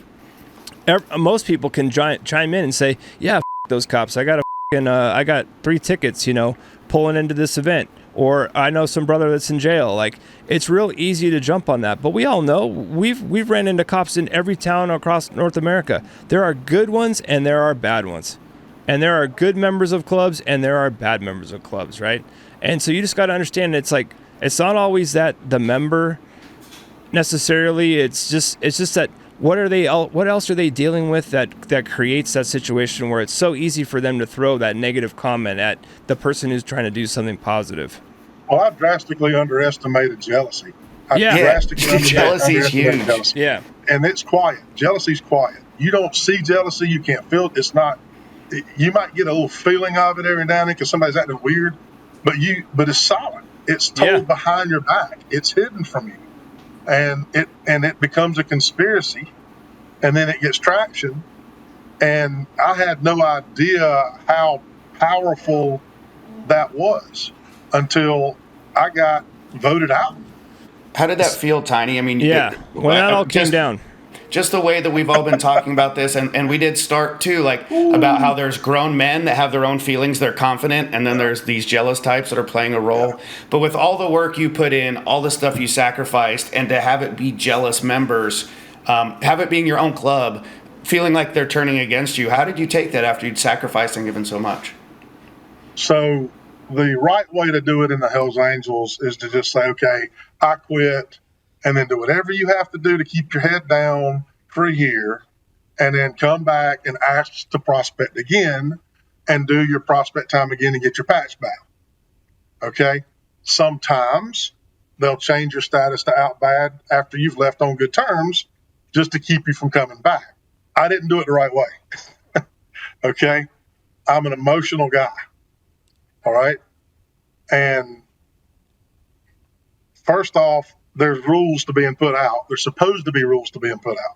Speaker 2: most people can chime in and say, yeah, f those cops. I got 3 tickets, pulling into this event, or I know some brother that's in jail. Like, it's real easy to jump on that, but we all know we've ran into cops in every town across North America. There are good ones and there are bad ones, and there are good members of clubs and there are bad members of clubs, right? And so you just got to understand, it's like, it's not always that the member necessarily. It's just that what else are they dealing with that creates that situation where it's so easy for them to throw that negative comment at the person who's trying to do something positive.
Speaker 7: Well, I've drastically underestimated jealousy.
Speaker 8: Jealousy is huge.
Speaker 7: Jealousy.
Speaker 2: Yeah.
Speaker 7: And it's quiet. Jealousy's quiet. You don't see jealousy. You can't feel it. It's not. You might get a little feeling of it every now and then because somebody's acting weird, but it's silent. It's told behind your back. It's hidden from you, and it becomes a conspiracy, and then it gets traction. And I had no idea how powerful that was until I got voted out.
Speaker 8: How did that feel, Tiny? I mean,
Speaker 2: when that all came down.
Speaker 8: Just the way that we've all been talking about this, and we did start too, like about how there's grown men that have their own feelings, they're confident, and then there's these jealous types that are playing a role. Yeah. But with all the work you put in, all the stuff you sacrificed, and to have it be jealous members, have it being your own club, feeling like they're turning against you, how did you take that after you'd sacrificed and given so much?
Speaker 7: So the right way to do it in the Hells Angels is to just say, okay, I quit, and then do whatever you have to do to keep your head down for a year, and then come back and ask to prospect again and do your prospect time again and get your patch back. Okay? Sometimes they'll change your status to out bad after you've left on good terms just to keep you from coming back. I didn't do it the right way. Okay? I'm an emotional guy. All right? And first off, there's rules to being put out. There's supposed to be rules to being put out.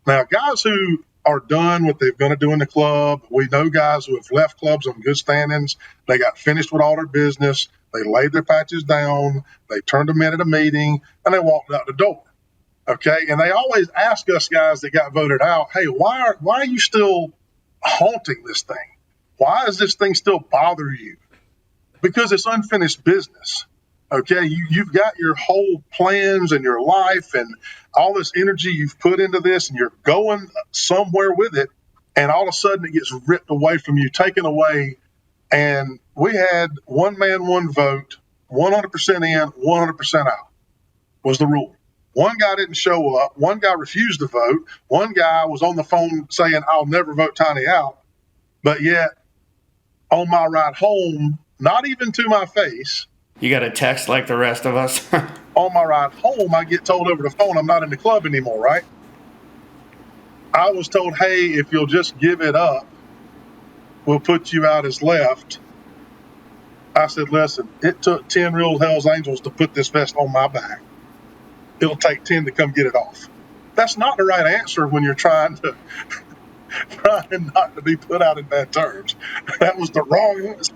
Speaker 7: Now, guys who are done what they're going to do in the club, we know guys who have left clubs on good standings. They got finished with all their business. They laid their patches down. They turned them in at a meeting, and they walked out the door. Okay? And they always ask us guys that got voted out, hey, why are you still haunting this thing? Why does this thing still bother you? Because it's unfinished business. Okay, you've got your whole plans and your life and all this energy you've put into this, and you're going somewhere with it, and all of a sudden it gets ripped away from you, taken away. And we had one man, one vote, 100% in, 100% out was the rule. One guy didn't show up. One guy refused to vote. One guy was on the phone saying, I'll never vote Tiny out. But yet, on my ride home, not even to my face,
Speaker 8: you got a text like the rest of us.
Speaker 7: on my ride home, I get told over the phone I'm not in the club anymore, right? I was told, hey, if you'll just give it up, we'll put you out as left. I said, listen, it took 10 real Hells Angels to put this vest on my back. It'll take 10 to come get it off. That's not the right answer when you're trying not to be put out in bad terms. That was the wrong answer.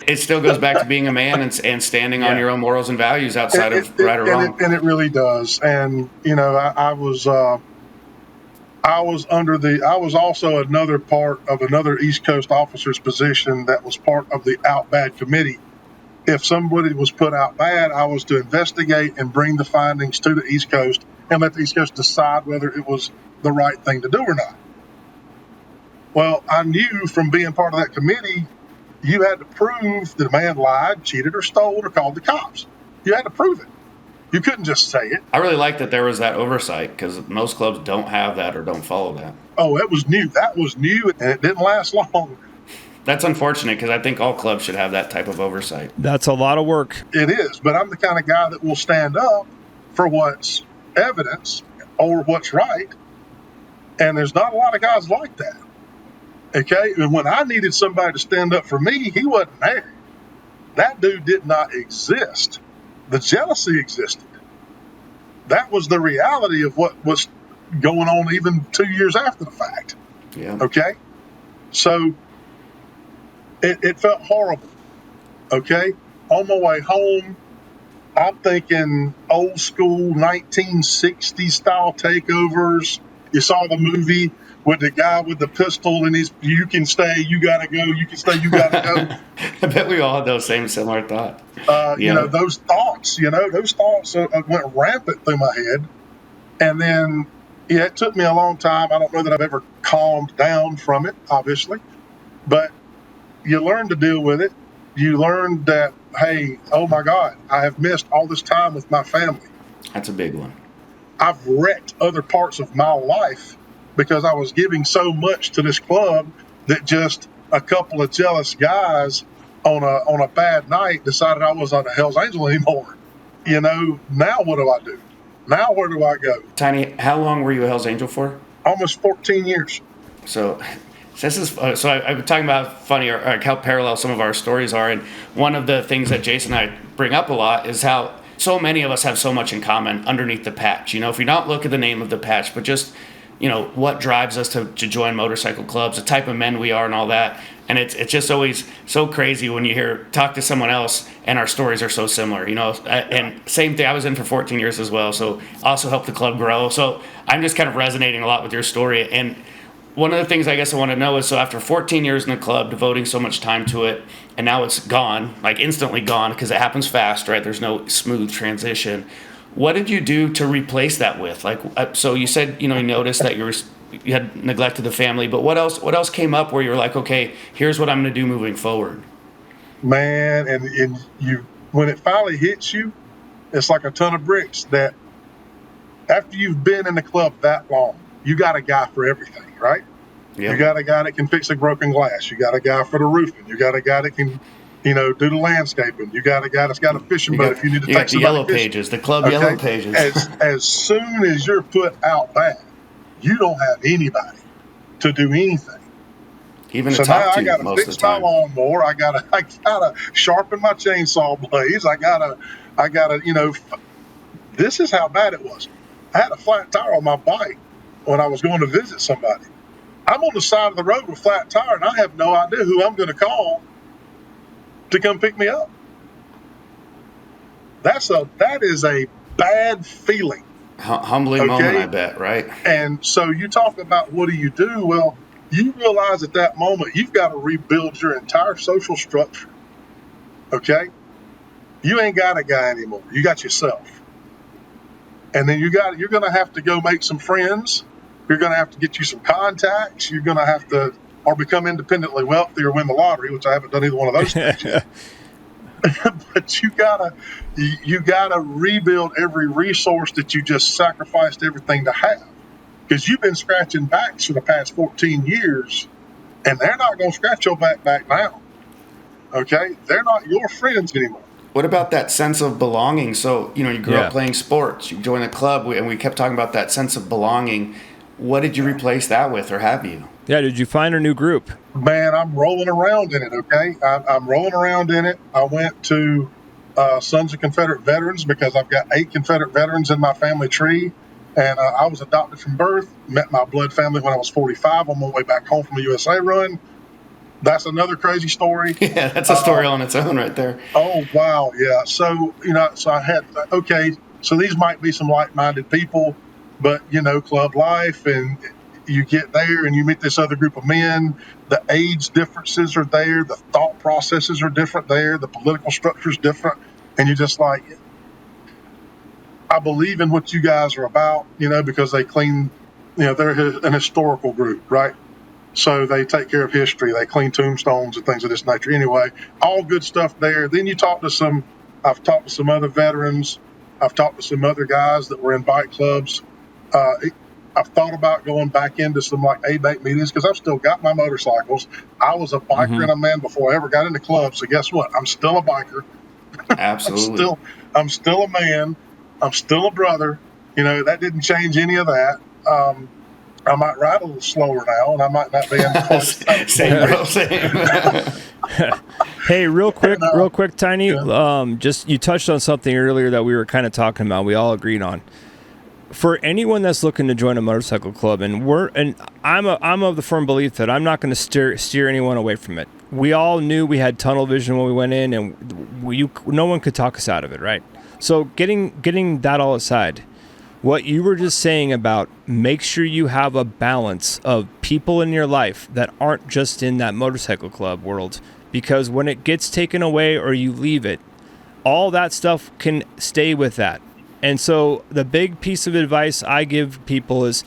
Speaker 8: It still goes back to being a man and standing on your own morals and values outside of right or wrong.
Speaker 7: And it really does. And, I was also another part of another East Coast officer's position that was part of the out bad committee. If somebody was put out bad, I was to investigate and bring the findings to the East Coast and let the East Coast decide whether it was the right thing to do or not. Well, I knew from being part of that committee, you had to prove that a man lied, cheated, or stole, or called the cops. You had to prove it. You couldn't just say it.
Speaker 8: I really like that there was that oversight, because most clubs don't have that or don't follow that.
Speaker 7: Oh, it was new. That was new, and it didn't last long.
Speaker 8: That's unfortunate, because I think all clubs should have that type of oversight.
Speaker 2: That's a lot of work.
Speaker 7: It is, but I'm the kind of guy that will stand up for what's evidence or what's right, and there's not a lot of guys like that. Okay, and when I needed somebody to stand up for me, he wasn't there. That dude did not exist. The jealousy existed. That was the reality of what was going on even 2 years after the fact.
Speaker 8: Yeah.
Speaker 7: Okay? So it felt horrible. Okay? On my way home, I'm thinking old school 1960s style takeovers. You saw the movie with the guy with the pistol and he's, you can stay, you gotta go, you can stay, you gotta go.
Speaker 8: I bet we all had those same similar thoughts.
Speaker 7: Those thoughts, went rampant through my head. And then, yeah, it took me a long time. I don't know that I've ever calmed down from it, obviously, but you learn to deal with it. You learn that, hey, oh my God, I have missed all this time with my family.
Speaker 8: That's a big one.
Speaker 7: I've wrecked other parts of my life because I was giving so much to this club that just a couple of jealous guys on a bad night decided I wasn't a Hell's Angel anymore. Now what do I do? Now where do I go?
Speaker 8: Tiny, how long were you a Hell's Angel for?
Speaker 7: Almost 14 years.
Speaker 8: So this is I've been talking about funny or how parallel some of our stories are, and one of the things that Jason and I bring up a lot is how so many of us have so much in common underneath the patch. If you don't look at the name of the patch, but just what drives us to join motorcycle clubs, the type of men we are, and all that. And it's just always so crazy when you talk to someone else and our stories are so similar. And same thing. I was in for 14 years as well, so also helped the club grow. So I'm just kind of resonating a lot with your story. And one of the things I guess I want to know is, so after 14 years in the club, devoting so much time to it, and now it's gone, like instantly gone, because it happens fast, right? There's no smooth transition. What did you do to replace that with? So you said, you noticed that you had neglected the family, but what else came up where you were like, okay, here's what I'm going to do moving forward?
Speaker 7: Man, and you, when it finally hits you, it's like a ton of bricks that after you've been in the club that long, you got a guy for everything, right?
Speaker 8: Yep.
Speaker 7: You got a guy that can fix a broken glass. You got a guy for the roofing. You got a guy that can, do the landscaping. You got a guy that's got a fishing boat if you need to take
Speaker 8: the yellow pages, the club yellow pages.
Speaker 7: As soon as you're put out back, you don't have anybody to do anything.
Speaker 8: Even to talk to
Speaker 7: I gotta
Speaker 8: most
Speaker 7: fix
Speaker 8: of the time.
Speaker 7: my lawnmower. I gotta sharpen my chainsaw blades. I gotta, this is how bad it was. I had a flat tire on my bike when I was going to visit somebody. I'm on the side of the road with a flat tire, and I have no idea who I'm going to call to come pick me up. That is a bad feeling.
Speaker 8: Humbling moment, I bet, right?
Speaker 7: And so you talk about what do you do? Well, you realize at that moment you've got to rebuild your entire social structure. Okay? You ain't got a guy anymore. You got yourself. And then you're going to have to go make some friends. You're going to have to get you some contacts. You're going to have to, or become independently wealthy or win the lottery, which I haven't done either one of those things yet. But you gotta rebuild every resource that you just sacrificed everything to have, because you've been scratching backs for the past 14 years, and they're not going to scratch your back now. Okay, they're not your friends anymore.
Speaker 8: What about that sense of belonging? So you grew up playing sports, you joined a club, and we kept talking about that sense of belonging. What did you replace that with, or have you?
Speaker 2: Yeah, did you find a new group?
Speaker 7: Man, I'm rolling around in it, okay? I'm rolling around in it. I went to Sons of Confederate Veterans because I've got 8 Confederate veterans in my family tree. And I was adopted from birth, met my blood family when I was 45 on my way back home from a USA run. That's another crazy story.
Speaker 8: Yeah, that's a story on its own right there.
Speaker 7: Oh, wow, yeah. So, so I had, okay, so these might be some like-minded people, but, club life, and you get there and you meet this other group of men. The age differences are there. The thought processes are different there. The political structure is different. And you're just like, I believe in what you guys are about, because they clean, they're an historical group, right? So they take care of history. They clean tombstones and things of this nature. Anyway, all good stuff there. Then you I've talked to some other veterans. I've talked to some other guys that were in bike clubs. I've thought about going back into some like A-Bake meetings because I've still got my motorcycles. I was a biker and a man before I ever got into clubs. So guess what? I'm still a biker.
Speaker 8: Absolutely.
Speaker 7: I'm still a man. I'm still a brother. That didn't change any of that. I might ride a little slower now, and I might not be in the
Speaker 8: same.
Speaker 2: Hey, real quick, Tiny. Just you touched on something earlier that we were kind of talking about. We all agreed on. for anyone that's looking to join a motorcycle club, and I'm of the firm belief that I'm not going to steer anyone away from it. We all knew we had tunnel vision when we went in, and no one could talk us out of it, right? So getting that all aside, what you were just saying about make sure you have a balance of people in your life that aren't just in that motorcycle club world, because when it gets taken away or you leave it, all that stuff can stay with that. And so the big piece of advice I give people is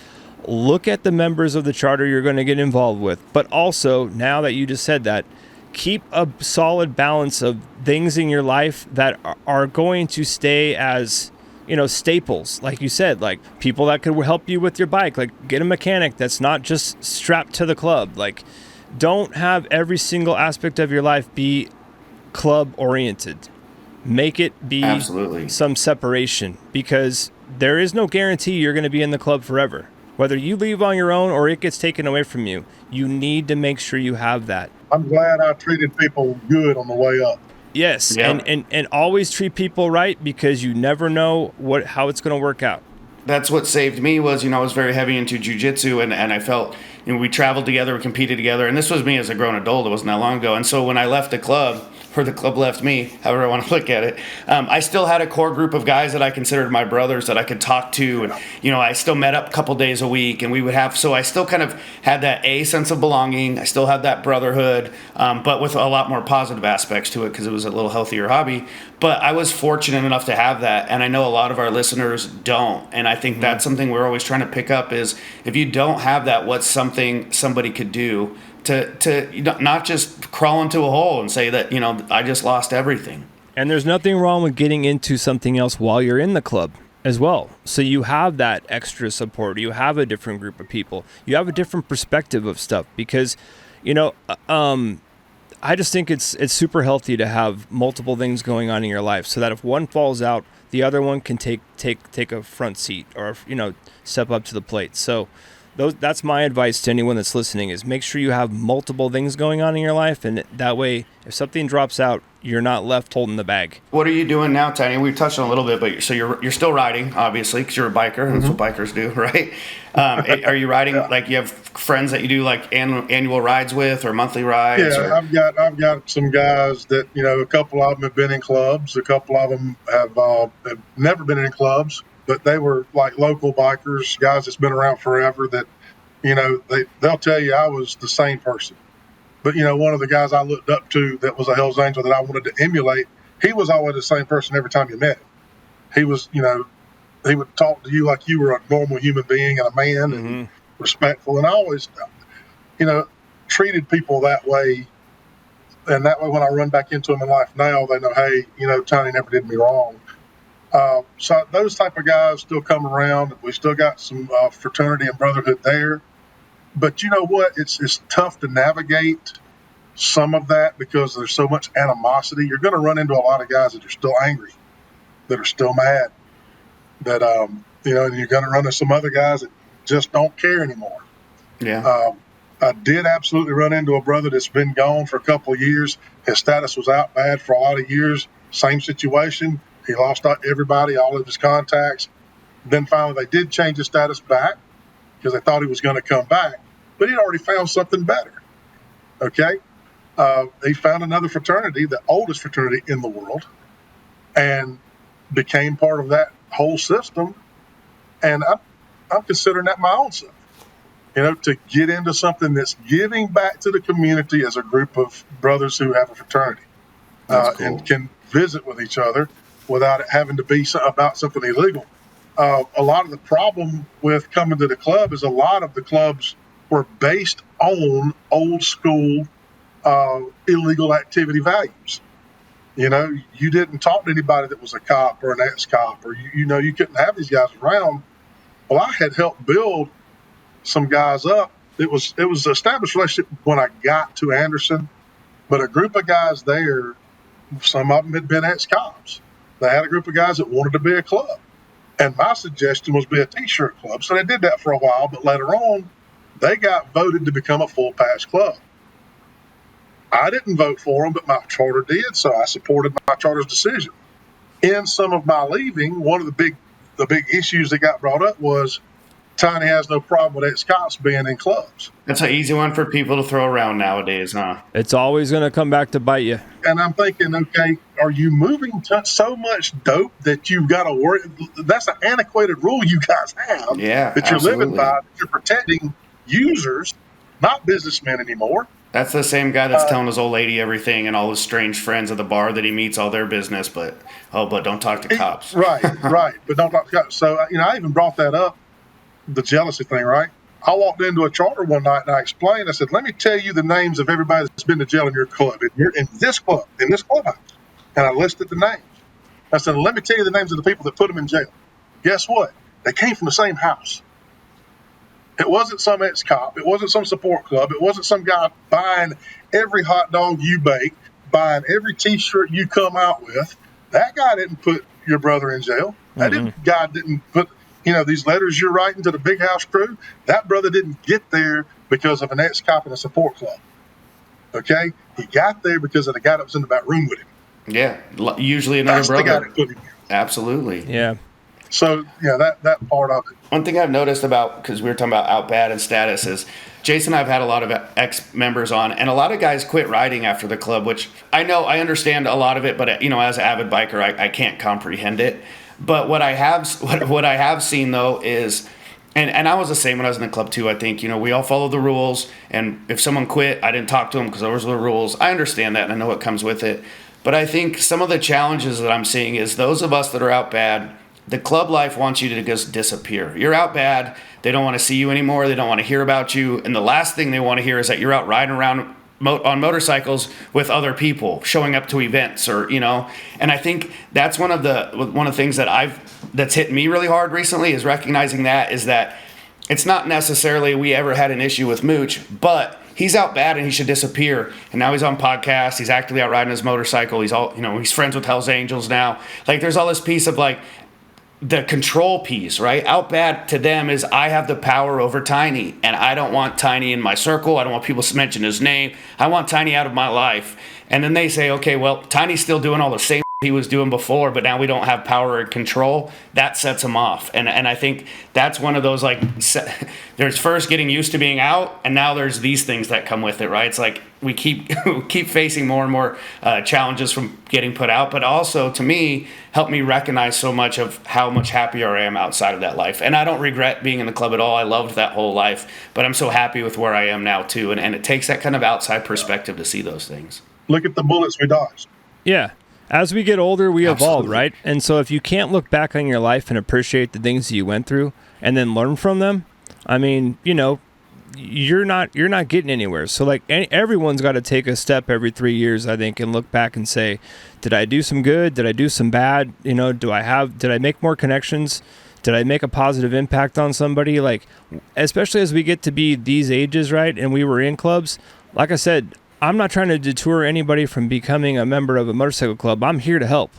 Speaker 2: look at the members of the charter you're going to get involved with, but also, now that you just said that, keep a solid balance of things in your life that are going to stay as, staples. Like you said, like people that could help you with your bike, like get a mechanic that's not just strapped to the club. Like, don't have every single aspect of your life be club oriented. Make it be
Speaker 8: Absolutely.
Speaker 2: some separation, because there is no guarantee you're going to be in the club forever. Whether you leave on your own or it gets taken away from you, you need to make sure you have that.
Speaker 7: I'm glad I treated people good on the way up.
Speaker 2: Yes,
Speaker 8: Yeah.
Speaker 2: and always treat people right, because you never know how it's going to work out.
Speaker 8: That's what saved me was, I was very heavy into jiu-jitsu, and I felt, we traveled together, we competed together, and this was me as a grown adult. It wasn't that long ago. And so when I left the club, or the club left me, however I want to look at it, I still had a core group of guys that I considered my brothers that I could talk to. And, I still met up a couple days a week, and we would have, so I still kind of had that sense of belonging. I still had that brotherhood, but with a lot more positive aspects to it, because it was a little healthier hobby. But I was fortunate enough to have that, and I know a lot of our listeners don't. And I think that's something we're always trying to pick up is, if you don't have that, what's something somebody could do to not just crawl into a hole and say that, I just lost everything.
Speaker 2: And there's nothing wrong with getting into something else while you're in the club as well. So you have that extra support. You have a different group of people. You have a different perspective of stuff, because, I just think it's super healthy to have multiple things going on in your life, so that if one falls out, the other one can take a front seat, or, step up to the plate. So that's my advice to anyone that's listening, is make sure you have multiple things going on in your life, and that way, if something drops out, you're not left holding the bag.
Speaker 8: What are you doing now, Tiny? We've touched on a little bit, but so you're still riding, obviously, because you're a biker. That's what bikers do, right? Are you riding, like you have friends that you do like annual rides with, or monthly rides?
Speaker 7: Yeah, I've got some guys that, a couple of them have been in clubs. A couple of them have never been in clubs, but they were like local bikers, guys that's been around forever that, they'll tell you I was the same person. But, one of the guys I looked up to that was a Hell's Angel that I wanted to emulate, he was always the same person every time you met him. He was, he would talk to you like you were a normal human being and a man and respectful. And I always, treated people that way. And that way, when I run back into them in life now, they know, hey, Tony never did me wrong. So those type of guys still come around. We still got some fraternity and brotherhood there. But you know what? It's tough to navigate some of that, because there's so much animosity. You're going to run into a lot of guys that are still angry, that are still mad, that, and you're going to run into some other guys that just don't care anymore.
Speaker 8: Yeah.
Speaker 7: I did absolutely run into a brother that's been gone for a couple of years. His status was out bad for a lot of years. Same situation. He lost everybody, all of his contacts. Then finally they did change his status back, because they thought he was going to come back, but he'd already found something better. Okay? He found another fraternity, the oldest fraternity in the world, and became part of that whole system. And I'm considering that my own self. To get into something that's giving back to the community as a group of brothers who have a fraternity,
Speaker 8: That's cool.
Speaker 7: and can visit with each other without it having to be about something illegal. A lot of the problem with coming to the club is a lot of the clubs were based on old school illegal activity values. You didn't talk to anybody that was a cop or an ex-cop, or you couldn't have these guys around. Well, I had helped build some guys up. It was an established relationship when I got to Anderson, but a group of guys there, some of them had been ex-cops. They had a group of guys that wanted to be a club. And my suggestion was be a t-shirt club. So they did that for a while, but later on, they got voted to become a full pass club. I didn't vote for them, but my charter did, so I supported my charter's decision. In some of my leaving, one of the big the big issues that got brought up was Tiny has no problem with ex-cops being in clubs.
Speaker 8: That's an easy one for people to throw around nowadays, huh?
Speaker 2: It's always going to come back to bite you.
Speaker 7: And I'm thinking, okay, are you moving so much dope that you've got to worry? That's an antiquated rule you guys have that you're living by, that you're protecting users, not businessmen anymore.
Speaker 8: That's the same guy that's telling his old lady everything and all his strange friends at the bar that he meets all their business, but don't talk to cops.
Speaker 7: Right, but don't talk to cops. So, I even brought that up, the jealousy thing, right? I walked into a charter one night and I explained, I said, let me tell you the names of everybody that's been to jail in your club, in this clubhouse. And I listed the names. I said, let me tell you the names of the people that put them in jail. Guess what? They came from the same house. It wasn't some ex-cop. It wasn't some support club. It wasn't some guy buying every hot dog you bake, buying every T-shirt you come out with. That guy didn't put your brother in jail. That guy didn't put, these letters you're writing to the big house crew. That brother didn't get there because of an ex-cop in a support club. Okay? He got there because of the guy that was in the back room with him.
Speaker 8: Yeah, usually another brother.
Speaker 7: The guy that put him there.
Speaker 8: Absolutely.
Speaker 2: Yeah.
Speaker 7: So, that part of it.
Speaker 8: One thing I've noticed about, because we were talking about out bad and status, is Jason and I've had a lot of ex-members on, and a lot of guys quit riding after the club, which I understand a lot of it, but, as an avid biker, I can't comprehend it. But what I have seen, though, is, and I was the same when I was in the club, too, I think, we all follow the rules, and if someone quit, I didn't talk to them because those were the rules. I understand that, and I know what comes with it. But I think some of the challenges that I'm seeing is those of us that are out bad, the club life wants you to just disappear. You're out bad. They don't want to see you anymore. They don't want to hear about you. And the last thing they want to hear is that you're out riding around on motorcycles with other people, showing up to events And I think that's one of the things that's hit me really hard recently is recognizing is that it's not necessarily we ever had an issue with Mooch, but he's out bad and he should disappear. And now he's on podcasts. He's actively out riding his motorcycle. He's he's friends with Hell's Angels now. Like there's all this piece of the control piece, right? Out bad to them is I have the power over Tiny, and I don't want Tiny in my circle. I don't want people to mention his name. I want Tiny out of my life. And then they say, okay, well, Tiny's still doing all the same he was doing before, but now we don't have power and control. That sets him off. And I think that's one of those, there's first getting used to being out, and now there's these things that come with it, right? It's like we keep facing more and more challenges from getting put out, but also to me helped me recognize so much of how much happier I am outside of that life. And I don't regret being in the club at all. I loved that whole life, but I'm so happy with where I am now too. And it takes that kind of outside perspective to see those things.
Speaker 7: Look at the bullets we dodged.
Speaker 2: Yeah. As we get older, we evolve, right? And so if you can't look back on your life and appreciate the things that you went through and then learn from them, I mean, you're not getting anywhere. So everyone's got to take a step every 3 years, I think, and look back and say, did I do some good? Did I do some bad? Did I make more connections? Did I make a positive impact on somebody? Especially as we get to be these ages, right? And we were in clubs. Like I said, I'm not trying to detour anybody from becoming a member of a motorcycle club. I'm here to help.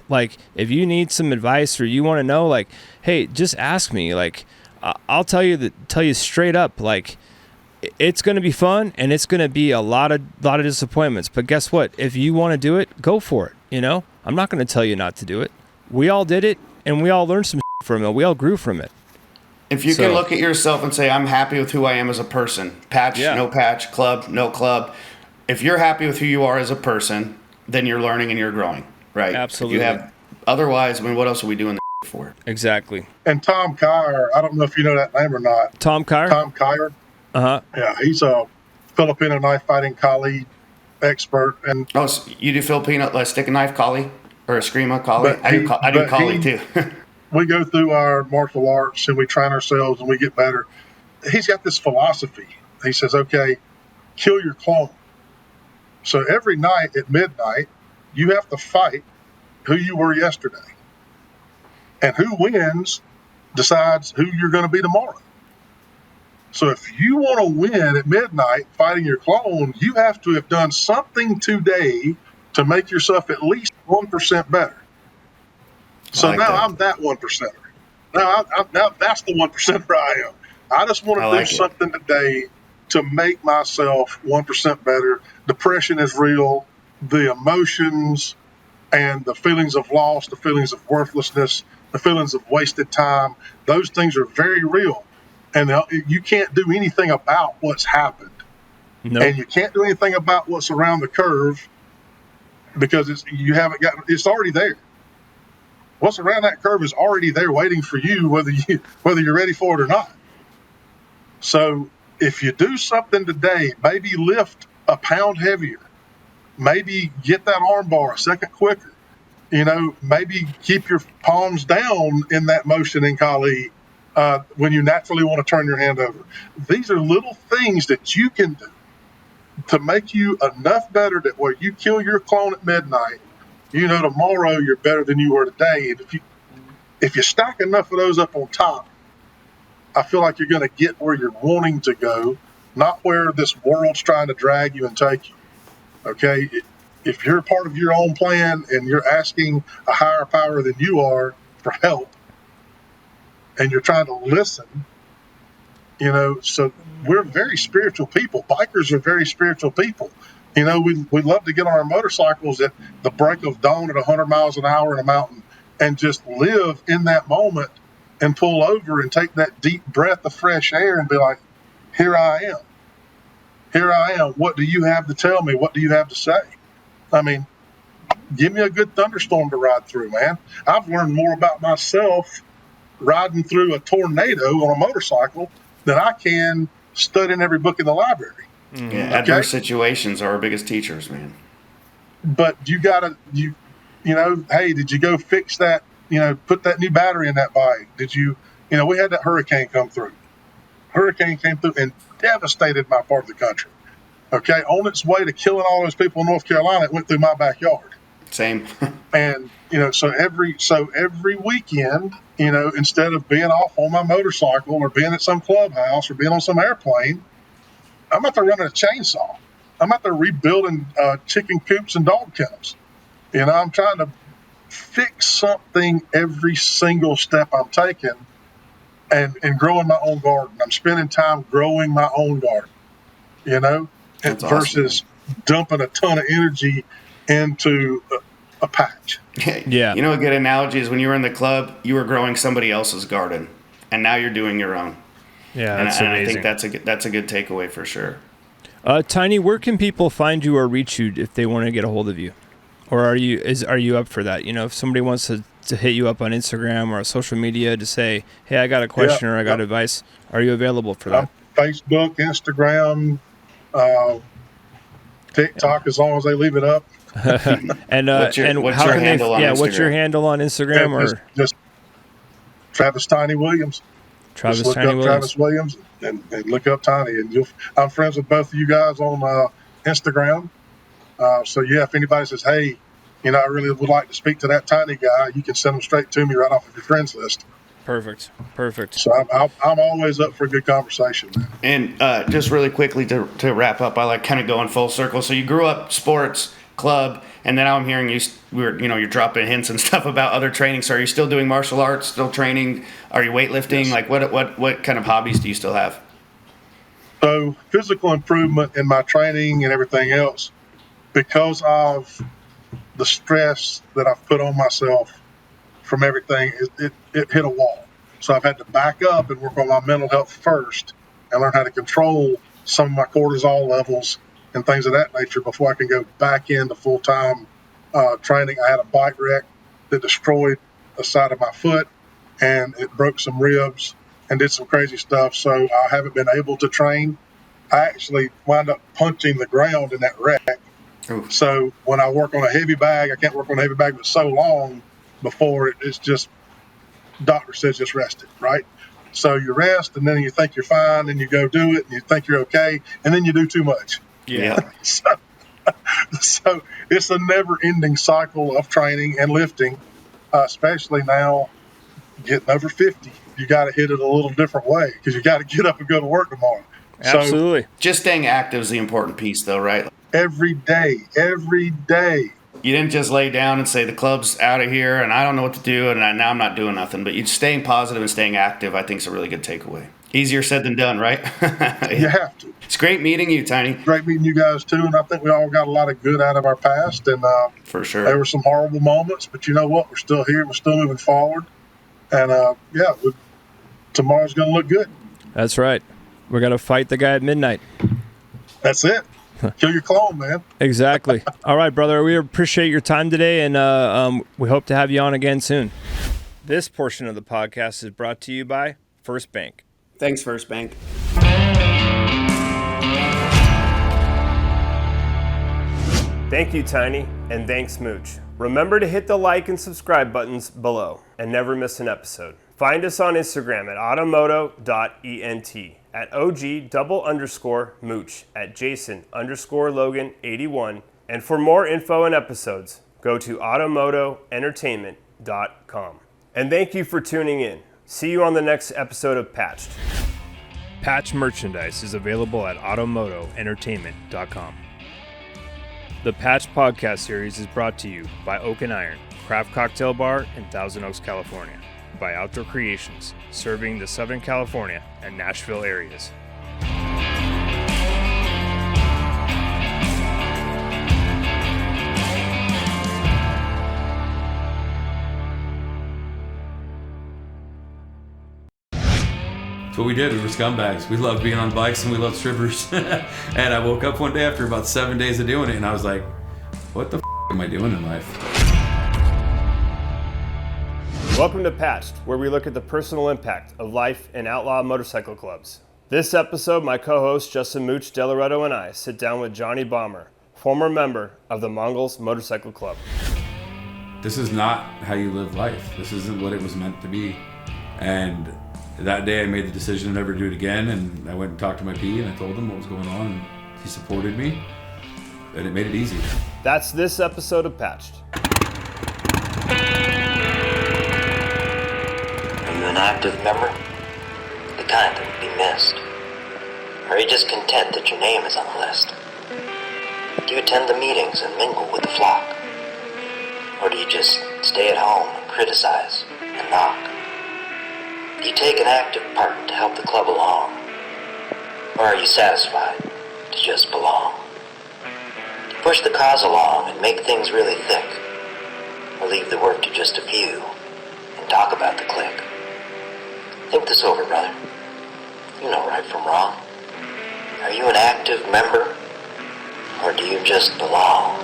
Speaker 2: If you need some advice or you want to know, hey, just ask me. I'll tell you straight up, it's going to be fun and it's going to be a lot of disappointments. But guess what? If you want to do it, go for it. I'm not going to tell you not to do it. We all did it and we all learned some from it. We all grew from it.
Speaker 8: If you can look at yourself and say, I'm happy with who I am as a person, patch, no patch, club, no club. If you're happy with who you are as a person, then you're learning and you're growing, right?
Speaker 2: Absolutely.
Speaker 8: Otherwise, what else are we doing for?
Speaker 2: Exactly.
Speaker 7: And Tom Kyer, I don't know if you know that name or not.
Speaker 2: Tom Kyer?
Speaker 7: Tom Kyer.
Speaker 2: Uh-huh.
Speaker 7: Yeah, he's a Filipino knife fighting Kali expert. And
Speaker 8: so you do Filipino stick a knife Kali or a Eskrima Kali? I do Kali too.
Speaker 7: We go through our martial arts and we train ourselves and we get better. He's got this philosophy. He says, okay, kill your clone. So every night at midnight, you have to fight who you were yesterday. And who wins decides who you're going to be tomorrow. So if you want to win at midnight fighting your clone, you have to have done something today to make yourself at least 1% better. So I'm that 1%er. Now that's the 1%er I am. I just want to do something today to make myself 1% better. Depression is real. The emotions and the feelings of loss, the feelings of worthlessness, the feelings of wasted time. Those things are very real. And you can't do anything about what's happened.
Speaker 2: Nope.
Speaker 7: And you can't do anything about what's around the curve because it's already there. What's around that curve is already there waiting for you, whether you're ready for it or not. So if you do something today, maybe lift a pound heavier, maybe get that arm bar a second quicker, maybe keep your palms down in that motion in Kali when you naturally want to turn your hand over. These are little things that you can do to make you enough better that where you kill your clone at midnight, tomorrow you're better than you were today. And if you stack enough of those up on top, I feel like you're going to get where you're wanting to go, not where this world's trying to drag you and take you. Okay? If you're part of your own plan and you're asking a higher power than you are for help, and you're trying to listen, so we're very spiritual people. Bikers are very spiritual people. We love to get on our motorcycles at the break of dawn at 100 miles an hour in a mountain and just live in that moment and pull over and take that deep breath of fresh air and be like, here I am. Here I am. What do you have to tell me? What do you have to say? I mean, give me a good thunderstorm to ride through, man. I've learned more about myself riding through a tornado on a motorcycle than I can studying every book in the library.
Speaker 8: Yeah, okay? Adverse situations are our biggest teachers, man.
Speaker 7: But you gotta, hey, did you go fix that? Put that new battery in that bike. Did you, we had that hurricane come through. Hurricane came through and devastated my part of the country. Okay, on its way to killing all those people in North Carolina, it went through my backyard.
Speaker 8: Same.
Speaker 7: And so every weekend, instead of being off on my motorcycle or being at some clubhouse or being on some airplane, I'm out there running a chainsaw. I'm out there rebuilding chicken coops and dog kennels. I'm trying to fix something every single step I'm taking and growing my own garden. I'm spending time growing my own garden, versus dumping a ton of energy into a patch.
Speaker 8: Yeah. A good analogy is when you were in the club, you were growing somebody else's garden, and now you're doing your own.
Speaker 2: Yeah, that's amazing.
Speaker 8: I think that's a good takeaway for sure.
Speaker 2: Tiny, where can people find you or reach you if they want to get a hold of you? Or are you up for that? If somebody wants to hit you up on Instagram or social media to say, hey, I got a question or I got advice, are you available for that?
Speaker 7: Facebook, Instagram, TikTok, as long as they leave it up.
Speaker 2: And what's your handle on Instagram? What's your handle on Instagram? Or
Speaker 7: just Travis Tiny Williams.
Speaker 2: Travis
Speaker 7: Williams and look up Tiny, and I'm friends with both of you guys on Instagram. So if anybody says, hey, I really would like to speak to that Tiny guy, you can send them straight to me right off of your friends list.
Speaker 2: Perfect.
Speaker 7: So I'm always up for a good conversation, man.
Speaker 8: And just really quickly to wrap up, I like kind of going full circle. So you grew up sports, club, and then now I'm hearing you're dropping hints and stuff about other training. So are you still doing martial arts, still training? Are you weightlifting? Yes. Like what kind of hobbies do you still have?
Speaker 7: So physical improvement in my training and everything else, because of the stress that I've put on myself from everything, it hit a wall. So I've had to back up and work on my mental health first and learn how to control some of my cortisol levels and things of that nature before I can go back into full-time training. I had a bike wreck that destroyed the side of my foot, and it broke some ribs and did some crazy stuff. So I haven't been able to train. I actually wound up punching the ground in that wreck. Oof. So when I work on a heavy bag, I can't work on a heavy bag for so long before it's just, doctor says just rest it, right? So you rest, and then you think you're fine, and you go do it, and you think you're okay, and then you do too much.
Speaker 8: Yeah.
Speaker 7: So it's a never-ending cycle of training and lifting, especially now getting over 50. You got to hit it a little different way because you got to get up and go to work tomorrow.
Speaker 2: Absolutely.
Speaker 8: So, just staying active is the important piece, though, right?
Speaker 7: Every day.
Speaker 8: You didn't just lay down and say the club's out of here and I don't know what to do and now I'm not doing nothing. But you staying positive and staying active, I think, is a really good takeaway. Easier said than done, right?
Speaker 7: You have to.
Speaker 8: It's great meeting you, Tiny.
Speaker 7: Great meeting you guys, too. And I think we all got a lot of good out of our past. And
Speaker 8: for sure,
Speaker 7: there were some horrible moments. But you know what? We're still here. We're still moving forward. And tomorrow's going to look good.
Speaker 2: That's right. We're going to fight the guy at midnight.
Speaker 7: That's it. Kill your clone, man.
Speaker 2: Exactly. All right, brother. We appreciate your time today, and we hope to have you on again soon. This portion of the podcast is brought to you by First Bank.
Speaker 8: Thanks, First Bank.
Speaker 2: Thank you, Tiny, and thanks, Mooch. Remember to hit the like and subscribe buttons below and never miss an episode. Find us on Instagram at automoto.ent, at OG_Mooch, at Jason_Logan81, and for more info and episodes, go to automotoentertainment.com. And thank you for tuning in. See you on the next episode of Patched. Patch merchandise is available at automotoentertainment.com. The Patch podcast series is brought to you by Oak and Iron, Craft Cocktail Bar in Thousand Oaks, California, by Outdoor Creations, serving the Southern California and Nashville areas.
Speaker 10: That's what we did. We were scumbags. We loved being on bikes and we loved strippers. And I woke up one day after about 7 days of doing it and I was like, what the am I doing in life?
Speaker 2: Welcome to Patched, where we look at the personal impact of life in outlaw motorcycle clubs. This episode, my co-host Justin Mooch Delaretto and I sit down with Johnny Bomber, former member of the Mongols Motorcycle Club.
Speaker 10: This is not how you live life. This isn't what it was meant to be. And that day I made the decision to never do it again, and I went and talked to my P and I told him what was going on, and he supported me, and it made it easy.
Speaker 2: That's this episode of Patched.
Speaker 1: Are you an active member? The kind that would be missed? Or are you just content that your name is on the list? Do you attend the meetings and mingle with the flock? Or do you just stay at home and criticize and knock? Do you take an active part to help the club along? Or are you satisfied to just belong? Do you push the cause along and make things really thick? Or leave the work to just a few and talk about the clique? Think this over, brother. You know right from wrong. Are you an active member? Or do you just belong?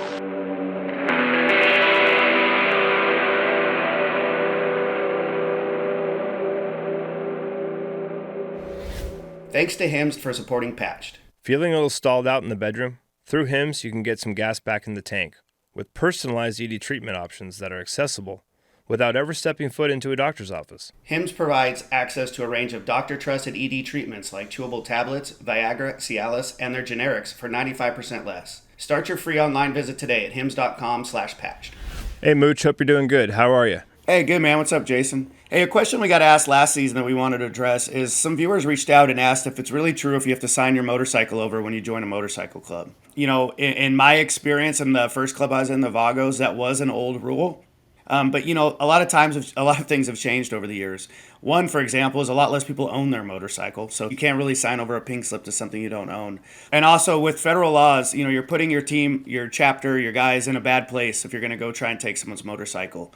Speaker 8: Thanks to Hims for supporting Patched.
Speaker 2: Feeling a little stalled out in the bedroom? Through Hims, you can get some gas back in the tank with personalized ED treatment options that are accessible without ever stepping foot into a doctor's office.
Speaker 8: Hims provides access to a range of doctor-trusted ED treatments like chewable tablets, Viagra, Cialis, and their generics for 95% less. Start your free online visit today at hims.com/patched.
Speaker 2: Hey Mooch, hope you're doing good. How are you?
Speaker 8: Hey, good man. What's up, Jason? Hey, a question we got asked last season that we wanted to address is some viewers reached out and asked if it's really true if you have to sign your motorcycle over when you join a motorcycle club. You know, in my experience in the first club I was in, the Vagos, that was an old rule. But, you know, a lot of times, a lot of things have changed over the years. One, for example, is a lot less people own their motorcycle. So you can't really sign over a pink slip to something you don't own. And also with federal laws, you know, you're putting your team, your chapter, your guys in a bad place if you're going to go try and take someone's motorcycle.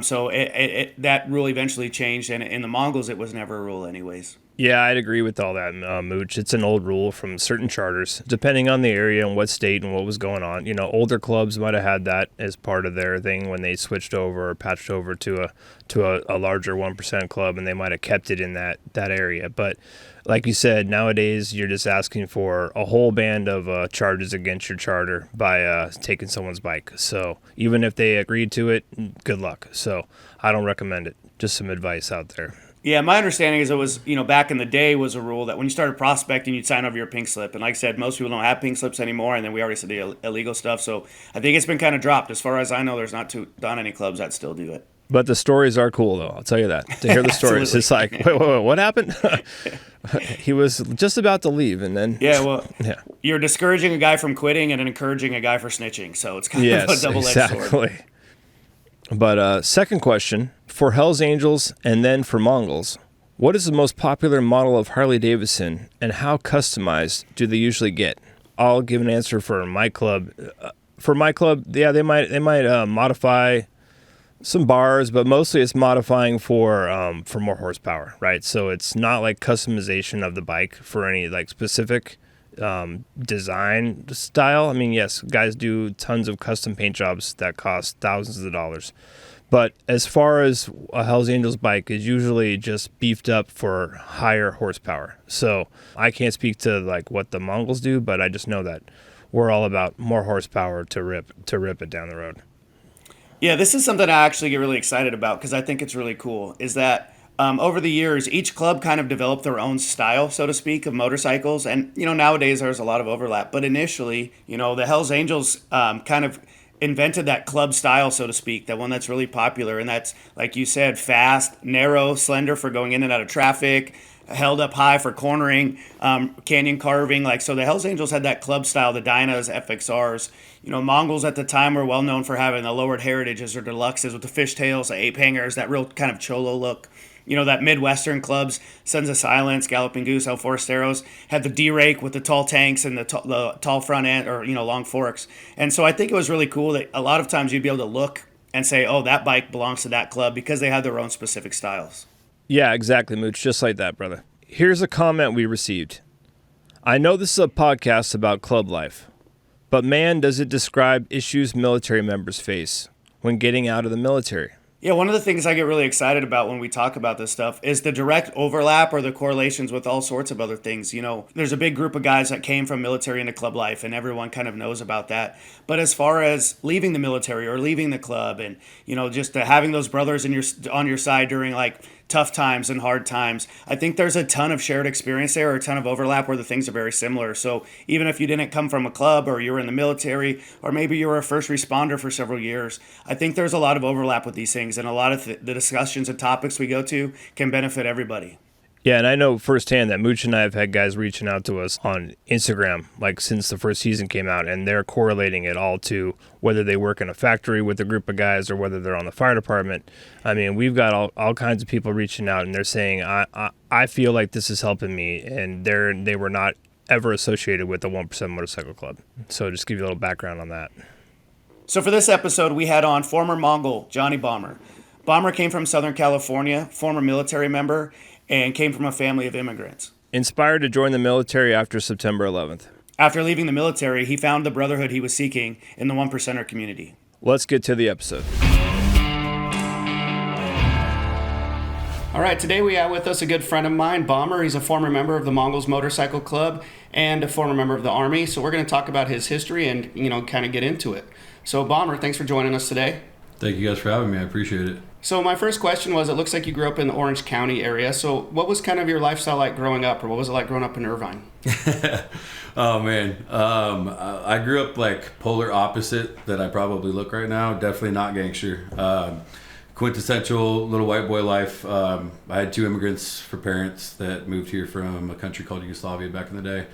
Speaker 8: So that rule eventually changed. And in the Mongols, it was never a rule anyways.
Speaker 2: Yeah, I'd agree with all that, Mooch. It's an old rule from certain charters, depending on the area and what state and what was going on. You know, older clubs might have had that as part of their thing when they switched over or patched over to a larger 1% club, and they might have kept it in that area. But like you said, nowadays you're just asking for a whole band of charges against your charter by taking someone's bike. So even if they agreed to it, good luck. So I don't recommend it. Just some advice out there.
Speaker 8: Yeah, my understanding is it was, you know, back in the day was a rule that when you started prospecting, you'd sign over your pink slip. And like I said, most people don't have pink slips anymore. And then we already said the illegal stuff. So I think it's been kind of dropped. As far as I know, there's not any clubs that still do it.
Speaker 2: But the stories are cool, though. I'll tell you that. To hear the stories, it's like, wait, what happened? He was just about to leave, and then...
Speaker 8: Yeah, You're discouraging a guy from quitting and encouraging a guy for snitching. So it's kind of a double-edged sword.
Speaker 2: But second question, for Hells Angels and then for Mongols, what is the most popular model of Harley Davidson, and how customized do they usually get? I'll give an answer for my club. For my club, yeah, they might modify Some bars, but mostly it's modifying for more horsepower, right? So it's not like customization of the bike for any like specific design style. I mean, yes, guys do tons of custom paint jobs that cost thousands of dollars. But as far as a Hells Angels bike is usually just beefed up for higher horsepower. So I can't speak to like what the Mongols do, but I just know that we're all about more horsepower to rip it down the road.
Speaker 8: Yeah, this is something I actually get really excited about because I think it's really cool. Is that over the years, each club kind of developed their own style, so to speak, of motorcycles. And, nowadays there's a lot of overlap. But initially, the Hells Angels kind of invented that club style, so to speak, that one that's really popular. And that's, like you said, fast, narrow, slender for going in and out of traffic, held up high for cornering, canyon carving. So the Hells Angels had that club style, the Dynas, FXRs. Mongols at the time were well known for having the lowered heritages or deluxes with the fishtails, the ape hangers, that real kind of cholo look. That Midwestern clubs, Sons of Silence, Galloping Goose, El Forasteros, had the D-rake with the tall tanks and the tall front end or, long forks. And so I think it was really cool that a lot of times you'd be able to look and say, oh, that bike belongs to that club because they had their own specific styles.
Speaker 2: Yeah, exactly, Mooch. Just like that, brother. Here's a comment we received. I know this is a podcast about club life, but man, does it describe issues military members face when getting out of the military.
Speaker 8: Yeah, one of the things I get really excited about when we talk about this stuff is the direct overlap or the correlations with all sorts of other things. There's a big group of guys that came from military into club life, and everyone kind of knows about that. But as far as leaving the military or leaving the club and, just having those brothers on your side during tough times and hard times, I think there's a ton of shared experience there, or a ton of overlap where the things are very similar. So even if you didn't come from a club or you were in the military, or maybe you were a first responder for several years, I think there's a lot of overlap with these things, and a lot of the discussions and topics we go to can benefit everybody.
Speaker 2: Yeah, and I know firsthand that Mooch and I have had guys reaching out to us on Instagram, since the first season came out, and they're correlating it all to whether they work in a factory with a group of guys or whether they're on the fire department. I mean, we've got all kinds of people reaching out, and they're saying, I feel like this is helping me, and they were not ever associated with the 1% Motorcycle Club. So just give you a little background on that.
Speaker 8: So for this episode, we had on former Mongol Johnny Bomber. Bomber came from Southern California, former military member, and came from a family of immigrants.
Speaker 2: Inspired to join the military after September 11th.
Speaker 8: After leaving the military, he found the brotherhood he was seeking in the 1%er community.
Speaker 2: Let's get to the episode.
Speaker 8: All right, today we have with us a good friend of mine, Bomber. He's a former member of the Mongols Motorcycle Club and a former member of the Army. So we're going to talk about his history and, kind of get into it. So Bomber, thanks for joining us today.
Speaker 10: Thank you guys for having me. I appreciate it.
Speaker 8: So my first question was, it looks like you grew up in the Orange County area. So what was kind of your lifestyle like growing up, or what was it like growing up in Irvine?
Speaker 10: Oh, man. I grew up polar opposite that I probably look right now. Definitely not gangster. Quintessential little white boy life. I had 2 immigrants for parents that moved here from a country called Yugoslavia back in the day.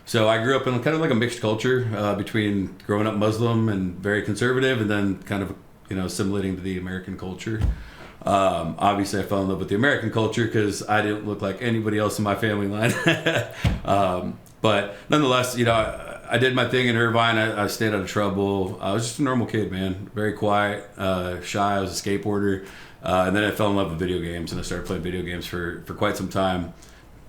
Speaker 10: So I grew up in kind of a mixed culture between growing up Muslim and very conservative, and then kind of assimilating to the American culture. Obviously, I fell in love with the American culture because I didn't look like anybody else in my family line. But nonetheless, I did my thing in Irvine. I stayed out of trouble. I was just a normal kid, man. Very quiet, shy. I was a skateboarder. And then I fell in love with video games, and I started playing video games for quite some time.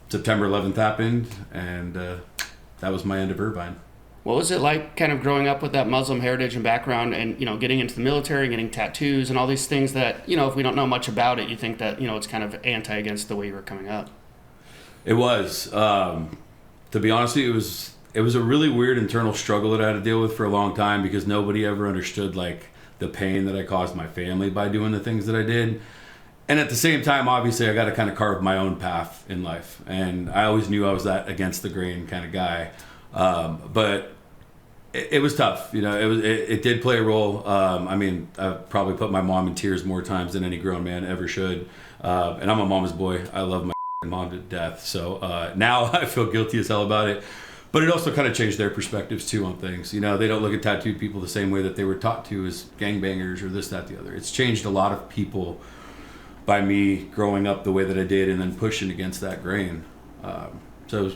Speaker 10: September 11th happened, and that was my end of Irvine.
Speaker 8: What was it like kind of growing up with that Muslim heritage and background and, getting into the military, getting tattoos and all these things that, if we don't know much about it, you think that, it's kind of anti against the way you were coming up?
Speaker 10: It was. To be honest with you, it was a really weird internal struggle that I had to deal with for a long time because nobody ever understood, the pain that I caused my family by doing the things that I did. And at the same time, obviously, I got to kind of carve my own path in life. And I always knew I was that against the grain kind of guy. But it was tough, it did play a role. I probably put my mom in tears more times than any grown man ever should. And I'm a mama's boy. I love my mom to death. So now I feel guilty as hell about it. But it also kind of changed their perspectives too on things. They don't look at tattooed people the same way that they were taught to as gangbangers or this, that, the other. It's changed a lot of people by me growing up the way that I did and then pushing against that grain. So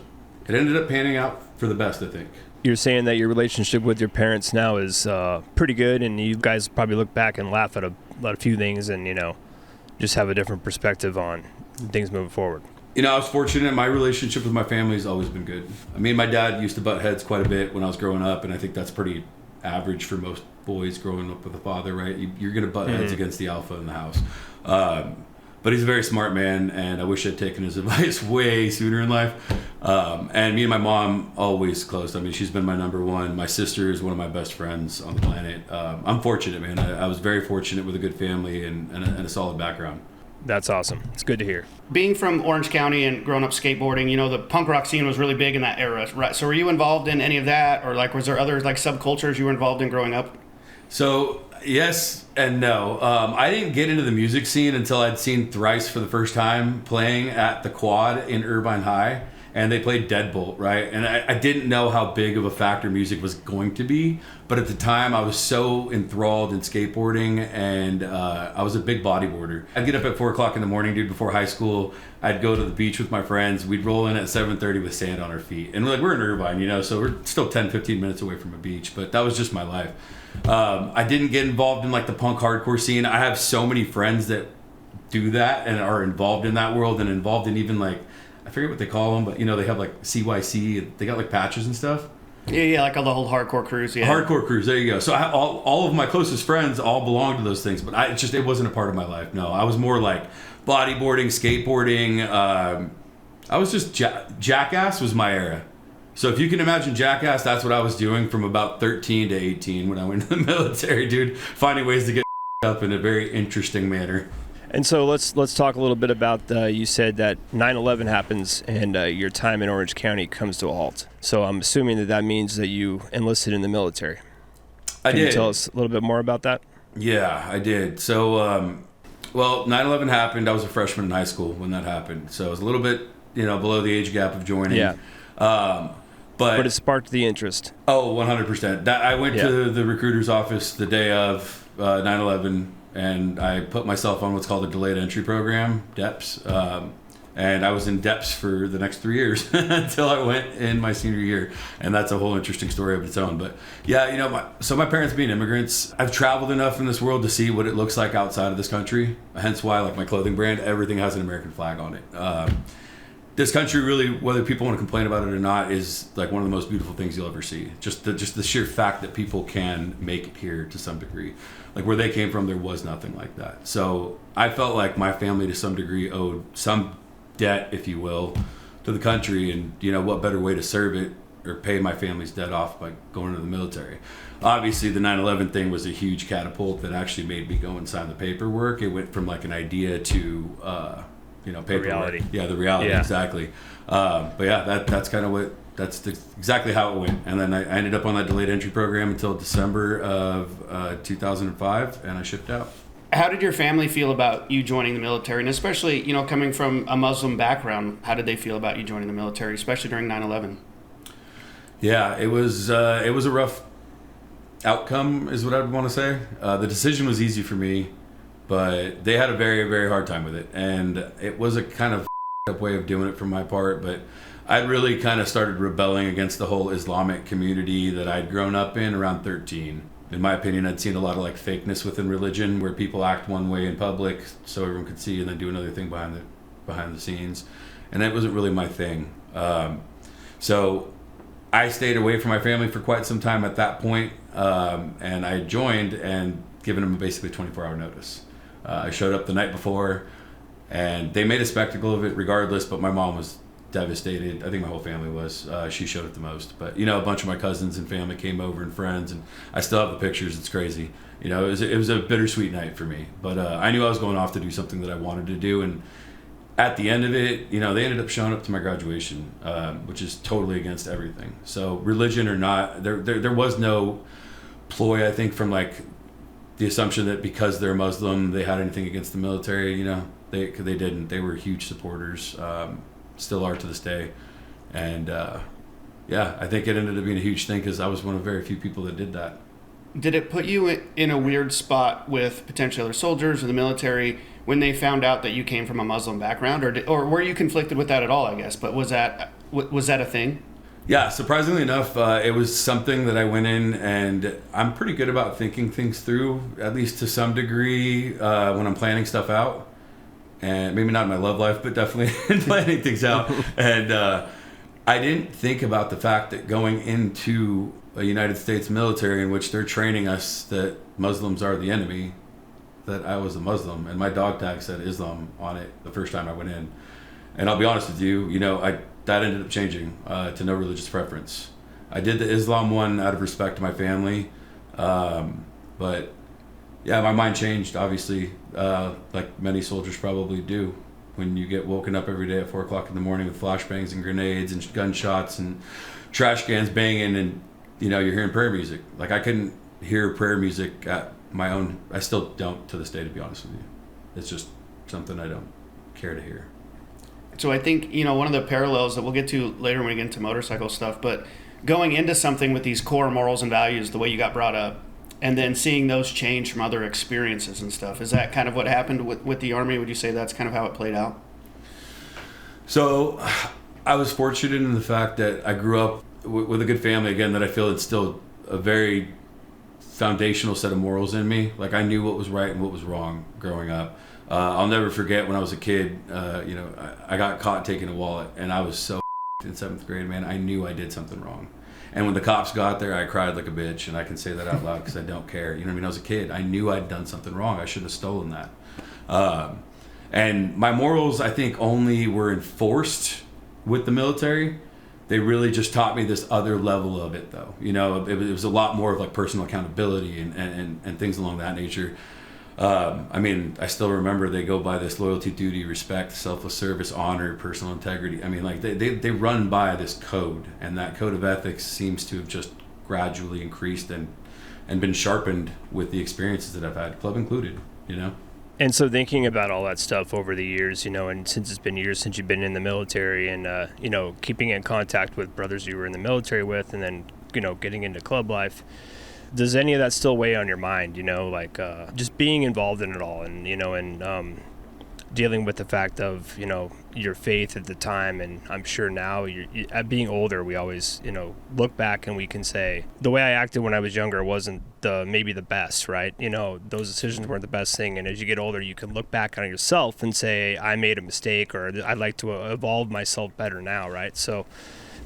Speaker 10: it ended up panning out for the best, I think.
Speaker 2: You're saying that your relationship with your parents now is pretty good, and you guys probably look back and laugh at a few things and, just have a different perspective on things moving forward?
Speaker 10: I was fortunate. My relationship with my family has always been good. Me and my dad used to butt heads quite a bit when I was growing up, and I think that's pretty average for most boys growing up with a father, right? You're going to butt heads against the alpha in the house. But he's a very smart man, and I wish I'd taken his advice way sooner in life. And me and my mom always close. I mean, she's been my number one. My sister is one of my best friends on the planet. I'm fortunate, man. I was very fortunate with a good family and a solid background.
Speaker 2: That's awesome. It's good to hear.
Speaker 8: Being from Orange County and growing up skateboarding, the punk rock scene was really big in that era, right? So were you involved in any of that, or was there other subcultures you were involved in growing up?
Speaker 10: So yes and no. I didn't get into the music scene until I'd seen Thrice for the first time playing at the Quad in Irvine High, and they played Deadbolt, right? And I didn't know how big of a factor music was going to be, but at the time I was so enthralled in skateboarding, and I was a big bodyboarder. I'd get up at 4 o'clock in the morning, dude, before high school. I'd go to the beach with my friends. We'd roll in at 7:30 with sand on our feet. And we're in Irvine, so we're still 10, 15 minutes away from a beach, but that was just my life. I didn't get involved in the punk hardcore scene. I have so many friends that do that and are involved in that world and involved in even I forget what they call them, but they have CYC. They got patches and stuff.
Speaker 8: Yeah, like all the whole hardcore crews. Yeah,
Speaker 10: hardcore crews. There you go. So all of my closest friends all belong to those things, but it wasn't a part of my life. No, I was more bodyboarding, skateboarding. I was just Jackass was my era. So if you can imagine Jackass, that's what I was doing from about 13 to 18 when I went to the military, dude. Finding ways to get up in a very interesting manner.
Speaker 2: And so let's talk a little bit about, you said that 9/11 happens and your time in Orange County comes to a halt. So I'm assuming that means that you enlisted in the military. Can you tell us a little bit more about that?
Speaker 10: Yeah, I did. So, 9/11 happened. I was a freshman in high school when that happened. So I was a little bit, below the age gap of joining.
Speaker 2: Yeah. But it sparked the interest.
Speaker 10: Oh, 100%. I went to the recruiter's office the day of 9/11. And I put myself on what's called a delayed entry program, DEPS. And I was in DEPS for the next 3 years until I went in my senior year. And that's a whole interesting story of its own. But yeah, my parents being immigrants, I've traveled enough in this world to see what it looks like outside of this country. Hence why, my clothing brand, everything has an American flag on it. This country really, whether people want to complain about it or not, is one of the most beautiful things you'll ever see. Just the sheer fact that people can make it here to some degree. Where they came from, there was nothing like that. So I felt like my family to some degree owed some debt, if you will, to the country. And, what better way to serve it or pay my family's debt off by going into the military. Obviously, the 9/11 thing was a huge catapult that actually made me go and sign the paperwork. It went from an idea to, paperwork.
Speaker 2: The reality.
Speaker 10: Yeah, the reality, exactly. But yeah, that's exactly how it went. And then I ended up on that delayed entry program until December of 2005, and I shipped out.
Speaker 8: How did your family feel about you joining the military? And especially, coming from a Muslim background, how did they feel about you joining the military, especially during 9/11?
Speaker 10: Yeah, it was a rough outcome, is what I would want to say. The decision was easy for me, but they had a very, very hard time with it. And it was a kind of up way of doing it from my part, but I'd really kind of started rebelling against the whole Islamic community that I'd grown up in around 13. In my opinion, I'd seen a lot of fakeness within religion, where people act one way in public so everyone could see and then do another thing behind the scenes. And that wasn't really my thing. So I stayed away from my family for quite some time at that point, and I joined and given them basically 24-hour notice. I showed up the night before, and they made a spectacle of it regardless, but my mom was devastated. I think my whole family was. She showed it the most. But, a bunch of my cousins and family came over and friends, and I still have the pictures. It's crazy. It was a bittersweet night for me. But I knew I was going off to do something that I wanted to do, and at the end of it, they ended up showing up to my graduation, which is totally against everything. So religion or not, there was no ploy, I think, from the assumption that because they're Muslim, they had anything against the military. They didn't. They were huge supporters. Still are to this day. And I think it ended up being a huge thing because I was one of very few people that did that.
Speaker 8: Did it put you in a weird spot with potential other soldiers or the military when they found out that you came from a Muslim background, or were you conflicted with that at all, I guess? But was that a thing?
Speaker 10: Yeah, surprisingly enough, it was something that I went in, and I'm pretty good about thinking things through, at least to some degree, when I'm planning stuff out. And maybe not in my love life, but definitely in planning things out. And I didn't think about the fact that going into a United States military in which they're training us that Muslims are the enemy, that I was a Muslim, and my dog tag said Islam on it the first time I went in. And I'll be honest with you, that ended up changing to no religious preference. I did the Islam one out of respect to my family, but yeah, my mind changed, obviously, like many soldiers probably do. When you get woken up every day at 4 o'clock in the morning with flashbangs and grenades and gunshots and trash cans banging, and you're hearing prayer music. Like, I couldn't hear prayer music at my own. I still don't to this day, to be honest with you. It's just something I don't care to hear.
Speaker 8: So I think, one of the parallels that we'll get to later when we get into motorcycle stuff, but going into something with these core morals and values, the way you got brought up, and then seeing those change from other experiences and stuff, is that kind of what happened with the Army? Would you say that's kind of how it played out?
Speaker 10: So I was fortunate in the fact that I grew up with a good family, again, that I feel instilled a very foundational set of morals in me. Like, I knew what was right and what was wrong growing up. I'll never forget when I was a kid, I got caught taking a wallet, and I was so in 7th grade, man. I knew I did something wrong. And when the cops got there, I cried like a bitch, and I can say that out loud because I don't care. You know what I mean? I was a kid. I knew I'd done something wrong. I shouldn't have stolen that. And my morals, I think, only were enforced with the military. They really just taught me this other level of it, though. It was a lot more of like personal accountability and things along that nature. I still remember they go by this loyalty, duty, respect, selfless service, honor, personal integrity. They run by this code, and that code of ethics seems to have just gradually increased and been sharpened with the experiences that I've had, club included,
Speaker 2: And so thinking about all that stuff over the years, and since it's been years since you've been in the military, and, keeping in contact with brothers you were in the military with, and then, getting into club life, does any of that still weigh on your mind, just being involved in it all, and, dealing with the fact of, your faith at the time? And I'm sure now, at being older, we always, look back and we can say, the way I acted when I was younger wasn't maybe the best, right? Those decisions weren't the best thing. And as you get older, you can look back on yourself and say, I made a mistake, or I'd like to evolve myself better now, right? So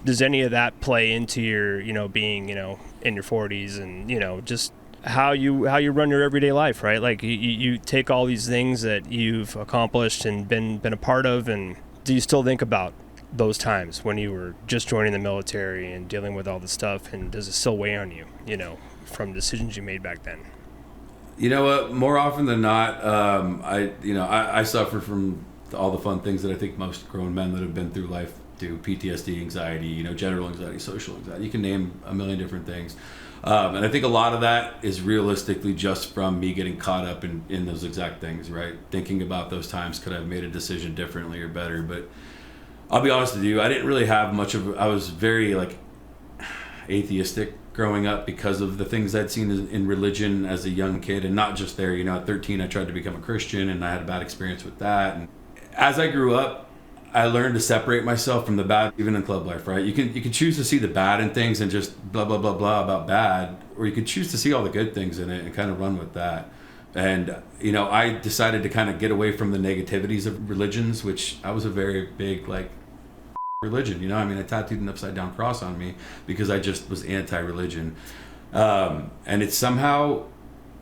Speaker 2: does any of that play into your, being, in your 40s and, just how you run your everyday life, right? Like you take all these things that you've accomplished and been a part of, and do you still think about those times when you were just joining the military and dealing with all the stuff, and does it still weigh on you, from decisions you made back then?
Speaker 10: You know what? More often than not, I suffer from all the fun things that I think most grown men that have been through life do: PTSD, anxiety, general anxiety, social anxiety. You can name a million different things. And I think a lot of that is realistically just from me getting caught up in those exact things, right? Thinking about those times, could I have made a decision differently or better? But I'll be honest with you, I didn't really have much of, I was very atheistic growing up because of the things I'd seen in religion as a young kid, and not just there. At 13, I tried to become a Christian, and I had a bad experience with that. And as I grew up, I learned to separate myself from the bad, even in club life, right? You can choose to see the bad in things and just blah, blah, blah, blah about bad, or you could choose to see all the good things in it and kind of run with that. And, I decided to kind of get away from the negativities of religions, which I was a very big, religion, I tattooed an upside down cross on me because I just was anti-religion. And it's somehow,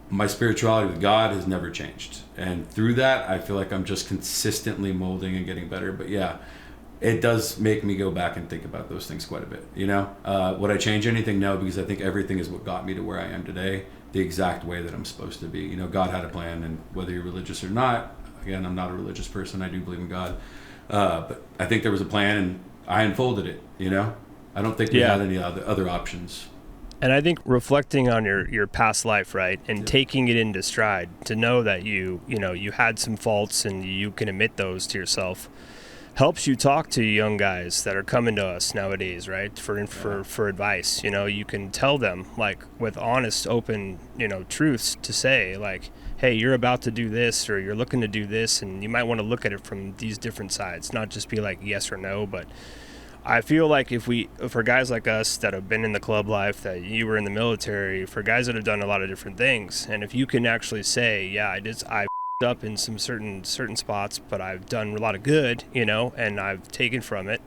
Speaker 10: my spirituality with God has never changed. And through that, I feel like I'm just consistently molding and getting better. But yeah, it does make me go back and think about those things quite a bit. Would I change anything? No, because I think everything is what got me to where I am today, the exact way that I'm supposed to be. God had a plan, and whether you're religious or not, again, I'm not a religious person. I do believe in God. But I think there was a plan, and I unfolded it, I don't think we had any other options.
Speaker 2: And I think reflecting on your past life, right, and taking it into stride to know that you had some faults and you can admit those to yourself, helps you talk to young guys that are coming to us nowadays, right, for advice. You can tell them, with honest, open, truths to say, hey, you're about to do this, or you're looking to do this, and you might want to look at it from these different sides, not just be yes or no, but I feel like for guys like us that have been in the club life, that you were in the military, for guys that have done a lot of different things, and if you can actually say, yeah, I up in some certain spots, but I've done a lot of good, and I've taken from it,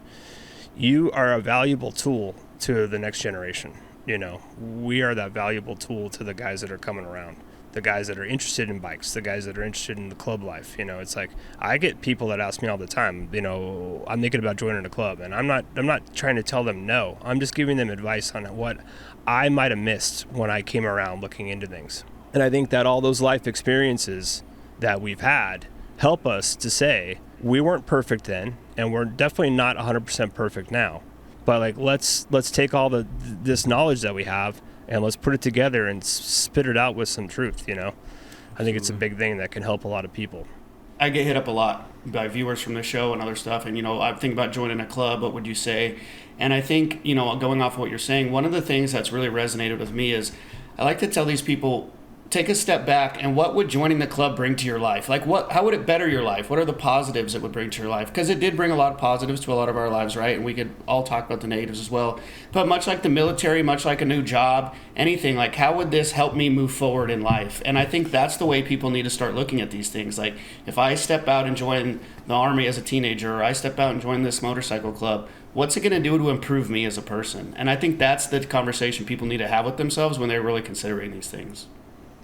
Speaker 2: you are a valuable tool to the next generation. We are that valuable tool to the guys that are coming around, the guys that are interested in bikes, the guys that are interested in the club life. It's like, I get people that ask me all the time, I'm thinking about joining a club, and I'm not trying to tell them no. I'm just giving them advice on what I might have missed when I came around looking into things. And I think that all those life experiences that we've had help us to say we weren't perfect then, and we're definitely not 100% perfect now. But like, let's take all this knowledge that we have and let's put it together and spit it out with some truth. I think it's a big thing that can help a lot of people.
Speaker 8: I get hit up a lot by viewers from the show and other stuff, and I think about joining a club. What would you say? And I think going off of what you're saying, one of the things that's really resonated with me is I like to tell these people, take a step back, and what would joining the club bring to your life? Like, how would it better your life? What are the positives it would bring to your life? Because it did bring a lot of positives to a lot of our lives, right? And we could all talk about the negatives as well. But much like the military, much like a new job, anything, like, how would this help me move forward in life? And I think that's the way people need to start looking at these things. Like, if I step out and join the Army as a teenager, or I step out and join this motorcycle club, what's it going to do to improve me as a person? And I think that's the conversation people need to have with themselves when they're really considering these things.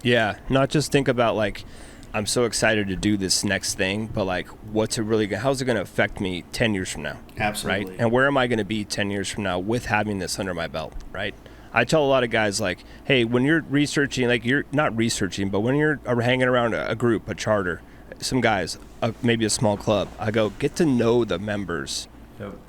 Speaker 2: Yeah, not just think about like, I'm so excited to do this next thing, but like, how's it going to affect me 10 years from now?
Speaker 8: Absolutely.
Speaker 2: Right? And where am I going to be 10 years from now with having this under my belt, right? I tell a lot of guys like, hey, when you're researching, like you're not researching, but when you're hanging around a group, a charter, some guys, maybe a small club, I go, get to know the members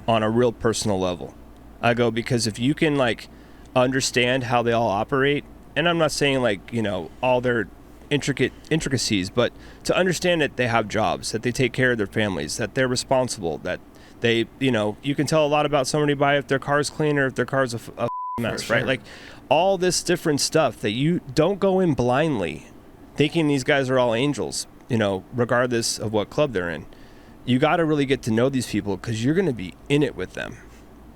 Speaker 2: on a real personal level. I go, because if you can like understand how they all operate, and I'm not saying like, all their intricacies, but to understand that they have jobs, that they take care of their families, that they're responsible, that they, you can tell a lot about somebody by if their car's clean or if their car's a mess, sure. Right? Like all this different stuff that you don't go in blindly thinking these guys are all angels, regardless of what club they're in. You got to really get to know these people because you're going to be in it with them,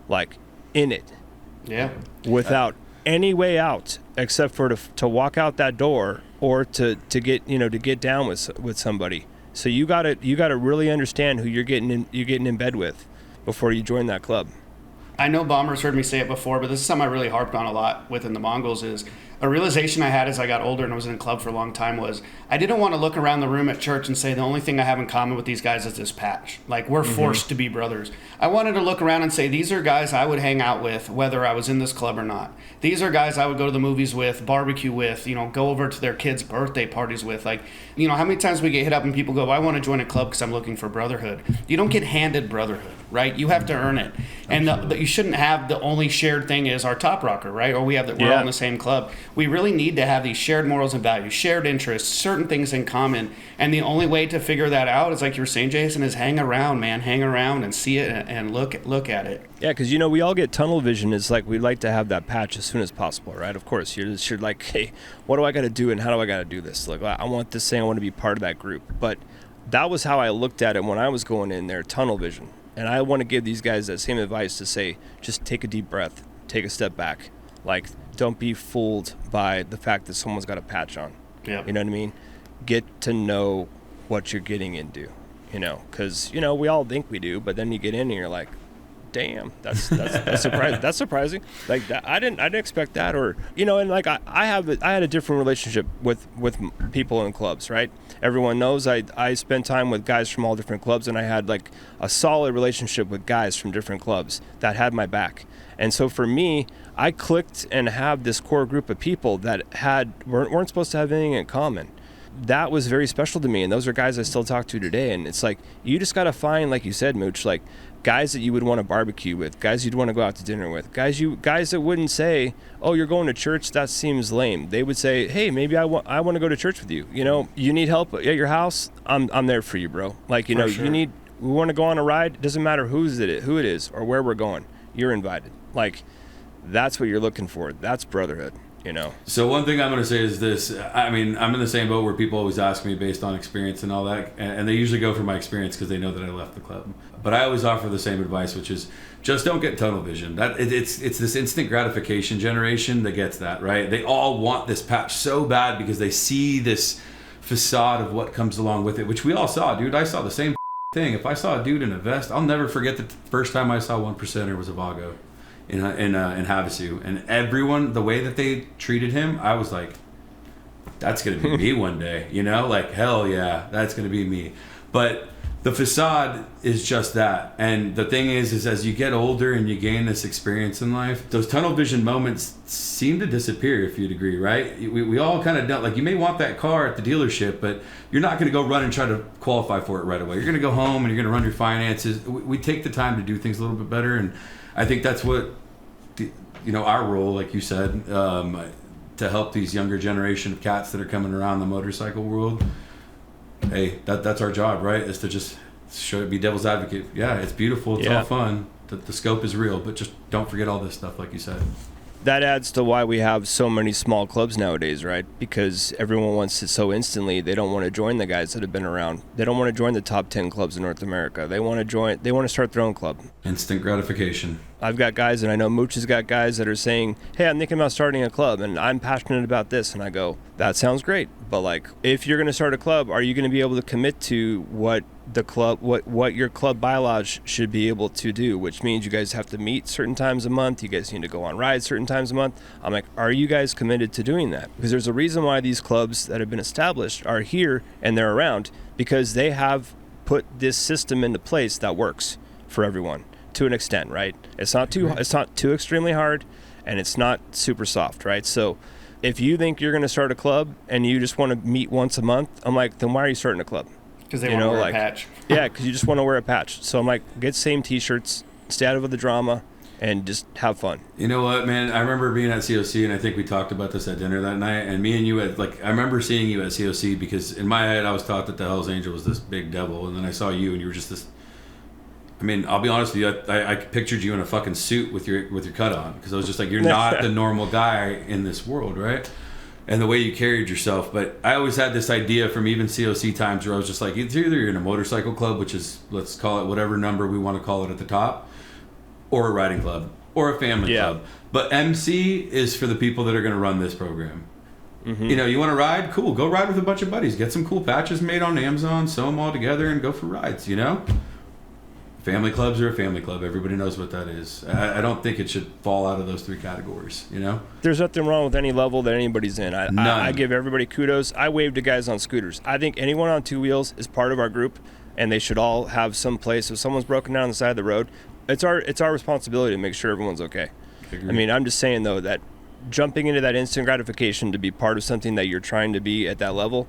Speaker 2: like in it.
Speaker 8: Yeah.
Speaker 2: Without any way out except for to walk out that door or to get down with somebody. So you gotta really understand who you're getting in bed with before you join that club.
Speaker 8: I know Bomber's heard me say it before, but this is something I really harped on a lot within the Mongols. Is a realization I had as I got older and I was in a club for a long time was I didn't want to look around the room at church and say the only thing I have in common with these guys is this patch. Like, we're forced to be brothers. I wanted to look around and say these are guys I would hang out with whether I was in this club or not. These are guys I would go to the movies with, barbecue with, go over to their kids' birthday parties with. Like, how many times we get hit up and people go, I want to join a club because I'm looking for brotherhood. You don't get handed brotherhood, right? You have to earn it. And you shouldn't have the only shared thing is our top rocker, right? Or we're all in the same club. We really need to have these shared morals and values, shared interests, certain things in common. And the only way to figure that out is, like you were saying, Jason, is hang around, man. Hang around and see it and look at it.
Speaker 2: Yeah, because, we all get tunnel vision. It's like we'd like to have that patch as soon as possible, right? Of course, you're like, hey, what do I got to do and how do I got to do this? Like, I want this thing. I want to be part of that group. But that was how I looked at it when I was going in there, tunnel vision. And I want to give these guys that same advice to say, just take a deep breath, take a step back. Like, don't be fooled by the fact that someone's got a patch on.
Speaker 8: Yeah.
Speaker 2: You know what I mean? Get to know what you're getting into, because, we all think we do, but then you get in and you're like, damn, that's surprising. That's surprising. Like that, I didn't expect that, or and like I had a different relationship with people in clubs, right? Everyone knows I spent time with guys from all different clubs, and I had like a solid relationship with guys from different clubs that had my back. And so for me, I clicked and have this core group of people that weren't supposed to have anything in common. That was very special to me, and those are guys I still talk to today. And it's like, you just got to find, like you said, Mooch, like guys that you would want to barbecue with, guys you'd want to go out to dinner with, guys that wouldn't say, oh, you're going to church, that seems lame. They would say, hey, maybe I want to go to church with you. You need help at your house, I'm there for you, bro. Like, sure. We want to go on a ride, it doesn't matter who it is or where we're going, you're invited. Like, that's what you're looking for. That's brotherhood.
Speaker 10: So one thing I'm going to say is this. I mean, I'm in the same boat where people always ask me based on experience and all that, and they usually go for my experience because they know that I left the club. But I always offer the same advice, which is just don't get tunnel vision. It's this instant gratification generation that gets that, right? They all want this patch so bad because they see this facade of what comes along with it, which we all saw, dude. I saw the same thing. If I saw a dude in a vest, I'll never forget the first time I saw 1%er was a Vago in Havasu, and everyone, the way that they treated him, I was like, that's gonna be me one day, you know, like hell yeah, that's gonna be me. But the facade is just that. And the thing is as you get older and you gain this experience in life, those tunnel vision moments seem to disappear, if you'd agree, right? We all kind of don't, like, you may want that car at the dealership, but you're not going to go run and try to qualify for it right away. You're going to go home and you're going to run your finances. We take the time to do things a little bit better. And I think that's what, our role, like you said, to help these younger generation of cats that are coming around the motorcycle world. Hey, that's our job, right? Is to just be devil's advocate. Yeah, it's beautiful. It's all fun. The scope is real, but just don't forget all this stuff, like you said.
Speaker 2: That adds to why we have so many small clubs nowadays, right? Because everyone wants it so instantly. They don't want to join the guys that have been around. They don't want to join the top 10 clubs in North America. They want to start their own club.
Speaker 10: Instant gratification.
Speaker 2: I've got guys, and I know Mooch has got guys that are saying, hey, I'm thinking about starting a club, and I'm passionate about this. And I go, that sounds great. But, like, if you're going to start a club, are you going to be able to commit to what the club, what your club bylaws should be able to do, which means you guys have to meet certain times a month. You guys need to go on rides certain times a month. I'm like, are you guys committed to doing that? Because there's a reason why these clubs that have been established are here and they're around, because they have put this system into place that works for everyone to an extent, right? It's not too extremely hard, and it's not super soft, right? So if you think you're going to start a club and you just want to meet once a month, I'm like, then why are you starting a club?
Speaker 8: Because they want to wear a patch.
Speaker 2: Yeah, because you just want to wear a patch. So I'm like, get same t-shirts, stay out of the drama, and just have fun.
Speaker 10: You know what, man? I remember being at COC, and I think we talked about this at dinner that night, and me and you I remember seeing you at COC, because in my head I was taught that the Hell's Angel was this big devil, and then I saw you and you were just this, I mean, I'll be honest with you, I pictured you in a fucking suit with your cut on, because I was just like, you're not the normal guy in this world, right? And the way you carried yourself. But I always had this idea from even COC times where I was just like, it's either you're in a motorcycle club, which is, let's call it whatever number we want to call it at the top, or a riding club, or a family club. But MC is for the people that are going to run this program. Mm-hmm. You want to ride? Cool. Go ride with a bunch of buddies. Get some cool patches made on Amazon, sew them all together, and go for rides, Family clubs are a family club. Everybody knows what that is. I don't think it should fall out of those three categories,
Speaker 2: There's nothing wrong with any level that anybody's in. I give everybody kudos. I wave to guys on scooters. I think anyone on two wheels is part of our group, and they should all have some place. If someone's broken down on the side of the road, it's our responsibility to make sure everyone's okay. I mean, I'm just saying, though, that jumping into that instant gratification to be part of something that you're trying to be at that level,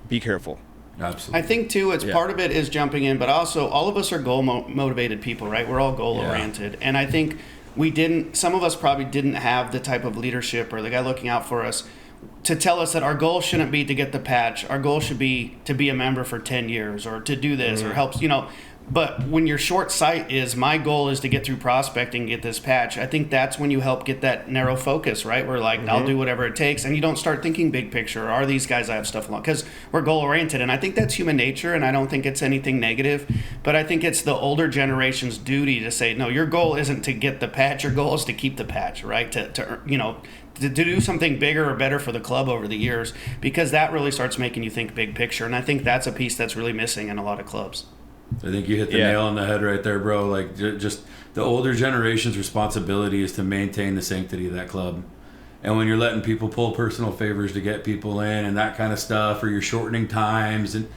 Speaker 2: be careful.
Speaker 10: Absolutely.
Speaker 8: I think, too, part of it is jumping in, but also all of us are goal-motivated people, right? We're all goal-oriented. And I think some of us probably didn't have the type of leadership or the guy looking out for us to tell us that our goal shouldn't be to get the patch. Our goal should be to be a member for 10 years or to do this or help, But when your short sight is, my goal is to get through prospecting, get this patch, I think that's when you help get that narrow focus, right? We're like, I'll do whatever it takes. And you don't start thinking big picture. Are these guys I have stuff along? Because we're goal-oriented. And I think that's human nature, and I don't think it's anything negative. But I think it's the older generation's duty to say, no, your goal isn't to get the patch. Your goal is to keep the patch, right? To do something bigger or better for the club over the years, because that really starts making you think big picture. And I think that's a piece that's really missing in a lot of clubs.
Speaker 10: I think you hit the nail on the head right there, bro. Like, just the older generation's responsibility is to maintain the sanctity of that club. And when you're letting people pull personal favors to get people in and that kind of stuff, or you're shortening times, and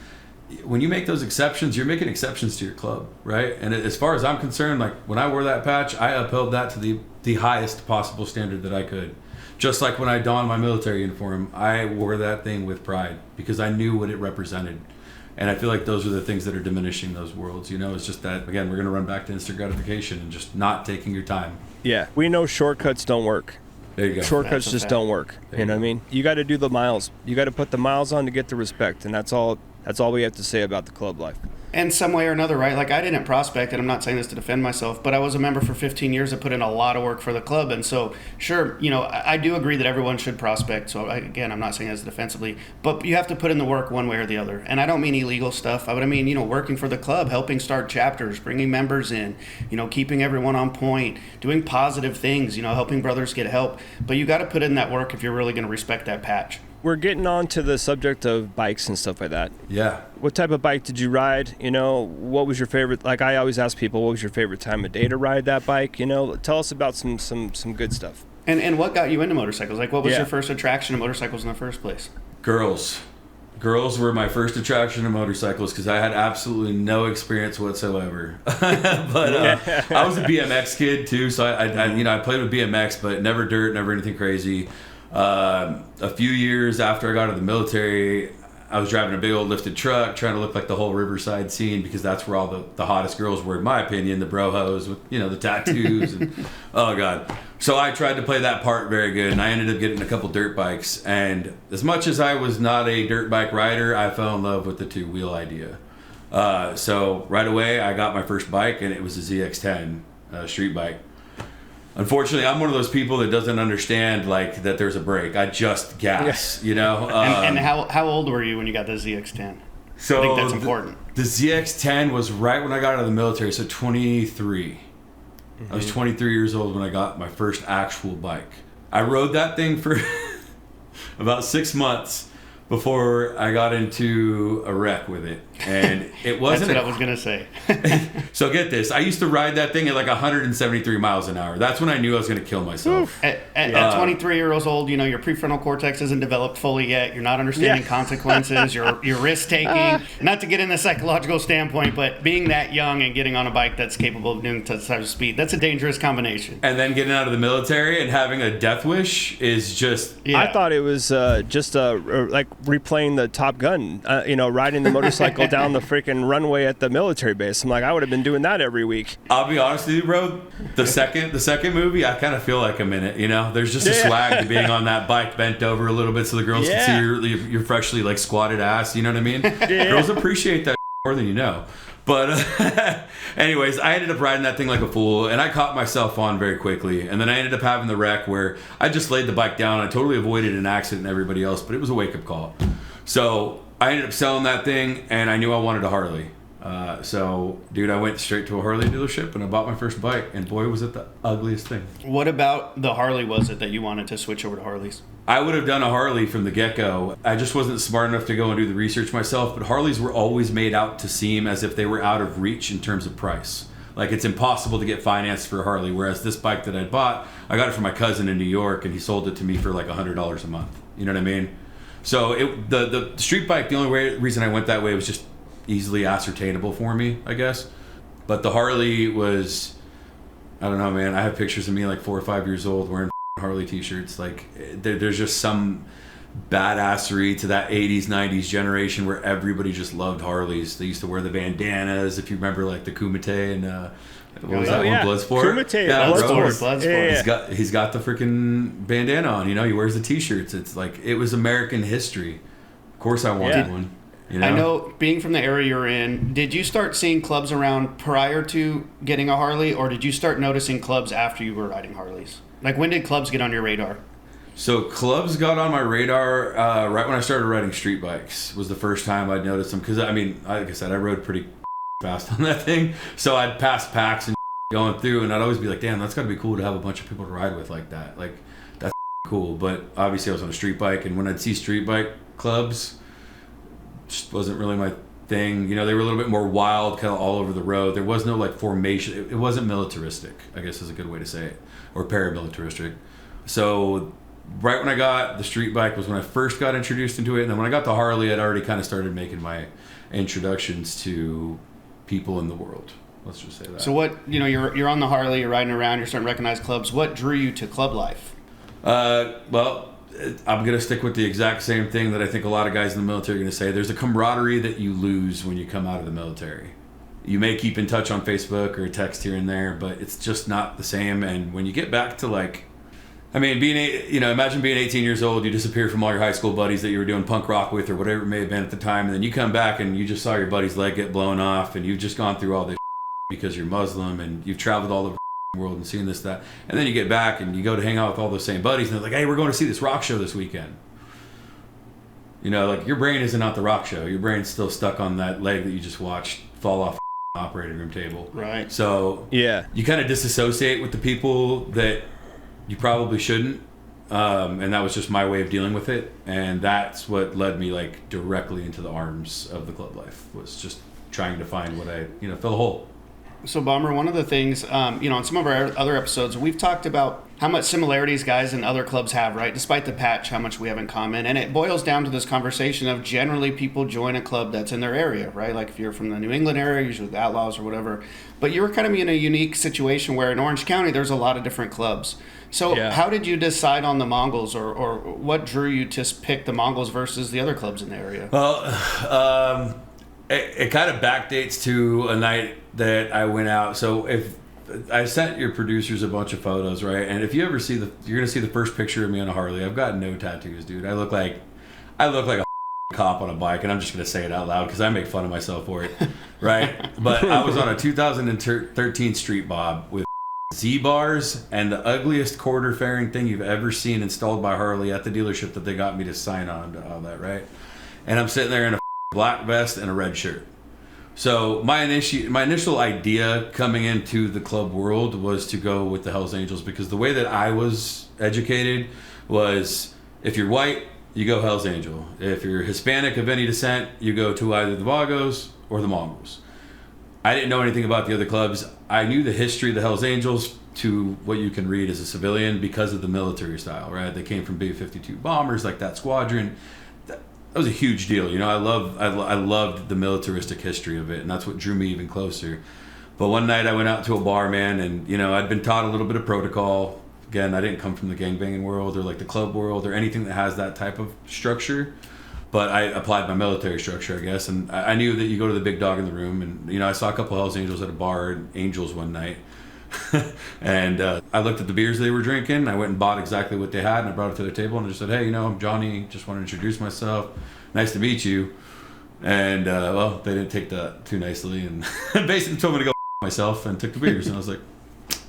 Speaker 10: when you make those exceptions, you're making exceptions to your club, right? And as far as I'm concerned, like, when I wore that patch, I upheld that to the highest possible standard that I could. Just like when I donned my military uniform, I wore that thing with pride because I knew what it represented. And I feel like those are the things that are diminishing those worlds. It's just that, again, we're going to run back to instant gratification and just not taking your time.
Speaker 2: Yeah, we know shortcuts don't work.
Speaker 10: There you go.
Speaker 2: Shortcuts just don't work. You know what I mean? You got to do the miles. You got to put the miles on to get the respect, and that's all we have to say about the club life.
Speaker 8: And some way or another, right? Like I didn't prospect, and I'm not saying this to defend myself, but I was a member for 15 years that put in a lot of work for the club. And so, sure, I do agree that everyone should prospect. So again, I'm not saying this defensively, but you have to put in the work one way or the other. And I don't mean illegal stuff. I mean, working for the club, helping start chapters, bringing members in, keeping everyone on point, doing positive things, helping brothers get help. But you got to put in that work if you're really going to respect that patch.
Speaker 2: We're getting on to the subject of bikes and stuff like that.
Speaker 10: Yeah.
Speaker 2: What type of bike did you ride? What was your favorite? Like I always ask people, what was your favorite time of day to ride that bike? Tell us about some good stuff.
Speaker 8: And what got you into motorcycles? Like what was your first attraction to motorcycles in the first place?
Speaker 10: Girls were my first attraction to motorcycles because I had absolutely no experience whatsoever. But I was a BMX kid too, so I played with BMX, but never dirt, never anything crazy. A few years after I got out of the military, I was driving a big old lifted truck, trying to look like the whole Riverside scene because that's where all the hottest girls were, in my opinion, the bro-hos with, the tattoos and oh God. So I tried to play that part very good, and I ended up getting a couple dirt bikes. And as much as I was not a dirt bike rider, I fell in love with the two-wheel idea. So right away, I got my first bike, and it was a ZX-10 street bike. Unfortunately, I'm one of those people that doesn't understand that there's a brake. I just gas, And
Speaker 8: how old were you when you got the ZX-10?
Speaker 10: So
Speaker 8: I think that's important.
Speaker 10: The ZX-10 was right when I got out of the military, so 23. Mm-hmm. I was 23 years old when I got my first actual bike. I rode that thing for about 6 months before I got into a wreck with it. And it wasn't...
Speaker 8: That's what I was going to say.
Speaker 10: So get this. I used to ride that thing at 173 miles an hour. That's when I knew I was going to kill myself.
Speaker 8: At 23 years old, your prefrontal cortex isn't developed fully yet. You're not understanding consequences. You're risk-taking. Not to get in the psychological standpoint, but being that young and getting on a bike that's capable of doing that type of speed, that's a dangerous combination.
Speaker 10: And then getting out of the military and having a death wish is just...
Speaker 2: Yeah. I thought it was just like replaying the Top Gun, riding the motorcycle down the freaking runway at the military base. I'm like, I would have been doing that every week.
Speaker 10: I'll be honest with you, bro. The second movie, I kind of feel like I'm in it. There's just a swag to being on that bike, bent over a little bit so the girls can see your freshly squatted ass. You know what I mean? Girls appreciate that more than you know. But anyways, I ended up riding that thing like a fool, and I caught myself on very quickly. And then I ended up having the wreck where I just laid the bike down. I totally avoided an accident and everybody else, but it was a wake-up call. So I ended up selling that thing, and I knew I wanted a Harley. So, dude, I went straight to a Harley dealership, and I bought my first bike, and boy, was it the ugliest thing.
Speaker 8: What about the Harley was it that you wanted to switch over to Harleys?
Speaker 10: I would have done a Harley from the get-go. I just wasn't smart enough to go and do the research myself, but Harleys were always made out to seem as if they were out of reach in terms of price. Like, it's impossible to get financed for a Harley, whereas this bike that I bought, I got it from my cousin in New York, and he sold it to me for $100 a month. You know what I mean? So the street bike, the only reason I went that way was just easily ascertainable for me, I guess. But the Harley was, I don't know, man. I have pictures of me 4 or 5 years old wearing Harley t-shirts. There's just some badassery to that 80s, 90s generation where everybody just loved Harleys. They used to wear the bandanas, if you remember, the Kumite and what was that one? Bloodsport?
Speaker 2: Kumite, yeah,
Speaker 8: Bloodsport.
Speaker 2: Yeah.
Speaker 10: He's got the freaking bandana on. He wears the t-shirts. It's it was American history. Of course, I wanted one.
Speaker 8: I know, being from the area you're in, did you start seeing clubs around prior to getting a Harley, or did you start noticing clubs after you were riding Harleys? When did clubs get on your radar?
Speaker 10: So clubs got on my radar right when I started riding street bikes. Was the first time I'd noticed them because like I said, I rode pretty fast on that thing. So I'd pass packs and going through, and I'd always be like, "Damn, that's got to be cool to have a bunch of people to ride with like that." That's cool. But obviously, I was on a street bike, and when I'd see street bike clubs, just wasn't really my thing. They were a little bit more wild, kind of all over the road. There was no formation. It wasn't militaristic, I guess is a good way to say it, or paramilitaristic. So right when I got the street bike was when I first got introduced into it, and then when I got the Harley, I'd already kind of started making my introductions to people in the world. Let's just say that.
Speaker 8: So what, you're on the Harley, you're riding around, you're starting to recognize clubs. What drew you to club life?
Speaker 10: Well, I'm going to stick with the exact same thing that I think a lot of guys in the military are going to say. There's a camaraderie that you lose when you come out of the military. You may keep in touch on Facebook or text here and there, but it's just not the same. And when you get back to I mean, imagine being 18 years old, you disappear from all your high school buddies that you were doing punk rock with or whatever it may have been at the time, and then you come back and you just saw your buddy's leg get blown off, and you've just gone through all this because you're Muslim, and you've traveled all over the world and seen this, that, and then you get back and you go to hang out with all those same buddies, and they're like, hey, we're going to see this rock show this weekend. You know, like, your brain isn't out the rock show. Your brain's still stuck on that leg that you just watched fall off the operating room table.
Speaker 8: Right.
Speaker 10: So
Speaker 2: Yeah.
Speaker 10: you kind of disassociate with the people that you probably shouldn't. And that was just my way of dealing with it. And that's what led me, like, directly into the arms of the club life, was just trying to find what I, fill a hole.
Speaker 8: So, Bomber, one of the things, in some of our other episodes, we've talked about how much similarities guys in other clubs have, right? Despite the patch, how much we have in common. And it boils down to this conversation of generally people join a club that's in their area, right? Like if you're from the New England area, usually the Outlaws or whatever. But you were kind of in a unique situation where in Orange County, there's a lot of different clubs. So how did you decide on the Mongols, or what drew you to pick the Mongols versus the other clubs in the area?
Speaker 10: Well, it kind of backdates to a night that I went out. So if I sent your producers a bunch of photos, right? And if you ever see you're gonna see the first picture of me on a Harley. I've got no tattoos, dude. I look like a cop on a bike, and I'm just gonna say it out loud because I make fun of myself for it, right? But I was on a 2013 Street Bob with Z-bars and the ugliest quarter fairing thing you've ever seen installed by Harley at the dealership that they got me to sign on to all that, right? And I'm sitting there in a black vest and a red shirt. So my initial idea coming into the club world was to go with the Hells Angels, because the way that I was educated was, if you're white, you go Hells Angel. If you're Hispanic of any descent, you go to either the Vagos or the Mongols. I didn't know anything about the other clubs. I knew the history of the Hells Angels to what you can read as a civilian because of the military style, right? They came from B-52 bombers, like that squadron. That was a huge deal. I loved the militaristic history of it, and that's what drew me even closer. But one night I went out to a bar, man, and I'd been taught a little bit of protocol. Again, I didn't come from the gangbanging world or like the club world or anything that has that type of structure, but I applied my military structure, I guess, and I knew that you go to the big dog in the room, and I saw a couple of Hells Angels at a bar at Angels one night. And I looked at the beers they were drinking. I went and bought exactly what they had, and I brought it to their table, and I just said, hey, I'm Johnny, just want to introduce myself, nice to meet you. And well, they didn't take that too nicely, and basically told me to go myself, and took the beers. And I was like,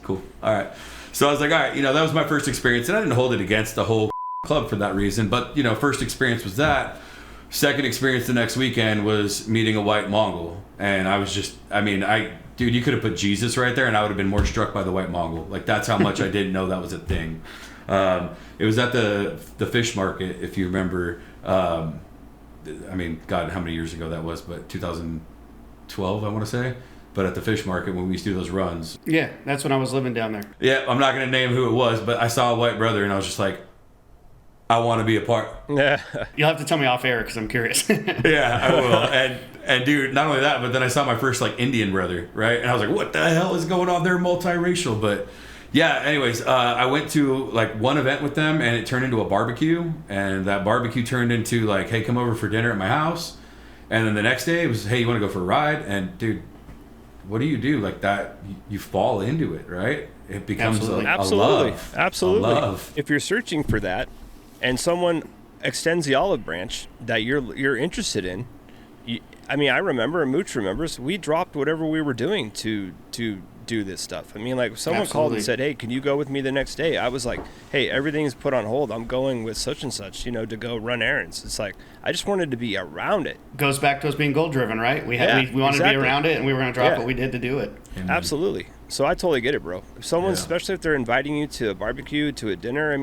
Speaker 10: cool, all right. So I was like, all right, that was my first experience, and I didn't hold it against the whole club for that reason, but first experience was that. Second experience the next weekend was meeting a white Mongol, and I was just, dude, you could have put Jesus right there, and I would have been more struck by the white Mongol. Like, that's how much I didn't know that was a thing. It was at the fish market, if you remember. God, how many years ago that was? But 2012, I want to say. But at the fish market when we used to do those runs.
Speaker 8: Yeah, that's when I was living down there.
Speaker 10: Yeah, I'm not going to name who it was, but I saw a white brother, and I was just like, I want to be a part.
Speaker 2: Yeah.
Speaker 8: You'll have to tell me off air because I'm curious.
Speaker 10: Yeah, I will. And dude, not only that, but then I saw my first Indian brother, right? And I was like, what the hell is going on? They're multiracial. But yeah, anyways, I went to one event with them, and it turned into a barbecue, and that barbecue turned into hey, come over for dinner at my house. And then the next day it was, hey, you want to go for a ride? And dude, what do? Like that, you fall into it, right? It becomes a love.
Speaker 2: Absolutely.
Speaker 10: A love.
Speaker 2: If you're searching for that, and someone extends the olive branch that you're interested in, I remember, and Mooch remembers, we dropped whatever we were doing to do this stuff. If someone called and said, hey, can you go with me the next day? I was like, hey, everything's put on hold. I'm going with such and such, to go run errands. It's like, I just wanted to be around it.
Speaker 8: Goes back to us being goal driven, right? We wanted to be around it, and we were going to drop what we did to do it.
Speaker 10: Amen.
Speaker 2: Absolutely. So I totally get it, bro. If someone, especially if they're inviting you to a barbecue, to a dinner,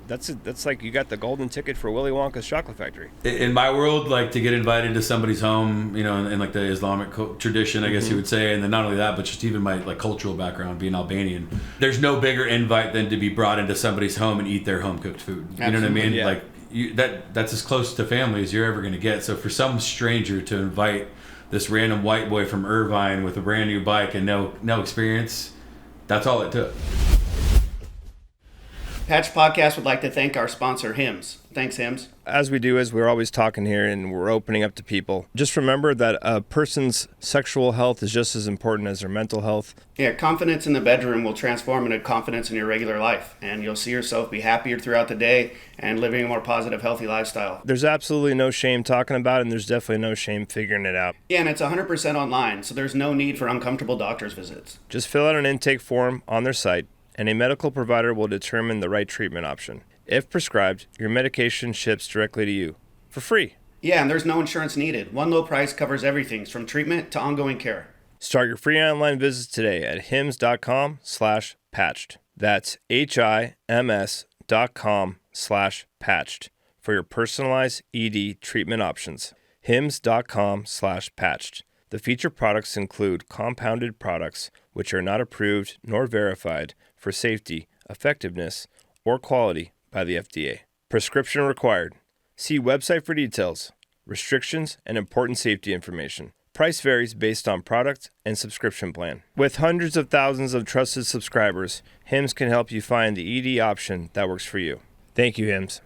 Speaker 2: that's like you got the golden ticket for Willy Wonka's chocolate factory.
Speaker 10: In my world, to get invited to somebody's home, in the Islamic tradition, I guess you would say, and then not only that, but just even my cultural background, being Albanian, there's no bigger invite than to be brought into somebody's home and eat their home cooked food. You know what I mean?
Speaker 2: Yeah.
Speaker 10: That's as close to family as you're ever going to get. So for some stranger to invite this random white boy from Irvine with a brand new bike and no experience, that's all it took.
Speaker 8: Patch Podcast would like to thank our sponsor, Hims. Thanks, Hims.
Speaker 2: As we do, as we're always talking here and we're opening up to people, just remember that a person's sexual health is just as important as their mental health.
Speaker 8: Yeah, confidence in the bedroom will transform into confidence in your regular life, and you'll see yourself be happier throughout the day and living a more positive, healthy lifestyle.
Speaker 2: There's absolutely no shame talking about it, and there's definitely no shame figuring it out.
Speaker 8: Yeah, and it's 100% online, so there's no need for uncomfortable doctor's visits.
Speaker 2: Just fill out an intake form on their site, and a medical provider will determine the right treatment option. If prescribed, your medication ships directly to you for free.
Speaker 8: Yeah, and there's no insurance needed. One low price covers everything from treatment to ongoing care.
Speaker 2: Start your free online visits today at hims.com/patched. That's HIMS.com/patched for your personalized ED treatment options. hims.com/patched. The featured products include compounded products which are not approved nor verified for safety, effectiveness, or quality by the FDA. Prescription required. See website for details, restrictions, and important safety information. Price varies based on product and subscription plan. With hundreds of thousands of trusted subscribers, Hims can help you find the ED option that works for you. Thank you, Hims.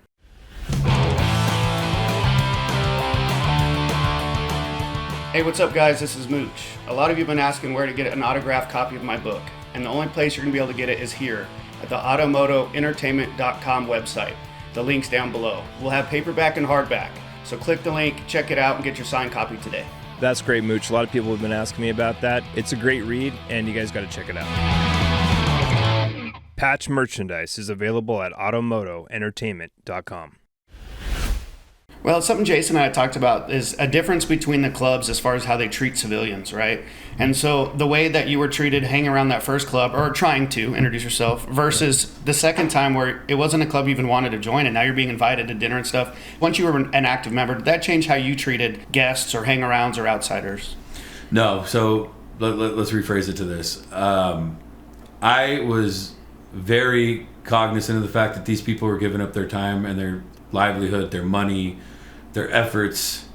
Speaker 8: Hey, what's up, guys? This is Mooch. A lot of you have been asking where to get an autographed copy of my book, and the only place you're going to be able to get it is here at the automotoentertainment.com website. The link's down below. We'll have paperback and hardback, so click the link, check it out, and get your signed copy today.
Speaker 2: That's great, Mooch. A lot of people have been asking me about that. It's a great read, and you guys got to check it out. Patch merchandise is available at automotoentertainment.com.
Speaker 8: Well, it's something Jason and I talked about is a difference between the clubs as far as how they treat civilians, right? And so the way that you were treated hanging around that first club or trying to introduce yourself versus the second time where it wasn't a club you even wanted to join and now you're being invited to dinner and stuff. Once you were an active member, did that change how you treated guests or hang-arounds or outsiders?
Speaker 10: No. So let's rephrase it to this. I was very cognizant of the fact that these people were giving up their time and their livelihood, their money, their efforts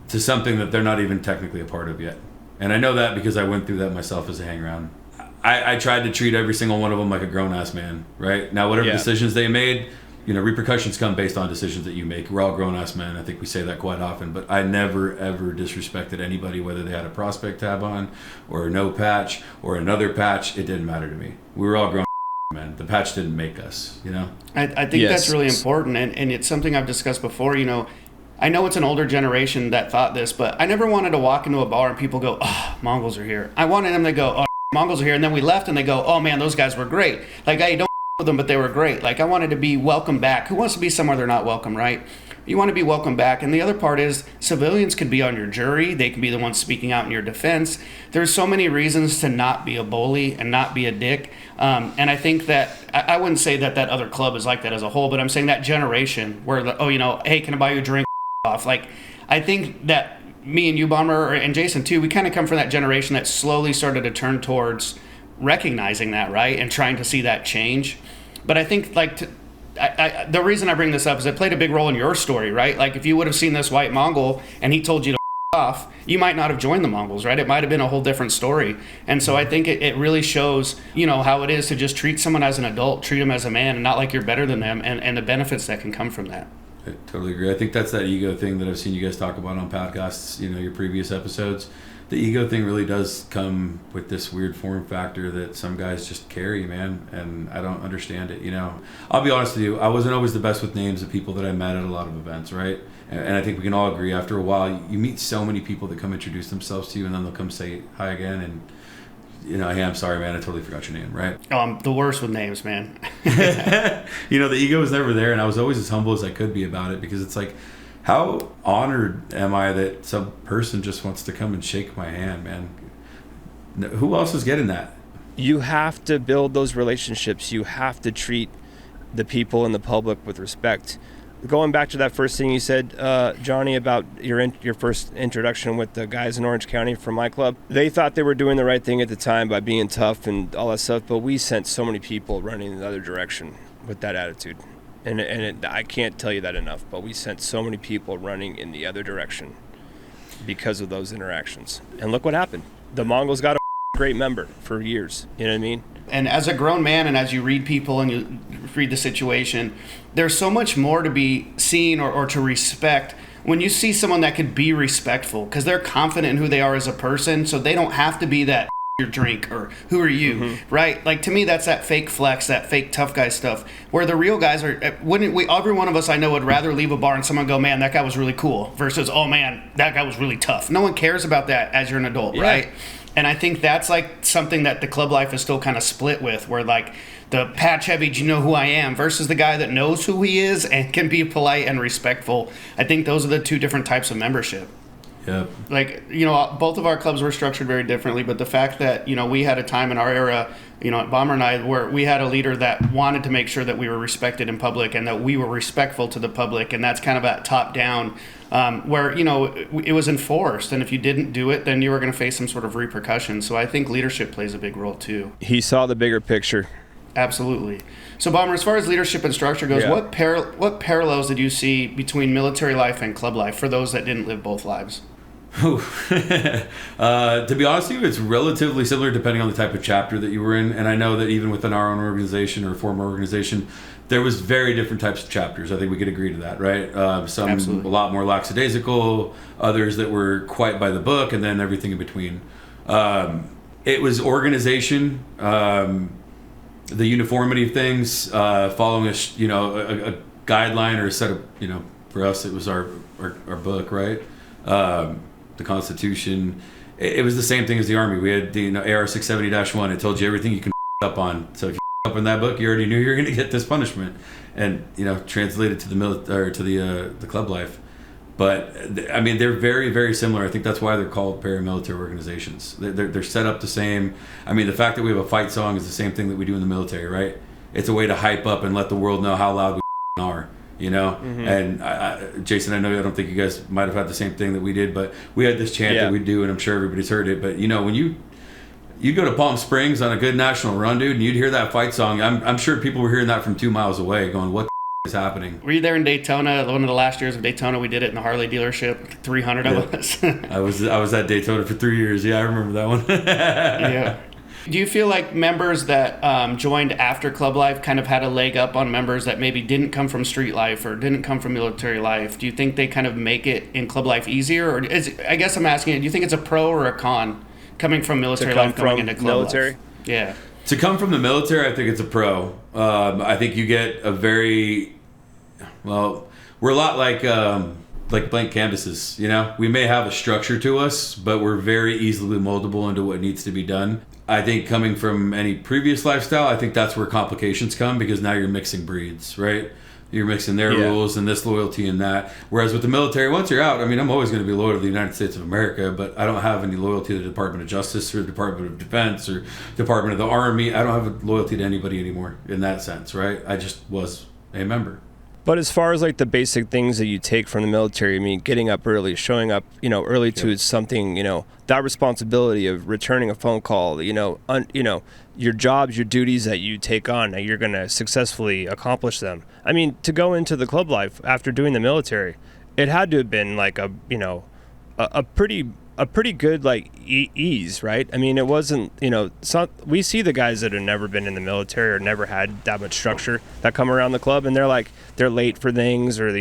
Speaker 10: to something that they're not even technically a part of yet. And I know that because I went through that myself as a hang-around. I tried to treat every single one of them like a grown-ass man, right? Now, whatever decisions they made, repercussions come based on decisions that you make. We're all grown-ass men. I think we say that quite often. But I never, ever disrespected anybody, whether they had a prospect tab on or no patch or another patch. It didn't matter to me. We were all grown men. The patch didn't make us,
Speaker 8: I think that's really important. And it's something I've discussed before, I know it's an older generation that thought this, but I never wanted to walk into a bar and people go, oh, Mongols are here. I wanted them to go, oh, Mongols are here. And then we left and they go, oh, man, those guys were great. Like, I don't with them, but they were great. Like, I wanted to be welcome back. Who wants to be somewhere they're not welcome, right? You want to be welcome back. And the other part is civilians could be on your jury. They can be the ones speaking out in your defense. There's so many reasons to not be a bully and not be a dick. And I think that I wouldn't say that other club is like that as a whole, but I'm saying that generation where, hey, can I buy you a drink? Off. Like, I think that me and you, Bomber, and Jason too, we kind of come from that generation that slowly started to turn towards recognizing that, right, and trying to see that change. But I think the reason I bring this up is it played a big role in your story, right? Like, if you would have seen this white Mongol and he told you to off, you might not have joined the Mongols, right? It might have been a whole different story. And so I think it really shows, how it is to just treat someone as an adult, treat them as a man, and not like you're better than them, and the benefits that can come from that.
Speaker 10: I totally agree. I think that's that ego thing that I've seen you guys talk about on podcasts, your previous episodes. The ego thing really does come with this weird form factor that some guys just carry, man, and I don't understand it, I'll be honest with you, I wasn't always the best with names of people that I met at a lot of events, right? And I think we can all agree after a while, you meet so many people that come introduce themselves to you and then they'll come say hi again and hey, I'm sorry, man, I totally forgot your name, right?
Speaker 8: Oh, I'm the worst with names, man.
Speaker 10: The ego was never there, and I was always as humble as I could be about it because it's like, how honored am I that some person just wants to come and shake my hand, man? Who else is getting that?
Speaker 2: You have to build those relationships. You have to treat the people in the public with respect. Going back to that first thing you said, Johnny, about your first introduction with the guys in Orange County from my club, they thought they were doing the right thing at the time by being tough and all that stuff, but we sent so many people running in the other direction with that attitude. And I can't tell you that enough, but we sent so many people running in the other direction because of those interactions. And look what happened. The Mongols got a great member for years. You know what I mean?
Speaker 8: And as a grown man and as you read people and you read the situation. There's so much more to be seen or to respect when you see someone that could be respectful, because they're confident in who they are as a person, so they don't have to be that your drink or who are you, right? Like, to me, that's that fake flex, that fake tough guy stuff, where the real guys are, wouldn't we, every one of us I know would rather leave a bar and someone go, man, that guy was really cool, versus, oh man, that guy was really tough. No one cares about that as you're an adult, right? And I think that's like something that the club life is still kind of split with, where like the patch heavy, do you know who I am, versus the guy that knows who he is and can be polite and respectful. I think those are the two different types of membership.
Speaker 10: Yeah.
Speaker 8: Like, you know, both of our clubs were structured very differently, but the fact that, you know, we had a time in our era, you know, at Bomber and I, where we had a leader that wanted to make sure that we were respected in public and that we were respectful to the public, and that's kind of at top down, where, you know, it was enforced, and if you didn't do it, then you were going to face some sort of repercussions. So I think leadership plays a big role too.
Speaker 2: He saw the bigger picture.
Speaker 8: Absolutely. So, Bomber, as far as leadership and structure goes, what parallels did you see between military life and club life for those that didn't live both lives?
Speaker 10: To be honest with you, it's relatively similar depending on the type of chapter that you were in. And I know that even within our own organization or former organization, there was very different types of chapters. I think we could agree to that, right? Some
Speaker 8: Absolutely.
Speaker 10: a lot more lackadaisical, others that were quite by the book, and then everything in between. It was organization, the uniformity of things, following a guideline or a set of, for us it was our book, right? The Constitution. It was the same thing as the Army. We had the AR 670-1. It told you everything you can up on. So if you up in that book, you already knew you were going to get this punishment, and translated to the club life. But I mean, they're very, very similar. I think that's why they're called paramilitary organizations. They're set up the same. I mean, the fact that we have a fight song is the same thing that we do in the military, right? It's a way to hype up and let the world know how loud we are. And Jason, I don't think you guys might have had the same thing that we did, but we had this chant that we do, and I'm sure everybody's heard it. But when you go to Palm Springs on a good national run, dude, and you'd hear that fight song, I'm sure people were hearing that from 2 miles away, going, "What is happening?"
Speaker 8: Were you there in Daytona? One of the last years of Daytona, we did it in the Harley dealership. 300 of us.
Speaker 10: I was at Daytona for 3 years. Yeah, I remember that one.
Speaker 8: Yeah. Do you feel like members that joined after club life kind of had a leg up on members that maybe didn't come from street life or didn't come from military life? Do you think they kind of make it in club life easier? Or I guess I'm asking you, do you think it's a pro or a con coming from military life going into club
Speaker 2: military
Speaker 8: life? Yeah.
Speaker 10: To come from the military, I think it's a pro. I think you get a very, we're a lot like blank canvases, We may have a structure to us, but we're very easily moldable into what needs to be done. I think coming from any previous lifestyle, I think that's where complications come, because now you're mixing breeds, right? You're mixing their rules and this loyalty and that. Whereas with the military, once you're out, I mean, I'm always going to be loyal to the United States of America, but I don't have any loyalty to the Department of Justice or the Department of Defense or Department of the Army. I don't have a loyalty to anybody anymore in that sense, right? I just was a member.
Speaker 2: But as far as like the basic things that you take from the military, I mean, getting up early, showing up, early to something, that responsibility of returning a phone call, your jobs, your duties that you take on, that you're going to successfully accomplish them. I mean, to go into the club life after doing the military, it had to have been like a pretty good like ease, right? I mean, it wasn't, we see the guys that have never been in the military or never had that much structure that come around the club, and they're late for things, or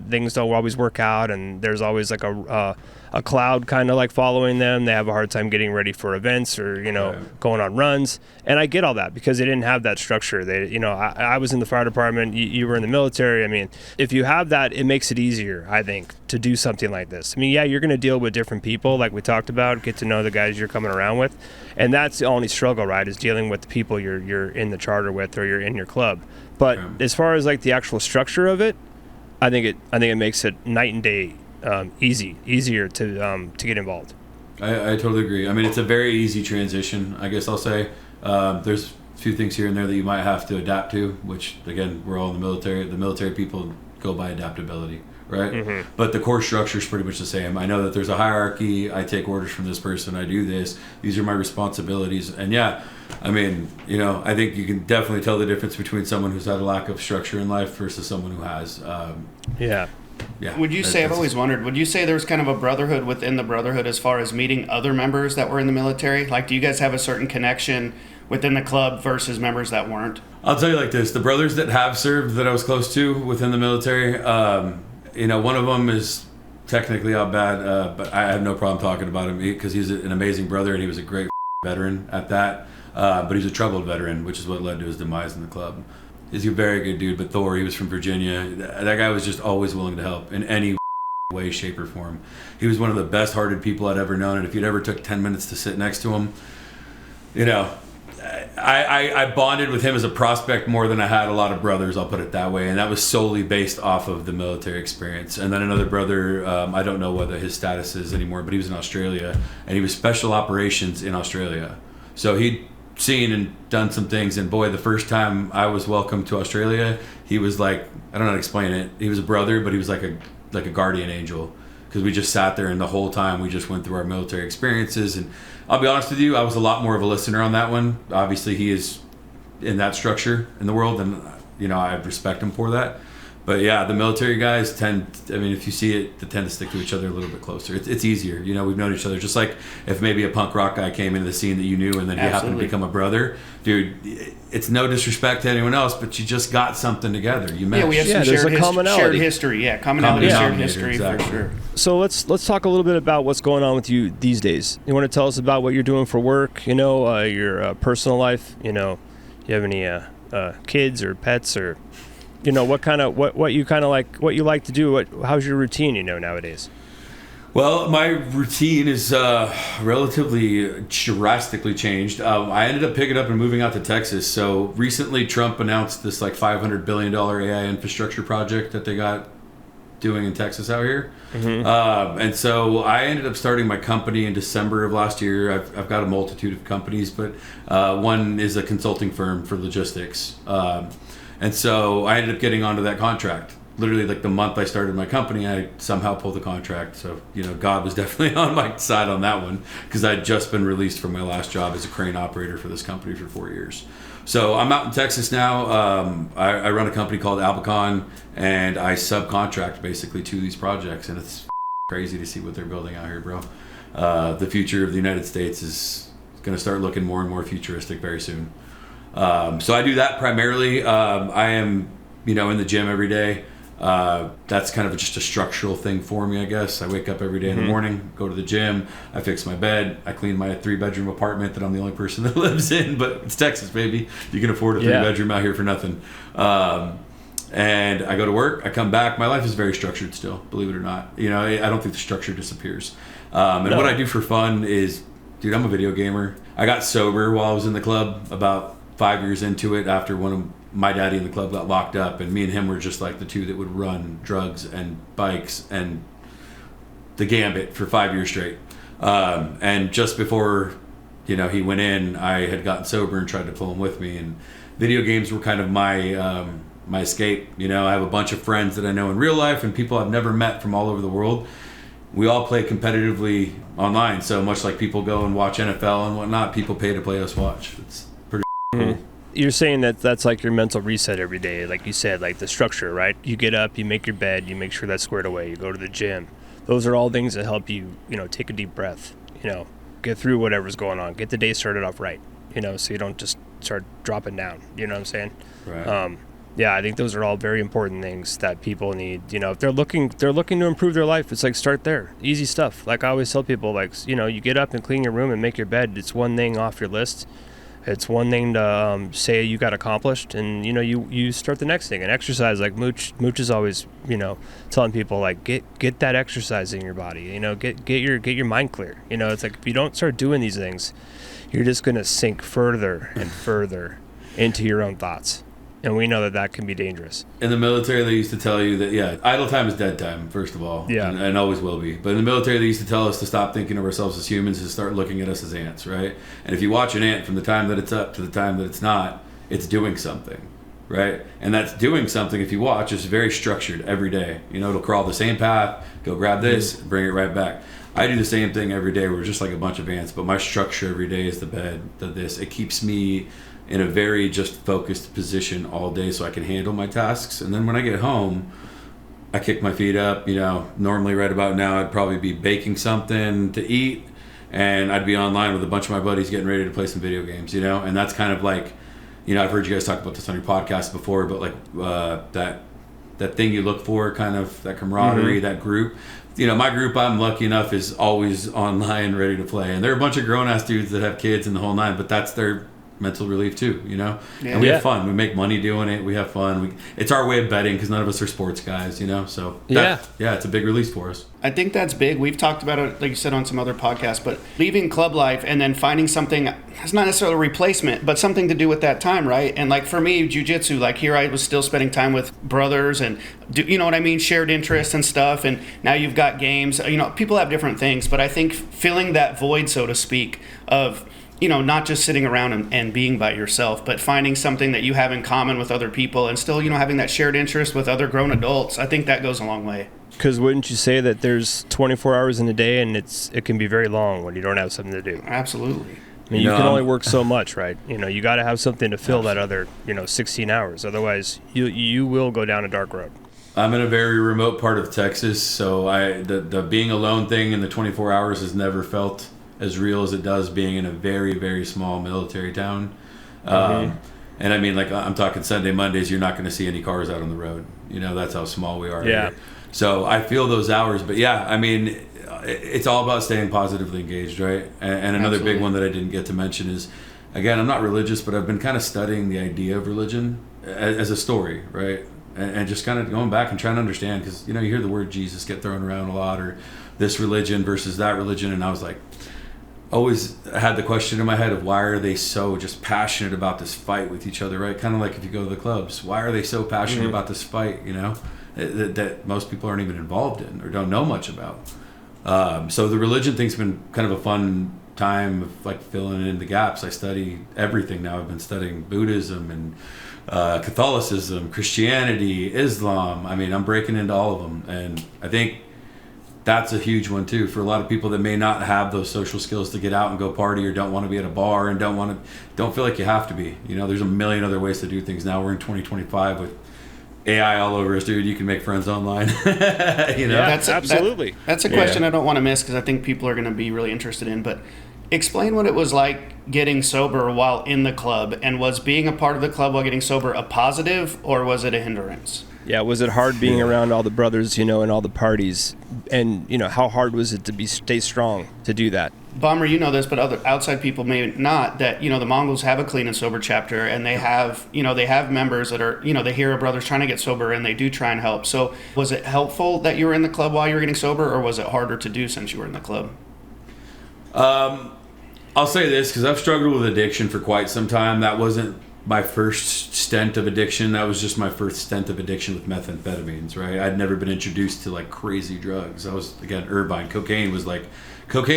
Speaker 2: things don't always work out, and there's always like a cloud kind of like following them. They have a hard time getting ready for events or going on runs, and I get all that because they didn't have that structure. They I was in the fire department, you were in the military. I mean, if you have that, it makes it easier, I think, to do something like this. I mean, yeah, you're going to deal with different people like we talked about, get to know the guys you're coming around with, and that's the only struggle, right, is dealing with the people you're in the charter with or you're in your club. But as far as like the actual structure of it, I think it makes it night and day easier to get involved.
Speaker 10: I totally agree. I mean, it's a very easy transition, I guess I'll say. There's a few things here and there that you might have to adapt to, which again, we're all in the military. The military people go by adaptability, right? Mm-hmm. But the core structure is pretty much the same. I know that there's a hierarchy. I take orders from this person. I do this. These are my responsibilities. And yeah, I mean, I think you can definitely tell the difference between someone who's had a lack of structure in life versus someone who has.
Speaker 2: Yeah.
Speaker 8: Would you say, I've always wondered, would you say there's kind of a brotherhood within the brotherhood as far as meeting other members that were in the military? Like, do you guys have a certain connection within the club versus members that weren't?
Speaker 10: I'll tell you like this: the brothers that have served that I was close to within the military, one of them is technically out bad, but I have no problem talking about him because he's an amazing brother and he was a great veteran at that. But he's a troubled veteran, which is what led to his demise in the club. He's a very good dude, but Thor, he was from Virginia. That guy was just always willing to help in any way, shape, or form. He was one of the best-hearted people I'd ever known, and if you'd ever took 10 minutes to sit next to him, I bonded with him as a prospect more than I had a lot of brothers, I'll put it that way, and that was solely based off of the military experience. And then another brother, I don't know whether his status is anymore, but he was in Australia, and he was special operations in Australia. So he'd seen and done some things, and boy, the first time I was welcomed to Australia, he was like, I don't know how to explain it, he was a brother, but he was like a guardian angel, because we just sat there and the whole time we just went through our military experiences. And I'll be honest with you, I was a lot more of a listener on that one. Obviously he is in that structure in the world, and I respect him for that. But yeah, the military guys if you see it, they tend to stick to each other a little bit closer. It's easier. We've known each other. Just like if maybe a punk rock guy came into the scene that you knew and then he happened to become a brother. Dude, it's no disrespect to anyone else, but you just got something together. You met.
Speaker 8: Yeah, we have some shared history. Yeah, commonality, shared history
Speaker 10: exactly.
Speaker 8: for sure.
Speaker 2: So let's talk a little bit about what's going on with you these days. You want to tell us about what you're doing for work, your personal life, you have any kids or pets, or what you like to do, how's your routine, nowadays?
Speaker 10: Well, my routine is relatively drastically changed. I ended up picking up and moving out to Texas. So recently Trump announced this like $500 billion AI infrastructure project that they got doing in Texas out here. Mm-hmm. And so I ended up starting my company in December of last year. I've got a multitude of companies, but one is a consulting firm for logistics. And so I ended up getting onto that contract. Literally, like the month I started my company, I somehow pulled the contract. So, God was definitely on my side on that one, because I'd just been released from my last job as a crane operator for this company for 4 years. So I'm out in Texas now. I run a company called Albicon, and I subcontract basically to these projects. And it's crazy to see what they're building out here, bro. The future of the United States is going to start looking more and more futuristic very soon. So I do that primarily. I am, in the gym every day. That's kind of just a structural thing for me, I guess. I wake up every day in the morning, go to the gym, I fix my bed, I clean my 3-bedroom apartment that I'm the only person that lives in, but it's Texas, baby. You can afford a 3-bedroom out here for nothing. And I go to work, I come back. My life is very structured still, believe it or not. I don't think the structure disappears. What I do for fun is, dude, I'm a video gamer. I got sober while I was in the club about 5 years into it, after one of my daddy in the club got locked up, and me and him were just like the two that would run drugs and bikes and the gambit for 5 years straight. And just before, he went in, I had gotten sober and tried to pull him with me, and video games were kind of my escape. I have a bunch of friends that I know in real life and people I've never met from all over the world. We all play competitively online, so much like people go and watch NFL and whatnot, people pay to play us watch. It's pretty cool.
Speaker 2: You're saying that that's like your mental reset every day, like you said, like the structure, right? You get up, you make your bed, you make sure that's squared away, you go to the gym. Those are all things that help you, take a deep breath, get through whatever's going on, get the day started off right, so you don't just start dropping down, you know what I'm saying?
Speaker 10: Right.
Speaker 2: Yeah, I think those are all very important things that people need. If they're looking to improve their life, it's like start there. Easy stuff. Like I always tell people, like, you get up and clean your room and make your bed. It's one thing off your list. It's one thing to say you got accomplished, and you start the next thing. And exercise, like Mooch is always telling people, like, get that exercise in your body. Get your mind clear. It's like if you don't start doing these things, you're just gonna sink further and further into your own thoughts. And we know that can be dangerous.
Speaker 10: In the military, they used to tell you that, idle time is dead time, first of all.
Speaker 2: Yeah.
Speaker 10: And always will be. But in the military, they used to tell us to stop thinking of ourselves as humans and start looking at us as ants, right? And if you watch an ant from the time that it's up to the time that it's not, it's doing something, right? And that's doing something, if you watch, is very structured every day. It'll crawl the same path, go grab this, bring it right back. I do the same thing every day. We're just like a bunch of ants, but my structure every day is the bed, this. It keeps me in a very just focused position all day so I can handle my tasks. And then when I get home, I kick my feet up. Normally right about now I'd probably be baking something to eat, and I'd be online with a bunch of my buddies getting ready to play some video games, you know. And that's kind of like, you know, I've heard you guys talk about this on your podcast before, but like that thing you look for, kind of that camaraderie, that group. You know, my group, I'm lucky enough, is always online ready to play, and they're a bunch of grown ass dudes that have kids and the whole nine, but that's their mental relief too, you know. And we have fun. We make money doing it. We have fun. It's our way of betting because none of us are sports guys, you know. So it's a big release for us.
Speaker 8: I think that's big. We've talked about it, like you said, on some other podcasts, but leaving club life and then finding something, it's not necessarily a replacement, but something to do with that time, right? And like for me, jiu-jitsu, like here I was still spending time with brothers and, you know what I mean, shared interests and stuff. And now you've got games. You know, people have different things, but I think filling that void, so to speak, of, you know, not just sitting around and being by yourself, but finding something that you have in common with other people and still, you know, having that shared interest with other grown adults. I think that goes a long way.
Speaker 2: Because wouldn't you say that there's 24 hours in a day and it can be very long when you don't have something to do?
Speaker 8: Absolutely.
Speaker 2: I mean, you can only work so much, right? You know, you got to have something to fill that other, 16 hours. Otherwise, you will go down a dark road.
Speaker 10: I'm in a very remote part of Texas, so the being alone thing in the 24 hours has never felt as real as it does being in a very, very small military town. And I mean, like, I'm talking Sunday, Mondays, you're not going to see any cars out on the road. You know, that's how small we are.
Speaker 2: Yeah.
Speaker 10: Here. So I feel those hours, but yeah, I mean, it's all about staying positively engaged, right? And another big one that I didn't get to mention is, again, I'm not religious, but I've been kind of studying the idea of religion as a story, right? And just kind of going back and trying to understand, because, you know, you hear the word Jesus get thrown around a lot, or this religion versus that religion, and I was like, always had the question in my head of why are they so just passionate about this fight with each other, right? Kind of like if you go to the clubs, why are they so passionate about this fight, you know, that most people aren't even involved in or don't know much about. So the religion thing's been kind of a fun time of like filling in the gaps. I study everything now. I've been studying Buddhism and Catholicism, Christianity, Islam. I mean, I'm breaking into all of them, and I think that's a huge one too for a lot of people that may not have those social skills to get out and go party, or don't want to be at a bar and don't feel like you have to be. You know, there's a million other ways to do things now. We're in 2025 with AI all over us, dude. You can make friends online. You know,
Speaker 2: absolutely.
Speaker 8: That's a question I don't want to miss because I think people are going to be really interested in. But explain what it was like getting sober while in the club, and was being a part of the club while getting sober a positive, or was it a hindrance?
Speaker 2: Yeah, was it hard being around all the brothers, and all the parties? And, how hard was it to stay strong to do that?
Speaker 8: Bomber, you know this, but other outside people may not, that, the Mongols have a clean and sober chapter, and they have, they have members that are, they hear a brother's trying to get sober, and they do try and help. So was it helpful that you were in the club while you were getting sober, or was it harder to do since you were in the club?
Speaker 10: I'll say this, because I've struggled with addiction for quite some time. That wasn't my first stent of addiction. That was just my first stent of addiction with methamphetamines, right? I'd never been introduced to like crazy drugs. I was, again, Irvine. Cocaine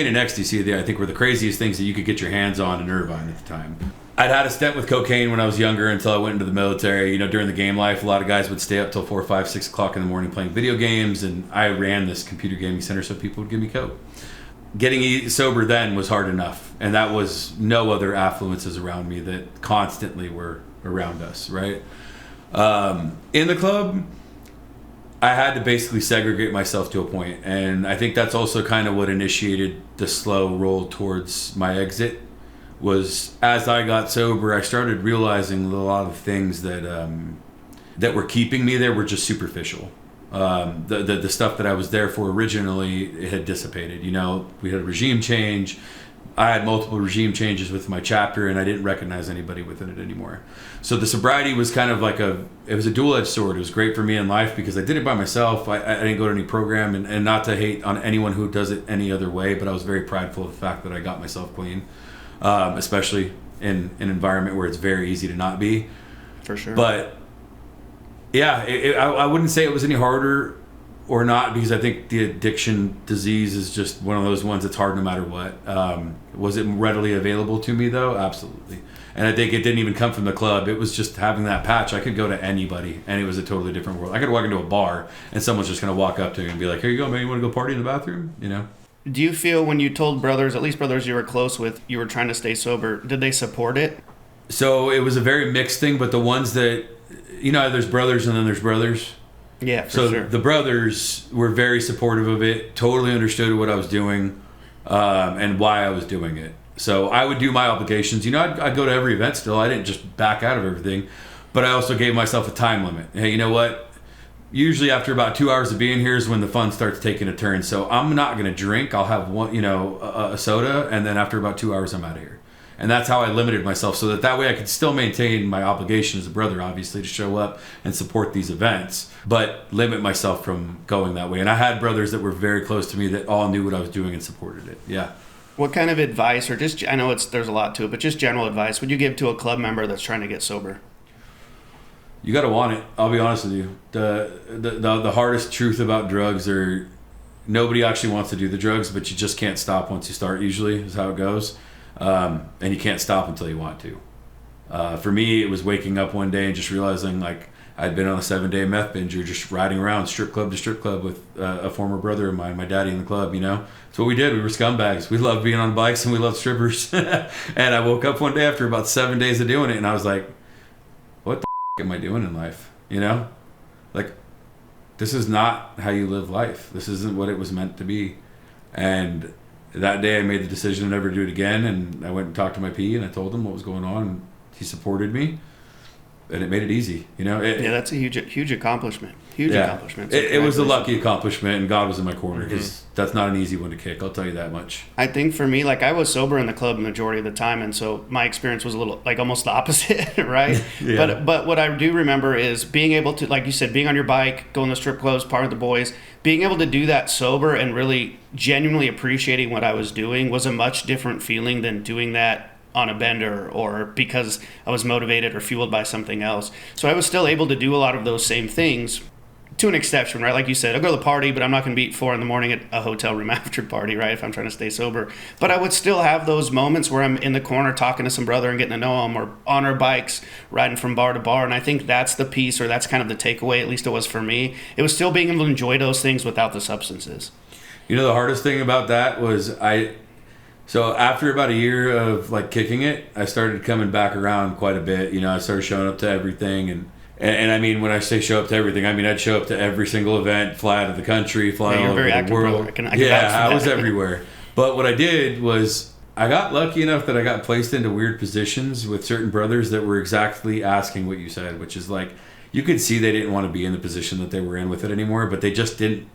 Speaker 10: and ecstasy, I think, were the craziest things that you could get your hands on in Irvine at the time. I'd had a stint with cocaine when I was younger until I went into the military. During the game life, a lot of guys would stay up till 4, 5, 6 o'clock in the morning playing video games, and I ran this computer gaming center so people would give me coke. Getting sober then was hard enough, and that was no other affluences around me that constantly were around us, right? In the club, I had to basically segregate myself to a point, and I think that's also kind of what initiated the slow roll towards my exit. Was as I got sober, I started realizing a lot of things that were keeping me there were just superficial. The stuff that I was there for originally, it had dissipated. We had a regime change. I had multiple regime changes with my chapter, and I didn't recognize anybody within it anymore. So the sobriety was kind of like it was a dual-edged sword. It was great for me in life because I did it by myself. I didn't go to any program, and not to hate on anyone who does it any other way, but I was very prideful of the fact that I got myself clean, especially in an environment where it's very easy to not be.
Speaker 8: For sure.
Speaker 10: But yeah, I wouldn't say it was any harder or not, because I think the addiction disease is just one of those ones that's hard no matter what. Was it readily available to me, though? Absolutely. And I think it didn't even come from the club. It was just having that patch. I could go to anybody, and it was a totally different world. I could walk into a bar, and someone's just going to walk up to me and be like, here you go, man, you want to go party in the bathroom?
Speaker 8: Do you feel when you told brothers, at least brothers you were close with, you were trying to stay sober, did they support it?
Speaker 10: So it was a very mixed thing, but the ones that, there's brothers and then there's brothers.
Speaker 8: Yeah, for sure.
Speaker 10: The brothers were very supportive of it, totally understood what I was doing. and why I was doing it. So I would do my obligations. I'd go to every event still. I didn't just back out of everything, but I also gave myself a time limit. Hey, you know what? Usually after about 2 hours of being here is when the fun starts taking a turn. So I'm not going to drink. I'll have one, a soda, and then after about 2 hours, I'm out of here. And that's how I limited myself, so that way I could still maintain my obligation as a brother, obviously, to show up and support these events, but limit myself from going that way. And I had brothers that were very close to me that all knew what I was doing and supported it. Yeah.
Speaker 8: What kind of advice, or just, I know there's a lot to it, but just general advice, would you give to a club member that's trying to get sober?
Speaker 10: You got to want it. I'll be honest with you. The hardest truth about drugs are nobody actually wants to do the drugs, but you just can't stop once you start, usually, is how it goes. And you can't stop until you want to. For me, it was waking up one day and just realizing like I'd been on a 7-day meth binge, or just riding around strip club to strip club with a former brother of mine, my daddy in the club, That's what we did. We were scumbags. We loved being on bikes and we loved strippers. And I woke up one day after about 7 days of doing it and I was like, what the am I doing in life? Like, this is not how you live life. This isn't what it was meant to be. And that day I made the decision to never do it again, and I went and talked to my P and I told him what was going on, and he supported me, and it made it easy.
Speaker 8: That's a huge accomplishment. Accomplishment.
Speaker 10: It was a lucky accomplishment, and God was in my corner, because that's not an easy one to kick, I'll tell you that much.
Speaker 8: I think for me, like, I was sober in the club the majority of the time, and so my experience was a little, like, almost the opposite, right?
Speaker 10: Yeah.
Speaker 8: But what I do remember is being able to, like you said, being on your bike, going to strip clubs, part of the boys, being able to do that sober and really genuinely appreciating what I was doing was a much different feeling than doing that on a bender or because I was motivated or fueled by something else. So I was still able to do a lot of those same things to an exception, right? Like you said, I'll go to the party, but I'm not going to be at 4 a.m. at a hotel room after party, right? If I'm trying to stay sober. But I would still have those moments where I'm in the corner talking to some brother and getting to know him, or on our bikes, riding from bar to bar. And I think that's the piece, or that's kind of the takeaway, at least it was for me. It was still being able to enjoy those things without the substances.
Speaker 10: The hardest thing about that was so after about a year of like kicking it, I started coming back around quite a bit. I started showing up to everything, and I mean, when I say show up to everything, I mean I'd show up to every single event, fly out of the country, fly all over the world. I was everywhere. But what I did was I got lucky enough that I got placed into weird positions with certain brothers that were exactly asking what you said, which is like, you could see they didn't want to be in the position that they were in with it anymore, but they just didn't.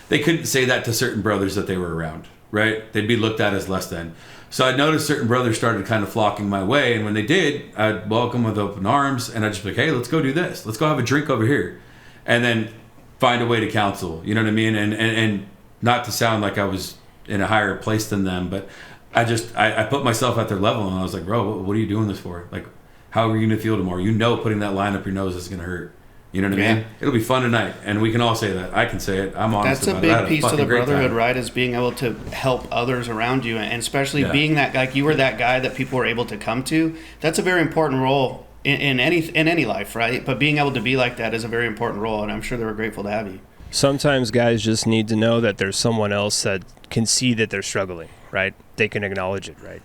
Speaker 10: They couldn't say that to certain brothers that they were around, right? They'd be looked at as less than. So I noticed certain brothers started kind of flocking my way, and when they did, I'd welcome with open arms, and I'd just be like, hey, let's go do this. Let's go have a drink over here. And then find a way to counsel, you know what I mean? And not to sound like I was in a higher place than them, but I put myself at their level, and I was like, bro, what are you doing this for? Like, how are you going to feel tomorrow? Putting that line up your nose is going to hurt. You know what I mean? It'll be fun tonight, and we can all say that. I can say it. I'm honest about it.
Speaker 8: That's a big piece of the brotherhood, right? Is being able to help others around you, and especially being that, like you were that guy that people were able to come to. That's a very important role in any life, right? But being able to be like that is a very important role, and I'm sure they were grateful to have you.
Speaker 2: Sometimes guys just need to know that there's someone else that can see that they're struggling, right? They can acknowledge it, right?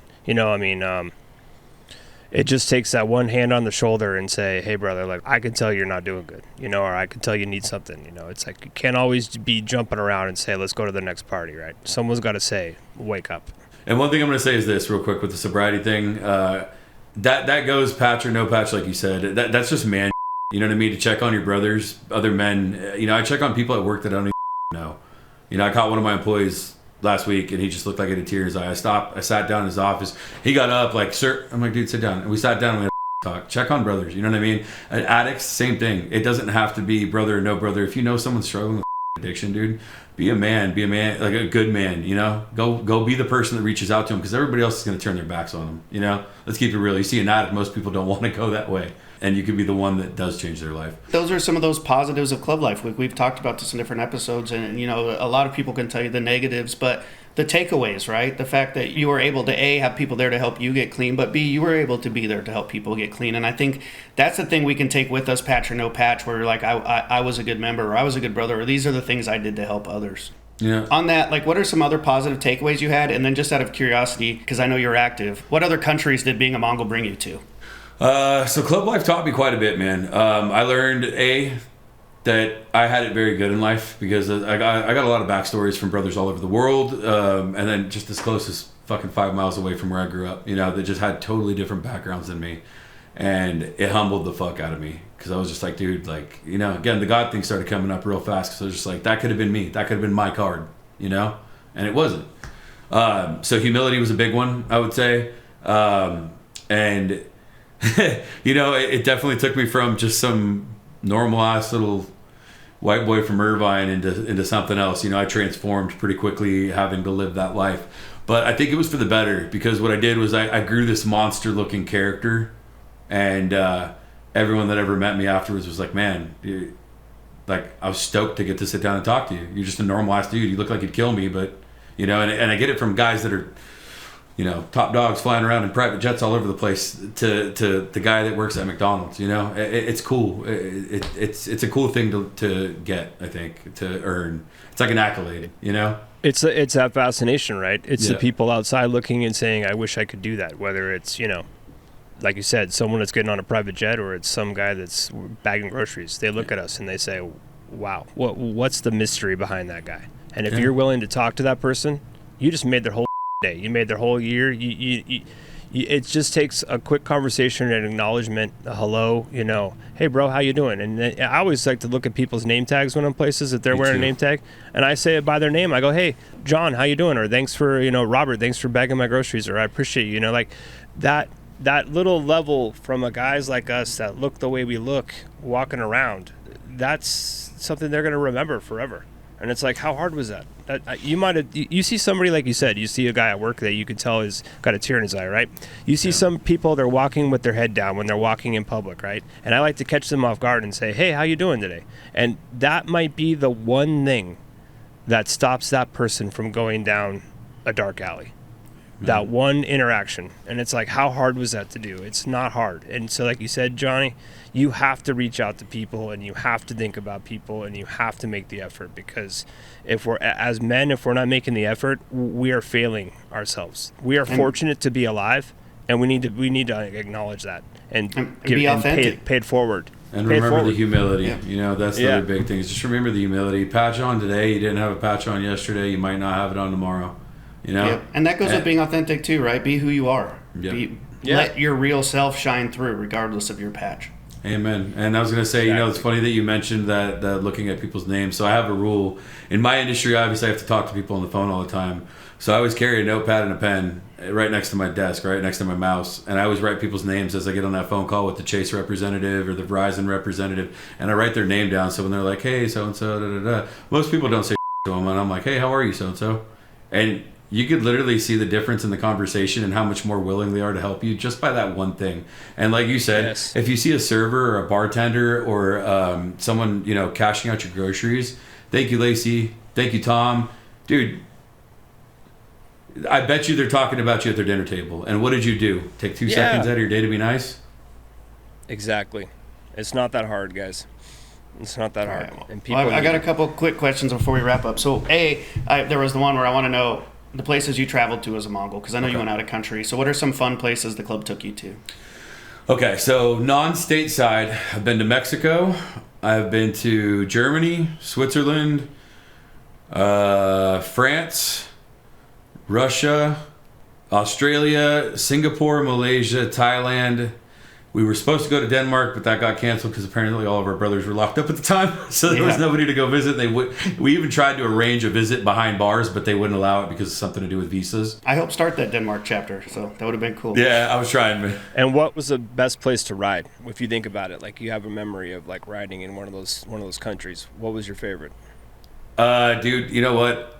Speaker 2: It just takes that one hand on the shoulder and say, hey, brother, like, I can tell you're not doing good, or I can tell you need something, It's like you can't always be jumping around and say, let's go to the next party, right? Someone's got to say, wake up.
Speaker 10: And one thing I'm going to say is this real quick with the sobriety thing. That goes patch or no patch, like you said. That's just man, you know what I mean? To check on your brothers, other men. I check on people at work that I don't even know. I caught one of my employees last week, and he just looked like he had a tear in his eye. I sat down in his office. He got up like, sir. I'm like, dude, sit down. And we sat down and we had a talk. Check on brothers. You know what I mean? Addicts, same thing. It doesn't have to be brother or no brother. If you know someone's struggling with addiction, dude, be a man, like a good man, Go be the person that reaches out to them, because everybody else is going to turn their backs on them, Let's keep it real. You see an addict, most people don't want to go that way. And you could be the one that does change their life.
Speaker 8: Those are some of those positives of club life. We've talked about this in different episodes, and a lot of people can tell you the negatives, but the takeaways, right? The fact that you were able to A, have people there to help you get clean, but B, you were able to be there to help people get clean. And I think that's the thing we can take with us, patch or no patch, where like I was a good member, or I was a good brother, or these are the things I did to help others.
Speaker 10: Yeah.
Speaker 8: On that, like, what are some other positive takeaways you had? And then just out of curiosity, because I know you're active, what other countries did being a Mongol bring you to?
Speaker 10: So club life taught me quite a bit, man. I learned that I had it very good in life because I got a lot of backstories from brothers all over the world, and then just as close as fucking 5 miles away from where I grew up, that just had totally different backgrounds than me, and it humbled the fuck out of me because I was just like, dude, like, again, the God thing started coming up real fast because I was just like, that could have been me, that could have been my card, and it wasn't. So humility was a big one, I would say, and it definitely took me from just some normal ass little white boy from Irvine into something else. I transformed pretty quickly having to live that life. But I think it was for the better because what I did was I grew this monster looking character, and everyone that ever met me afterwards was like, man, like I was stoked to get to sit down and talk to you. You're just a normal ass dude. You look like you'd kill me, but and I get it from guys that are top dogs flying around in private jets all over the place to the guy that works at McDonald's. It's cool. It's a cool thing to get, I think, to earn. It's like an accolade,
Speaker 2: It's that fascination, right? It's the people outside looking and saying, I wish I could do that. Whether it's, like you said, someone that's getting on a private jet or it's some guy that's bagging groceries. They look at us and they say, wow, what's the mystery behind that guy? And if you're willing to talk to that person, you just made their whole day. You made their whole year. It just takes a quick conversation and acknowledgement, a hello, hey bro, how you doing? And I always like to look at people's name tags when I'm places if they're wearing a name tag, and I say it by their name. I go, hey John, how you doing? Or thanks for Robert, thanks for bagging my groceries, or I appreciate you. Like that little level from a guys like us that look the way we look walking around, that's something they're gonna remember forever. And it's like, how hard was that? You see somebody, like you said, you see a guy at work that you can tell is got a tear in his eye, right? You see some people, they're walking with their head down when they're walking in public, right? And I like to catch them off guard and say, hey, how you doing today? And that might be the one thing that stops that person from going down a dark alley. That one interaction. And it's like, how hard was that to do? It's not hard. And so like you said, Johnny, you have to reach out to people and you have to think about people and you have to make the effort, because if we're not making the effort, we are failing ourselves. We are fortunate to be alive, and we need to acknowledge that and
Speaker 3: be authentic.
Speaker 2: Pay it forward.
Speaker 10: And remember the humility. That's the other big thing. Is just remember the humility. Patch on today. You didn't have a patch on yesterday. You might not have it on tomorrow.
Speaker 3: Yep. And that goes with being authentic too, right? Be who you are.
Speaker 10: Yep.
Speaker 3: Let your real self shine through, regardless of your patch.
Speaker 10: Amen. And I was going to say, it's funny that you mentioned that looking at people's names. So I have a rule. In my industry, obviously, I have to talk to people on the phone all the time. So I always carry a notepad and a pen right next to my desk, right next to my mouse. And I always write people's names as I get on that phone call with the Chase representative or the Verizon representative. And I write their name down. So when they're like, hey, so-and-so, da-da-da. Most people don't say to them. And I'm like, hey, how are you, so-and-so? And you could literally see the difference in the conversation and how much more willing they are to help you just by that one thing. And like you said, if you see a server or a bartender or someone, cashing out your groceries, thank you, Lacey. Thank you, Tom. Dude, I bet you they're talking about you at their dinner table. And what did you do? Take 2 seconds out of your day to be nice?
Speaker 2: Exactly. It's not that hard, guys. It's not that hard.
Speaker 3: Right.
Speaker 2: And people.
Speaker 3: I got a couple quick questions before we wrap up. So, there was the one where I want to know the places you traveled to as a Mongol, because I know you went out of country. So what are some fun places the club took you to?
Speaker 10: Okay, so non-stateside, I've been to Mexico, I've been to Germany, Switzerland, France, Russia, Australia, Singapore, Malaysia, Thailand. We were supposed to go to Denmark, but that got canceled because apparently all of our brothers were locked up at the time. So there was nobody to go visit. We even tried to arrange a visit behind bars, but they wouldn't allow it because it's something to do with visas.
Speaker 3: I helped start that Denmark chapter, so that would have been cool.
Speaker 10: Yeah, I was trying, man.
Speaker 2: And what was the best place to ride? If you think about it, like you have a memory of like riding in one of those countries. What was your favorite?
Speaker 10: Dude, you know what?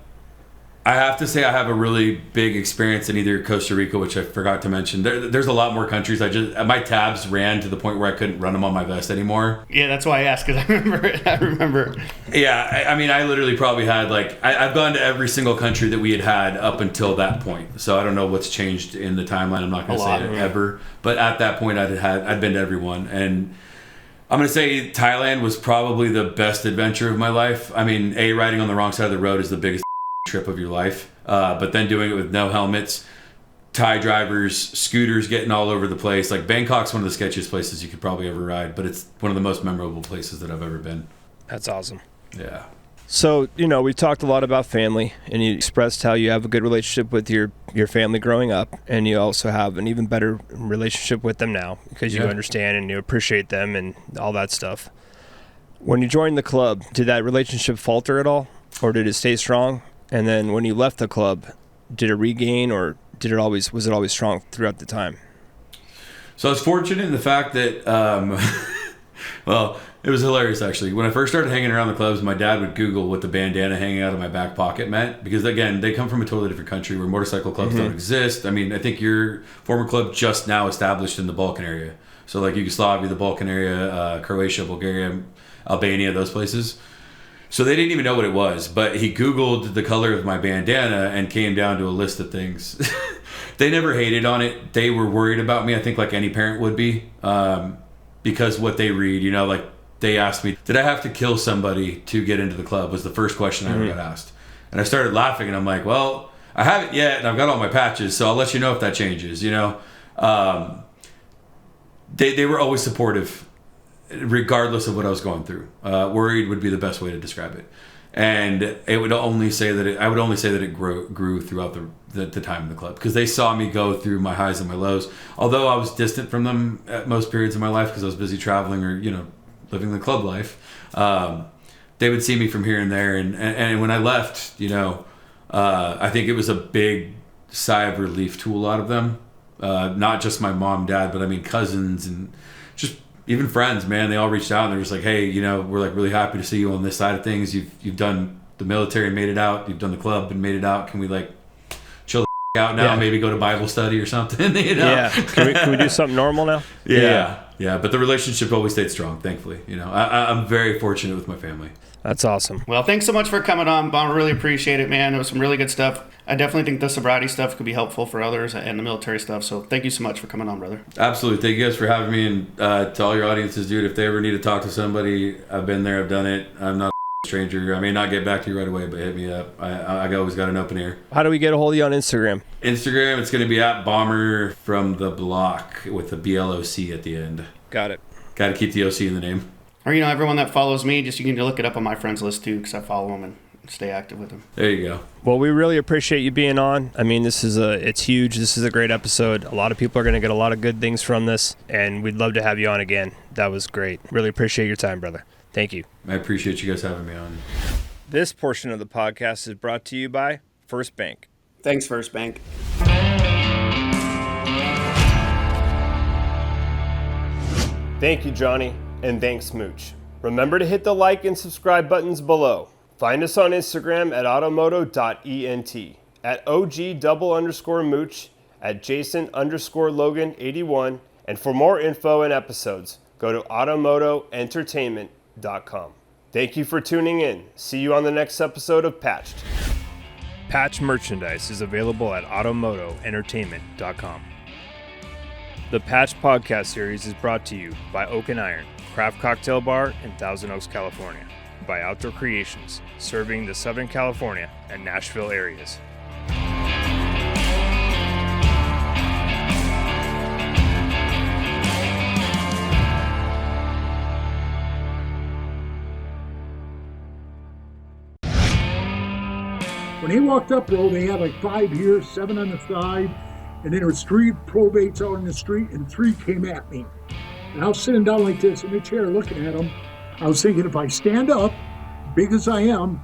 Speaker 10: I have to say I have a really big experience in either Costa Rica, which I forgot to mention. There's a lot more countries. My tabs ran to the point where I couldn't run them on my vest anymore.
Speaker 3: Yeah, that's why I asked, because I remember.
Speaker 10: Yeah, I literally probably had I've gone to every single country that we had up until that point. So I don't know what's changed in the timeline. I'm not going to say it ever. But at that point, I'd been to everyone. And I'm going to say Thailand was probably the best adventure of my life. Riding on the wrong side of the road is the biggest trip of your life, but then doing it with no helmets, Thai drivers, scooters getting all over the place. Like Bangkok's one of the sketchiest places you could probably ever ride, but it's one of the most memorable places that I've ever been.
Speaker 2: That's awesome.
Speaker 10: Yeah.
Speaker 2: So, we talked a lot about family, and you expressed how you have a good relationship with your family growing up, and you also have an even better relationship with them now because you understand and you appreciate them and all that stuff. When you joined the club, did that relationship falter at all, or did it stay strong? And then when you left the club, did it regain, or was it always strong throughout the time?
Speaker 10: So I was fortunate in the fact that, well, it was hilarious actually. When I first started hanging around the clubs, my dad would Google what the bandana hanging out of my back pocket meant, because again, they come from a totally different country where motorcycle clubs don't exist. I mean, I think your former club just now established in the Balkan area. So like Yugoslavia, the Balkan area, Croatia, Bulgaria, Albania, those places. So they didn't even know what it was, but he Googled the color of my bandana and came down to a list of things. They never hated on it. They were worried about me, I think like any parent would be, because what they read, like they asked me, did I have to kill somebody to get into the club, was the first question I ever got asked. And I started laughing and I'm like, well, I haven't yet and I've got all my patches, so I'll let you know if that changes, They were always supportive, regardless of what I was going through. Worried would be the best way to describe it. And it would only say that it grew throughout the time in the club, because they saw me go through my highs and my lows. Although I was distant from them at most periods of my life because I was busy traveling or living the club life, they would see me from here and there. And when I left, I think it was a big sigh of relief to a lot of them, not just my mom, dad, but I mean cousins and just even friends, man. They all reached out and they were just like, hey, we're like really happy to see you on this side of things. You've done the military and made it out. You've done the club and made it out. Can we like chill the out now? Yeah. Maybe go to Bible study or something.
Speaker 2: Yeah. Can we do something normal now?
Speaker 10: Yeah. But the relationship always stayed strong, thankfully. I'm very fortunate with my family.
Speaker 2: That's awesome.
Speaker 8: Well, thanks so much for coming on, Bon. Really appreciate it, man. It was some really good stuff. I definitely think the sobriety stuff could be helpful for others and the military stuff. So thank you so much for coming on, brother.
Speaker 10: Absolutely. Thank you guys for having me. And to all your audiences, dude, if they ever need to talk to somebody, I've been there, I've done it. I'm not a stranger. I may not get back to you right away, but hit me up. I always got an open ear.
Speaker 2: How do we get a hold of you on Instagram?
Speaker 10: Instagram, it's going to be at Bomber from the Block with a BLOC at the end.
Speaker 2: Got it.
Speaker 10: Got to keep the OC in the name.
Speaker 8: Or, everyone that follows me, you can look it up on my friends list too, because I follow them and stay active with them.
Speaker 10: There you go.
Speaker 2: Well, we really appreciate you being on. I mean, it's huge. This is a great episode. A lot of people are going to get a lot of good things from this, and we'd love to have you on again. That was great. Really appreciate your time, brother. Thank you.
Speaker 10: I appreciate you guys having me on.
Speaker 2: This portion of the podcast is brought to you by First Bank.
Speaker 8: Thanks, First Bank.
Speaker 2: Thank you, Johnny, and thanks, Mooch. Remember to hit the like and subscribe buttons below. Find us on Instagram at automoto.ent, at OG_Mooch, at Jason_Logan81, and for more info and episodes, go to automotoentertainment.com. Thank you for tuning in. See you on the next episode of Patched. Patch merchandise is available at automotoentertainment.com. The Patch podcast series is brought to you by Oak and Iron, Craft Cocktail Bar in Thousand Oaks, California, by Outdoor Creations, serving the Southern California and Nashville areas.
Speaker 11: When he walked up, bro, they had like 5 here, 7 on the side, and then there was 3 probates out in the street, and 3 came at me. And I was sitting down like this in the chair looking at them. I was thinking, if I stand up, big as I am,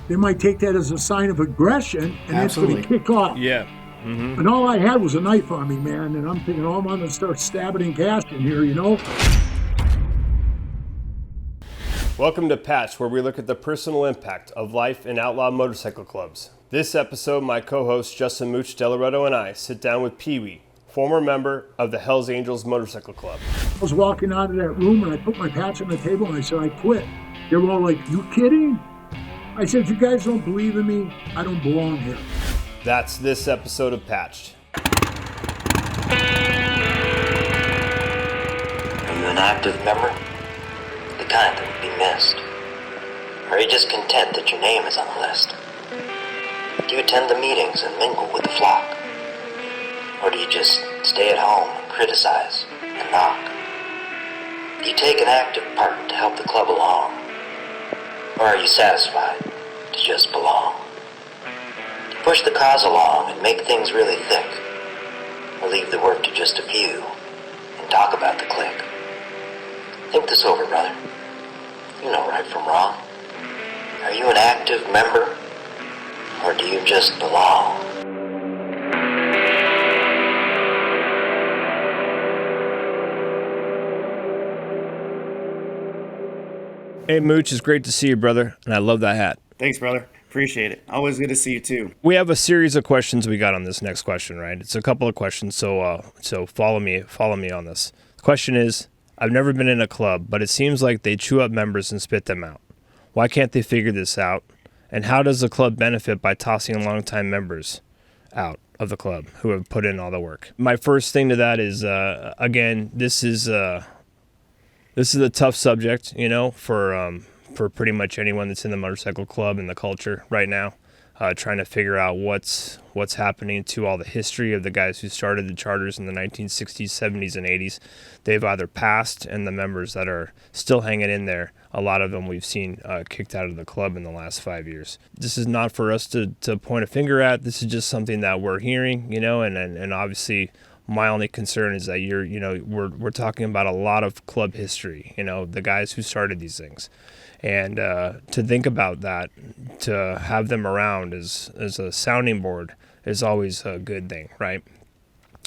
Speaker 11: they might take that as a sign of aggression, and that's going to kick off.
Speaker 2: Yeah. Mm-hmm.
Speaker 11: And all I had was a knife on me, man, and I'm thinking, oh, I'm going to start stabbing and cashing here,
Speaker 2: Welcome to Patch, where we look at the personal impact of life in outlaw motorcycle clubs. This episode, my co-host Justin Mooch Delaretto and I sit down with Pee-wee, former member of the Hells Angels Motorcycle Club.
Speaker 11: I was walking out of that room and I put my patch on the table and I said, I quit. They were all like, you kidding? I said, if you guys don't believe in me, I don't belong here.
Speaker 2: That's this episode of Patched.
Speaker 1: Are you an active member? The kind that would be missed? Or are you just content that your name is on the list? Do you attend the meetings and mingle with the flock? Or do you just stay at home and criticize and knock? Do you take an active part to help the club along? Or are you satisfied to just belong? Push the cause along and make things really thick, or leave the work to just a few and talk about the clique. Think this over, brother. You know right from wrong. Are you an active member, or do you just belong?
Speaker 2: Hey, Mooch, it's great to see you, brother, and I love that hat.
Speaker 8: Thanks, brother. Appreciate it. Always good to see you too.
Speaker 2: We have a series of questions we got on this next question, right? It's a couple of questions, so follow me on this. The question is, I've never been in a club, but it seems like they chew up members and spit them out. Why can't they figure this out? And how does the club benefit by tossing longtime members out of the club who have put in all the work? My first thing to that is, again, this is a tough subject, for pretty much anyone that's in the motorcycle club and the culture right now, trying to figure out what's happening to all the history of the guys who started the charters in the 1960s, 70s, and 80s. They've either passed, and the members that are still hanging in there, a lot of them we've seen kicked out of the club in the last 5 years. This is not for us to point a finger at. This is just something that we're hearing, and obviously my only concern is that we're talking about a lot of club history, the guys who started these things. And to think about that, to have them around as a sounding board is always a good thing, right?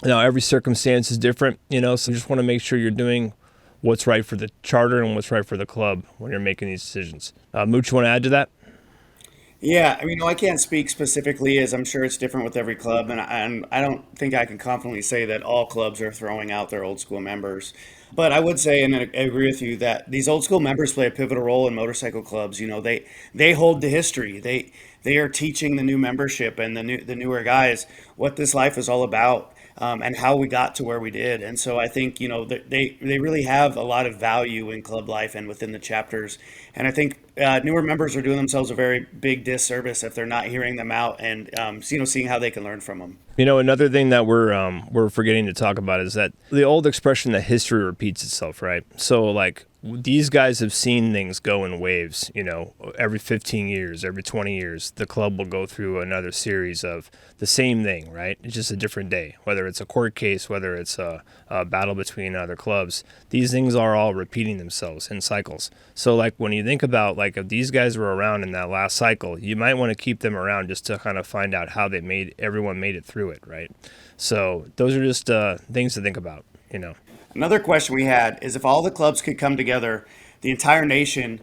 Speaker 2: Now, every circumstance is different, so you just want to make sure you're doing what's right for the charter and what's right for the club when you're making these decisions. Mooch, you want to add to that?
Speaker 8: Yeah, I can't speak specifically, as I'm sure it's different with every club, and I don't think I can confidently say that all clubs are throwing out their old school members. But I would say, and I agree with you, that these old school members play a pivotal role in motorcycle clubs. They hold the history. They are teaching the new membership and the newer guys what this life is all about. And how we got to where we did. And so I think, they really have a lot of value in club life and within the chapters. And I think newer members are doing themselves a very big disservice if they're not hearing them out and, seeing how they can learn from them.
Speaker 2: Another thing that we're forgetting to talk about is that the old expression that history repeats itself, right? So these guys have seen things go in waves, every 15 years, every 20 years, the club will go through another series of the same thing, right? It's just a different day, whether it's a court case, whether it's a battle between other clubs. These things are all repeating themselves in cycles. So when you think about if these guys were around in that last cycle, you might want to keep them around just to kind of find out how everyone made it through it, right? So those are just things to think about,
Speaker 8: Another question we had is if all the clubs could come together, the entire nation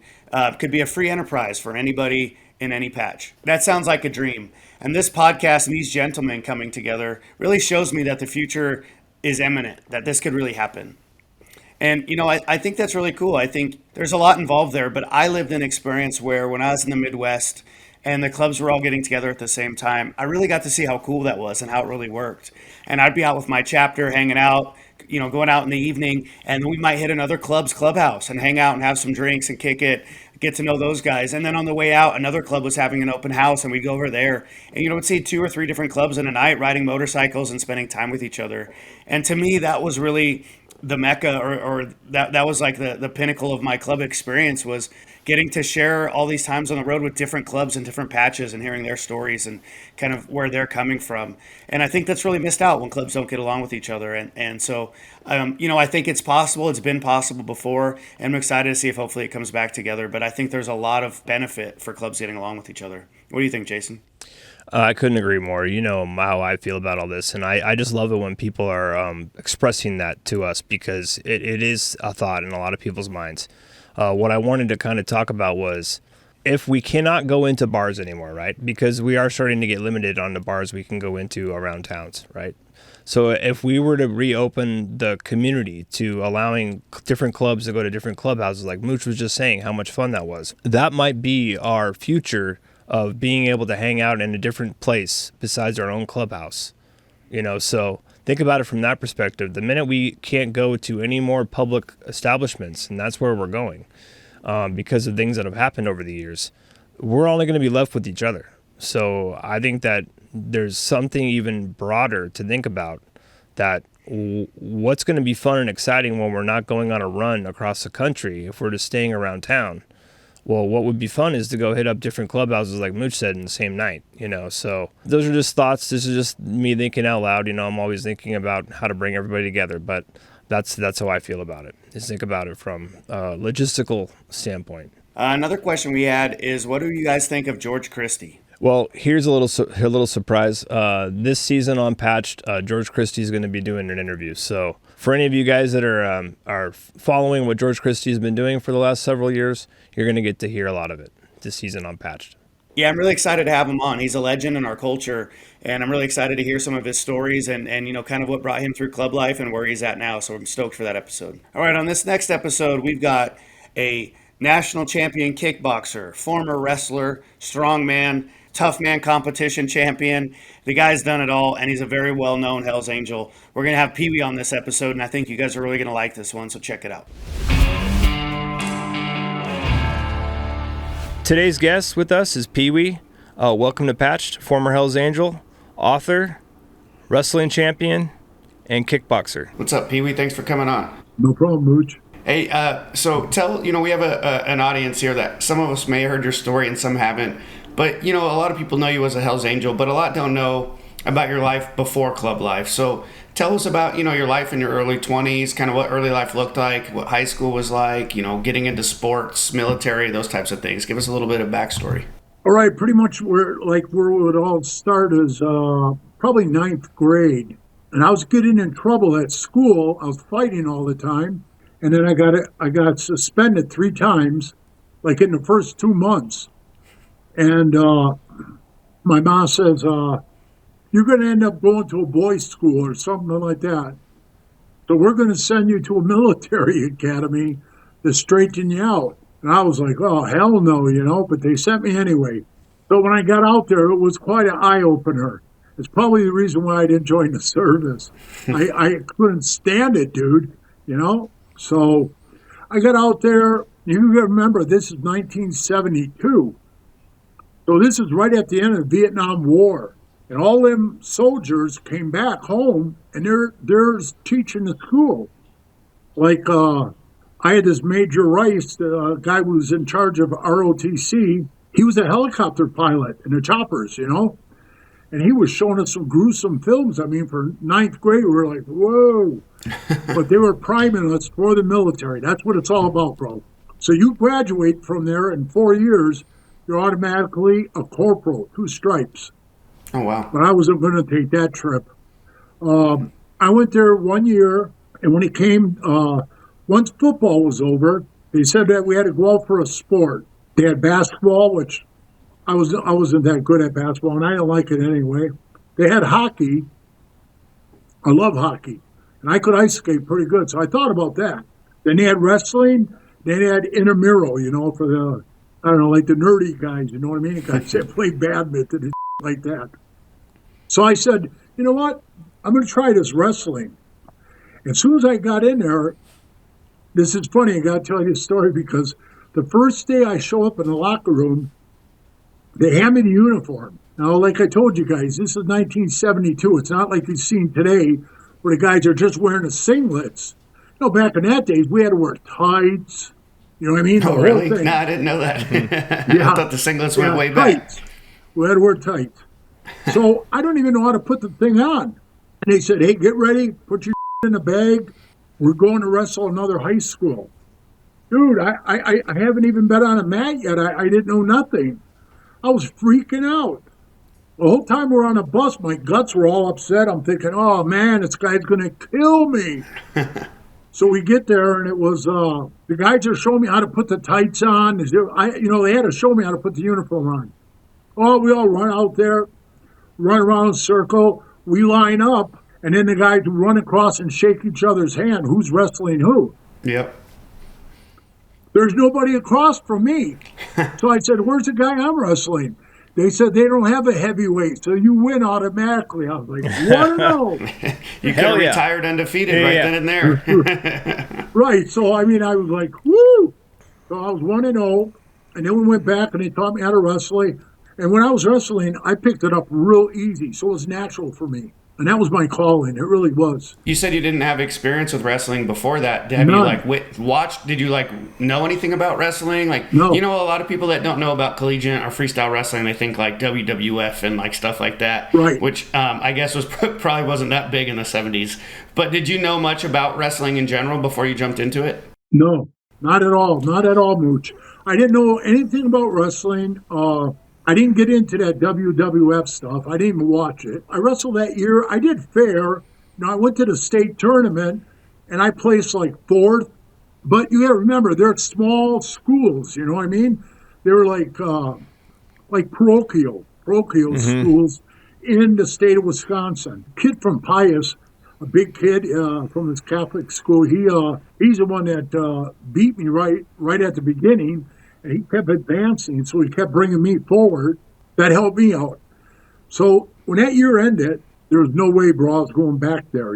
Speaker 8: could be a free enterprise for anybody in any patch. That sounds like a dream. And this podcast and these gentlemen coming together really shows me that the future is imminent, that this could really happen. And, I think that's really cool. I think there's a lot involved there, but I lived an experience where when I was in the Midwest and the clubs were all getting together at the same time, I really got to see how cool that was and how it really worked. And I'd be out with my chapter, hanging out, going out in the evening, and we might hit another club's clubhouse and hang out and have some drinks and kick it, get to know those guys. And then on the way out, another club was having an open house, and we'd go over there. And, we'd see 2 or 3 different clubs in a night riding motorcycles and spending time with each other. And to me, that was really the mecca, or that was like the pinnacle of my club experience, was getting to share all these times on the road with different clubs and different patches and hearing their stories and kind of where they're coming from. And I think that's really missed out when clubs don't get along with each other. And so, I think it's possible. It's been possible before, and I'm excited to see if hopefully it comes back together. But I think there's a lot of benefit for clubs getting along with each other. What do you think, Jason?
Speaker 2: I couldn't agree more. You know how I feel about all this, and I just love it when people are expressing that to us, because it is a thought in a lot of people's minds. What I wanted to kind of talk about was, if we cannot go into bars anymore, right? Because we are starting to get limited on the bars we can go into around towns, right? So if we were to reopen the community to allowing different clubs to go to different clubhouses, like Mooch was just saying, how much fun that was, that might be our future of being able to hang out in a different place besides our own clubhouse. So think about it from that perspective. The minute we can't go to any more public establishments, and that's where we're going, because of things that have happened over the years, we're only going to be left with each other. So I think that there's something even broader to think about, that what's going to be fun and exciting when we're not going on a run across the country, if we're just staying around town. Well, what would be fun is to go hit up different clubhouses, like Mooch said, in the same night, So those are just thoughts. This is just me thinking out loud. I'm always thinking about how to bring everybody together, but that's how I feel about it. Just think about it from a logistical standpoint.
Speaker 8: Another question we had is, what do you guys think of George Christie?
Speaker 2: Well, here's a little surprise. This season on Patched, George Christie is going to be doing an interview. So for any of you guys that are following what George Christie has been doing for the last several years, you're going to get to hear a lot of it this season on Patched.
Speaker 8: Yeah, I'm really excited to have him on. He's a legend in our culture, and I'm really excited to hear some of his stories and kind of what brought him through club life and where he's at now. So I'm stoked for that episode. All right, on this next episode, we've got a national champion kickboxer, former wrestler, strongman, tough man competition champion. The guy's done it all, and he's a very well-known Hell's Angel. We're going to have Pee Wee on this episode, and I think you guys are really going to like this one, so check it out.
Speaker 2: Today's guest with us is Pee Wee. Welcome to Patched, former Hell's Angel, author, wrestling champion, and kickboxer.
Speaker 8: What's up, Pee Wee? Thanks for coming on.
Speaker 11: No problem, Mooch.
Speaker 8: Hey, so tell, we have an audience here that some of us may have heard your story and some haven't. But, a lot of people know you as a Hell's Angel, but a lot don't know about your life before club life. So tell us about, your life in your early 20s, kind of what early life looked like, what high school was like, getting into sports, military, those types of things. Give us a little bit of backstory.
Speaker 11: All right, pretty much where it all started is probably ninth grade. And I was getting in trouble at school. I was fighting all the time. And then I got suspended 3 times, like in the first 2 months. And my mom says, you're going to end up going to a boys' school or something like that. So we're going to send you to a military academy to straighten you out. And I was like, oh, hell no, but they sent me anyway. So when I got out there, it was quite an eye-opener. It's probably the reason why I didn't join the service. I couldn't stand it, dude, So I got out there. You remember, this is 1972. So this is right at the end of the Vietnam War. And all them soldiers came back home, and they're teaching the school. Like, I had this Major Rice, the guy who was in charge of ROTC. He was a helicopter pilot in the choppers, And he was showing us some gruesome films. I mean, for ninth grade, we were like, whoa. But they were priming us for the military. That's what it's all about, bro. So you graduate from there in 4 years, you're automatically a corporal, 2 stripes.
Speaker 8: Oh, wow.
Speaker 11: But I wasn't going to take that trip. I went there 1 year, and when it came, once football was over, they said that we had to go out for a sport. They had basketball, which I wasn't that good at basketball, and I didn't like it anyway. They had hockey. I love hockey. And I could ice skate pretty good, so I thought about that. Then they had wrestling. Then they had intramural, for the, I don't know, like the nerdy guys, you know what I mean? The guys that play badminton and like that. So I said, you know what? I'm going to try this wrestling. As soon as I got in there, this is funny, I got to tell you this story because the first day I show up in the locker room, they hand me the uniform. Now, like I told you guys, this is 1972. It's not like you've seen today where the guys are just wearing the singlets. Back in that days, we had to wear tights. You know what I mean?
Speaker 8: Oh, really? No, I didn't know that.
Speaker 11: Yeah.
Speaker 8: I thought the singlets went way back.
Speaker 11: Tights. We had to wear tights. So I don't even know how to put the thing on. And they said, hey, get ready, put your in the bag. We're going to wrestle another high school. Dude, I haven't even been on a mat yet. I didn't know nothing. I was freaking out. The whole time we're on a bus, my guts were all upset. I'm thinking, oh, man, this guy's going to kill me. So we get there, and it was, the guys are showing me how to put the tights on. They had to show me how to put the uniform on. Oh, we all run out there, run around in a circle. We line up, and then the guys run across and shake each other's hand. Who's wrestling who?
Speaker 8: Yep.
Speaker 11: There's nobody across from me. So I said, where's the guy I'm wrestling? They said they don't have a heavyweight, so you win automatically. I was like, what no?
Speaker 8: You could have retired undefeated then and there.
Speaker 11: Right. So, I was like, woo! So I was 1-0, and then we went back, and they taught me how to wrestle. And when I was wrestling, I picked it up real easy, so it was natural for me. And that was my calling. It really was.
Speaker 8: You said you didn't have experience with wrestling before that. Have you watched? Did you know anything about wrestling?
Speaker 11: No.
Speaker 8: You know, a lot of people that don't know about collegiate or freestyle wrestling, they think WWF and stuff like that.
Speaker 11: Right.
Speaker 8: Which I guess was probably wasn't that big in the 70s. But did you know much about wrestling in general before you jumped into it?
Speaker 11: No, not at all. Not at all, Mooch. I didn't know anything about wrestling. I didn't get into that WWF stuff. I didn't even watch it. I wrestled that year. I did fair. I went to the state tournament, and I placed fourth. But you got to remember, they're small schools. You know what I mean? They were like parochial schools in the state of Wisconsin. Kid from Pius, a big kid from his Catholic school. He's the one that beat me right at the beginning. And he kept advancing, so he kept bringing me forward. That helped me out. So when that year ended, there was no way, bro, I was going back there,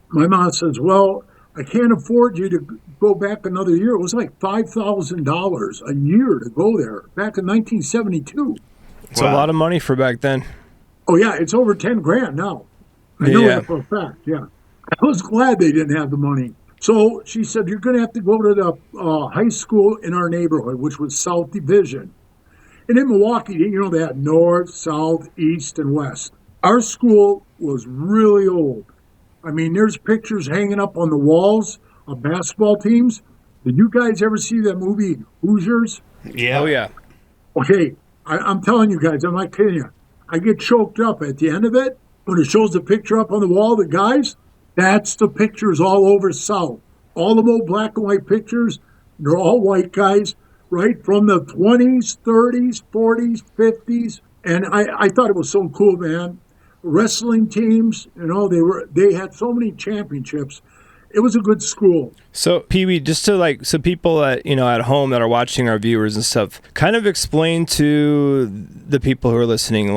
Speaker 11: My mom says, well, I can't afford you to go back another year. It was like $5,000 a year to go there back in 1972.
Speaker 2: It's a lot of money for back then.
Speaker 11: Oh, yeah, it's over 10 grand now. I know that for a fact, yeah. I was glad they didn't have the money. So she said, you're going to have to go to the high school in our neighborhood, which was South Division. And in Milwaukee, they had north, south, east, and west. Our school was really old. I mean, there's pictures hanging up on the walls of basketball teams. Did you guys ever see that movie, Hoosiers?
Speaker 8: Yeah.
Speaker 2: Oh, yeah.
Speaker 11: Okay, I'm telling you guys, I'm not kidding you. I get choked up at the end of it when it shows the picture up on the wall, the guys. That's the pictures all over South. All the old black and white pictures, they're all white guys, right? From the 20s, 30s, 40s, 50s. And I thought it was so cool, man. Wrestling teams, they had so many championships. It was a good school.
Speaker 2: So, Pee Wee, just to so people at at home that are watching our viewers and stuff, kind of explain to the people who are listening,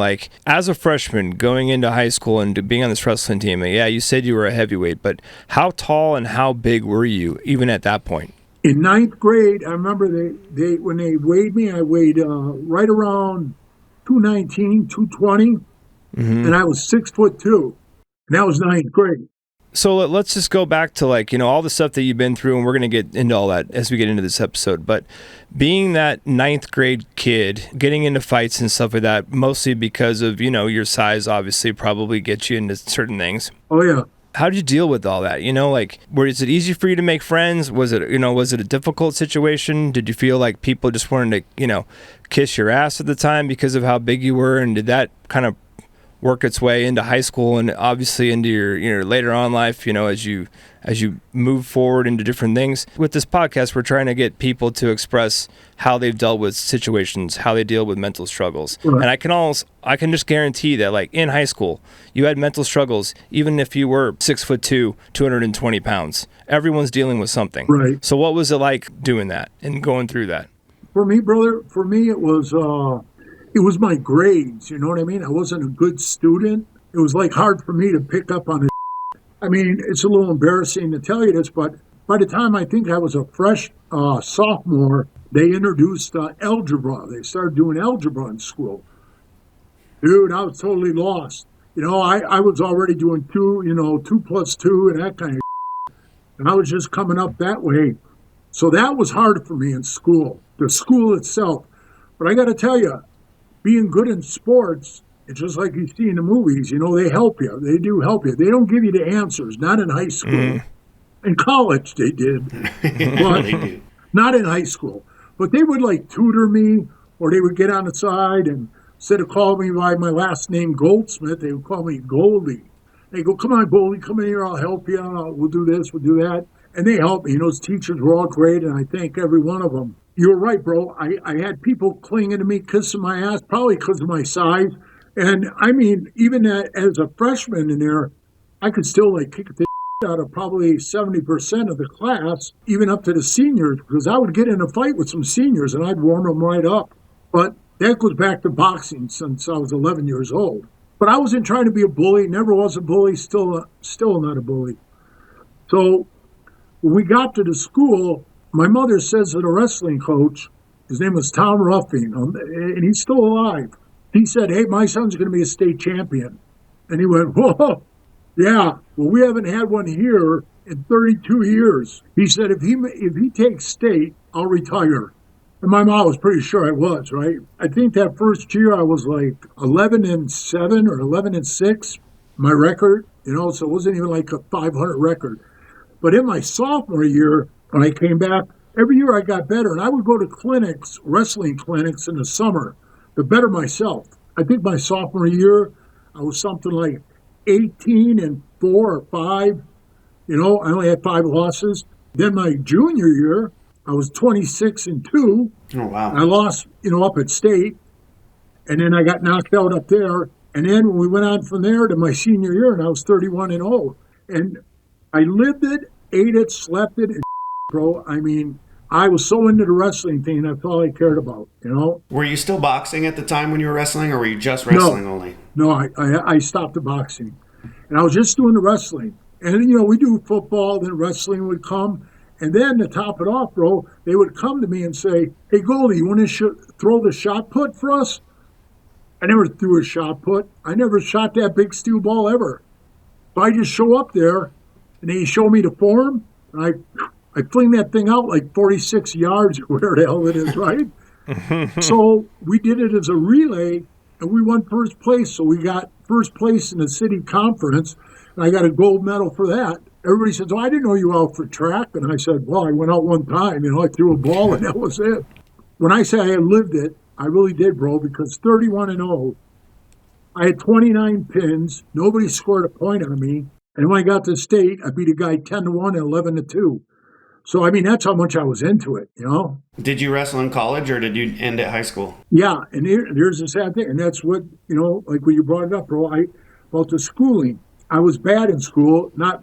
Speaker 2: as a freshman going into high school and being on this wrestling team, yeah, you said you were a heavyweight, but how tall and how big were you even at that point?
Speaker 11: In ninth grade, I remember they when they weighed me, I weighed right around 219, 220, and I was 6'2", and that was ninth grade.
Speaker 2: So let's just go back to all the stuff that you've been through, and we're going to get into all that as we get into this episode. But being that ninth grade kid, getting into fights and stuff like that, mostly because of, your size obviously probably gets you into certain things.
Speaker 11: Oh, yeah.
Speaker 2: How did you deal with all that? Was it easy for you to make friends? Was it a difficult situation? Did you feel like people just wanted to, kiss your ass at the time because of how big you were? And did that kind of work its way into high school and obviously into your later on life, as you move forward into different things? With this podcast, we're trying to get people to express how they've dealt with situations, how they deal with mental struggles. Right. And I can just guarantee that in high school, you had mental struggles, even if you were 6'2", 220 pounds. Everyone's dealing with something.
Speaker 11: Right.
Speaker 2: So what was it like doing that and going through that?
Speaker 11: For me, brother, it was my grades, you know what I mean? I wasn't a good student. It was hard for me to pick up on it. I mean, it's a little embarrassing to tell you this, but by the time I think I was a fresh sophomore, they introduced algebra. They started doing algebra in school. Dude, I was totally lost. I was already doing 2 plus 2 and that kind of and I was just coming up that way. So that was hard for me in school, the school itself. But I got to tell you, being good in sports, it's just like you see in the movies, they help you. They do help you. They don't give you the answers, not in high school. In college, they did. But
Speaker 8: They do.
Speaker 11: Not in high school. But they would tutor me, or they would get on the side and instead of calling me by my last name, Goldsmith, they would call me Goldie. They go, come on, Goldie, come in here, I'll help you. We'll do this, we'll do that. And they helped me. Those teachers were all great, and I thank every one of them. You're right, bro. I had people clinging to me, kissing my ass, probably because of my size. And I mean, even as a freshman in there, I could still kick the out of probably 70% of the class, even up to the seniors, because I would get in a fight with some seniors and I'd warm them right up. But that goes back to boxing since I was 11 years old. But I wasn't trying to be a bully, never was a bully, still not a bully. So when we got to the school, my mother says to the wrestling coach, his name was Tom Ruffing, and he's still alive. He said, hey, my son's going to be a state champion. And he went, whoa, yeah, well, we haven't had one here in 32 years. He said, if he takes state, I'll retire. And my mom was pretty sure I was, right? I think that first year I was like 11-7 or 11-6, my record, so it wasn't even like a 500 record. But in my sophomore year, when I came back, every year I got better. And I would go to clinics, wrestling clinics in the summer to better myself. I think my sophomore year, I was something like 18-4 or 5. I only had 5 losses. Then my junior year, I was 26-2.
Speaker 8: Oh, wow.
Speaker 11: I lost, up at state. And then I got knocked out up there. And then when we went on from there to my senior year, and I was 31-0. And I lived it, ate it, slept it, and bro. I mean, I was so into the wrestling thing, that's all I cared about,
Speaker 8: Were you still boxing at the time when you were wrestling, or were you just wrestling only?
Speaker 11: No, I stopped the boxing. And I was just doing the wrestling. And, we do football, then wrestling would come. And then to top it off, bro, they would come to me and say, hey, Goldie, you want to throw the shot put for us? I never threw a shot put. I never shot that big steel ball ever. So I just show up there, and they show me the form, and I fling that thing out like 46 yards or where the hell it is, right? So we did it as a relay, and we won first place. So we got first place in the city conference, and I got a gold medal for that. Everybody says, oh, I didn't know you were out for track. And I said, well, I went out one time, I threw a ball, and that was it. When I say I lived it, I really did, bro, because 31-0, I had 29 pins. Nobody scored a point on me. And when I got to state, I beat a guy 10-1 and 11-2. So, I mean, that's how much I was into it,
Speaker 8: Did you wrestle in college, or did you end at high school?
Speaker 11: Yeah, and here's the sad thing, and that's what, like when you brought it up, bro, about the schooling. I was bad in school, not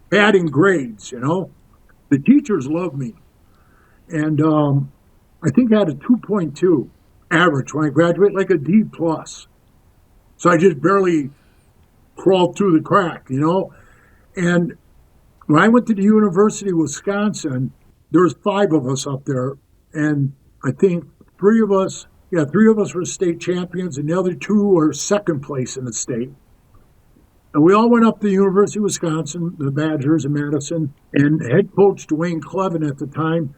Speaker 11: bad in grades, The teachers loved me. And I think I had a 2.2 average when I graduated, like a D+. So I just barely crawled through the crack, And when I went to the University of Wisconsin, there was 5 of us up there, and I think 3 of us were state champions, and the other 2 were second place in the state. And we all went up to the University of Wisconsin, the Badgers in Madison, and head coach Dwayne Clevin at the time,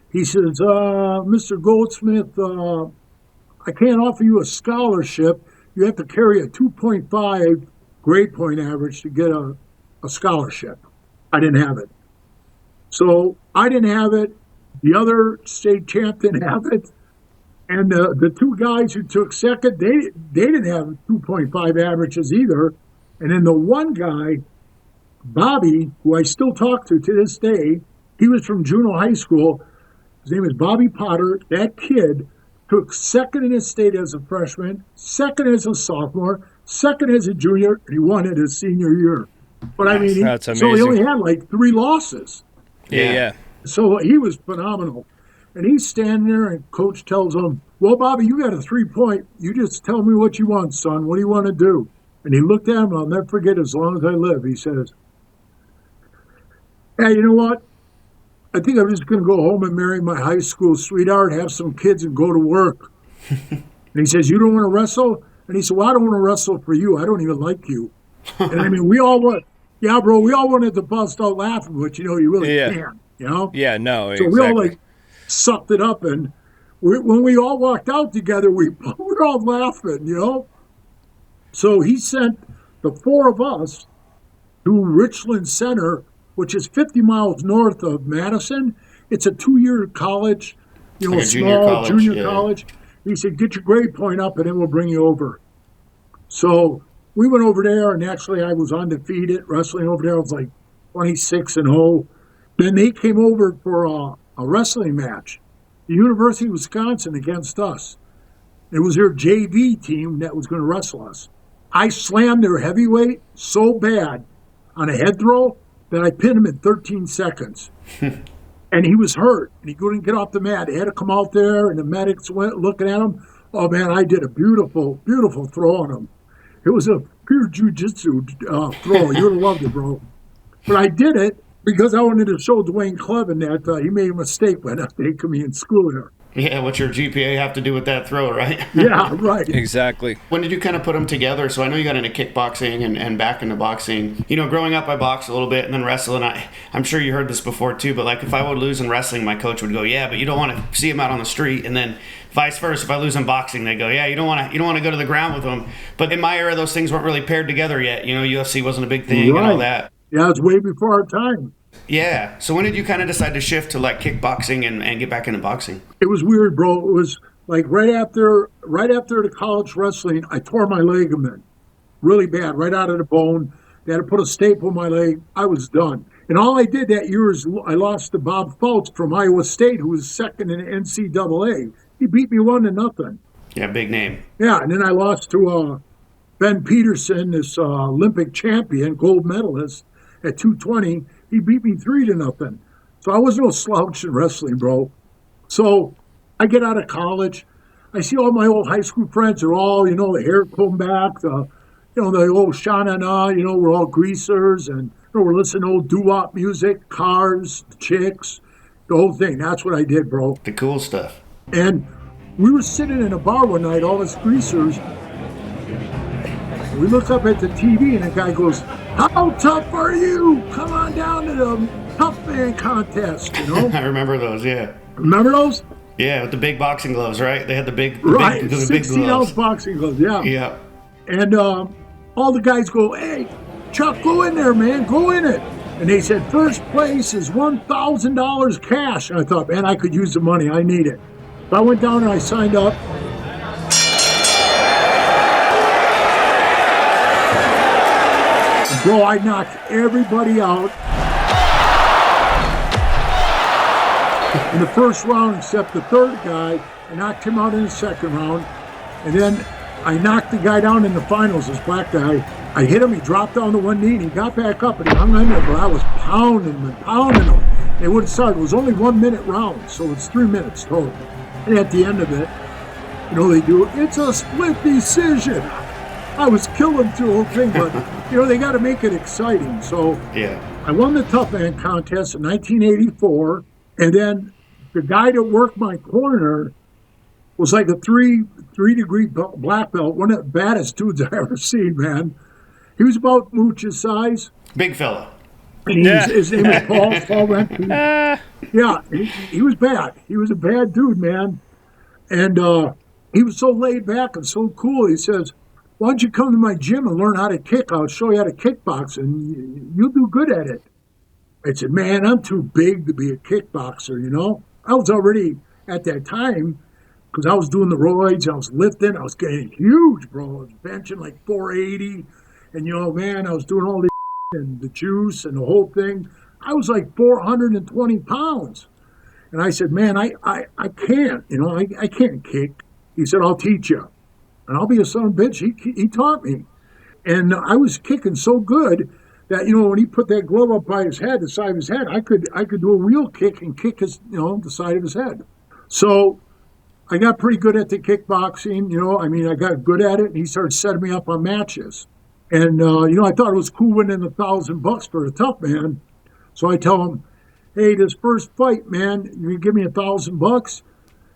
Speaker 11: he says, Mr. Goldsmith, I can't offer you a scholarship. You have to carry a 2.5 grade point average to get a scholarship. I didn't have it. So I didn't have it. The other state champ didn't have it. And the 2 guys who took second, they didn't have 2.5 averages either. And then the one guy, Bobby, who I still talk to this day, he was from Juneau High School. His name is Bobby Potter. That kid took second in his state as a freshman, second as a sophomore, second as a junior, and he won it his senior year. But I mean,
Speaker 2: that's amazing.
Speaker 11: So he only had like 3 losses.
Speaker 2: Yeah.
Speaker 11: So he was phenomenal. And he's standing there, and coach tells him, well, Bobby, you got a 3-point. You just tell me what you want, son. What do you want to do? And he looked at him, I'll never forget as long as I live. He says, hey, you know what? I think I'm just going to go home and marry my high school sweetheart, have some kids, and go to work. And he says, you don't want to wrestle? And he said, well, I don't want to wrestle for you. I don't even like you. And I mean, we all went, yeah, bro, we all wanted to bust out laughing, but, you really can't,
Speaker 2: Yeah, no,
Speaker 11: exactly. So we all, sucked it up. And when we all walked out together, we were all laughing, So he sent the 4 of us to Richland Center, which is 50 miles north of Madison. It's a 2-year college,
Speaker 8: like
Speaker 11: small junior college. He said, get your grade point up and then we'll bring you over. So we went over there, and actually I was undefeated wrestling over there. I was like 26-0. Then they came over for a wrestling match, the University of Wisconsin against us. It was their JV team that was going to wrestle us. I slammed their heavyweight so bad on a head throw that I pinned him in 13 seconds. And he was hurt, and he couldn't get off the mat. They had to come out there, and the medics went looking at him. Oh, man, I did a beautiful, beautiful throw on him. It was a pure jiu-jitsu throw. You would have loved it, bro. But I did it because I wanted to show Dwayne Clevin that he made a mistake by not taking me in school here.
Speaker 8: Yeah, what's your GPA have to do with that throw, right?
Speaker 11: Yeah, right.
Speaker 2: Exactly.
Speaker 8: When did you kind of put them together? So I know you got into kickboxing and back into boxing. You know, growing up, I boxed a little bit and then wrestling. I'm sure you heard this before too, but like if I would lose in wrestling, my coach would go, "Yeah, but you don't want to see him out on the street." And then vice versa, if I lose in boxing, they go, "Yeah, you don't want to go to the ground with them." But in my era, those things weren't really paired together yet. You know, UFC wasn't a big thing and all that.
Speaker 11: Yeah, it's way before our time.
Speaker 8: Yeah. So when did you kind of decide to shift to like kickboxing and get back into boxing?
Speaker 11: It was weird, bro. It was like right after the college wrestling, I tore my ligament really bad, right out of the bone. They had to put a staple in my leg. I was done. And all I did that year is I lost to Bob Fultz from Iowa State, who was second in the NCAA. He beat me 1-0.
Speaker 8: Yeah, big name.
Speaker 11: Yeah, and then I lost to Ben Peterson, this Olympic champion, gold medalist at 220. He beat me 3-0. So I was no slouch in wrestling, bro. So I get out of college. I see all my old high school friends are all, you know, the hair comb back, the old sha-na-na, you know, we're all greasers and we're listening to old doo-wop music, cars, chicks, the whole thing. That's what I did, bro.
Speaker 8: The cool stuff.
Speaker 11: And we were sitting in a bar one night, all us greasers. We look up at the TV and the guy goes, "How tough are you? Come on down to the tough man contest," you know?
Speaker 8: I remember those, yeah.
Speaker 11: Remember those?
Speaker 8: Yeah, with the big boxing gloves, right? They had the big
Speaker 11: 16-ounce boxing gloves, yeah.
Speaker 8: Yeah.
Speaker 11: And all the guys go, "Hey, Chuck, go in there, man, go in it." And they said, first place is $1,000 cash. And I thought, man, I could use the money. I need it. So I went down and I signed up. Bro, I knocked everybody out in the first round except the third guy. I knocked him out in the second round. And then I knocked the guy down in the finals, this black guy. I hit him, he dropped down to one knee, and he got back up, and he hung in there, but I was pounding him. It wouldn't start. It was only 1 minute round, so it's 3 minutes total. And at the end of it, you know, they do, it's a split decision. I was killing through the whole thing, but, you know, they got to make it exciting. So
Speaker 8: yeah,
Speaker 11: I won the Tough Man contest in 1984, and then the guy that worked my corner was like a three-degree black belt, one of the baddest dudes I ever seen, man. He was about Mooch's size.
Speaker 8: big fella.
Speaker 11: And his name was Paul Rentke. Yeah, he was bad. He was a bad dude, man. And he was so laid back and so cool. He says, "Why don't you come to my gym and learn how to kick? I'll show you how to kickbox, and you'll do good at it." I said, "Man, I'm too big to be a kickboxer, you know?" I was already, at that time, because I was doing the roids, I was lifting, I was getting huge, bro. I was benching like 480. And, you know, man, I was doing all this and the juice and the whole thing. I was like 420 pounds. And I said, "Man, I can't, you know, I can't kick." He said, "I'll teach you." And I'll be a son of a bitch. He taught me. And I was kicking so good that, you know, when he put that glove up by his head, the side of his head, I could do a wheel kick and kick his, you know, the side of his head. So I got pretty good at the kickboxing, you know. I mean, I got good at it, and he started setting me up on matches. And, you know, I thought it was cool winning $1,000 for a Tough Man. So I tell him, "Hey, this first fight, man, you gonna give me $1,000?"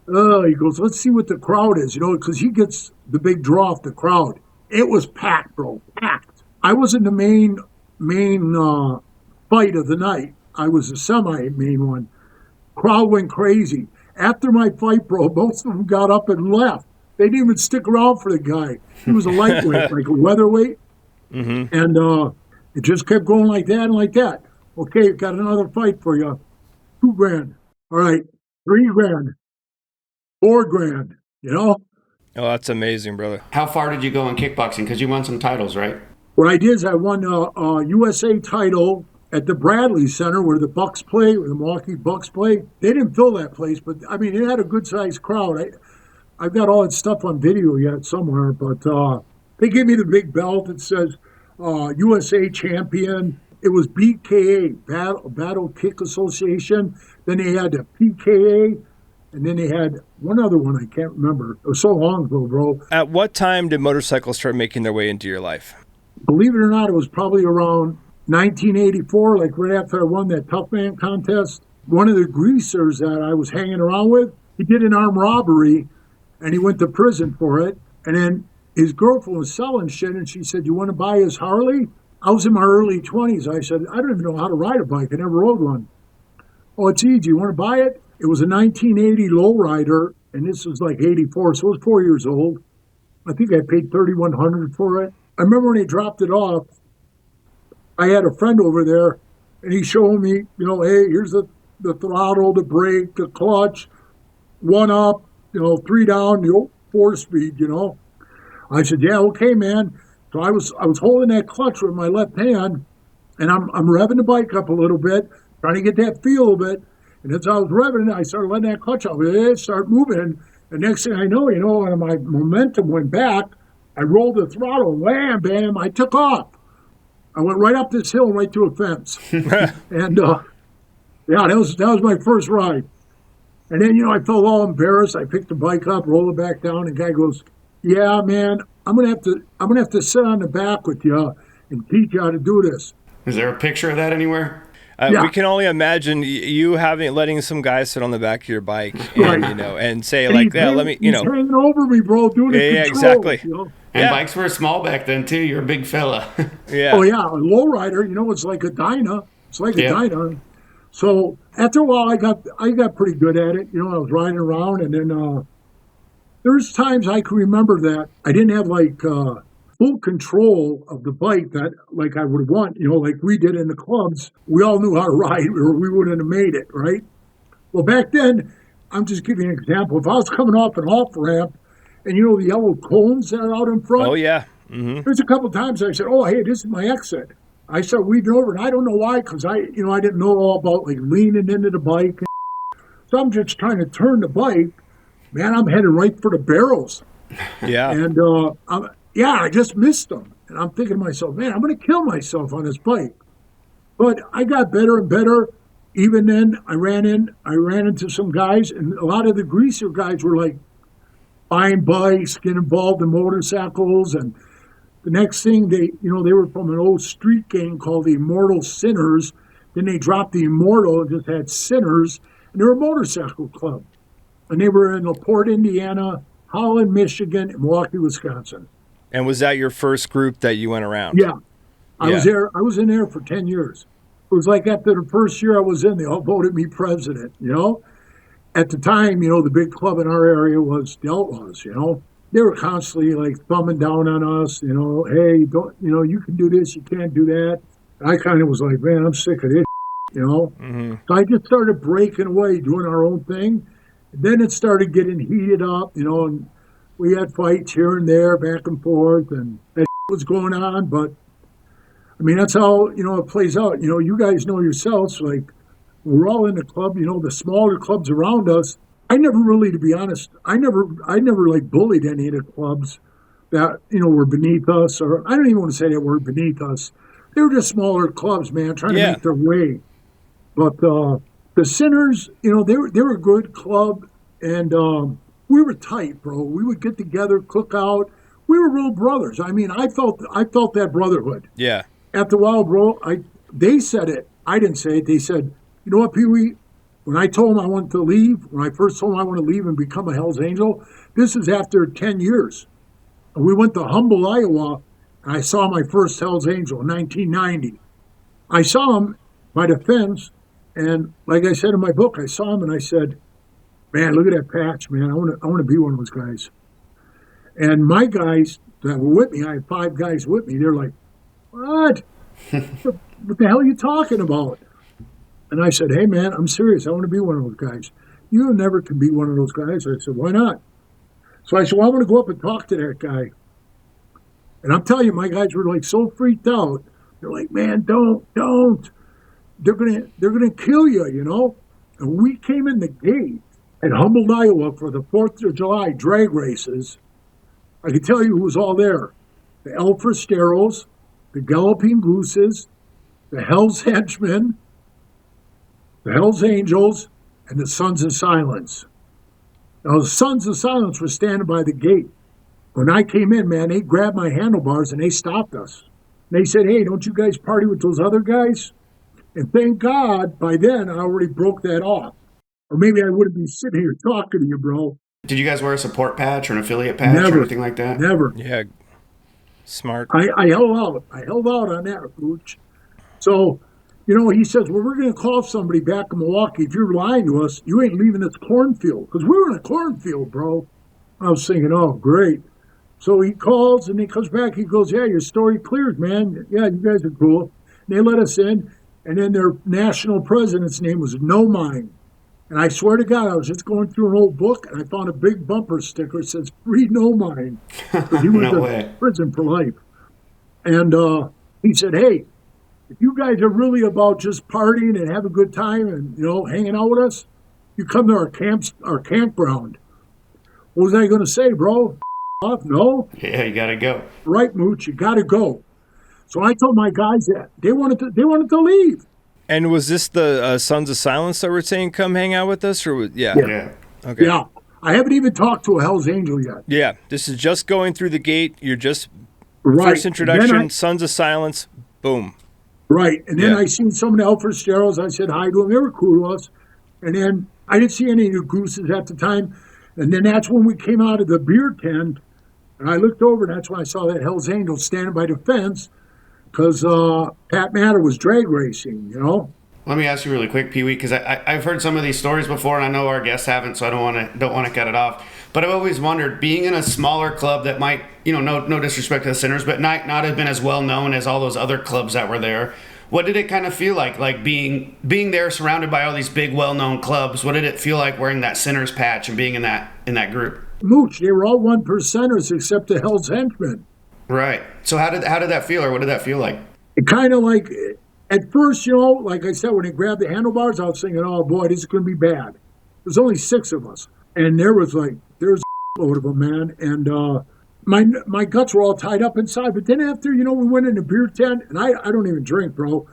Speaker 11: He goes, "Let's see what the crowd is," you know, because he gets the big draw off the crowd. It was packed, bro, packed. I wasn't the main fight of the night. I was a semi-main one. Crowd went crazy. After my fight, bro, most of them got up and left. They didn't even stick around for the guy. He was a lightweight, like a weatherweight. Mm-hmm. And it just kept going like that and like that. "Okay, got another fight for you. $2,000. All right, $3,000. $4,000, you know?"
Speaker 2: Oh, that's amazing, brother.
Speaker 8: How far did you go in kickboxing? Because you won some titles, right?
Speaker 11: What I did is I won a USA title at the Bradley Center where the Bucks play, where the Milwaukee Bucks play. They didn't fill that place, but, I mean, it had a good-sized crowd. I've got all that stuff on video yet somewhere, but they gave me the big belt that says USA champion. It was BKA, Battle Kick Association. Then they had the PKA, and then they had one other one I can't remember. It was so long ago, bro.
Speaker 2: At what time did motorcycles start making their way into your life?
Speaker 11: Believe it or not, it was probably around 1984, like right after I won that Tough Man contest. One of the greasers that I was hanging around with, he did an armed robbery, and he went to prison for it. And then his girlfriend was selling shit, and she said, "You want to buy his Harley?" I was in my early 20s. I said, "I don't even know how to ride a bike. I never rode one." "Oh, it's easy. You want to buy it?" It was a 1980 lowrider, and this was like 84, so it was 4 years old. I think I paid $3,100 for it. I remember when he dropped it off, I had a friend over there, and he showed me, hey, here's the throttle, the brake, the clutch, 1 up, 3 down, 4-speed, I said, "Yeah, okay, man." So I was holding that clutch with my left hand, and I'm revving the bike up a little bit, trying to get that feel of it. And as I was revving it, I started letting that clutch off. It started moving. And next thing I know, when my momentum went back, I rolled the throttle, wham, bam, I took off. I went right up this hill, right to a fence. And yeah, that was my first ride. And then, I felt all embarrassed. I picked the bike up, rolled it back down, and the guy goes, "Yeah, man, I'm gonna have to sit on the back with you and teach you how to do this."
Speaker 8: Is there a picture of that anywhere?
Speaker 11: Yeah.
Speaker 2: We can only imagine you letting some guy sit on the back of your bike
Speaker 11: Right.
Speaker 2: and say
Speaker 11: And
Speaker 2: like,
Speaker 11: he's
Speaker 2: "Yeah, let me,"
Speaker 11: he's hanging over me, bro, doing the
Speaker 2: Yeah,
Speaker 11: controls,
Speaker 2: exactly.
Speaker 8: And
Speaker 2: Yeah.
Speaker 8: bikes were small back then too. You're a big fella.
Speaker 2: Yeah.
Speaker 11: Oh yeah, a lowrider, it's like a Dyna. It's like a
Speaker 8: Yeah.
Speaker 11: Dyna. So after a while, I got pretty good at it. I was riding around, and then there's times I can remember that I didn't have full control of the bike that like I would want. Like we did in the clubs. We all knew how to ride, or we wouldn't have made it, right? Well, back then, I'm just giving you an example. If I was coming off an off ramp, and the yellow cones that are out in front.
Speaker 2: Oh yeah. Mm-hmm.
Speaker 11: There's a couple times I said, "Oh, hey, this is my exit." I started weaving over, and I don't know why, because I didn't know all about like leaning into the bike. So I'm just trying to turn the bike. Man, I'm headed right for the barrels,
Speaker 2: Yeah.
Speaker 11: and I just missed them. And I'm thinking to myself, man, I'm going to kill myself on this bike. But I got better and better. Even then, I ran into some guys, and a lot of the greaser guys were like buying bikes, getting involved in motorcycles, and the next thing they were from an old street gang called the Immortal Sinners. Then they dropped the Immortal and just had Sinners, and they were a motorcycle club. And they were in LaPorte, Indiana, Holland, Michigan, and Milwaukee, Wisconsin.
Speaker 2: And was that your first group that you went around?
Speaker 11: Yeah. I was there. I was in there for 10 years. It was like after the first year I was in, they all voted me president, At the time, the big club in our area was the Outlaws, They were constantly like thumbing down on us, hey, don't, you can do this, you can't do that. And I kind of was like, man, I'm sick of this,
Speaker 2: Mm-hmm.
Speaker 11: So I just started breaking away, doing our own thing. And then it started getting heated up, and we had fights here and there, back and forth, and that was going on. But I mean, that's how, it plays out. You guys know yourselves, like, we're all in the club, the smaller clubs around us. I never really, to be honest, I never like bullied any of the clubs that, were beneath us, or I don't even want to say that were beneath us. They were just smaller clubs, man, trying to make their way. But the Sinners, they were a good club, and we were tight, bro. We would get together, cook out. We were real brothers. I mean, I felt that brotherhood.
Speaker 2: Yeah.
Speaker 11: After a while, bro, they said it. I didn't say it. They said, "You know what, Pee Wee? When I told them I wanted to leave, when I first told them I want to leave and become a Hell's Angel, this is after 10 years. And we went to Humble, Iowa, and I saw my first Hell's Angel in 1990. I saw him by the fence, and like I said in my book, I saw him and I said, man, look at that patch, man. I want to be one of those guys. And my guys that were with me, I had 5 guys with me, they're like, what? What the hell are you talking about? And I said, hey, man, I'm serious. I want to be one of those guys. You never can be one of those guys. I said, why not? So I said, well, I want to go up and talk to that guy. And I'm telling you, my guys were like so freaked out. They're like, man, don't. They're gonna kill you, And we came in the gate at Humboldt, Iowa for the 4th of July drag races. I can tell you who was all there. The El Fristeros, the Galloping Gooses, the Hell's Henchmen, the Hell's Angels, and the Sons of Silence. Now, the Sons of Silence were standing by the gate. When I came in, man, they grabbed my handlebars and they stopped us. They said, hey, don't you guys party with those other guys? And thank God, by then, I already broke that off. or maybe I wouldn't be sitting here talking to you, bro.
Speaker 8: Did you guys wear a support patch or an affiliate patch or anything like that?
Speaker 11: Never.
Speaker 2: Yeah. Smart.
Speaker 11: I held out. I held out on that, Pooch. So, he says, well, we're going to call somebody back in Milwaukee. If you're lying to us, you ain't leaving this cornfield. Because we were in a cornfield, bro. I was thinking, oh, great. So he calls and he comes back. He goes, yeah, your story clears, man. Yeah, you guys are cool. And they let us in. And then their national president's name was Nomads. And I swear to God, I was just going through an old book and I found a big bumper sticker that says free Nomads. He was in prison for life. And he said, hey, if you guys are really about just partying and have a good time and, hanging out with us, you come to our campground. What was I going to say, bro? Off? No?
Speaker 8: Yeah, you got to go.
Speaker 11: Right, Mooch, you got to go. So I told my guys that. They wanted to leave.
Speaker 2: And was this the Sons of Silence that were saying come hang out with us?
Speaker 8: Yeah.
Speaker 2: Okay.
Speaker 11: Yeah. I haven't even talked to a Hell's Angel yet.
Speaker 2: Yeah. This is just going through the gate. You're just
Speaker 11: right.
Speaker 2: First introduction, Sons of Silence, boom.
Speaker 11: Right. And then I seen some of the Alfred Steros. I said hi to them. They were cool to us. And then I didn't see any of the gooses at the time. And then that's when we came out of the beer tent. And I looked over, and that's when I saw that Hell's Angel standing by the fence. Because Pat Matter was drag racing,
Speaker 8: Let me ask you really quick, Pee Wee, because I've heard some of these stories before, and I know our guests haven't, so I don't want to cut it off. But I've always wondered, being in a smaller club that might, no disrespect to the Sinners, but not have been as well known as all those other clubs that were there. What did it kind of feel like being there, surrounded by all these big, well-known clubs? What did it feel like wearing that Sinners patch and being in that group?
Speaker 11: Mooch, they were all 1%ers except the Hell's Henchmen.
Speaker 8: Right. So how did that feel, or what did that feel like?
Speaker 11: It kind of like, at first, like I said, when they grabbed the handlebars, I was thinking, oh boy, this is going to be bad. There's only 6 of us. And there's a load of them, man. And my guts were all tied up inside. But then after, we went in a beer tent, and I don't even drink, bro.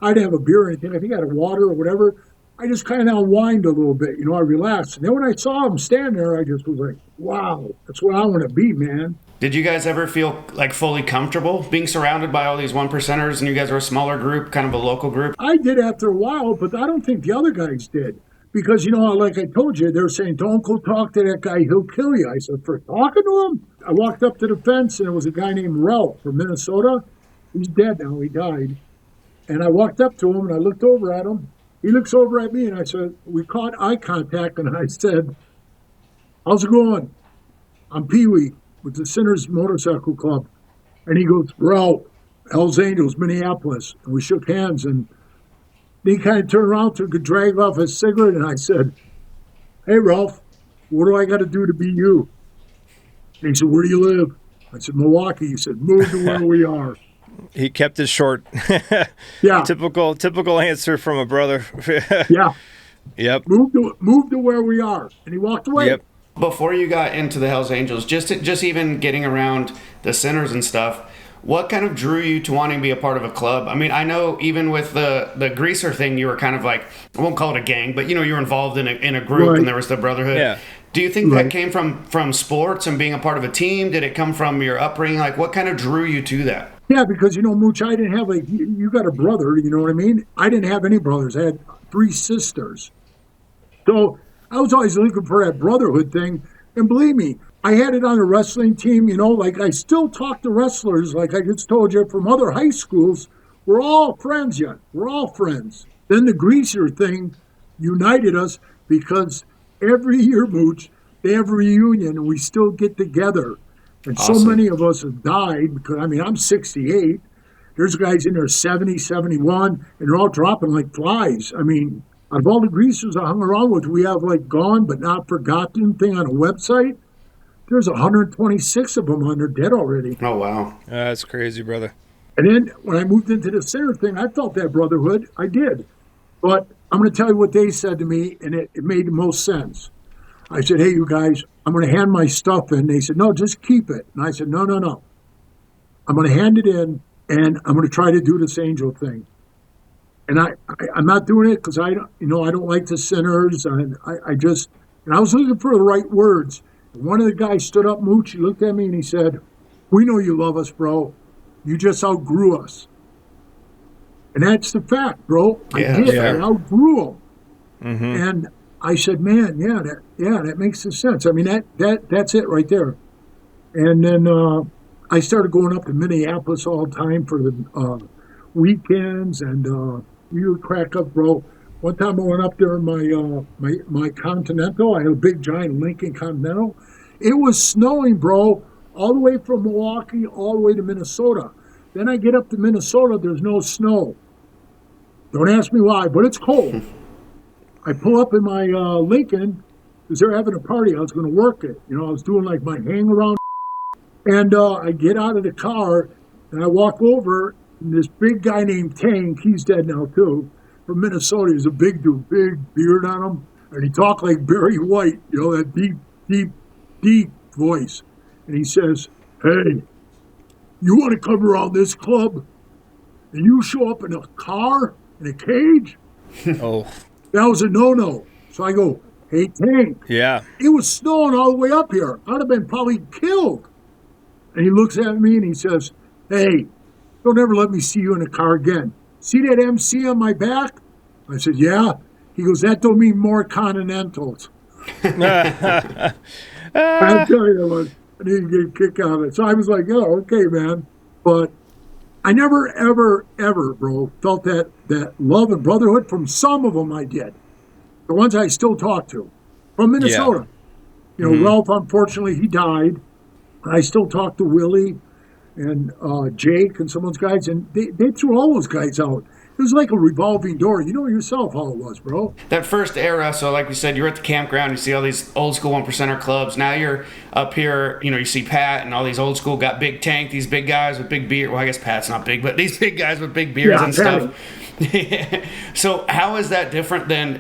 Speaker 11: I didn't have a beer or anything. I think I had water or whatever. I just kind of unwind a little bit, I relaxed. And then when I saw him stand there, I just was like, wow, that's what I want to be, man.
Speaker 8: Did you guys ever feel like fully comfortable being surrounded by all these 1%ers and you guys were a smaller group, kind of a local group?
Speaker 11: I did after a while, but I don't think the other guys did. Because, like I told you, they were saying, don't go talk to that guy, he'll kill you. I said, for talking to him? I walked up to the fence and it was a guy named Ralph from Minnesota. He's dead now, he died. And I walked up to him and I looked over at him. He looks over at me and I said, we caught eye contact and I said, how's it going? I'm Pee Wee with the Sinners Motorcycle Club. And he goes, Ralph, Hell's Angels, Minneapolis. And we shook hands and he kind of turned around, took a drag off his cigarette, and I said, hey, Ralph, what do I got to do to be you? And he said, where do you live? I said, Milwaukee. He said, move to where we are.
Speaker 2: He kept it short.
Speaker 11: Yeah.
Speaker 2: Typical answer from a brother.
Speaker 11: Yeah.
Speaker 2: Yep.
Speaker 11: Move to where we are. And he walked away.
Speaker 2: Yep.
Speaker 8: Before you got into the Hells Angels, just even getting around the Sinners and stuff, what kind of drew you to wanting to be a part of a club? I mean, I know even with the greaser thing, you were kind of like, I won't call it a gang, but you were involved in a group,
Speaker 11: right.
Speaker 8: And there was the Brotherhood.
Speaker 2: Yeah.
Speaker 8: Do you think that came from sports and being a part of a team? Did it come from your upbringing? Like, what kind of drew you to that?
Speaker 11: Yeah, because, Mooch, I didn't have, you got a brother, you know what I mean? I didn't have any brothers. I had 3 sisters. So I was always looking for that brotherhood thing. And believe me, I had it on a wrestling team, I still talk to wrestlers, like I just told you, from other high schools. We're all friends yet. We're all friends. Then the greaser thing united us because every year, Mooch, they have a reunion and we still get together. And awesome. So many of us have died because, I'm 68. There's guys in there 70, 71, and they're all dropping like flies. Out of all the greasers I hung around with, we have gone but not forgotten thing on a website. There's 126 of them on there dead already.
Speaker 8: Oh, wow.
Speaker 2: That's crazy, brother.
Speaker 11: And then when I moved into the center thing, I felt that brotherhood. I did. But I'm going to tell you what they said to me, and it made the most sense. I said, hey, you guys, I'm going to hand my stuff in. They said, no, just keep it. And I said, no. I'm going to hand it in, and I'm going to try to do this angel thing. And I'm not doing it because I don't like the sinners. And I was looking for the right words. And one of the guys stood up, Mooch, he looked at me and he said, we know you love us, bro. You just outgrew us. And that's the fact, bro. I did. I outgrew them. Mm-hmm. And I said, man, that makes sense. I mean, that's it right there. And then I started going up to Minneapolis all the time for the weekends, and we would crack up, bro. One time I went up there in my Continental. I had a big giant Lincoln Continental. It was snowing, bro, all the way from Milwaukee all the way to Minnesota. Then I get up to Minnesota, there's no snow. Don't ask me why, but it's cold. I pull up in my Lincoln because they're having a party. I was going to work it. I was doing like my hang around. And I get out of the car and I walk over, and this big guy named Tank, he's dead now too, from Minnesota. He's a big dude, big beard on him. And he talked like Barry White, that deep voice. And he says, hey, you want to come around this club and you show up in a car, in a cage?
Speaker 2: Oh.
Speaker 11: That was a no-no. So I go, hey, Tank.
Speaker 2: Yeah.
Speaker 11: It was snowing all the way up here. I'd have been probably killed. And he looks at me and he says, hey, don't ever let me see you in a car again. See that MC on my back? I said, yeah. He goes, that don't mean more Continentals. I tell you, I didn't get a kick out of it. So I was like, oh, okay, man. But I never, ever, bro, felt that love and brotherhood. From some of them I did. The ones I still talk to. From Minnesota. Yeah. Ralph, unfortunately, he died. I still talk to Willie and Jake and some of those guys, and they threw all those guys out. It was like a revolving door. You know yourself how it was, bro.
Speaker 8: That first era, so like we said, you're at the campground, you see all these old school 1%er clubs. Now you're up here, you see Pat and all these old school, got Big Tank, these big guys with big beard. Well, I guess Pat's not big, but these big guys with big beards and stuff. So how is that different than,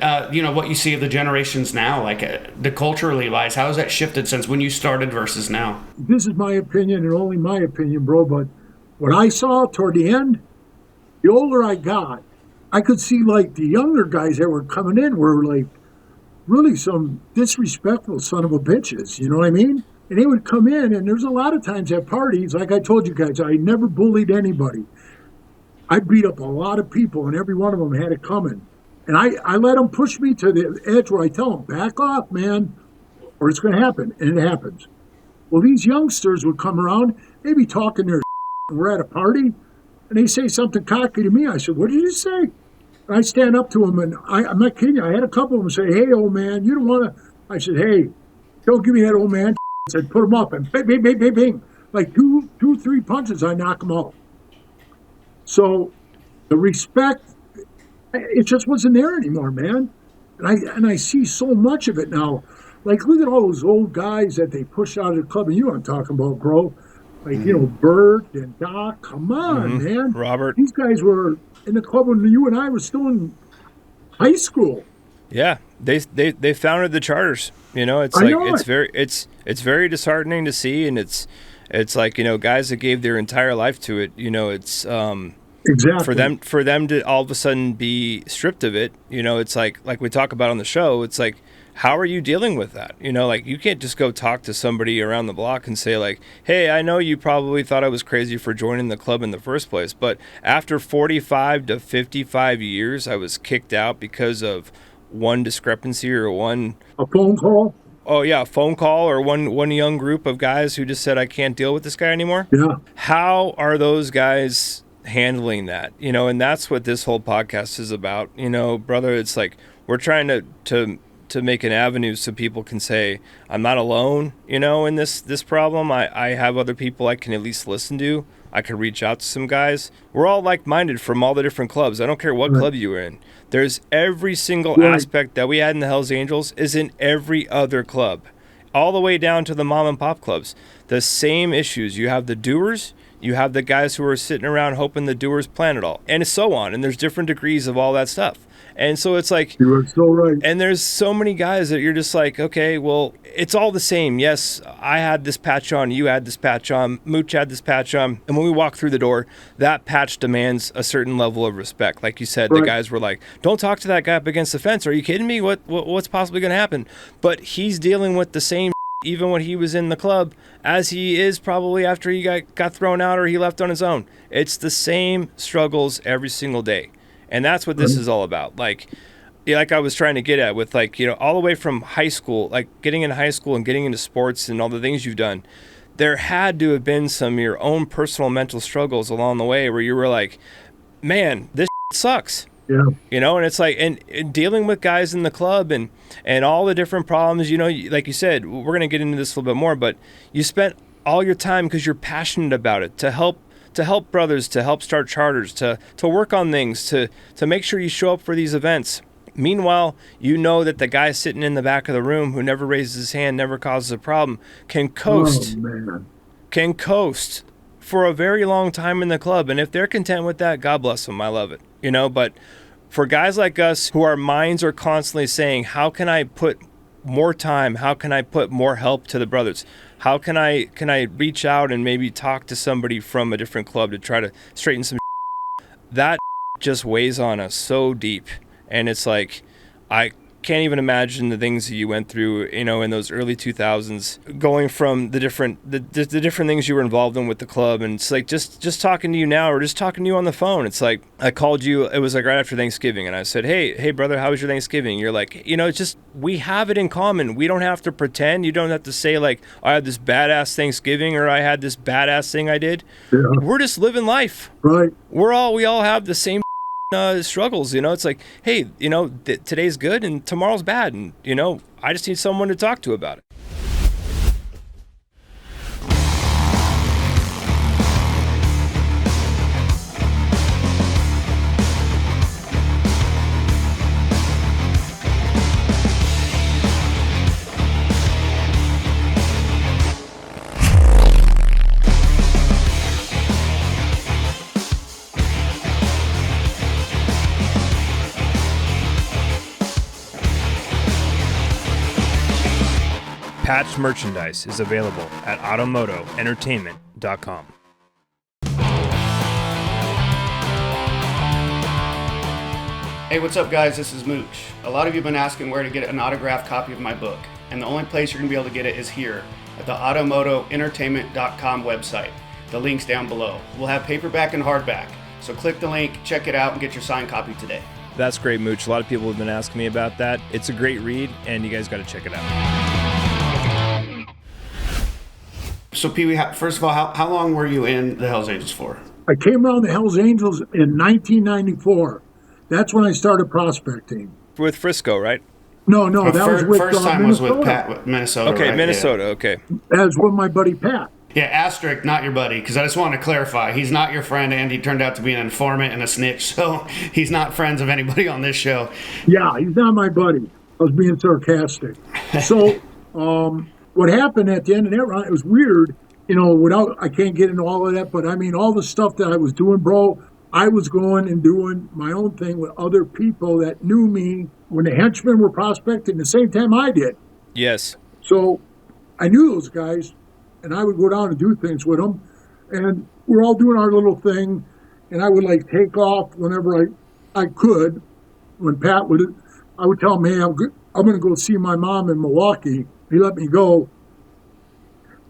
Speaker 8: what you see of the generations now? Like the culturally wise, how has that shifted since when you started versus now?
Speaker 11: This is my opinion and only my opinion, bro. But what I saw toward the end, the older I got, I could see like the younger guys that were coming in were like really some disrespectful son of a bitches. You know what I mean? And they would come in, and there's a lot of times at parties, like I told you guys, I never bullied anybody. I beat up a lot of people, and every one of them had it coming. And I let them push me to the edge where I tell them, back off, man, or it's going to happen. And it happens. Well, these youngsters would come around, they'd be talking their and we're at a party, and they say something cocky to me. I said, what did you say? And I stand up to them, and I'm not kidding you. I had a couple of them say, hey, old man, you don't want to. I said, hey, don't give me that old man. I said, put them up, and bing, bing, bing, bing, bing. Like two, 3 punches, I knock them out. So the respect, it just wasn't there anymore, man. And I see so much of it now. Like, look at all those old guys that they push out of the club. And you know what I'm talking about, bro. Like, Bert and Doc. Come on, man.
Speaker 2: Robert.
Speaker 11: These guys were in the club when you and I were still in high school.
Speaker 2: Yeah, they founded the charters. It's very disheartening to see, and it's like, guys that gave their entire life to it. It's
Speaker 11: exactly
Speaker 2: for them to all of a sudden be stripped of it. It's like we talk about on the show. It's like, how are you dealing with that? You can't just go talk to somebody around the block and say like, hey, I know you probably thought I was crazy for joining the club in the first place, but after 45 to 55 years, I was kicked out because of one discrepancy or
Speaker 11: a phone call.
Speaker 2: Oh yeah, a phone call or one young group of guys who just said, I can't deal with this guy anymore.
Speaker 11: Yeah.
Speaker 2: How are those guys handling that? And that's what this whole podcast is about. Brother, it's like we're trying to make an avenue so people can say, I'm not alone, in this problem. I have other people I can at least listen to. I can reach out to some guys. We're all like-minded from all the different clubs. I don't care what club you were in. There's every single aspect that we had in the Hells Angels is in every other club, all the way down to the mom and pop clubs. The same issues. You have the doers, you have the guys who are sitting around hoping the doers plan it all, and so on. And there's different degrees of all that stuff. And so it's like,
Speaker 11: you are so right.
Speaker 2: And there's so many guys that you're just like, okay, well, it's all the same. Yes, I had this patch on, you had this patch on, Mooch had this patch on. And when we walk through the door, that patch demands a certain level of respect. Like you said, the guys were like, don't talk to that guy up against the fence. Are you kidding me? What's possibly going to happen? But he's dealing with the same even when he was in the club as he is probably after he got thrown out or he left on his own. It's the same struggles every single day. And that's what this is all about. Like, like I was trying to get at with, like, you know, all the way from high school, like getting in high school and getting into sports and all the things you've done, there had to have been some of your own personal mental struggles along the way where you were like, man, this sucks.
Speaker 11: Yeah.
Speaker 2: You know, and it's like, and dealing with guys in the club and all the different problems, you know, like you said, we're going to get into this a little bit more, but you spent all your time because you're passionate about it, to help brothers, to help start charters, to work on things, to make sure you show up for these events. Meanwhile, you know that the guy sitting in the back of the room who never raises his hand, never causes a problem, can coast for a very long time in the club. And if they're content with that, God bless them. I love it. You know, but for guys like us who our minds are constantly saying, how can I put more time? How can I put more help to the brothers? How can I reach out and maybe talk to somebody from a different club to try to straighten some that just weighs on us so deep. And it's like, I can't even imagine the things that you went through, you know, in those early 2000s, going from the different things you were involved in with the club. And it's like, just talking to you now, or just talking to you on the phone. It's like, I called you, it was like right after Thanksgiving, and I said, hey brother, how was your Thanksgiving? You're like, you know, it's just, we have it in common. We don't have to pretend. You don't have to say like, I had this badass Thanksgiving, or I had this badass thing I did. Yeah. We're just living life.
Speaker 11: Right.
Speaker 2: We all have the same struggles, you know. It's like, hey, you know, today's good and tomorrow's bad, and, you know, I just need someone to talk to about it. Patch merchandise is available at automotoentertainment.com.
Speaker 8: Hey, what's up, guys? This is Mooch. A lot of you have been asking where to get an autographed copy of my book, and the only place you're going to be able to get it is here at the automotoentertainment.com website. The link's down below. We'll have paperback and hardback, so click the link, check it out, and get your signed copy today.
Speaker 2: That's great, Mooch. A lot of people have been asking me about that. It's a great read, and you guys got to check it out.
Speaker 8: So, Pee Wee, first of all, how long were you in the Hells Angels for?
Speaker 11: I came around the Hells Angels in 1994. That's when I started prospecting.
Speaker 2: With Frisco, right?
Speaker 11: No, that was with
Speaker 8: first time
Speaker 11: Minnesota.
Speaker 8: was with Pat, with Minnesota.
Speaker 2: Okay,
Speaker 8: right?
Speaker 2: Minnesota.
Speaker 8: Yeah.
Speaker 2: Okay.
Speaker 11: That was with my buddy Pat.
Speaker 8: Yeah, asterisk, not your buddy, because I just want to clarify. He's not your friend, and he turned out to be an informant and a snitch, so he's not friends of anybody on this show.
Speaker 11: Yeah, he's not my buddy. I was being sarcastic. So, what happened at the end of that round, it was weird, you know, I can't get into all of that, but I mean, all the stuff that I was doing, bro, I was going and doing my own thing with other people that knew me when the henchmen were prospecting the same time I did.
Speaker 2: Yes.
Speaker 11: So I knew those guys, and I would go down and do things with them, and we're all doing our little thing, and I would like take off whenever I could. When Pat I would tell him, hey, I'm going to go see my mom in Milwaukee. He let me go.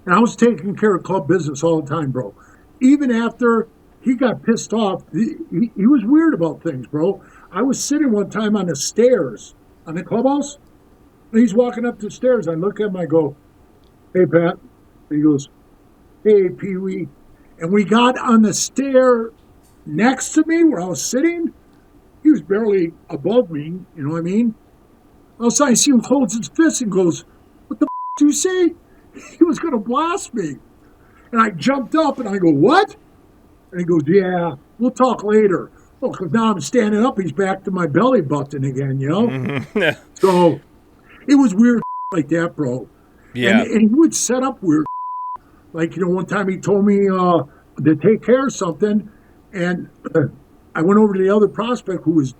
Speaker 11: And I was taking care of club business all the time, bro. Even after he got pissed off, he was weird about things, bro. I was sitting one time on the stairs on the clubhouse, and he's walking up the stairs. I look at him, I go, hey, Pat. And he goes, hey, Pee Wee. And we got on the stair next to me where I was sitting. He was barely above me, you know what I mean? All of a sudden, I see him close his fist and goes, what the do you say? He was going to blast me. And I jumped up and I go, what? And he goes, yeah, we'll talk later. Oh, because now I'm standing up, he's back to my belly button again, you know?
Speaker 2: Mm-hmm.
Speaker 11: So it was weird like that, bro.
Speaker 2: Yeah.
Speaker 11: And he would set up weird. Like, you know, one time he told me to take care of something, and I went over to the other prospect who was,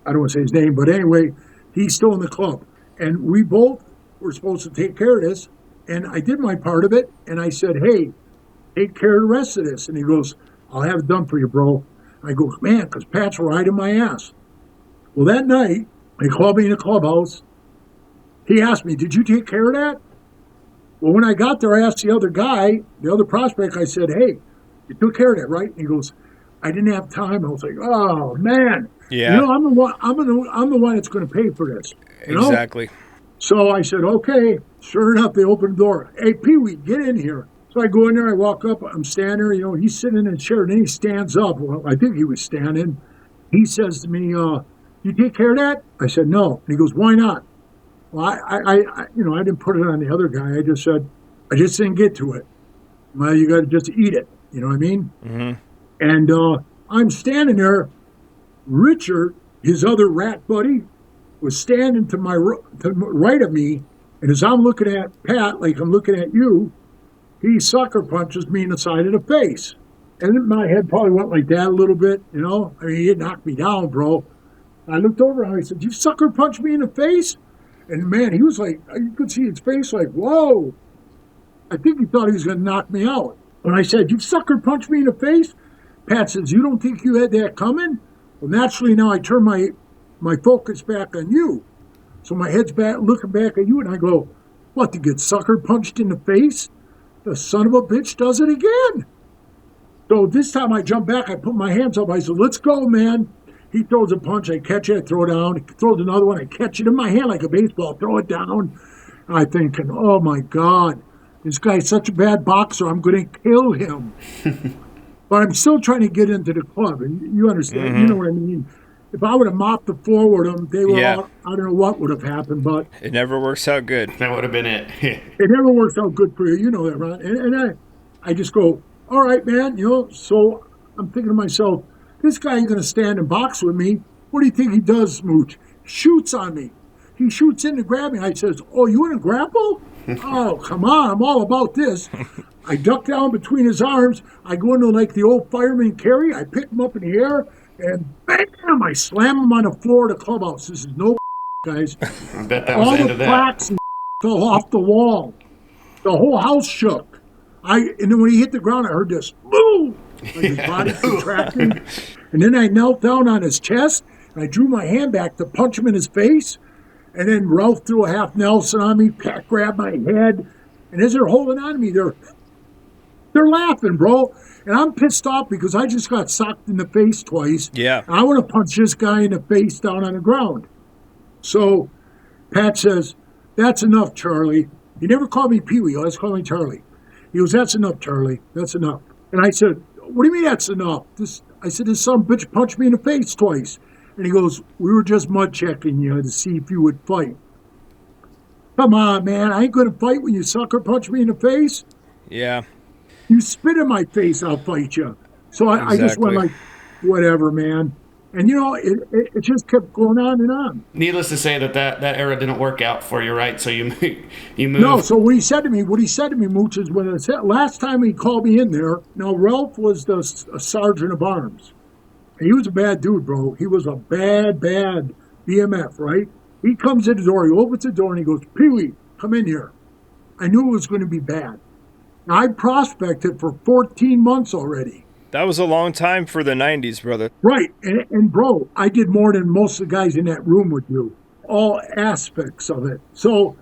Speaker 11: I don't want to say his name, but anyway, he's still in the club. And we both were supposed to take care of this, and I did my part of it, and I said, hey, take care of the rest of this. And he goes, I'll have it done for you, bro. I go, man, because Pat's riding my ass. Well, that night, they called me in the clubhouse. He asked me, did you take care of that? Well, when I got there, I asked the other guy, the other prospect, I said, hey, you took care of that, right? And he goes, I didn't have time. I was like, oh, man.
Speaker 2: Yeah.
Speaker 11: You know, I'm the one that's going to pay for this. You know?
Speaker 2: Exactly.
Speaker 11: So I said, okay. Sure enough, they opened the door. Hey, Pee Wee, get in here. So I go in there, I walk up, I'm standing there, you know, he's sitting in a chair, and then he stands up. Well, I think he was standing. He says to me, you take care of that? I said, no. And he goes, why not? Well, I didn't put it on the other guy. I just said, I just didn't get to it. Well, you got to just eat it. You know what I mean?
Speaker 2: Mm-hmm.
Speaker 11: And I'm standing there. Richard, his other rat buddy, was standing to my right of me. And as I'm looking at Pat, like I'm looking at you, he sucker punches me in the side of the face. And my head probably went like that a little bit, you know? I mean, he knocked me down, bro. I looked over and I said, you sucker punched me in the face? And man, he was like, you could see his face like, whoa. I think he thought he was going to knock me out. When I said, you sucker punched me in the face? Pat says, you don't think you had that coming? Well, naturally now I turn my focus back on you. So my head's back, looking back at you, and I go, what, to get sucker punched in the face? The son of a bitch does it again. So this time I jump back, I put my hands up, I said, let's go, man. He throws a punch, I catch it, I throw it down. He throws another one, I catch it in my hand like a baseball, throw it down. I'm thinking, oh my God, this guy's such a bad boxer, I'm going to kill him. But I'm still trying to get into the club, and you understand, you know what I mean? If I would have mopped the floor with them, they were all, I don't know what would have happened, but
Speaker 2: it never works out good.
Speaker 8: That would have been it.
Speaker 11: It never works out good for you. You know that, Ron. And I just go, all right, man. You know, so I'm thinking to myself, this guy ain't going to stand and box with me. What do you think he does, Smooch? Shoots on me. He shoots in to grab me. I says, oh, you in a grapple? Oh, come on. I'm all about this. I duck down between his arms. I go into like the old fireman carry. I pick him up in the air. And bam, I slam him on the floor of the clubhouse. This is no guys.
Speaker 8: I bet that was the end of that.
Speaker 11: All the plaques and fell off the wall. The whole house shook. And then when he hit the ground, I heard this boom, like his body contracting. And then I knelt down on his chest, and I drew my hand back to punch him in his face. And then Ralph threw a half Nelson on me. Pat grabbed my head. And as they're holding on to me, they're laughing, bro. And I'm pissed off because I just got socked in the face twice.
Speaker 2: Yeah.
Speaker 11: And I want to punch this guy in the face down on the ground. So Pat says, that's enough, Charlie. He never called me Pee-wee. He always called me Charlie. He goes, that's enough, Charlie. That's enough. And I said, what do you mean that's enough? I said, this son of a bitch punched me in the face twice. And he goes, we were just mud checking you to see if you would fight. Come on, man. I ain't going to fight when you sucker punch me in the face.
Speaker 2: Yeah.
Speaker 11: You spit in my face, I'll fight you. So I just went like, whatever, man. And, you know, it just kept going on and on.
Speaker 8: Needless to say that era didn't work out for you, right? So you moved.
Speaker 11: No, so what he said to me, Mooch, is when last time he called me in there, now Ralph was the sergeant of arms. And he was a bad dude, bro. He was a bad BMF, right? He comes in the door, he opens the door, and he goes, Pee-wee, come in here. I knew it was going to be bad. Now, I prospected for 14 months already.
Speaker 2: That was a long time for the 90s, brother.
Speaker 11: Right. And bro, I did more than most of the guys in that room would do. All aspects of it. So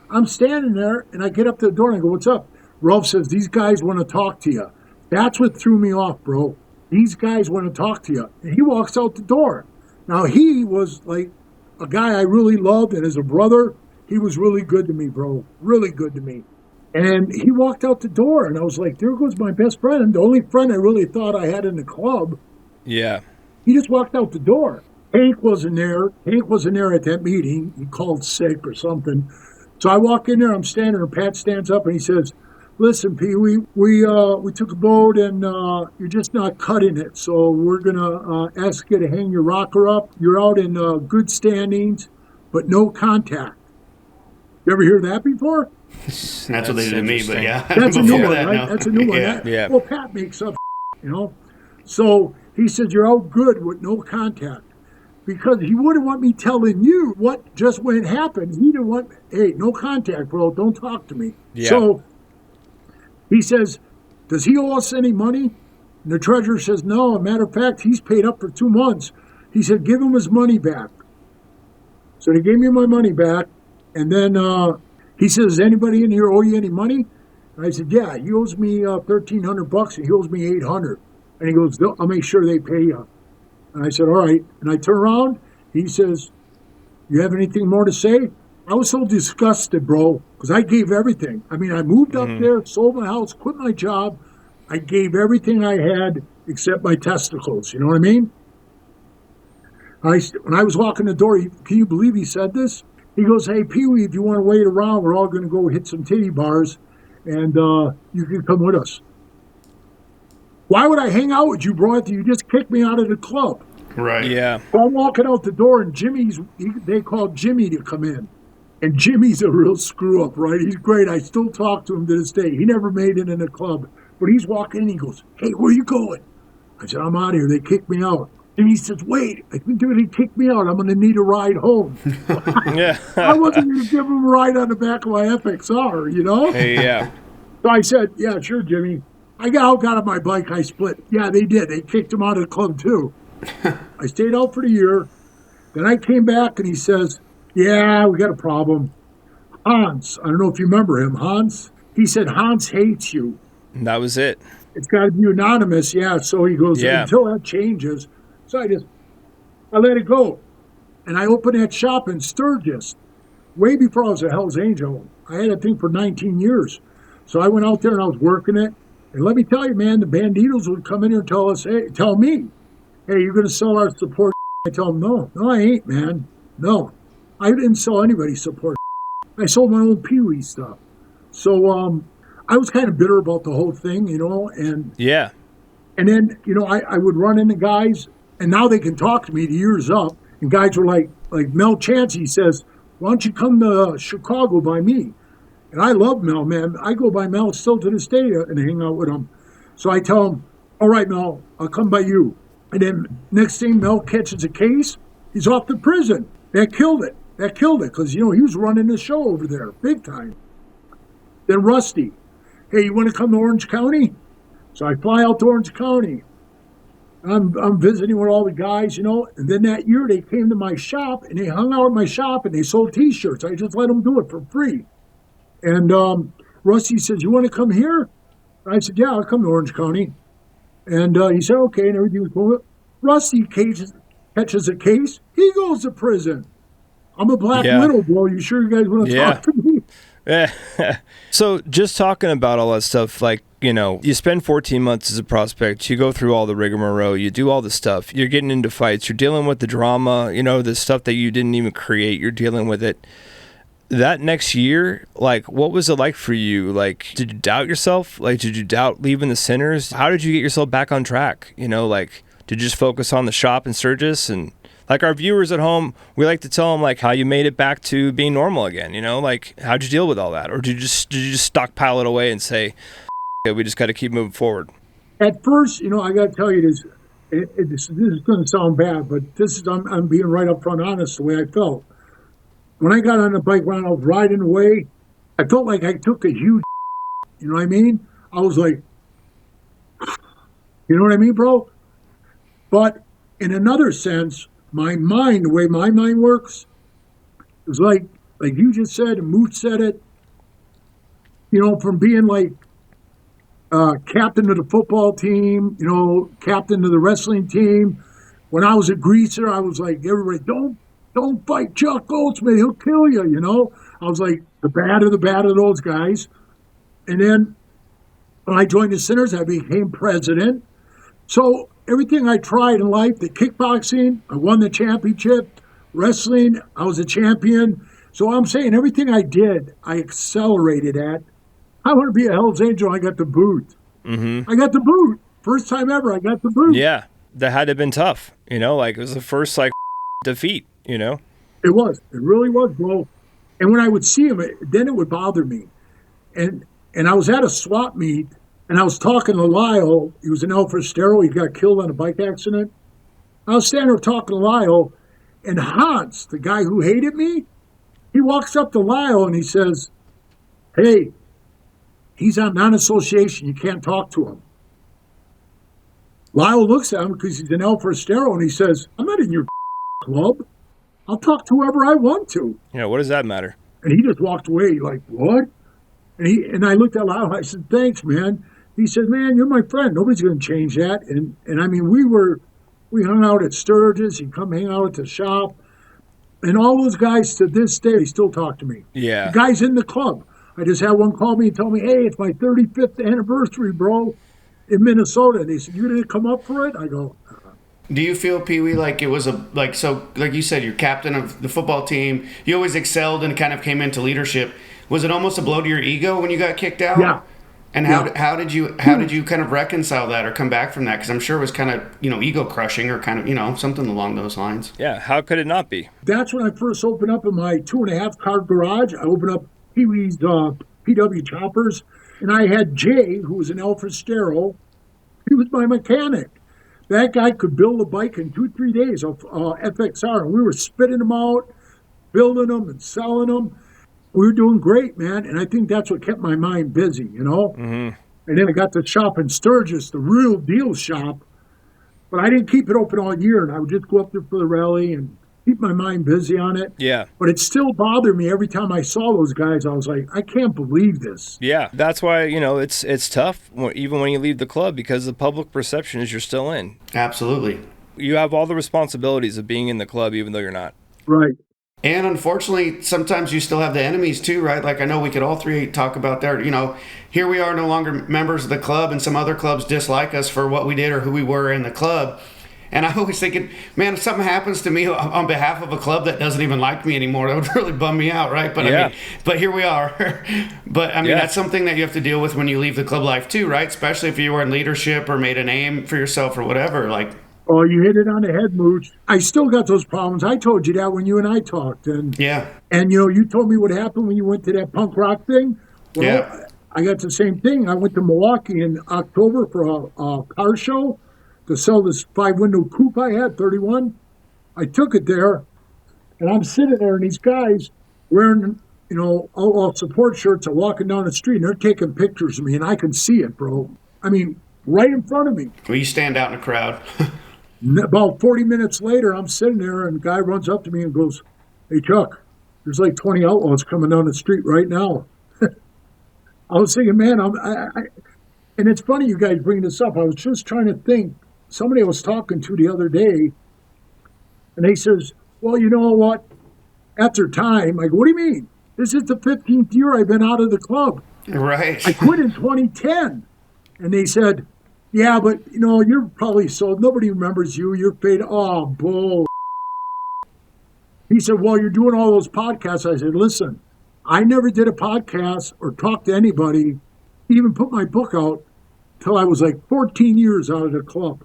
Speaker 11: I'm standing there, and I get up to the door, and I go, what's up? Ralph says, these guys want to talk to you. That's what threw me off, bro. These guys want to talk to you. And he walks out the door. Now, he was like a guy I really loved, and as a brother, he was really good to me, bro. Really good to me. And he walked out the door, and I was like, there goes my best friend, the only friend I really thought I had in the club.
Speaker 2: Yeah.
Speaker 11: He just walked out the door. Hank wasn't there. Hank wasn't there at that meeting. He called sick or something. So I walk in there, I'm standing there, Pat stands up, and he says, listen, Pee-wee, we took a boat, and you're just not cutting it, so we're going to ask you to hang your rocker up. You're out in good standings, but no contact. You ever hear that before?
Speaker 8: That's what they did to me, but yeah.
Speaker 11: That's a new one,
Speaker 8: that,
Speaker 11: right?
Speaker 8: no.
Speaker 11: That's a new one.
Speaker 2: Yeah.
Speaker 11: Well, Pat makes up, you know. So he said, you're out good with no contact. Because he wouldn't want me telling you what just went happened. He didn't want, hey, no contact, bro. Don't talk to me.
Speaker 2: Yeah.
Speaker 11: So he says, does he owe us any money? And the treasurer says, no. As a matter of fact, he's paid up for 2 months. He said, give him his money back. So they gave me my money back. And then he says, does anybody in here owe you any money? And I said, yeah, he owes me $1,300 and he owes me $800. And he goes, I'll make sure they pay you. And I said, all right. And I turn around. He says, you have anything more to say? I was so disgusted, bro, because I gave everything. I mean, I moved up there, sold my house, quit my job. I gave everything I had except my testicles. You know what I mean? When I was walking the door, can you believe he said this? He goes, hey, Pee-wee, if you want to wait around, we're all going to go hit some titty bars, and you can come with us. Why would I hang out with you, bro, after you just kicked me out of the club?
Speaker 3: Right.
Speaker 2: Yeah.
Speaker 11: So I'm walking out the door, and they called Jimmy to come in. And Jimmy's a real screw-up, right? He's great. I still talk to him to this day. He never made it in the club. But he's walking in, he goes, hey, where are you going? I said, I'm out of here. They kicked me out. And he says, wait, I think they're going to kick me out. I'm going to need a ride home.
Speaker 2: Yeah.
Speaker 11: I wasn't going to give him a ride on the back of my FXR, you know?
Speaker 2: Hey, yeah.
Speaker 11: So I said, yeah, sure, Jimmy. I got on my bike. I split. Yeah, they did. They kicked him out of the club, too. I stayed out for the year. Then I came back, and he says, yeah, we got a problem. Hans, I don't know if you remember him, Hans. He said, Hans hates you.
Speaker 2: And that was it.
Speaker 11: It's got to be anonymous, yeah. So he goes, until that changes. So I let it go. And I opened that shop in Sturgis way before I was a Hell's Angel. I had that thing for 19 years. So I went out there and I was working it. And let me tell you, man, the banditos would come in here and tell me, hey, you're going to sell our support. I tell them, no, I ain't, man. No, I didn't sell anybody support. I sold my own Pee-wee stuff. So I was kind of bitter about the whole thing, you know. And
Speaker 2: yeah.
Speaker 11: And then, you know, I would run into guys, and now they can talk to me. The year's up. And guys were like Mel Chansey says, why don't you come to Chicago by me? And I love Mel, man. I go by Mel still to this day and hang out with him. So I tell him, all right, Mel, I'll come by you. And then next thing, Mel catches a case. He's off to prison. That killed it because, you know, he was running the show over there big time. Then Rusty, hey, you want to come to Orange County? So I fly out to Orange County. I'm visiting with all the guys, you know. And then that year they came to my shop and they hung out at my shop and they sold T-shirts. I just let them do it for free. And Rusty says, you want to come here? I said, yeah, I'll come to Orange County. And he said, okay, and everything was cool. Rusty catches a case. He goes to prison. I'm a black widow, bro. You sure you guys want to talk to me?
Speaker 2: Yeah. So just talking about all that stuff, like, you know, you spend 14 months as a prospect, you go through all the rigmarole, you do all the stuff, you're getting into fights, you're dealing with the drama, you know, the stuff that you didn't even create, you're dealing with it. That next year, like, what was it like for you? Like, did you doubt yourself? Like, did you doubt leaving the Sinners? How did you get yourself back on track? You know, like, did you just focus on the shop in Sturgis? And like our viewers at home, we like to tell them like how you made it back to being normal again. You know, like, how'd you deal with all that? Or did you just stockpile it away and say, we just got to keep moving forward?
Speaker 11: At first, you know, I got to tell you this. This is going to sound bad, but I'm being right up front honest the way I felt. When I got on the bike when I was riding away, I felt like I took a huge, you know what I mean? I was like, you know what I mean, bro? But in another sense, my mind, the way my mind works, is like you just said, and Mooch said it, you know, from being like captain of the football team, you know, captain of the wrestling team. When I was a greaser, I was like, everybody, don't fight Chuck Goldsmith, he'll kill you, you know? I was like the bad of those guys. And then when I joined the Sinners, I became president. So everything I tried in life, the kickboxing, I won the championship. Wrestling, I was a champion. So I'm saying everything I did, I accelerated at. I want to be a Hell's Angel, I got the boot.
Speaker 2: Mm-hmm.
Speaker 11: I got the boot. First time ever, I got the boot.
Speaker 2: Yeah, that had to have been tough. You know, like, it was the first, like, defeat, you know?
Speaker 11: It was. It really was, bro. And when I would see him, then it would bother me. And I was at a swap meet, and I was talking to Lyle. He was an Alpha Stero. He got killed in a bike accident. I was standing there talking to Lyle, and Hans, the guy who hated me, he walks up to Lyle, and he says, hey, he's on non-association. You can't talk to him. Lyle looks at him because he's an Alpha Stero, and he says, I'm not in your club. I'll talk to whoever I want to.
Speaker 2: Yeah, what does that matter?
Speaker 11: And he just walked away like, what? And I looked at Lyle. I said, thanks, man. He said, man, you're my friend. Nobody's going to change that. And I mean, we were We hung out at Sturgis. He'd come hang out at the shop. And all those guys to this day still talk to me.
Speaker 2: Yeah.
Speaker 11: The guys in the club. I just had one call me and tell me, hey, it's my 35th anniversary, bro, in Minnesota. And they said, you didn't come up for it? I go,
Speaker 8: Do you feel, Pee Wee, like it was like you said, you're captain of the football team. You always excelled and kind of came into leadership. Was it almost a blow to your ego when you got kicked out?
Speaker 11: Yeah.
Speaker 8: And how did you kind of reconcile that or come back from that? Because I'm sure it was kind of ego crushing or kind of something along those lines.
Speaker 2: Yeah. How could it not be?
Speaker 11: That's when I first opened up in my 2.5 car garage. I opened up Pee Wee's PW choppers, and I had Jay, who was an Alpha Stero. He was my mechanic. That guy could build a bike in 2-3 days of FXR, and we were spitting them out, building them and selling them. We were doing great, man, and I think that's what kept my mind busy,
Speaker 2: Mm-hmm.
Speaker 11: And then I got the shop in Sturgis, the real deal shop, but I didn't keep it open all year, and I would just go up there for the rally and keep my mind busy on it.
Speaker 2: Yeah.
Speaker 11: But it still bothered me every time I saw those guys. I was like, I can't believe this.
Speaker 2: Yeah. That's why, it's tough even when you leave the club because the public perception is you're still in.
Speaker 8: Absolutely.
Speaker 2: You have all the responsibilities of being in the club even though you're not.
Speaker 11: Right.
Speaker 8: And unfortunately, sometimes you still have the enemies too, right? Like I know we could all three talk about that. Here we are no longer members of the club and some other clubs dislike us for what we did or who we were in the club. And I always thinking, man, if something happens to me on behalf of a club that doesn't even like me anymore, that would really bum me out, right? But
Speaker 2: yeah.
Speaker 8: But here we are. But that's something that you have to deal with when you leave the club life too, right? Especially if you were in leadership or made a name for yourself or whatever.
Speaker 11: Oh, you hit it on the head, Mooch. I still got those problems. I told you that when you and I talked. And you told me what happened when you went to that punk rock thing. Well,
Speaker 8: yeah.
Speaker 11: I got the same thing. I went to Milwaukee in October for a car show to sell this 5-window coupe I had, 31. I took it there, and I'm sitting there, and these guys wearing, outlaw support shirts are walking down the street, and they're taking pictures of me, and I can see it, bro. I mean, right in front of me.
Speaker 8: Well, you stand out in a crowd.
Speaker 11: About 40 minutes later, I'm sitting there, and a guy runs up to me and goes, hey, Chuck, there's like 20 outlaws coming down the street right now. I was thinking, man, and it's funny you guys bring this up. I was just trying to think. Somebody I was talking to the other day, and they says, well, you know what? After time, I go, what do you mean? This is the 15th year I've been out of the club.
Speaker 8: Right.
Speaker 11: I quit in 2010. And they said, yeah, but, you're probably sold. Nobody remembers you. You're paid. Oh, bull. He said, well, you're doing all those podcasts. I said, listen, I never did a podcast or talked to anybody, even put my book out, till I was like 14 years out of the club.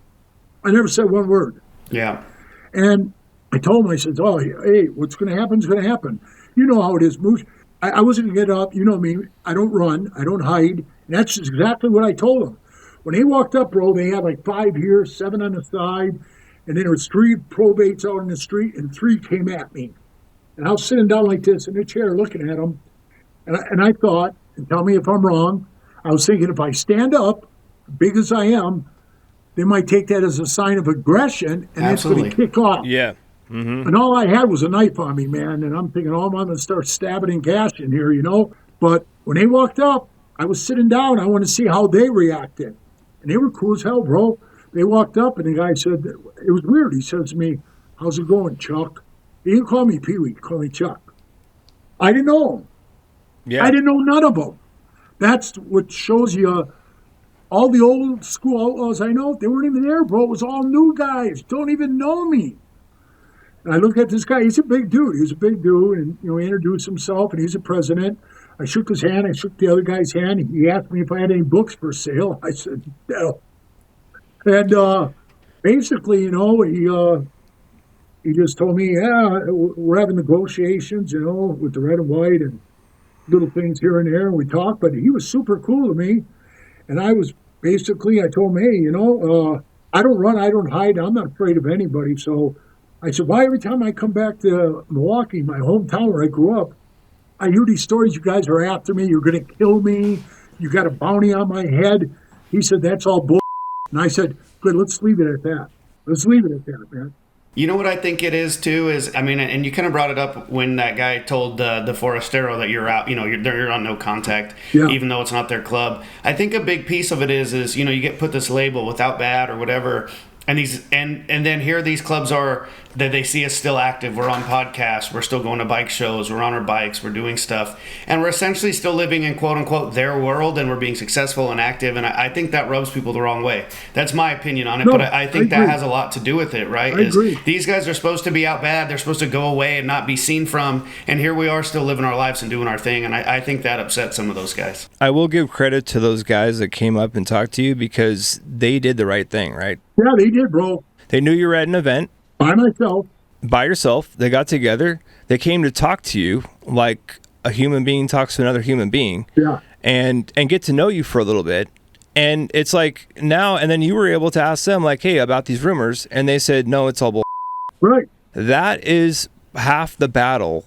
Speaker 11: I never said one word.
Speaker 8: Yeah.
Speaker 11: And I told him, I said, oh, hey, what's going to happen is going to happen. You know how it is, Moose. I wasn't going to get up. You know me. I don't run. I don't hide. And that's exactly what I told him. When they walked up, bro, they had like 5 here, 7 on the side. And then there was 3 probates out in the street, and 3 came at me. And I was sitting down like this in a chair looking at them. And I thought, and tell me if I'm wrong, I was thinking if I stand up, big as I am, they might take that as a sign of aggression, and it's going to kick off.
Speaker 2: Yeah. Mm-hmm.
Speaker 11: And all I had was a knife on me, man. And I'm thinking, oh, I'm going to start stabbing and gashing here, But when they walked up, I was sitting down. I wanted to see how they reacted. And they were cool as hell, bro. They walked up, and the guy said, it was weird. He says to me, how's it going, Chuck? He didn't call me Pee Wee. He called me Chuck. I didn't know him.
Speaker 2: Yeah.
Speaker 11: I didn't know none of them. That's what shows you all the old school outlaws I know, they weren't even there, bro. It was all new guys. Don't even know me. And I look at this guy. He's a big dude. He's a big dude. And, he introduced himself, and he's a president. I shook his hand. I shook the other guy's hand. He asked me if I had any books for sale. I said, no. And basically, he just told me, yeah, we're having negotiations, with the red and white and little things here and there. And we talked, but he was super cool to me. And I was basically, I told him, hey, I don't run, I don't hide. I'm not afraid of anybody. So I said, why every time I come back to Milwaukee, my hometown where I grew up, I hear these stories, you guys are after me, you're going to kill me, you got a bounty on my head. He said, that's all bull. And I said, good, let's leave it at that. Let's leave it at that, man.
Speaker 8: You know what I think it is too is, and you kind of brought it up when that guy told the Forastero that you're out, you're on no contact, even though it's not their club. I think a big piece of it is you get put this label without bad or whatever, And then here these clubs are that they see us still active. We're on podcasts. We're still going to bike shows. We're on our bikes. We're doing stuff. And we're essentially still living in quote unquote their world, and we're being successful and active. And I think that rubs people the wrong way. That's my opinion on it. But I think that has a lot to do with it, right?
Speaker 11: I agree.
Speaker 8: These guys are supposed to be out bad. They're supposed to go away and not be seen from. And here we are still living our lives and doing our thing. And I think that upsets some of those guys.
Speaker 2: I will give credit to those guys that came up and talked to you because they did the right thing, right?
Speaker 11: Yeah, they did, bro.
Speaker 2: They knew you were at an event.
Speaker 11: By myself.
Speaker 2: By yourself. They got together. They came to talk to you like a human being talks to another human being.
Speaker 11: Yeah.
Speaker 2: And get to know you for a little bit. And it's like now, and then you were able to ask them like, hey, about these rumors. And they said, no, it's all bull.
Speaker 11: Right.
Speaker 2: That is half the battle.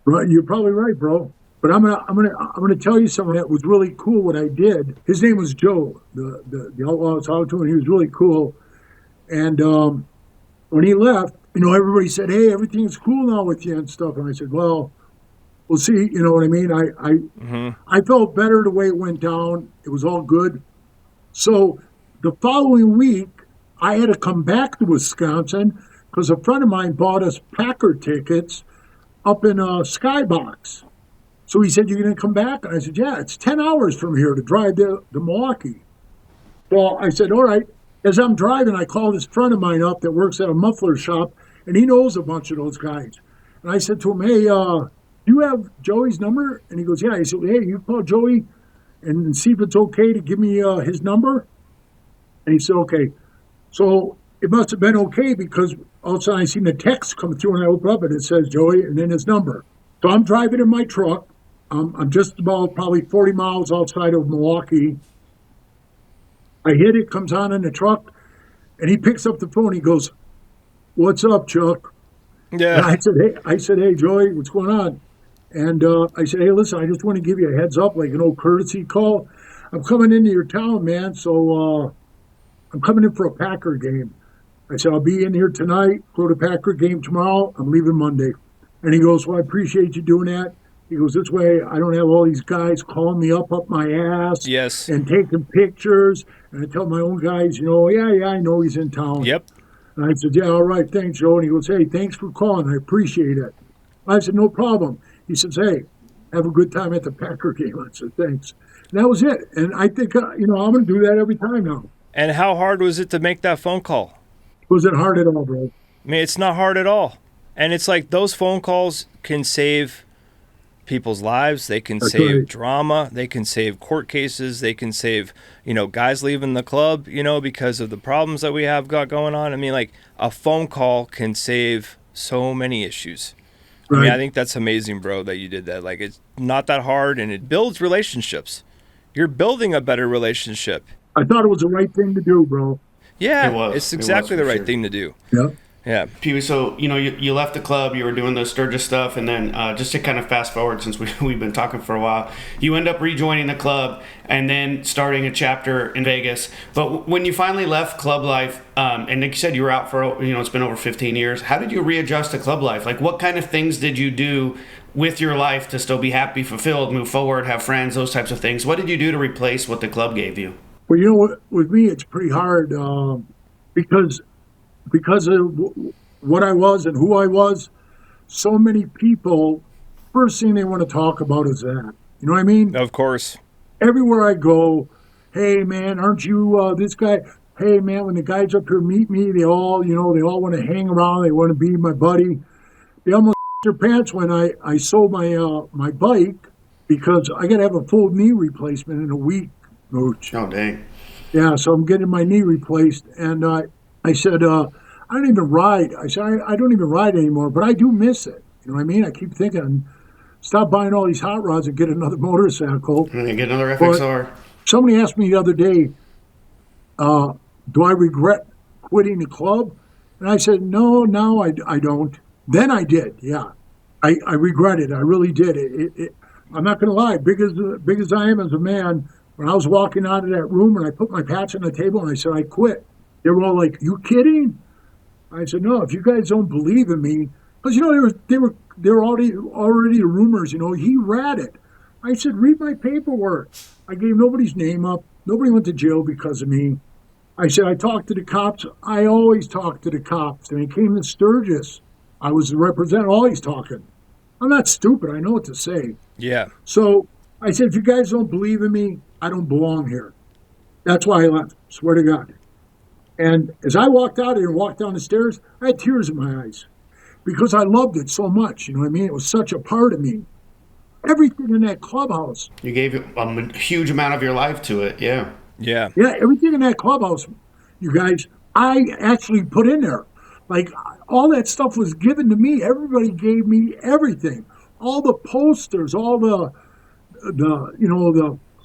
Speaker 11: Right. You're probably right, bro. But I'm gonna tell you something that was really cool. What I did. His name was Joe, the outlaw I was talking to, and he was really cool. And when he left, everybody said, "Hey, everything's cool now with you and stuff." And I said, "Well, we'll see." You know what I mean? I felt better the way it went down. It was all good. So the following week, I had to come back to Wisconsin because a friend of mine bought us Packer tickets up in Skybox. So he said, "You're going to come back?" And I said, "Yeah, it's 10 hours from here to drive to Milwaukee." Well, I said, "All right." As I'm driving, I call this friend of mine up that works at a muffler shop, and he knows a bunch of those guys. And I said to him, "Hey, do you have Joey's number?" And he goes, "Yeah." He said, "Hey, you call Joey and see if it's okay to give me his number." And he said, "Okay." So it must have been okay because all of a sudden I seen the text come through, and I open up and it says Joey and then his number. So I'm driving in my truck. I'm just about probably 40 miles outside of Milwaukee. I hit it, comes on in the truck, and he picks up the phone. He goes, "What's up, Chuck?"
Speaker 2: Yeah.
Speaker 11: And I said, "Hey, Joey, what's going on?" And I said, "Hey, listen, I just want to give you a heads up, like an old courtesy call. I'm coming into your town, man, so I'm coming in for a Packer game." I said, "I'll be in here tonight, go to Packer game tomorrow. I'm leaving Monday." And he goes, "Well, I appreciate you doing that." He goes, "This way I don't have all these guys calling me up my ass
Speaker 2: Yes.
Speaker 11: and taking pictures." And I tell my own guys, yeah, I know he's in town.
Speaker 2: Yep.
Speaker 11: And I said, "Yeah, all right, thanks, Joe." And he goes, "Hey, thanks for calling. I appreciate it." I said, "No problem." He says, "Hey, have a good time at the Packer game." I said, "Thanks." And that was it. And I think, I'm going to do that every time now.
Speaker 2: And how hard was it to make that phone call?
Speaker 11: Was it hard at all, bro?
Speaker 2: I mean, it's not hard at all. And it's like those phone calls can save people's lives. They can save
Speaker 11: right.
Speaker 2: drama. They can save court cases. They can save, guys leaving the club, because of the problems that we have got going on. I mean, like a phone call can save so many issues.
Speaker 11: Right.
Speaker 2: I mean, I think that's amazing, bro, that you did that. Like, it's not that hard, and it builds relationships. You're building a better relationship.
Speaker 11: I thought it was the right thing to do, bro.
Speaker 2: Yeah,
Speaker 8: It was.
Speaker 2: it's
Speaker 8: It was
Speaker 2: exactly
Speaker 8: for
Speaker 2: the right
Speaker 8: sure.
Speaker 2: thing to do.
Speaker 11: Yeah.
Speaker 2: Yeah.
Speaker 8: Pee Wee, so you left the club, you were doing the Sturgis stuff, and then just to kind of fast forward since we've been talking for a while, you end up rejoining the club and then starting a chapter in Vegas. But when you finally left club life, and like you said, you were out for it's been over 15 years. How did you readjust to club life? Like, what kind of things did you do with your life to still be happy, fulfilled, move forward, have friends, those types of things? What did you do to replace what the club gave you?
Speaker 11: Well, with me, it's pretty hard because of what I was and who I was. So many people, first thing they want to talk about is that. You know what I mean?
Speaker 2: Of course.
Speaker 11: Everywhere I go, "Hey, man, aren't you this guy?" "Hey, man, when the guys up here meet me, they all want to hang around. They want to be my buddy." They almost their pants when I sold my bike because I got to have a full knee replacement in a week, Mooch.
Speaker 8: Oh, dang.
Speaker 11: Yeah, so I'm getting my knee replaced. And I said, "I don't even ride." I said, I don't even ride anymore, but I do miss it. You know what I mean? I keep thinking, stop buying all these hot rods and get another motorcycle.
Speaker 8: And then get another FXR.
Speaker 11: Somebody asked me the other day, do I regret quitting the club? And I said, no, I don't. Then I did, yeah. I regret it. I really did. I'm not going to lie. Big as I am as a man, when I was walking out of that room and I put my patch on the table and I said, I quit. They were all like, "You kidding?" I said, "No, if you guys don't believe in me," because there were already rumors. He ratted. I said, "Read my paperwork." I gave nobody's name up. Nobody went to jail because of me. I said, I talked to the cops. I always talk to the cops. And he came to Sturgis. I was the representative, always talking. I'm not stupid. I know what to say.
Speaker 2: Yeah.
Speaker 11: So I said, if you guys don't believe in me, I don't belong here. That's why I left. Swear to God. And as I walked out here and walked down the stairs, I had tears in my eyes because I loved it so much. You know what I mean? It was such a part of me. Everything in that clubhouse.
Speaker 8: You gave a huge amount of your life to it. Yeah.
Speaker 2: Yeah.
Speaker 11: Yeah, everything in that clubhouse, you guys, I actually put in there. Like, all that stuff was given to me. Everybody gave me everything. All the posters, all the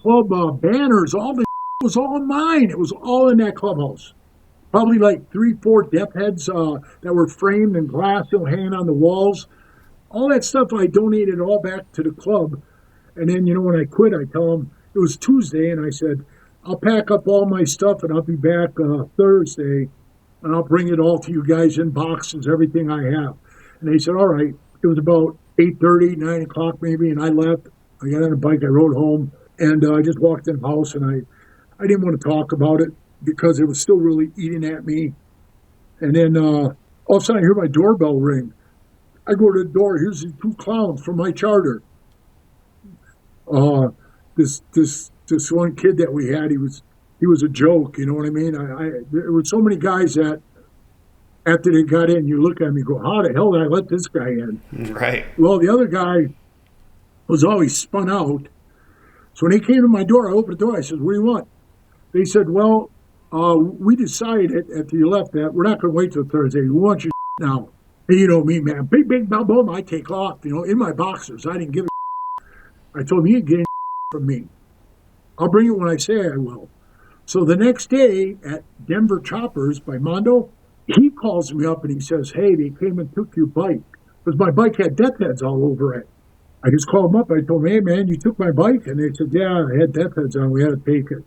Speaker 11: club banners, all the was all mine. It was all in that clubhouse. Probably like 3-4 death heads that were framed in glass, hanging on the walls. All that stuff I donated all back to the club. And then, when I quit, I tell them it was Tuesday, and I said, I'll pack up all my stuff and I'll be back Thursday, and I'll bring it all to you guys in boxes, everything I have. And they said, all right. It was about 8:30, 9 o'clock maybe, and I left. I got on a bike, I rode home, and I just walked in the house, and I didn't want to talk about it because it was still really eating at me. And then all of a sudden I hear my doorbell ring. I go to the door. Here's these 2 clowns from my charter. This one kid that we had, he was a joke. You know what I mean? There were so many guys that after they got in, you look at me and go, how the hell did I let this guy in?
Speaker 8: Right.
Speaker 11: Well, the other guy was always spun out. So when they came to my door, I opened the door. I said, what do you want? They said, well, we decided after you left that we're not going to wait till Thursday. We want your now. And you know me, man. Big boom, I take off, in my boxers. I didn't give a I told him, you ain't getting from me. I'll bring it when I say I will. So the next day at Denver Choppers by Mondo, he calls me up and he says, hey, they came and took your bike. Because my bike had death heads all over it. I just called them up. I told them, hey, man, you took my bike? And they said, yeah, I had death heads on. We had to take it.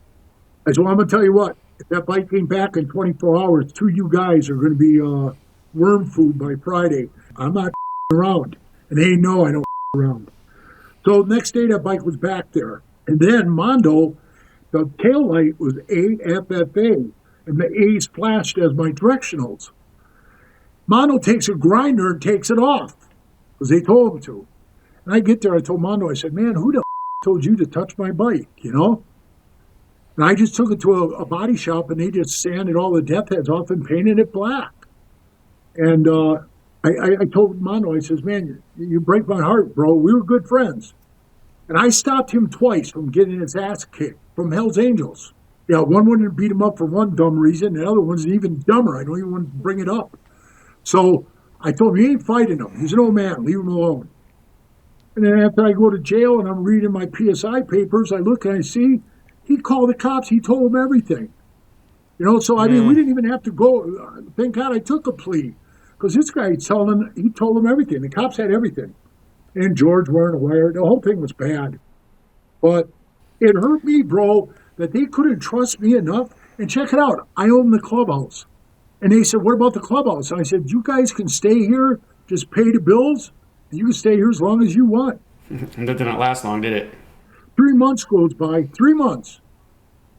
Speaker 11: I said, well, I'm going to tell you what. If that bike came back in 24 hours, 2 of you guys are going to be worm food by Friday. I'm not around. And they know I don't around. So next day, that bike was back there. And then Mondo, the tail light was AFFA, and the A's flashed as my directionals. Mondo takes a grinder and takes it off, because they told him to. And I get there, I told Mondo, I said, man, who the told you to touch my bike, And I just took it to a body shop, and they just sanded all the death heads off and painted it black. And I told Mondo, I says, man, you break my heart, bro. We were good friends. And I stopped him twice from getting his ass kicked from Hell's Angels. Yeah, one wanted to beat him up for one dumb reason. The other one's even dumber. I don't even want to bring it up. So I told him, he ain't fighting him. He's an old man. Leave him alone. And then after I go to jail and I'm reading my PSI papers, I look and I see he called the cops. He told them everything. So I mean, we didn't even have to go. Thank God I took a plea. Because this guy, he told them everything. The cops had everything. And George wearing a wire. The whole thing was bad. But it hurt me, bro, that they couldn't trust me enough. And check it out. I own the clubhouse. And they said, what about the clubhouse? And I said, you guys can stay here, just pay the bills, and you can stay here as long as you want.
Speaker 8: And that didn't last long, did it?
Speaker 11: 3 months goes by. 3 months.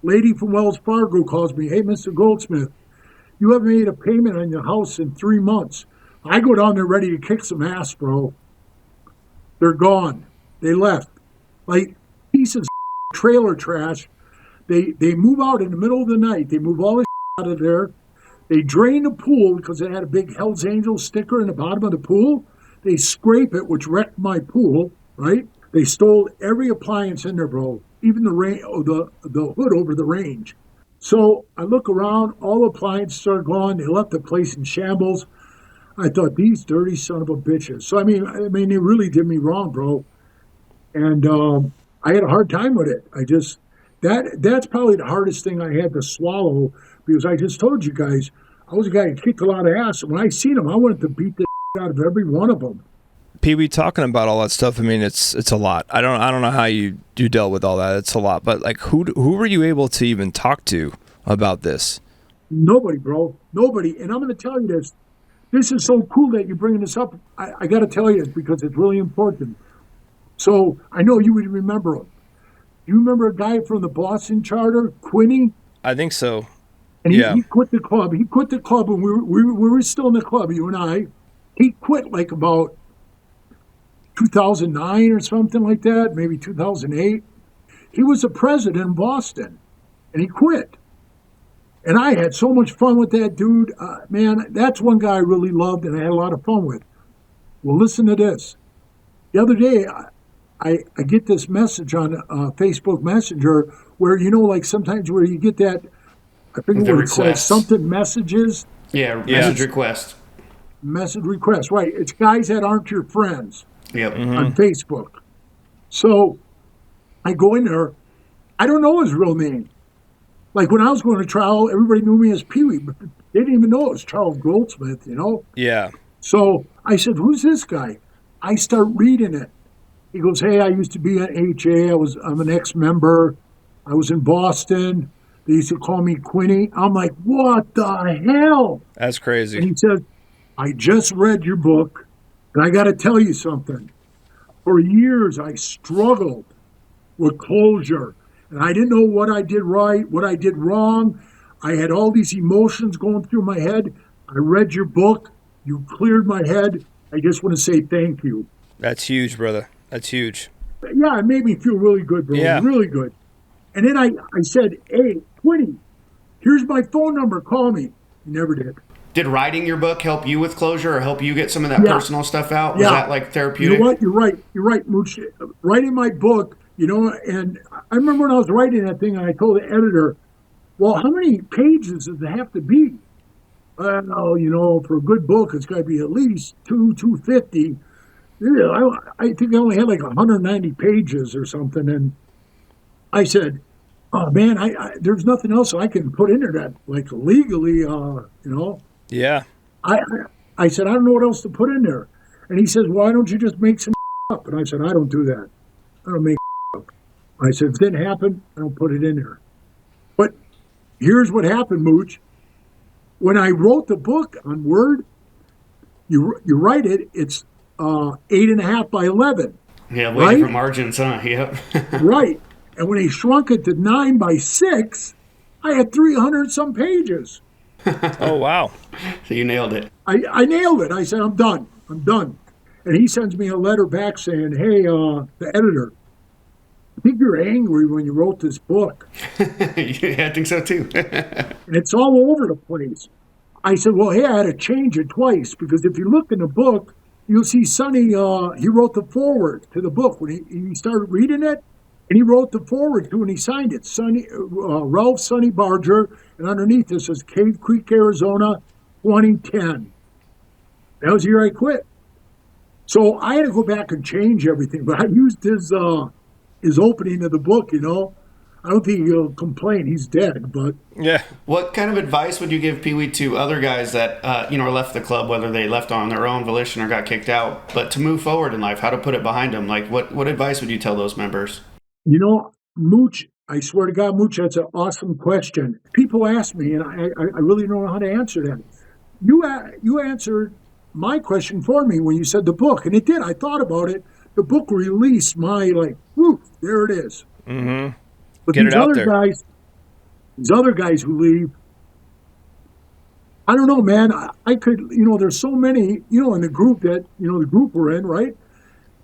Speaker 11: Lady from Wells Fargo calls me, hey, Mr. Goldsmith, you haven't made a payment on your house in 3 months. I go down there ready to kick some ass, bro. They're gone. They left. Like pieces of trailer trash. They move out in the middle of the night. They move all the out of there. They drain the pool because it had a big Hell's Angels sticker in the bottom of the pool. They scrape it, which wrecked my pool, right? They stole every appliance in there, bro. Even the hood over the range. So I look around, all the appliances are gone. They left the place in shambles. I thought, these dirty son of a bitches. So, I mean, they really did me wrong, bro. And I had a hard time with it. That's probably the hardest thing I had to swallow because I just told you guys, I was a guy who kicked a lot of ass. And when I seen them, I wanted to beat the out of every one of them.
Speaker 2: Pee Wee, talking about all that stuff, I mean, it's a lot. I don't know how you dealt with all that. It's a lot. But, like, who were you able to even talk to about this?
Speaker 11: Nobody, bro. Nobody. And I'm going to tell you this. This is so cool that you're bringing this up. I got to tell you this because it's really important. So I know you would remember him. You remember a guy from the Boston charter, Quinny?
Speaker 2: I think so.
Speaker 11: And he quit the club. He quit the club when we were still in the club, you and I. He quit like about 2009 or something like that, maybe 2008. He was the president in Boston, and he quit. And I had so much fun with that dude. Man, that's one guy I really loved and I had a lot of fun with. Well, listen to this. The other day, I get this message on Facebook Messenger where, like sometimes where you get that, I forget what it says, something messages.
Speaker 8: Yeah, message request.
Speaker 11: Message request, right. It's guys that aren't your friends on Facebook. So I go in there. I don't know his real name. Like when I was going to trial, everybody knew me as Pee Wee, but they didn't even know it was Charles Goldsmith,
Speaker 2: Yeah.
Speaker 11: So I said, who's this guy? I start reading it. He goes, hey, I used to be an HA. I'm an ex-member. I was in Boston. They used to call me Quinny. I'm like, what the hell?
Speaker 2: That's crazy.
Speaker 11: And he said, I just read your book, and I got to tell you something. For years, I struggled with closure, and I didn't know what I did right, what I did wrong. I had all these emotions going through my head. I read your book. You cleared my head. I just want to say thank you.
Speaker 2: That's huge, brother. That's huge.
Speaker 11: Yeah, it made me feel really good, bro.
Speaker 2: Yeah.
Speaker 11: Really good. And then I said, hey, Quinny, here's my phone number. Call me. He never did.
Speaker 8: Did writing your book help you with closure or help you get some of that personal stuff out? Was that like therapeutic?
Speaker 11: You know what? You're right, Mooch. Writing my book, and I remember when I was writing that thing and I told the editor, well, how many pages does it have to be? For a good book, it's got to be at least 250. Yeah, I think I only had like 190 pages or something. And I said, oh, man, there's nothing else I can put in there that, like, legally,
Speaker 2: Yeah.
Speaker 11: I said, I don't know what else to put in there. And he says, why don't you just make some up? And I said, I don't do that. I don't make up. I said, if it didn't happen, I don't put it in there. But here's what happened, Mooch. When I wrote the book on Word, you write it, it's 8.5 by 11.
Speaker 8: Yeah, way different margins, huh? Yep.
Speaker 11: Right. And when he shrunk it to 9 by 6, I had 300 some pages.
Speaker 2: Oh, wow.
Speaker 8: So you nailed it.
Speaker 11: I nailed it. I said, I'm done. And he sends me a letter back saying, hey, the editor, I think you're angry when you wrote this book.
Speaker 8: Yeah, I think so too.
Speaker 11: And it's all over the place. I said, well, hey, I had to change it twice because if you look in the book, you'll see Sonny, he wrote the foreword to the book. When he started reading it, and he wrote the foreword to it and he signed it. Ralph Sonny Barger, and underneath it says Cave Creek, Arizona, 2010. That was the year I quit. So I had to go back and change everything, but I used his opening of the book, I don't think he'll complain. He's dead, but...
Speaker 2: Yeah.
Speaker 8: What kind of advice would you give Pee Wee to other guys that, left the club, whether they left on their own volition or got kicked out, but to move forward in life, how to put it behind them? Like, what advice would you tell those members?
Speaker 11: Mooch, I swear to God, Mooch, that's an awesome question. People ask me, and I really don't know how to answer that. You answered my question for me when you said the book, and it did. I thought about it. The book released my, whoo, there it is.
Speaker 2: Mm-hmm.
Speaker 11: But
Speaker 2: Get it out there.
Speaker 11: These other guys who leave, I don't know, man. I could, there's so many, in the group that, the group we're in, right?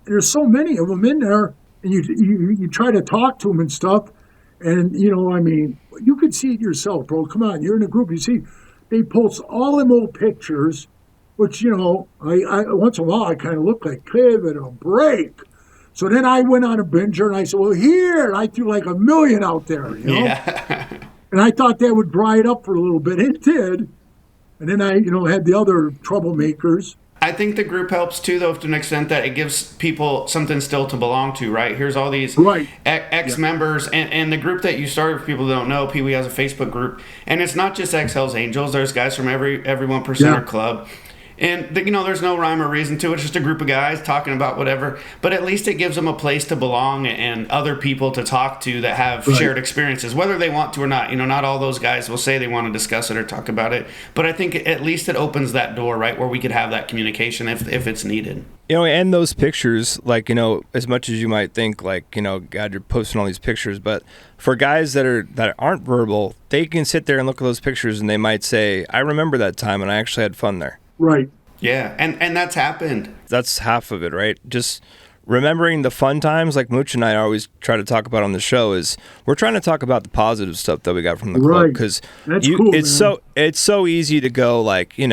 Speaker 11: There's so many of them in there, and you try to talk to them and stuff, and, you could see it yourself, bro. Come on, you're in a group. You see, they post all them old pictures, which, I once in a while, I kind of look like, give it a break. So then I went on a binger and I said, well, here, and I threw like 1 million out there,
Speaker 8: Yeah.
Speaker 11: And I thought that would dry it up for a little bit. It did. And then I, had the other troublemakers.
Speaker 8: I think the group helps too, though, to an extent that it gives people something still to belong to, right? Here's all these ex-members, and the group that you started, for people that don't know, Pee Wee has a Facebook group, and it's not just ex-Hells Angels. There's guys from every 1%er club. And, there's no rhyme or reason to it. It's just a group of guys talking about whatever. But at least it gives them a place to belong and other people to talk to that have shared experiences, whether they want to or not. Not all those guys will say they want to discuss it or talk about it. But I think at least it opens that door, right, where we could have that communication if it's needed.
Speaker 2: And those pictures, like, as much as you might think, like, God, you're posting all these pictures, but for guys that aren't verbal, they can sit there and look at those pictures and they might say, I remember that time and I actually had fun there.
Speaker 11: Right.
Speaker 8: Yeah, and that's happened.
Speaker 2: That's half of it, right? Just remembering the fun times, like Mooch and I always try to talk about on the show, is we're trying to talk about the positive stuff that we got from the club, because
Speaker 11: cool,
Speaker 2: it's so easy to go, like, you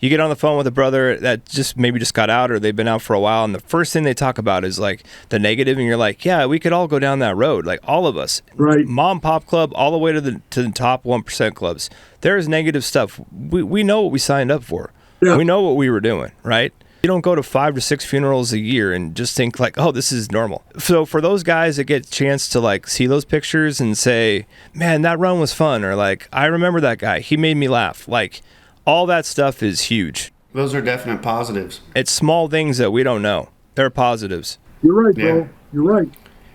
Speaker 2: get on the phone with a brother that just got out, or they've been out for a while, and the first thing they talk about is like the negative, and you're like, yeah, we could all go down that road, like all of us,
Speaker 11: right?
Speaker 2: Mom Pop Club all the way to the top 1% clubs. There is negative stuff. We know what we signed up for. Yeah. We know what we were doing, right? You don't go to 5 to 6 funerals a year and just think like, oh, this is normal. So for those guys that get a chance to like see those pictures and say, man, that run was fun, or like, I remember that guy, he made me laugh, like, all that stuff is huge.
Speaker 8: Those are definite positives.
Speaker 2: It's small things that we don't know. They're positives.
Speaker 11: You're right, bro. Yeah. You're right.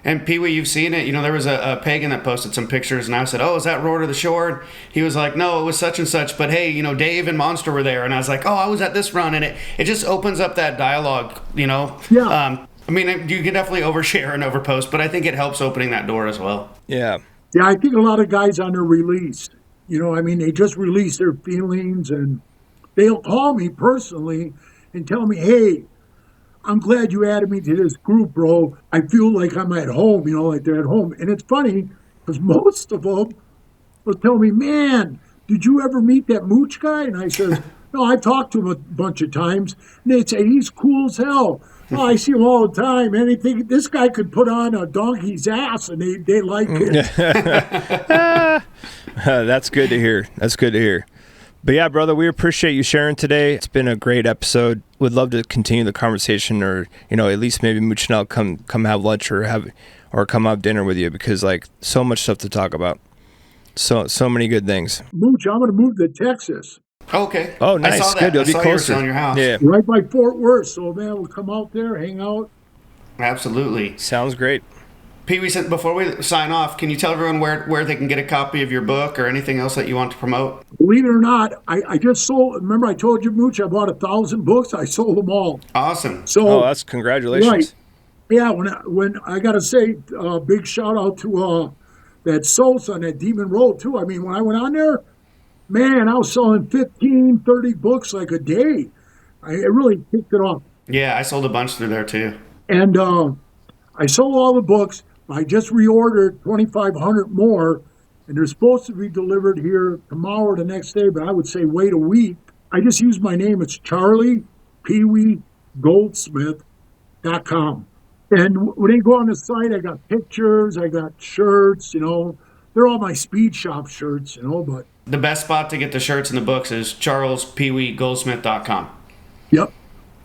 Speaker 8: And Pee Wee, you've seen it. There was a pagan that posted some pictures, and I said, oh, is that Roar to the Shore? He was like, no, it was such and such, but hey, Dave and Monster were there. And I was like, oh, I was at this run, and it just opens up that dialogue,
Speaker 11: Yeah.
Speaker 8: I mean, you can definitely overshare and overpost, but I think it helps opening that door as well.
Speaker 2: Yeah.
Speaker 11: Yeah, I think a lot of guys on their release, they just release their feelings, and they'll call me personally and tell me, hey, I'm glad you added me to this group, bro. I feel like I'm at home, like they're at home. And it's funny because most of them will tell me, man, did you ever meet that Mooch guy? And I says, no, I talked to him a bunch of times. And they'd say, he's cool as hell. Oh, I see him all the time. And they think this guy could put on a donkey's ass, and they like it.
Speaker 2: That's good to hear. That's good to hear. But yeah, brother, we appreciate you sharing today. It's been a great episode. Would love to continue the conversation, or at least maybe Mooch and I'll come have lunch or come have dinner with you, because like so much stuff to talk about. So many good things.
Speaker 11: Mooch, I'm going to move to Texas.
Speaker 8: Okay.
Speaker 2: Oh, nice.
Speaker 8: I saw that.
Speaker 2: Good. It'll be closer.
Speaker 8: Your house.
Speaker 2: Yeah.
Speaker 11: Right by Fort Worth. So man, we'll come out there, hang out.
Speaker 8: Absolutely.
Speaker 2: Sounds great.
Speaker 8: Pee Wee, before we sign off, can you tell everyone where they can get a copy of your book or anything else that you want to promote?
Speaker 11: Believe it or not, I just sold. Remember, I told you, Mooch, I bought 1,000 books. I sold them all.
Speaker 8: Awesome.
Speaker 11: So,
Speaker 2: that's congratulations.
Speaker 11: Right. Yeah, when I got to say, big shout out to that Sosa on that Demon Road too. I mean, when I went on there, man, I was selling 15, 30 books like a day. It really kicked it off.
Speaker 8: Yeah, I sold a bunch through there too.
Speaker 11: And I sold all the books. I just reordered 2,500 more, and they're supposed to be delivered here tomorrow or the next day, but I would say wait a week. I just use my name. It's CharliePeeWeeGoldsmith.com. And when they go on the site, I got pictures, I got shirts, They're all my Speed Shop shirts, but...
Speaker 8: The best spot to get the shirts and the books is CharlesPeeWeeGoldsmith.com.
Speaker 11: Yep.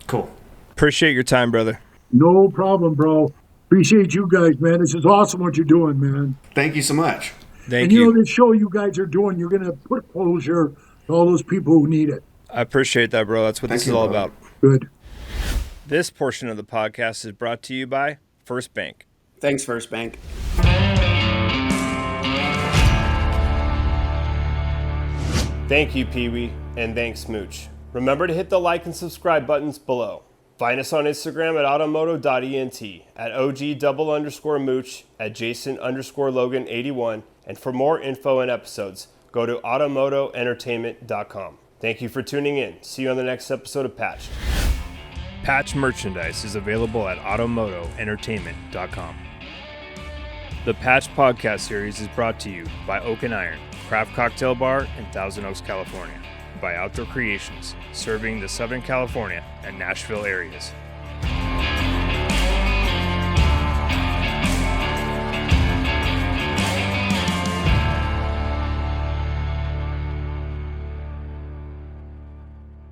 Speaker 8: Cool.
Speaker 2: Appreciate your time, brother.
Speaker 11: No problem, bro. Appreciate you guys, man. This is awesome what you're doing, man.
Speaker 8: Thank you so much.
Speaker 2: Thank you.
Speaker 11: This show you guys are doing, you're going to put closure to all those people who need it.
Speaker 2: I appreciate that, bro. That's what this is all about.
Speaker 11: Good.
Speaker 2: This portion of the podcast is brought to you by First Bank.
Speaker 8: Thanks, First Bank.
Speaker 2: Thank you, Pee Wee, and thanks, Mooch. Remember to hit the like and subscribe buttons below. Find us on Instagram at automoto.ent, at OG_Mooch, at Jason_Logan81, and for more info and episodes, go to automotoentertainment.com. Thank you for tuning in. See you on the next episode of Patch. Patch merchandise is available at automotoentertainment.com. The Patch podcast series is brought to you by Oak and Iron, Craft Cocktail Bar in Thousand Oaks, California. By Outdoor Creations, serving the Southern California and Nashville areas.